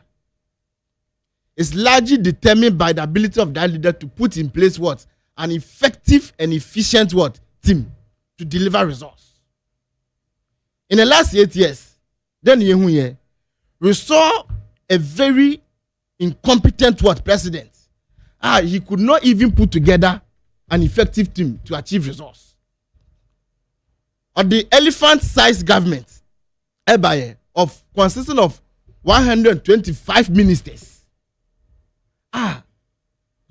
is largely determined by the ability of that leader to put in place what? An effective and efficient team to deliver results. In the last 8 years, then we saw a very incompetent president. He could not even put together an effective team to achieve results. Or the elephant-sized government, consisting of 125 ministers.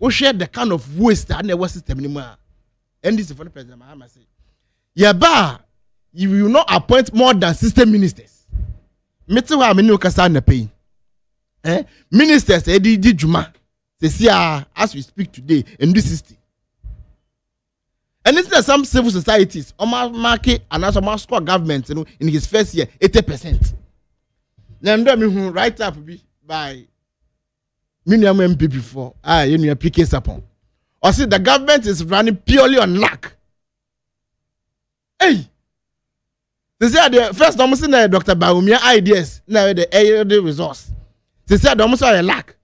We share the kind of waste that never system anymore. And this is for the President Mahama say. You will not appoint more than 60 ministers. Metewa ameni okasa na pay. Ministers edi juma. As we speak today in this system. And this is some civil societies, market and also score government, in his first year, 80%. Now, I'm right up by minimum MPP for PK upon. Or see, the government is running purely on luck. Hey, they say the first almost in Dr. Bawumia ideas, now the resource. They said almost a lack.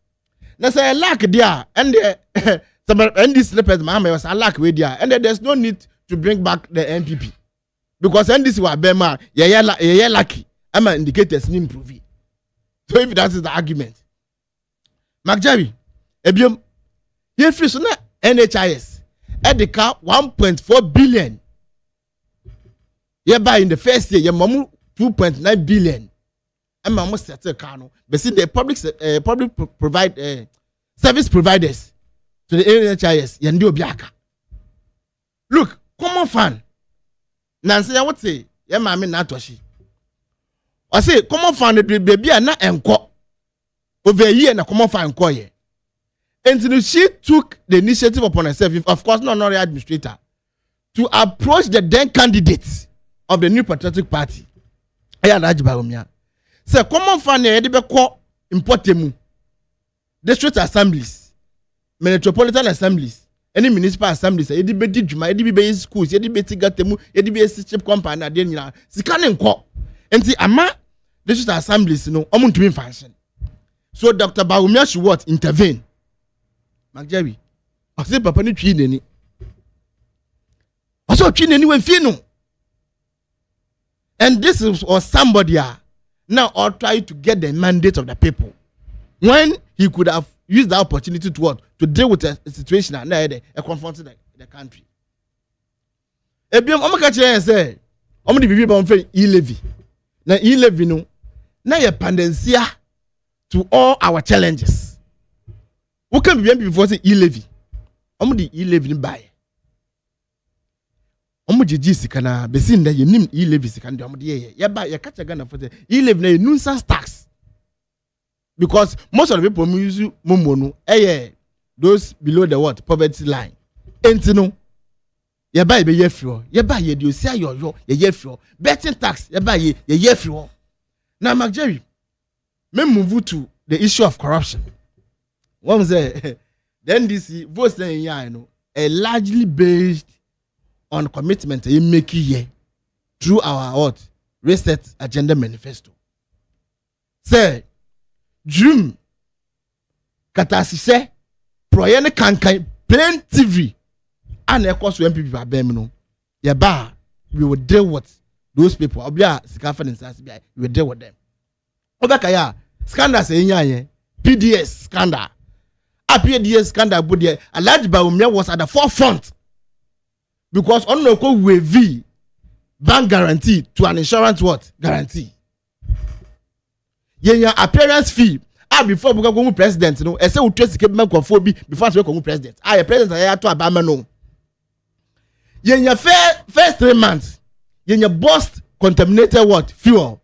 Now say a lack there, and and this slippers, Mahama was a lack with there, and there's no need to bring back the NPP because NDC was Bema, yeah, lucky. I'm an indicators in improve. So if that is the argument, Mark Jerry, Ebium, here fish na NHIS, Edeka 1.4 billion. Hereby in the first year, your mamu 2.9 billion. I'm almost settled Kano, but see the public service providers. To the NHIS, Yandio Biaka. Look, common fan. Nancy, I would say, ye maame na atoshi o say common fund baby na enko over a year na common fund enko ye and she took the initiative upon herself, of course not the administrator, to approach the then candidates of the new patriotic party aya na ajiba omia say common fund e de be call importemu district assemblies, metropolitan assemblies, any municipal assemblies, e de be di djuma, e de be schools, e de be tigatemu, e de be chip company na de nyina sika ne nko enti ama district assemblies no omuntumi function. So Dr. Bawumia should what intervene. Magjawi I say papa ni twi nani I say twi nani when fie no. And this is or somebody now or try to get the mandate of the people when he could have used the opportunity to what to deal with a situation and confronting the country. Ebiom omaka chere say omdi bibi ba mfe e-levy na e-levy no na ye pandensia to all our challenges. Who can be before say e-levy omdi e-levy ni buy omujiji sikana besin da ye nim e-levy sikana omdi ye ba ye catch Ghana for say e-levy na nuisance tax because most of the people use momo no those below the what poverty line entino ye ba ye free ye ba ye di osi ayoyo ye free betting tax ye ba ye free. Now Jerry me move to the issue of corruption. One say then this votes are largely based on commitment in making here through our what reset agenda manifesto. Say June katasise proyene kankan plain TV and of course when people are being we will deal with those people. Obia sikafa and we will deal with them. Obakaya scandal say PDS scandal. A PDS scandal but there Alhaji Bawumia was at the forefront because on no we bank guarantee to an insurance what guarantee. Yenya appearance fee before we go president no e say we trace ke bank of bi before we go president president aya to abama no yenya first 3 months yenya burst contaminated what fuel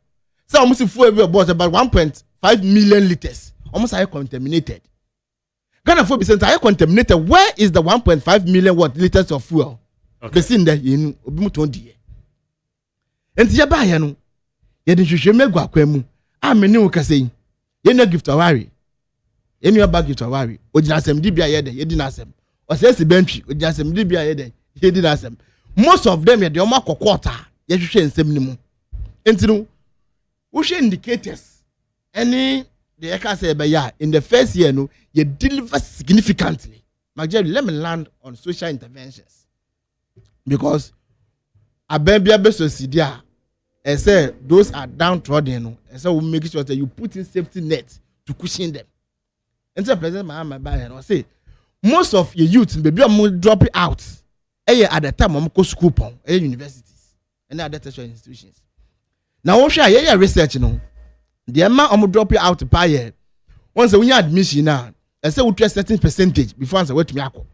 say almost fuel we burst about 1.5 million liters almost are contaminated. Ghana for be are contaminated. Where is the 1.5 million what liters of fuel? Okay. Besin there you obi muton die enti ya ba ya no ye de hwehwe megwa kwam amene wo kase ye no gift awari ye no bag gift awari ogina asem di bia ye de ye di na asem o se si bantwi ogina asem di bia ye de ye di na asem most of them ye de o makokota ye hwehwe nsem ni mu enti no wo hwe indicators any the eka say be ya in the first year no you deliver significantly. Magjerry, let me land on social interventions because abembia beso sidia I say those are downtrodden no I say we make sure that you put in safety net to cushion them. And so President Mahama buy and say most of your youth baby am drop it out at the time am go school pon universities and other tertiary institutions. Now we share your research no the amount am drop it out per year once when you admission now I say we trust certain percentage before answer what me akọ.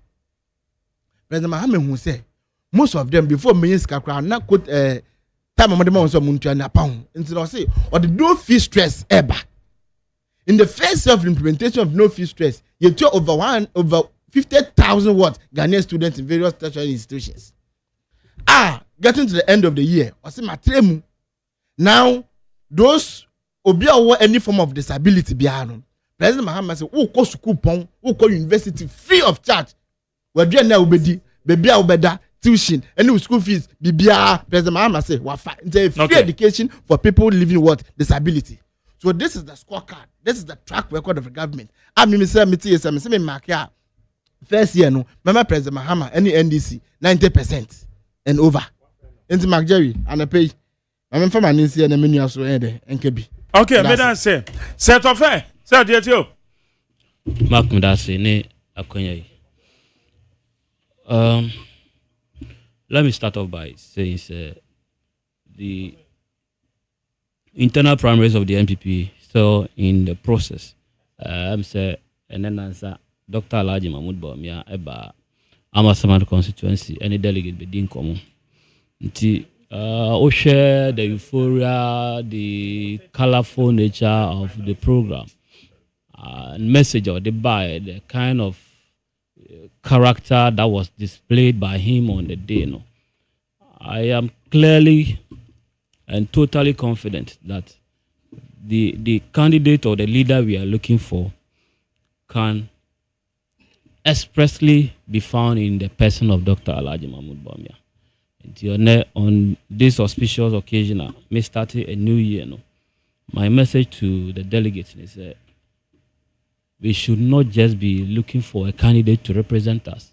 President Mahama who say most of them before millions kakra na quote time among them so muntu na pound until I say or the no fee stress ever. In the first of implementation of no fee stress, you took over 50,000 what Ghanaian students in various tertiary institutions. Getting to the end of the year, I say matremu. Now those obia any form of disability biano. President Mahama say, "Oh, go school pon, oh, go university free of charge. We do na ubedi, baby ubeda tuition, any school fees. Bibia." President Mahama say, "Wafa, free education for people living with disability." So this is the scorecard. This is the track record of the government. I mean, me mark here. First year no, remember President Mahama, any NDC 90% and over. Into Mark Jerry and a pay. I mean, for my NDC and the menu also NKB. Okay, madam say, set of fair. Say it you. Mark Mudasi ne akonya. Let me start off by saying the internal primaries of the NPP still in the process. I'm say and then answer Dr. Alhaji Mahmoud Bawumia eba Amasaman constituency any delegate be din komo. Nti share the euphoria, the colorful nature of the program, message of the kind of character that was displayed by him on the day. No, I am clearly and totally confident that the candidate or the leader we are looking for can expressly be found in the person of Dr. Alhaji Mahmoud Bawumia. On this auspicious occasion, may start a new year. No? My message to the delegates is that we should not just be looking for a candidate to represent us,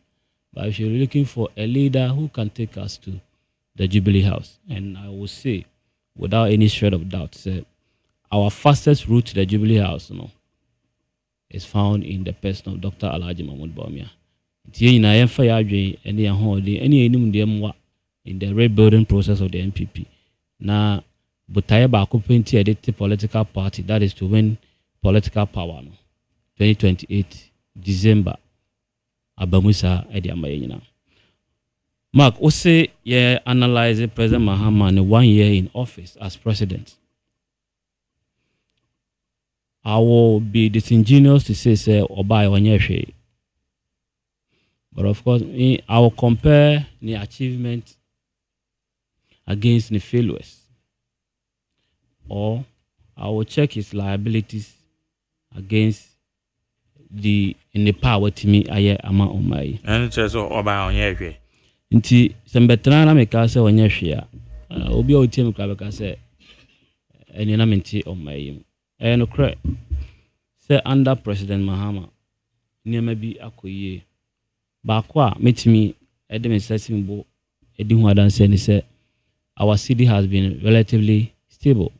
but we should be looking for a leader who can take us to the Jubilee House. And I will say, without any shred of doubt, our fastest route to the Jubilee House is found in the person of Dr. Alhaji Mahmoud Bawumia. In the rebuilding process of the NPP. Now, Butaye Bakupinti edit political party, that is to win political power. 2028, December. Abamusa Ediamayina. Mark, Ose, analyze President Mahama 1 year in office as president. I will be disingenuous to say, Obai Wanyeshe. But of course, I will compare the achievement against the failures, or I will check his liabilities against the power to me aye ama omai. And so oba onyehwe. Nti sembetra na meka se onyehwe a obi o tie mekra beka se eni na menti omai. No kre se under President Mahama niema bi akoyie ba kwa metimi edem sesimbo edi hu adanse ni se our city has been relatively stable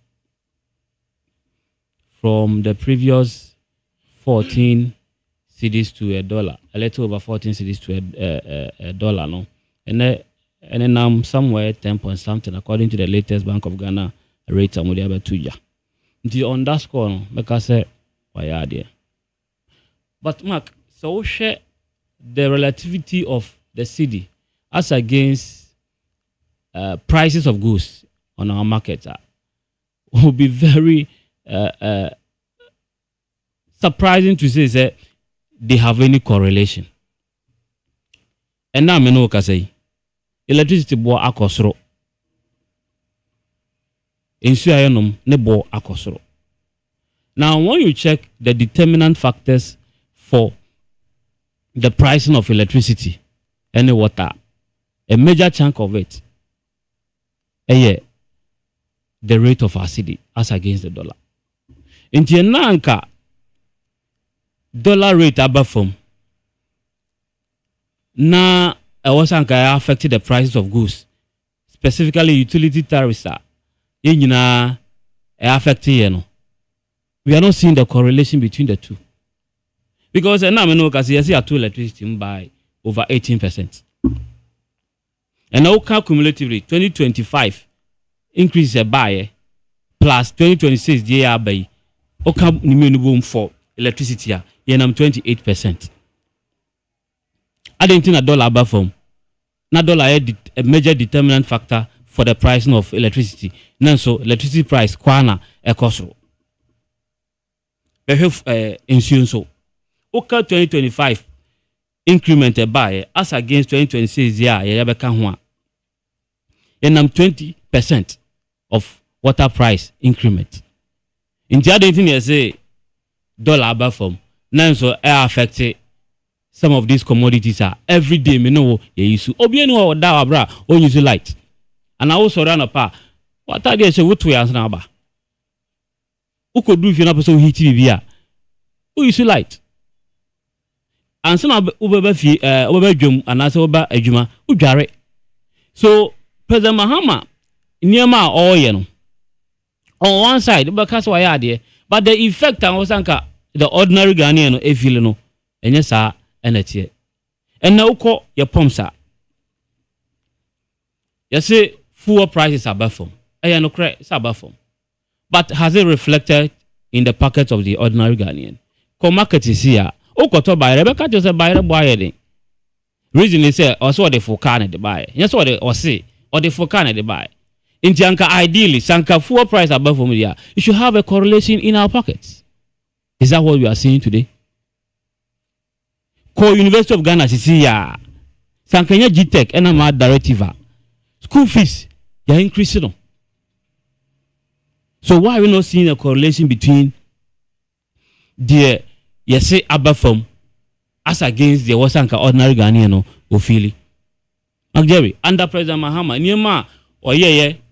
from the previous 14 cedis to $1, a little over 14 cedis to a dollar, no, and then I'm somewhere 10 point something according to the latest Bank of Ghana rate. I'm able to on that score, no, because why are there? But Mark, so share the relativity of the city as against prices of goods on our market will be very surprising to say that they have any correlation. And now I know what I say. Electricity bo akosro. Insuyanum ne bo akosro. Now when you check the determinant factors for the pricing of electricity and the water, a major chunk of it, the rate of our city as against the dollar. In Tiananka, dollar rate above from now, I was affected the prices of goods, specifically utility tariffs. Affected, we are not seeing the correlation between the two. Because now I know because you see two electricity by over 18%. And now cumulatively 2025 increase a buy plus 2026 year by okay minimum for electricity here 28%. I didn't think a dollar above from na dollar a major determinant factor for the pricing of electricity. Now so electricity price kwana ekosro. Insurance so okay 2025 increment a buy as against 2026 year ya beka ho and 20% of water price increment. In the other thing, you say dollar above from now, so affected some of these commodities are every day. Me know you use obi no or da abra or use light, and I also run a pa. What are they say? What we answer about? Who could do if you're not person heat TV? Who use light? And some over jum and answer about a juma who jare. So President Mahama, Niama all on one side, because why are there? But the effect was the ordinary Ghanaian efilino, and yes, sir, and it's here. And now call your pumps are. You say fuel prices are above from. I no credit, it's above from. But has it reflected in the pockets of the ordinary Ghanaian? Come market is here. Oh, got buy Rebecca just a buyer buy. Reason they say, also the for can at the buy. Yes, what they or say. Or the for can at the buy. In Tianka, ideally, Sanka fuel price above from here, it should have a correlation in our pockets. Is that what we are seeing today? University of Ghana, Sicilia, Sankanya GTech, and a mad directive. School fees, they are increasing. So why are we not seeing a correlation between the above from as against the Wasanka ordinary Ghanaian or Philly? Jerry, under President Mahama, Nima or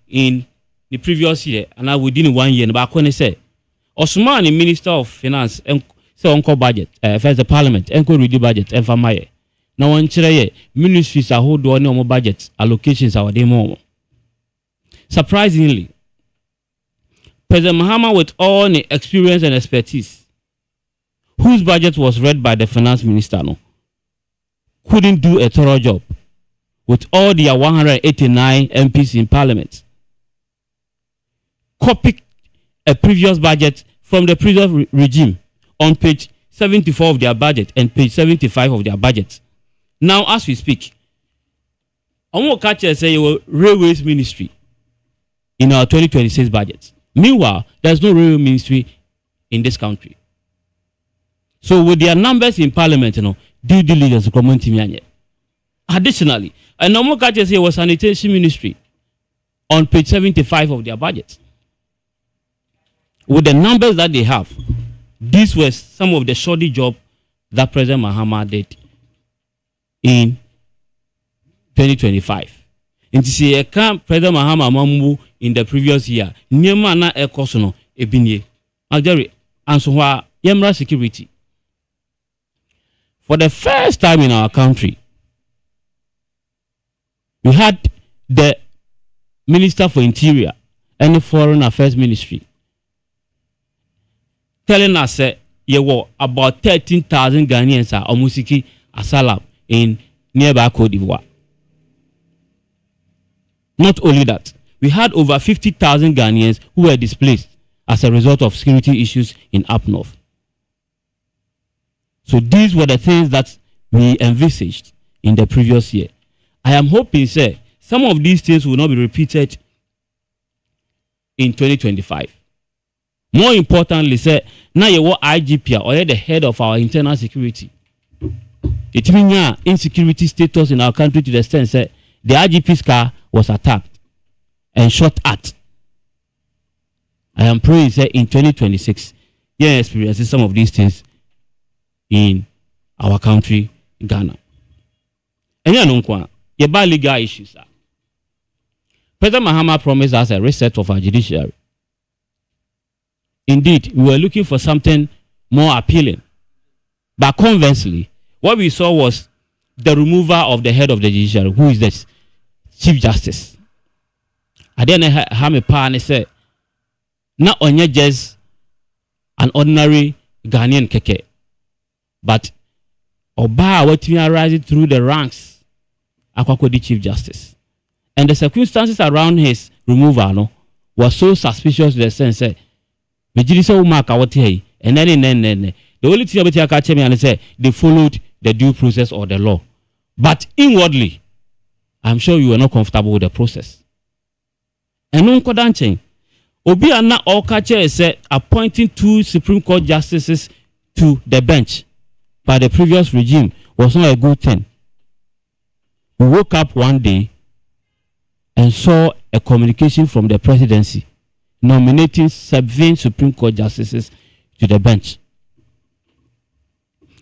in the previous year, and I within 1 year, back when I said, Osman, Minister of Finance, and so uncle budget, first the Parliament, and could read the budget, and for my now one chair, ministries are hold on more budgets, allocations our demo. Surprisingly, President Mahama, with all the experience and expertise, whose budget was read by the finance minister, couldn't do a thorough job with all their 189 MPs in Parliament. Copied a previous budget from the previous regime on page 74 of their budget and page 75 of their budget. Now, as we speak, I want to catch a say railways ministry in our 2026 budget. Meanwhile, there's no railway ministry in this country. So with their numbers in Parliament, due diligence community. Additionally, a normal catch a say was sanitation ministry on page 75 of their budget. With the numbers that they have, these were some of the shoddy job that President Mahama did in 2025. And to see a camp President Mahama Mamu in the previous year, Niemana Ekosono Ebinye. Jerry, and so Yemra security. For the first time in our country, we had the Minister for Interior and the Foreign Affairs Ministry telling us that there were about 13,000 Ghanaians are Omusiki Asylum in nearby Cote d'Ivoire. Not only that, we had over 50,000 Ghanaians who were displaced as a result of security issues in up north. So these were the things that we envisaged in the previous year. I am hoping, sir, some of these things will not be repeated in 2025. More importantly, sir, now you are IGP or the head of our internal security. It means insecurity status in our country to the extent that the IGP's car was attacked and shot at. I am praying, sir, in 2026, you experience some of these things in our country, Ghana. And you know, about legal issues. President Mahama promised us a reset of our judiciary. Indeed, we were looking for something more appealing. But conversely, what we saw was the removal of the head of the judiciary, who is the Chief Justice. I didn't have a partner say, not only just an ordinary Ghanaian keke, but Oba what we are rising through the ranks. Akwakodi Chief Justice. And the circumstances around his removal was so suspicious to the sense that and then the only thing about catch me and say they followed the due process or the law. But inwardly, I'm sure you are not comfortable with the process. And no kodanching. Obi Anna Okache said appointing 2 Supreme Court justices to the bench by the previous regime was not a good thing. We woke up one day and saw a communication from the presidency nominating 7 Supreme Court justices to the bench.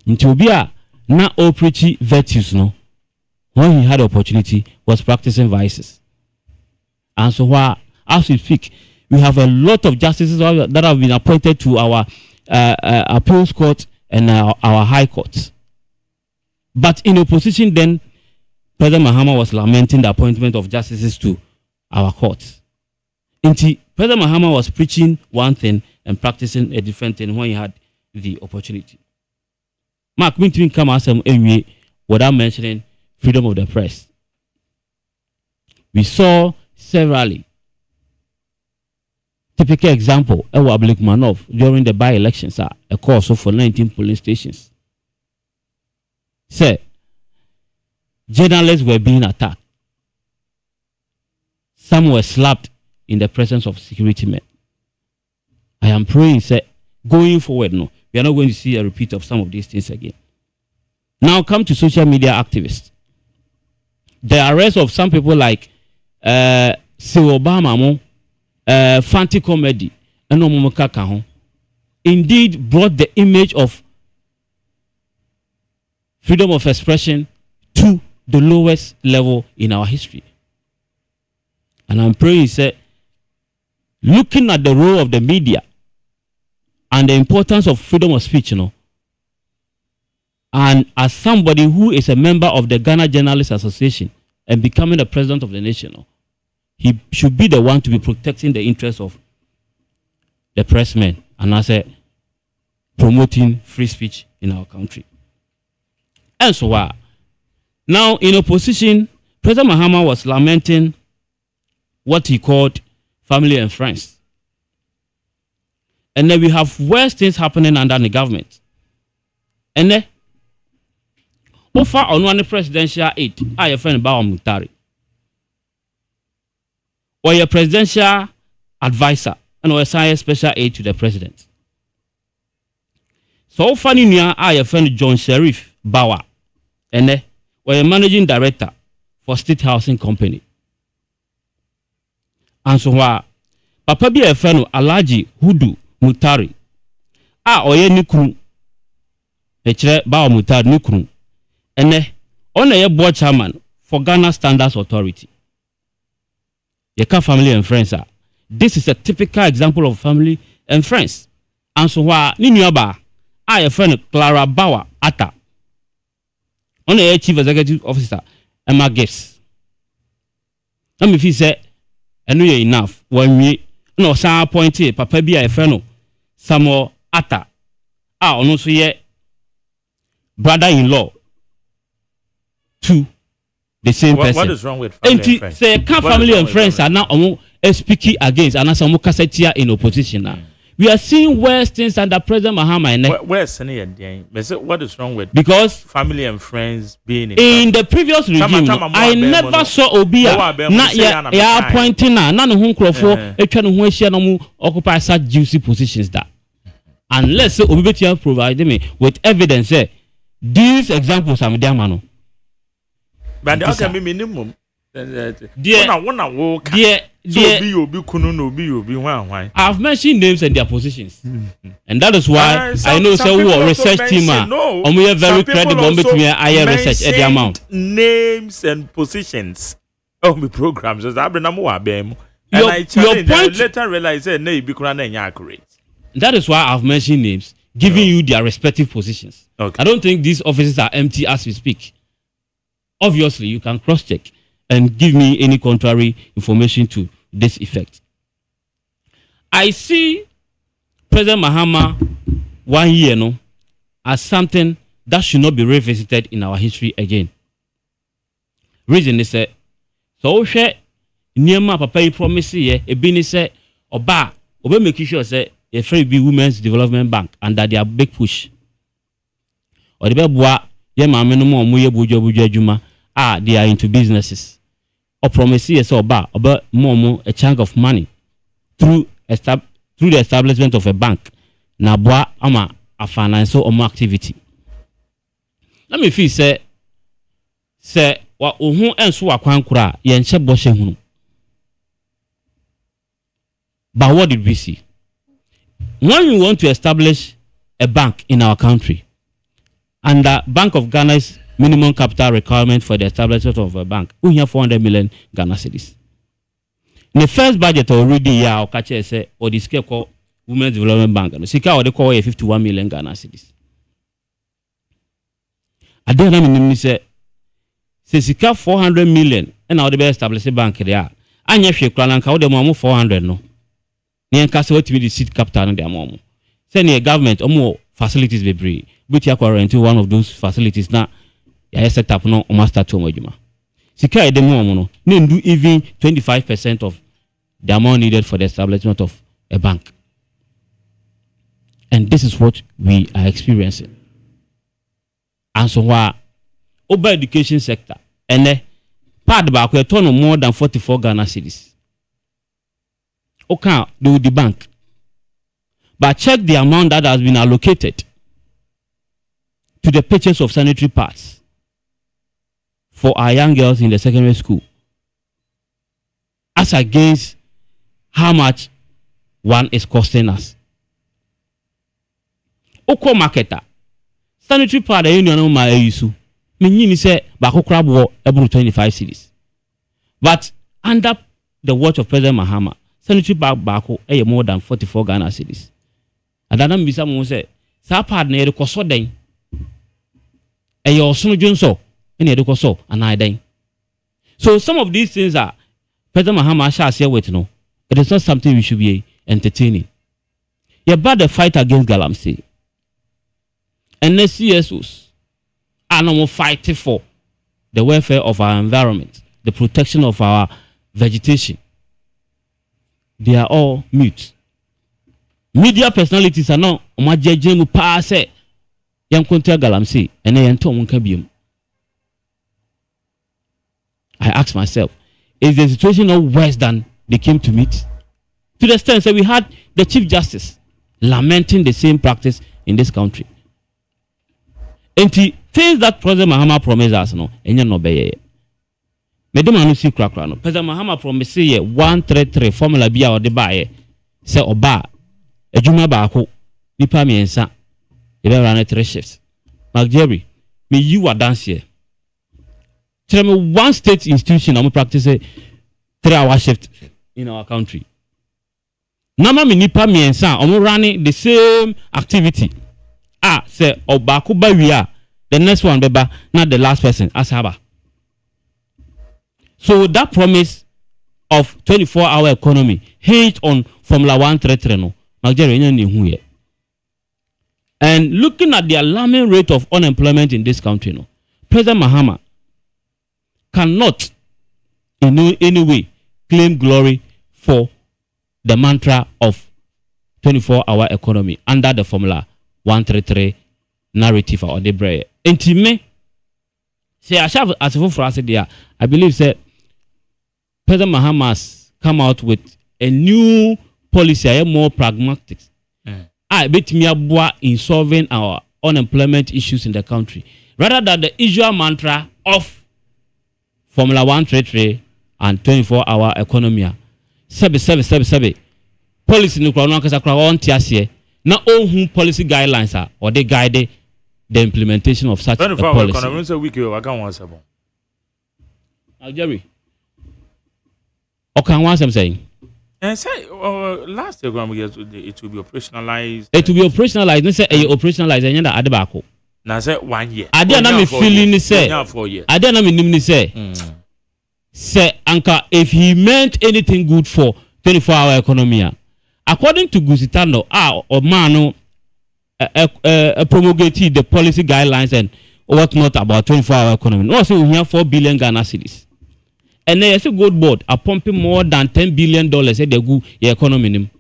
Until Bia, now all preachy virtues, when he had the opportunity, was practicing vices. And so, as we speak, we have a lot of justices that have been appointed to our appeals court and our high courts. But in opposition, then, President Mahama was lamenting the appointment of justices to our courts. Until President Mahama was preaching one thing and practicing a different thing when he had the opportunity. Mark, me to come as without mentioning freedom of the press. We saw severally. Typical example, Ewa Blikmanov during the by-elections are a call for 19 polling stations. Say, journalists were being attacked. Some were slapped in the presence of security men. I am praying, say, going forward, no, we are not going to see a repeat of some of these things again. Now come to social media activists. The arrest of some people like Obama, Fanti Comedy, and Omomokaka indeed brought the image of freedom of expression to the lowest level in our history. And I'm praying, say, looking at the role of the media and the importance of freedom of speech, and as somebody who is a member of the Ghana Journalists Association and becoming the president of the nation, he should be the one to be protecting the interests of the pressmen and as a promoting free speech in our country. And so now in opposition, President Mahama was lamenting what he called family and friends. And then we have worse things happening under the government. And then offer on one presidential aid, I have friend Bawa Mutari. Or your presidential advisor and or assign special aid to the president. So funny near I have friend John Sheriff Bawa. And then or a managing director for State Housing Company. And so Papa bi a friend Alaji Hudu Mutari. Oye nikru. Echre Bawa Mutari nikru. Ene on a board chairman for Ghana Standards Authority. Yeka family and friends are. This is a typical example of family and friends. And so ni nuaba a friend Clara Bawa Ata. On a chief executive officer Emma Gifts. Let me feel say enough when we no sa appointed papa bi a friend Samuel Ata. Ono so ye brother-in-law to the same person. What is wrong with family and friends? Say family and friends are now speaking against and as a in opposition now. We are seeing worse things under President Mahama. What is wrong with because family and friends being in the previous regime? I never saw Obia not yet appointing none whom Crawford occupy such juicy positions that unless Obibetia provide me with evidence. These examples are Mediamano. But there can be minimum. I've mentioned names and their positions, and that is why I know so who research team are very credible. I research at the amount names and positions. Oh, my programs as I've been a more bem. Your point later realize that nay be accurate. That is why I've mentioned names, giving you their respective positions. Okay. I don't think these offices are empty as we speak. Obviously, you can cross-check and give me any contrary information to this effect. I see President Mahama 1 year as something that should not be revisited in our history again. Reason is that so share Niama Papa promise here a bini say oba make sure say a free be Women's Development Bank and that they are big push. Or the beboa ye mama no more muye bujo juma they are into businesses. Or promise yes or more a chunk of money through the establishment of a bank. Na boa ama a financial or more activity. Let me feel say wa ohu enso akwan kura ye nche boshe hunu. But what did we see? When we want to establish a bank in our country, and the Bank of Ghana's minimum capital requirement for the establishment of a bank, we have 400 million Ghana cedis. In the first budget already, or the scale called Women's Development Bank, and Sika or they call 51 million Ghana cedis. I don't know, say Sika 400 million, and now the best established bank there. And if you can count them 400, no. Near Castle to be the seed capital in their mom. Send your government or more facilities be free. But you are into one of those facilities now. You set up no master to Mojuma. Sika the mom no do even 25% of the amount needed for the establishment of a bank. And this is what we are experiencing. And so over education sector and part back we turn more than 44 Ghana cedis. okay, they will debunk. But check the amount that has been allocated to the purchase of sanitary pads for our young girls in the secondary school, as against how much one is costing us. Oko marketer, sanitary pad a union ma eyisu. Meaning say bako crab war every 25 cities. But under the watch of President Mahama, sanitary pad bako more than 44 Ghana cities. And then bisa mo say sa pad na yede koso den. Osunu junso ene yede koso anai den. So some of these things are President Mahama shall share with no. It is not something we should be entertaining. Yeah, but the fight against Galamsey. And the CSOs are no more fighting for the welfare of our environment, the protection of our vegetation. They are all mute. Media personalities are not judging pass young Contra Galamsey and they enter I ask myself, is the situation not worse than they came to meet? To the extent that we had the Chief Justice lamenting the same practice in this country. And things that President Mahama promised us, no, and you know, be Madam Anusi Krakra, no, President Mahama promised 133 formula be or the buy, say Oba, a Juma Bako, Nipa me and Sa, you better run 3 shifts. Mark Jerry, me you are dance here. Tell me one state institution, I'm practicing 3-hour shift in our country. Nama me Nipa me and Sa, I'm running the same activity. Say Obako Bawia, the next one beba, not the last person, Asaba. So that promise of 24-hour economy hinged on Formula 133 no, Nigeria ni hu ye. And looking at the alarming rate of unemployment in this country, no, President Mahama cannot in any way claim glory for the mantra of 24-hour economy under the Formula 133 narrative or the brain. Intime say I have as for us there. I believe that President Mahama has come out with a new policy, a more pragmatic. I bet me in solving our unemployment issues in the country, rather than the usual mantra of Formula 133 and 24-hour economy. Sebe. Policy no kwa kasa kwa on tiasie. Na who policy guidelines are or they guide the implementation of such a policy. Jerry. Okay, what I'm saying. And say last year it will be operationalized. It will be operationalized. They say operationalized and yanda adebako. Na say 1 year. I didn't know me feeling say. I didn't know me nimni say. Say Anka, if he meant anything good for 24-hour economy. According to Gusitano, or Mano promulgated the policy guidelines and whatnot about 24-hour economy. No, so we have 4 billion Ghana cedis. And there's a gold board are pumping more than $10 billion at the good economy.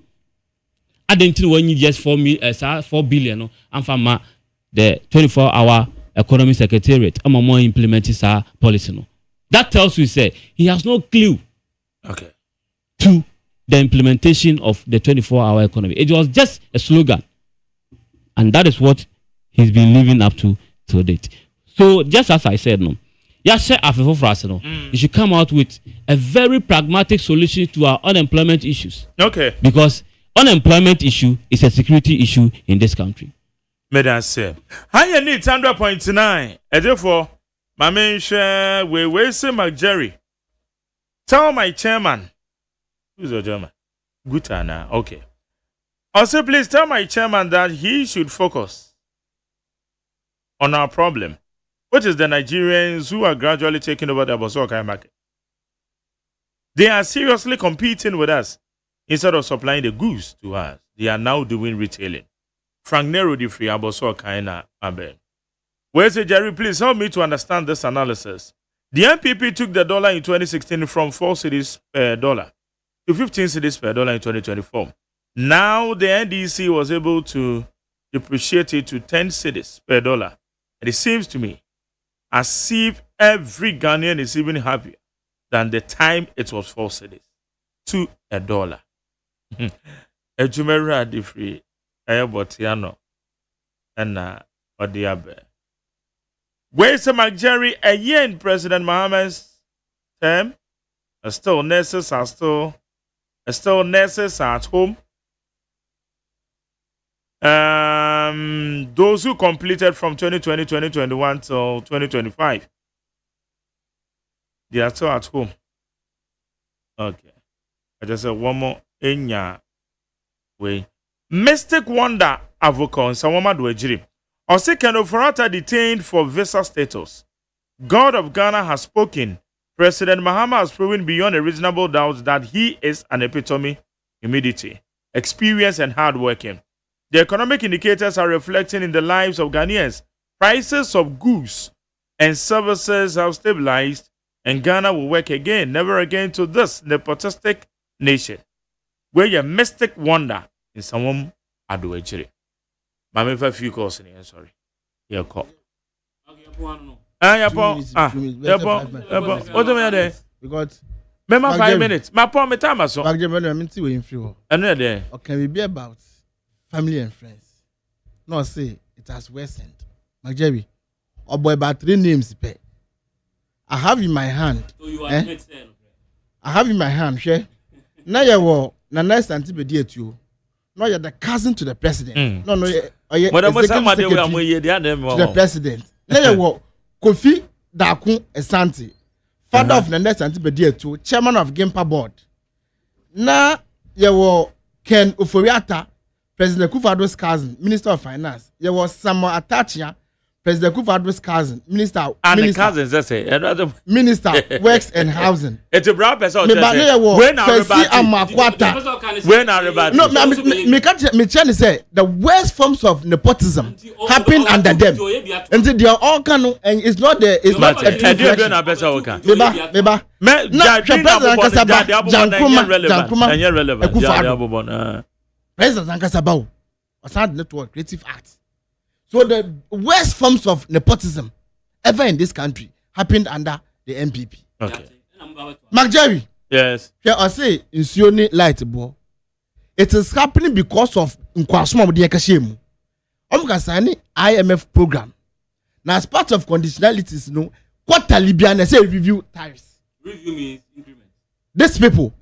I didn't know when you just 4 billion, no, and from the 24-hour economy secretariat, I'm more implementing our policy. No. That tells you, say, he has no clue. Okay. To the implementation of the 24-hour economy. It was just a slogan. And that is what he's been living up to date. So, just as I said, no, you should come out with a very pragmatic solution to our unemployment issues. Okay. Because unemployment issue is a security issue in this country. Madam say, I need 100.9. And therefore, my main share, we say Jerry. Tell my chairman. Who's your German? Gutana. Okay. Also, please tell my chairman that he should focus on our problem, which is the Nigerians who are gradually taking over the Abosokai market. They are seriously competing with us instead of supplying the goods to us. They are now doing retailing. Frank Nero di free Abosokai na Aben. Where's the Jerry? Please help me to understand this analysis. The NPP took the dollar in 2016 from 4 cedis per dollar to 15 cedis per dollar in 2024. Now the NDC was able to depreciate it to 10 cedis per dollar. And it seems to me as if every Ghanaian is even happier than the time it was 4 cedis to $1. Ejumera di free Botiano and Odiabe. Where's the Jerry a year in President Mohammed's term? Still nurses are still nurses are at home. Those who completed from 2020, 2021 till 2025, they are still at home. Okay. I just said one more in your way. Mystic Wonder Avocon, Sawama Dwejiri. Osikeno Forata detained for visa status. God of Ghana has spoken. President Mahama has proven beyond a reasonable doubt that he is an epitome, humility, experience, and hardworking. The economic indicators are reflecting in the lives of Ghanaians. Prices of goods and services have stabilized, and Ghana will work again, never again to this nepotistic nation. Where your mystic wonder in someone Aduechiri. Mame for few calls in here, sorry. Here call. What do you mean? Because Remember 5 minutes. My poor me time so. I mean, we in free. And there. Okay, we be about family and friends. No, say it has worsened. Jerry, or boy, about 3 names. I have in my hand. So you admit I have in my hand, share. Now you were na nice antibody at you. No, you're the cousin to the president. No, But I must have my to the president. Now you were Kofi Dakun Asante, father of the next antibody at you, chairman of Gimpa board. Now you were Ken Uforiata, President Kufuor's cousin, Minister of Finance. You were Samuel Atachia, President Kufuor's cousin, Minister. And the cousins, I say, Minister, Works and Housing. It's a broad person. When I No, me trying say the worst forms of nepotism happen under them. And they are all kind of, and it's not the, it's not a true President Ankasabao was had network creative arts. So the worst forms of nepotism ever in this country happened under the MPP. Okay. Mark Jerry. Yes. Here I say in Sioni light boy. It is happening because of Nkwasuma Mudi Ekashemu. Omkasani IMF program. Now as part of conditionalities, quarterly Libyan say review tariffs. Review means increment. These people.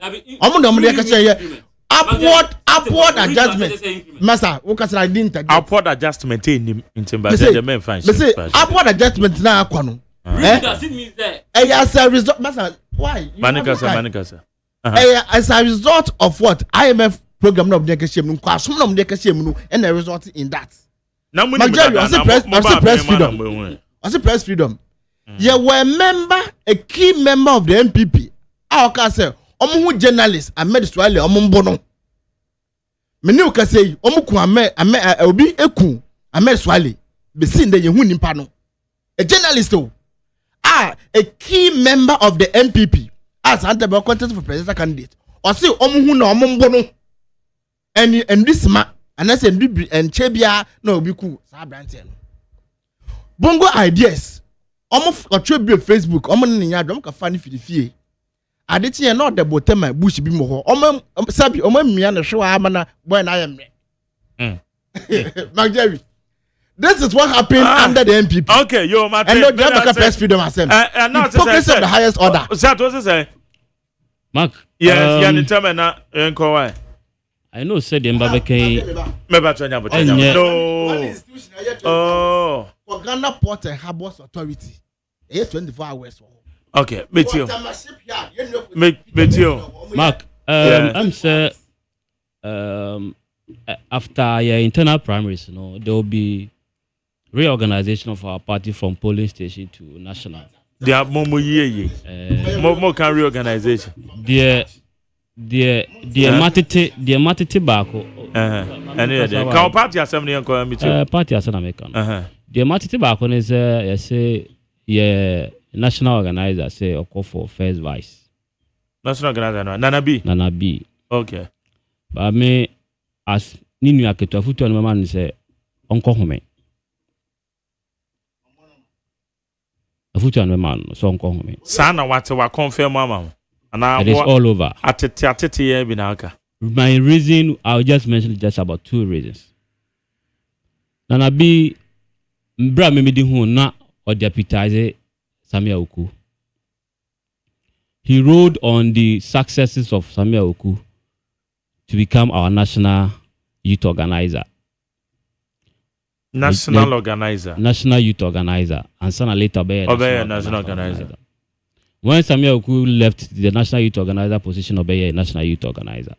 Upward adjustment. Master, I didn't upward adjustment in the main function. Upward adjustment now. Does it mean that? As a result, Master, why? Manikasa. As a result of what IMF program of the and the result in that. I say press freedom. You were a member, a key member of the MPP. I can say, who journalists and medicine bono. Many can say, obi eku swale be seen the yehuni pano. A journalist a key member of the MPP as anti contest for presidential candidate. Or say no bono. And this man and I say and chebia no be cool. Bongo ideas. Tribute Facebook. Ka fani fie. Aditi not the bottom bush be more. Sabi mia na show amana boy na am. Mark Jerry. This is what happened under the MPP. Okay, yo, my and not just press freedom myself. And not focus on the highest order. That was say. Mark. Yes, you determine na enko why. I know said the Mbabeke. No. Oh. For Ghana Port and Harbors Authority. 24 hours. Okay, meet you. Mark, I'm sure after your internal primaries, there will be reorganization of our party from polling station to national. There are more can reorganization. The matete bako. And can party assembly and party assembly. The matete bako is say national organizer say oko for first vice. National organizer Nana B. Okay. But me as ninu aketo afutu no man say onko home. Afutu no man so onko home. Sana what we confirm mama. It is all over. Atete here bi na aka. My reason, I'll just mention just about 2 reasons. Nana B, Mbra Memedi Hu na or deputize Samuel Oku. He rode on the successes of Samuel Oku to become our national youth organizer. National organizer. National youth organizer. And son later be national organizer. When Samuel Oku left the national youth organizer position, obey a national youth organizer.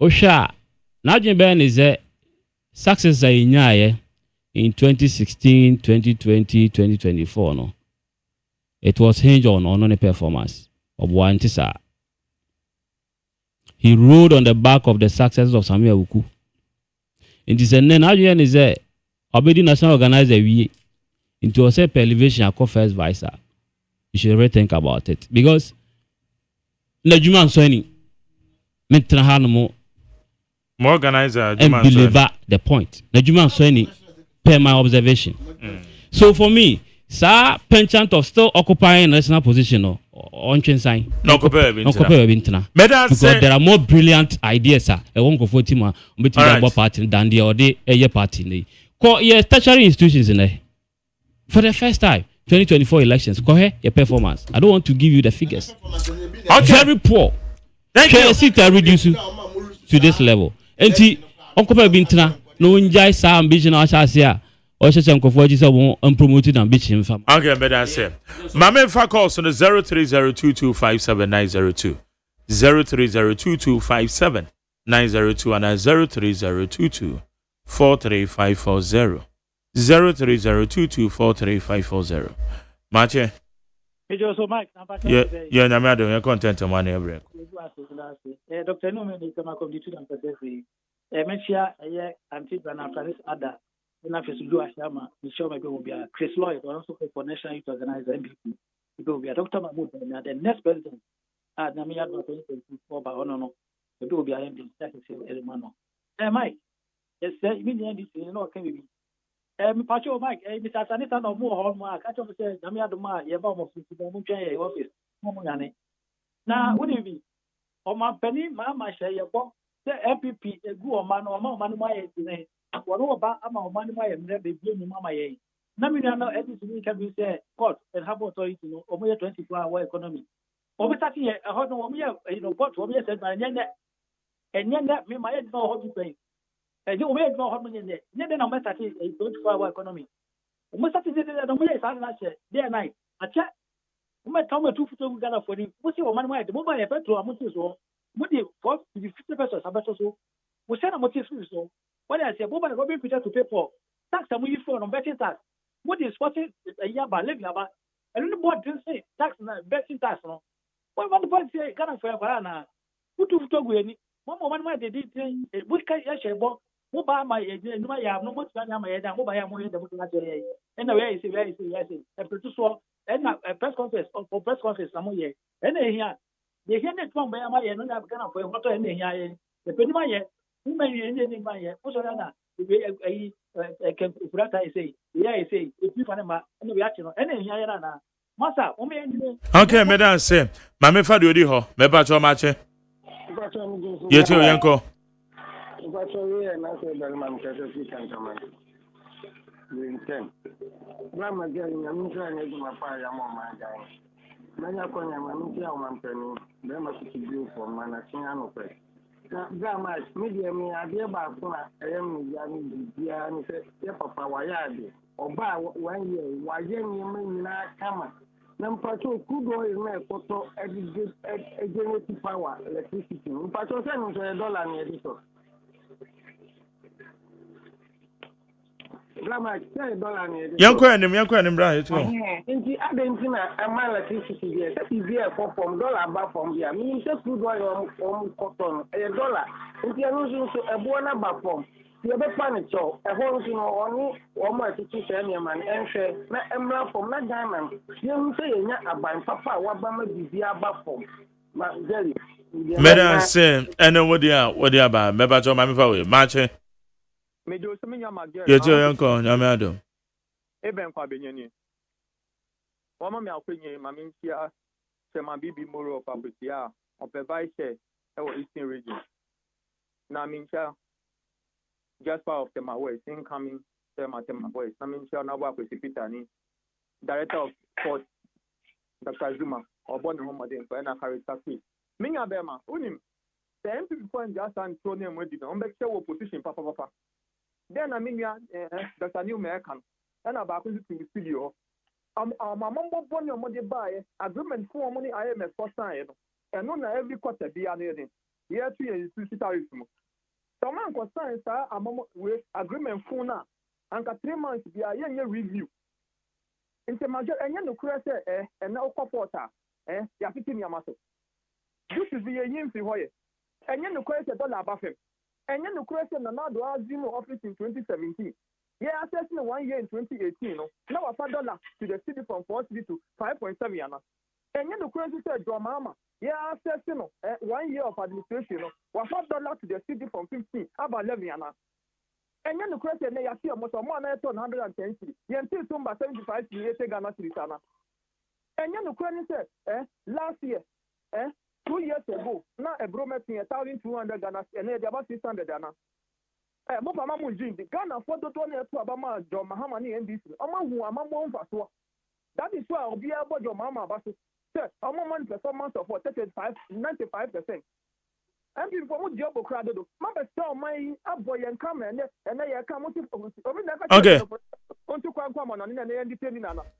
Osha, Najin Ben is a success in 2016, 2020, 2024. No, it was hinged on a performance of one tisa. He rode on the back of the success of Samuel Oku. In this and then Najin is a obedi national organizer we into a elevation a first vice. You should really think about it because Najuman Sony Metrahano more organizer and deliver the point. Najuman Sony per my observation. So for me, sir, penchant of still occupying a national position or on sign. No compare because there are more brilliant ideas, sir. I won't go for team party than the other party. Call your tertiary institutions in there. For the first time. 2024 elections. Go ahead, your performance. I don't want to give you the figures. Very poor. Thank you. Sit and reduce to this level. And Uncle Bintra, no enjoy some ambition or Shasia or Shashan Kofoji unpromoted ambition. Okay, better say. Mame fa calls on the 0302257902. 0302257902 and 0302243540. 0302243540. Mache. Yeah, Namado, your content on money every. Dr. Newman is my computer and processing. Mentia, anti-Bana Francis Ada, when I first do a shama, Michelle maybe will be a Chris Lloyd, or also for National Youth Organizer MVP. It will be a Dr. Mahmoud, and the next president, Namia 2024 by honor, it will be a MD, that is Elimano. Mike, yes, sir, immediately, you know, can we be. Pacho Mike, Mr. Sanita no more home, catch up say, Damiadoma, Yabam of the office, Momoyane. Now, would it be? On my penny, Mamma say, the MPP, a good man or more money, my what about amount money, my baby, Mamma. Namina, everything can be said, court and have authority, over 24-hour economy. Over 30 years, I heard no mere, what for me said, and yet, me, my head no how to pay. And you wait no how many days. Then I'm at a 24-hour economy. Almost at the day that I'm day and night. I chat. We might come 2 foot Ghana for him. What's your money? The mobile petrol, I'm so. Would you for 50 pesos? I'm so. We send a motive so. When I say mobile Robin Peter to pay for tax, I'm with you on betting tax. What is spotting a year by living about? I don't know what to say. Tax and betting tax. No. What about the point say Ghana for a banana? Who to talk with any? One moment they did we can't share. Who buy my agent? No, I have no much money. My head. Who buy more than the and the way I say, and produce and a press conference or press conference. Some year. And here, they hear that one by my end. I'm going to put water in the here. The penny my year. Who may be in my year? What's another? I can say, yeah, I say, if you find a and reaction, and here, Massa, okay, Madam, say, Mamma Fadu ho, Mebacho Mache. Yet, your uncle. That's all and I said that man can come in 10. Grandma getting a new trying to my fire on my guy. Many are calling my man penny, they must do for Manasiano Press. Now, Grandma, media me, I dear Bafuna, I am young, and said, Yep, Papa, why are they? Or by 1 year, why young you may come. Patrol could go in my photo a generative power, electricity. Patrol sending $1 near this. Yanko and him, right? Indeed, I didn't think a mile electricity here. That is here for from dollar back from here. Meaning, just food oil on cotton, $1. If you are losing a bona back from, you have a furniture, a whole thing only, or more to teach any man, and say, not from that diamond. You say, a band, Papa, what Bama be back from. Madam, say, and then what they are about, Mebacho Mammy Marche. Mejo some yamaga. Your uncle, Yamado. Eben Quabiani. One of my opinion, Mamintia, Sema Bibi Moro of Abusia, of a vice, our Eastern region. Now, I mean, just part of Tema West, incoming Tema West. I mean, now work with Peter, Director of Sports, Dr. Zuma, or Bonnie Homadin, for Anna Harris. Minya Bema, Unim, the MP point just and throw them with the show position, Papa. Then I mean, Dr. New American, and about to the studio. My mom born your money by agreement for money IMF for sign, and on every quarter be an ending. Here 2 years to tariff. Some man was signed, sir, with agreement for now, and 3 months be a year review. In the major, and you know, and now supporter, Yafitin Yamato. This is the yin for Hoy. And you know, $1 above him. And you know, question another Zimo office in 2017. Yeah, assessing 1 year in 2018. Now a $5 to the city from 4 to 5.7 yana. And you know, question said, John Mama. Yeah, assessing 1 year of administration. $5 to the city from 15 about 11 yana. And you know, question they are here almost 110. You until Sumba 75 years Ghana city. And you know, question said, last year, 2 years ago, now a bro met me 1,200 Ghana and they about 600 Ghana. Mopama Munjin, the Ghana for the 20 to Abama, John Mahamani and this. Who am I? That is why I'll be able to Mama Basu. Sir, I'm on performance of 95%. And people would job of crowd. Mama saw my boy and come and they are coming to. Okay.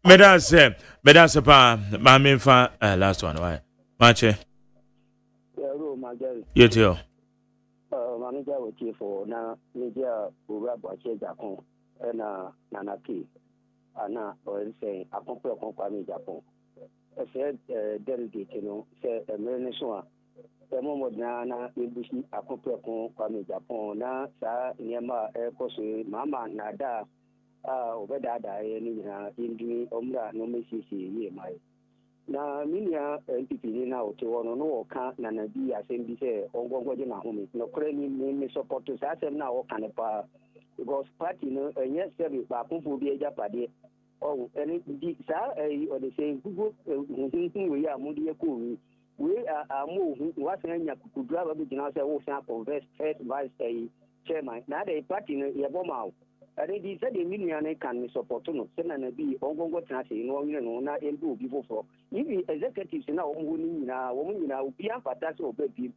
Medans, my main fan, last one, why? Mache. You too. Manager with you for now, media who rub what you Japon, and Nanaki, Anna, or saying, a compare company Japon. I said, delegate, say, a Menesua, a moment now, we wish a compare company Japon, now, Sa, Yama, Aircosu, Mama, Nada, whether I in Omra, no Missy, ye, my. Na minia NPP ni na otewo no ka na na bi asem bi se ongongoje na home no kore ni support to asem na o kan pa because party no enye sebe ba kunfo bi eja pade oh eni di sa o de say gugu we ya mudi e ko we amu wa se nya kudura ba bi jina se wo san converse first vice chairman na the party no ye boma ade di said the million can support no se na bi ongongo tan se no no na embu bi fofo if executives na o mu ni na obi afata se obabi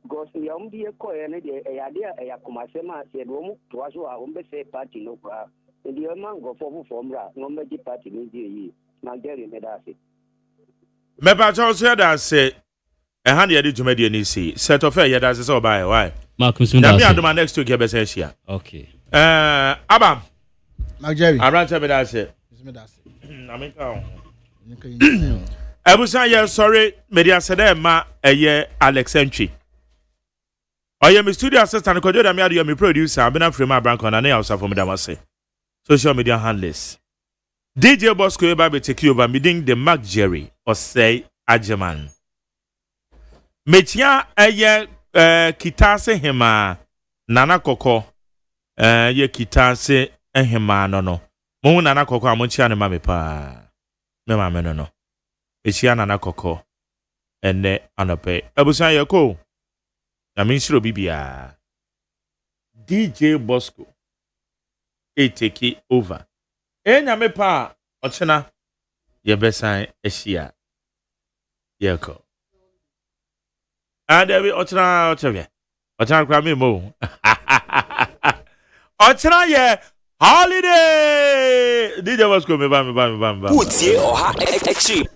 because ya um di ko ye ne de ya de ya komasema se do mu to aso a um be se party no kwa ndi o mango fofo mra no meji party ni di yi na gere me da se me pa cho se da se han de di jumadi ni si set of ye da se so buy why Marcus Munda me adoma next week e be se shia okay Abam Magjerry Abranta me da se me da se na me ka Ebusan ye sorry media said ma eye Alex Entry. Oye my studio assistant ko do da me ado me producer Abena Frema Branko na na house for me da wase. Social media handlers. DJ Bosco eba be take over meeting the Magjerry OSEI AGYEMANG. Metia eye kitase hema Nana Koko ye kitase hema no. Mo Nana Koko amonchia ne ma me pa. Me ma me no. Echia Nana Koko ene anope abusan yako na minshiro bibia DJ Bosco take over enya me pa ochena ye besan echia yako adebi ochena kwa me mo ochena ye holiday DJ Bosco me ba Utie oha extreme.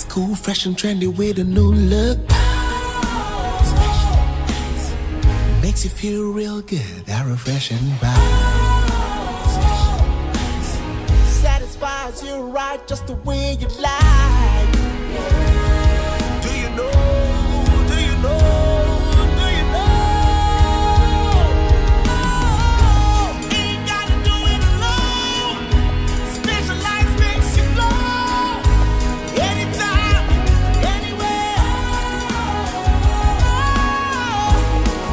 Cool, fresh and trendy with a new look. Makes you feel real good, that refreshing vibe. Satisfies you right just the way you like. Do you know? Do you know? Do you know? Ain't gotta do it alone. Specialized makes you flow. Anytime.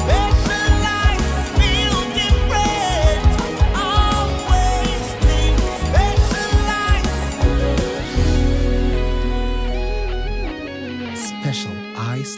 Specialized feel different always.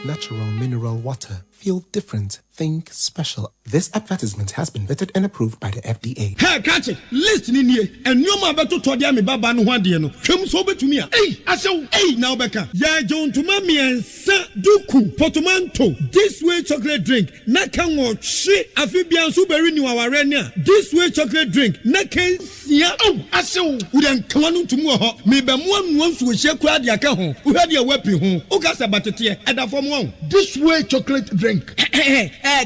natural mineral water. Feel different. Think special. This advertisement has been vetted and approved by the FDA. Hey, catch it. Listen in here. And you ma beto to dia me baba no hwade no. Hwem so betumi a. Hey, asew. Hey, now beka. Ya John to mami ensa duku potomanto. This way chocolate drink. Na kan wo hwe afibian so beri ni waware ni a. This way chocolate drink. Na kan sia. Oh, asew. Udan kanu tumu ho. Me be mo anu nso hye kura de aka ho. Uhade e wapi ho. Ukasa batete e da fom ho. This way chocolate drink.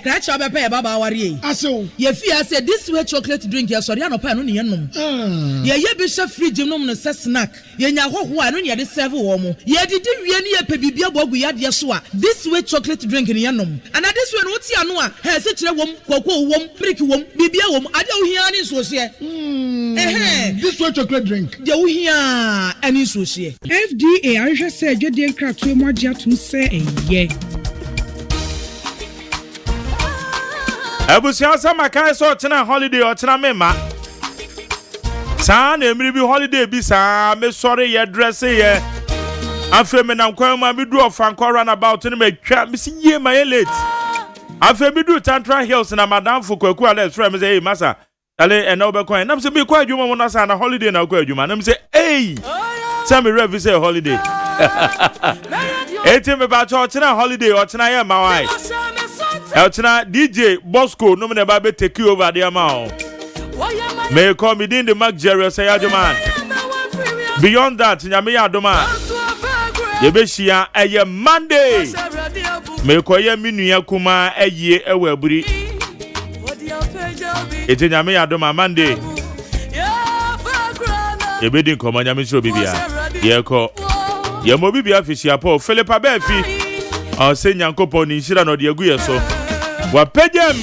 Crash up a pair, Baba Warrior. Aso, ye fear said this way chocolate drink, your sorry, no pan on the enum. Ye bishop free gymnum snack. Ye know who I don't yet serve woman. Ye did any a pebibia bog we had yasua. This way chocolate drink in the enum. And at this one, what's yanua? Has such a woman, cocoa wom, brick wom, bibia wom. I don't hear any social. This way chocolate drink. You hear any social. FDA, I just said you didn't crack too much to say, yeah. Abusia sama kai so tena holiday o tena mema. Sa na emiri bi holiday bi sa me sorry ye dress ye. Afa me na kwan ma bi do ofanko run about ni me twa me si ye ma ye late. Afa bi do Tantra Hills na madam for kwaku ale frɛ me say hey masa. Ale e na obekwan. Na me say me kwa adwuma mo na sa na holiday na kwa adwuma. Na me say hey. Tell me rev say holiday. Eti me ba cho tena holiday o tena ye ma wai. Elchina DJ Bosco no me ba be take you over there ma. May call me din the Mark Jerry OSEI Agyeman. Beyond that, nyame ya adoma. Ye be hia eye Monday. May call ye minua kuma eye ewe aburi. Eti nyame ya adoma Monday. Ye be din koma nyame sro bibia. Ye ko. Ye mo bibia fi hia Paul Philip Abefi. O se nyankopon ni hira no de agu ye so. Wa pegem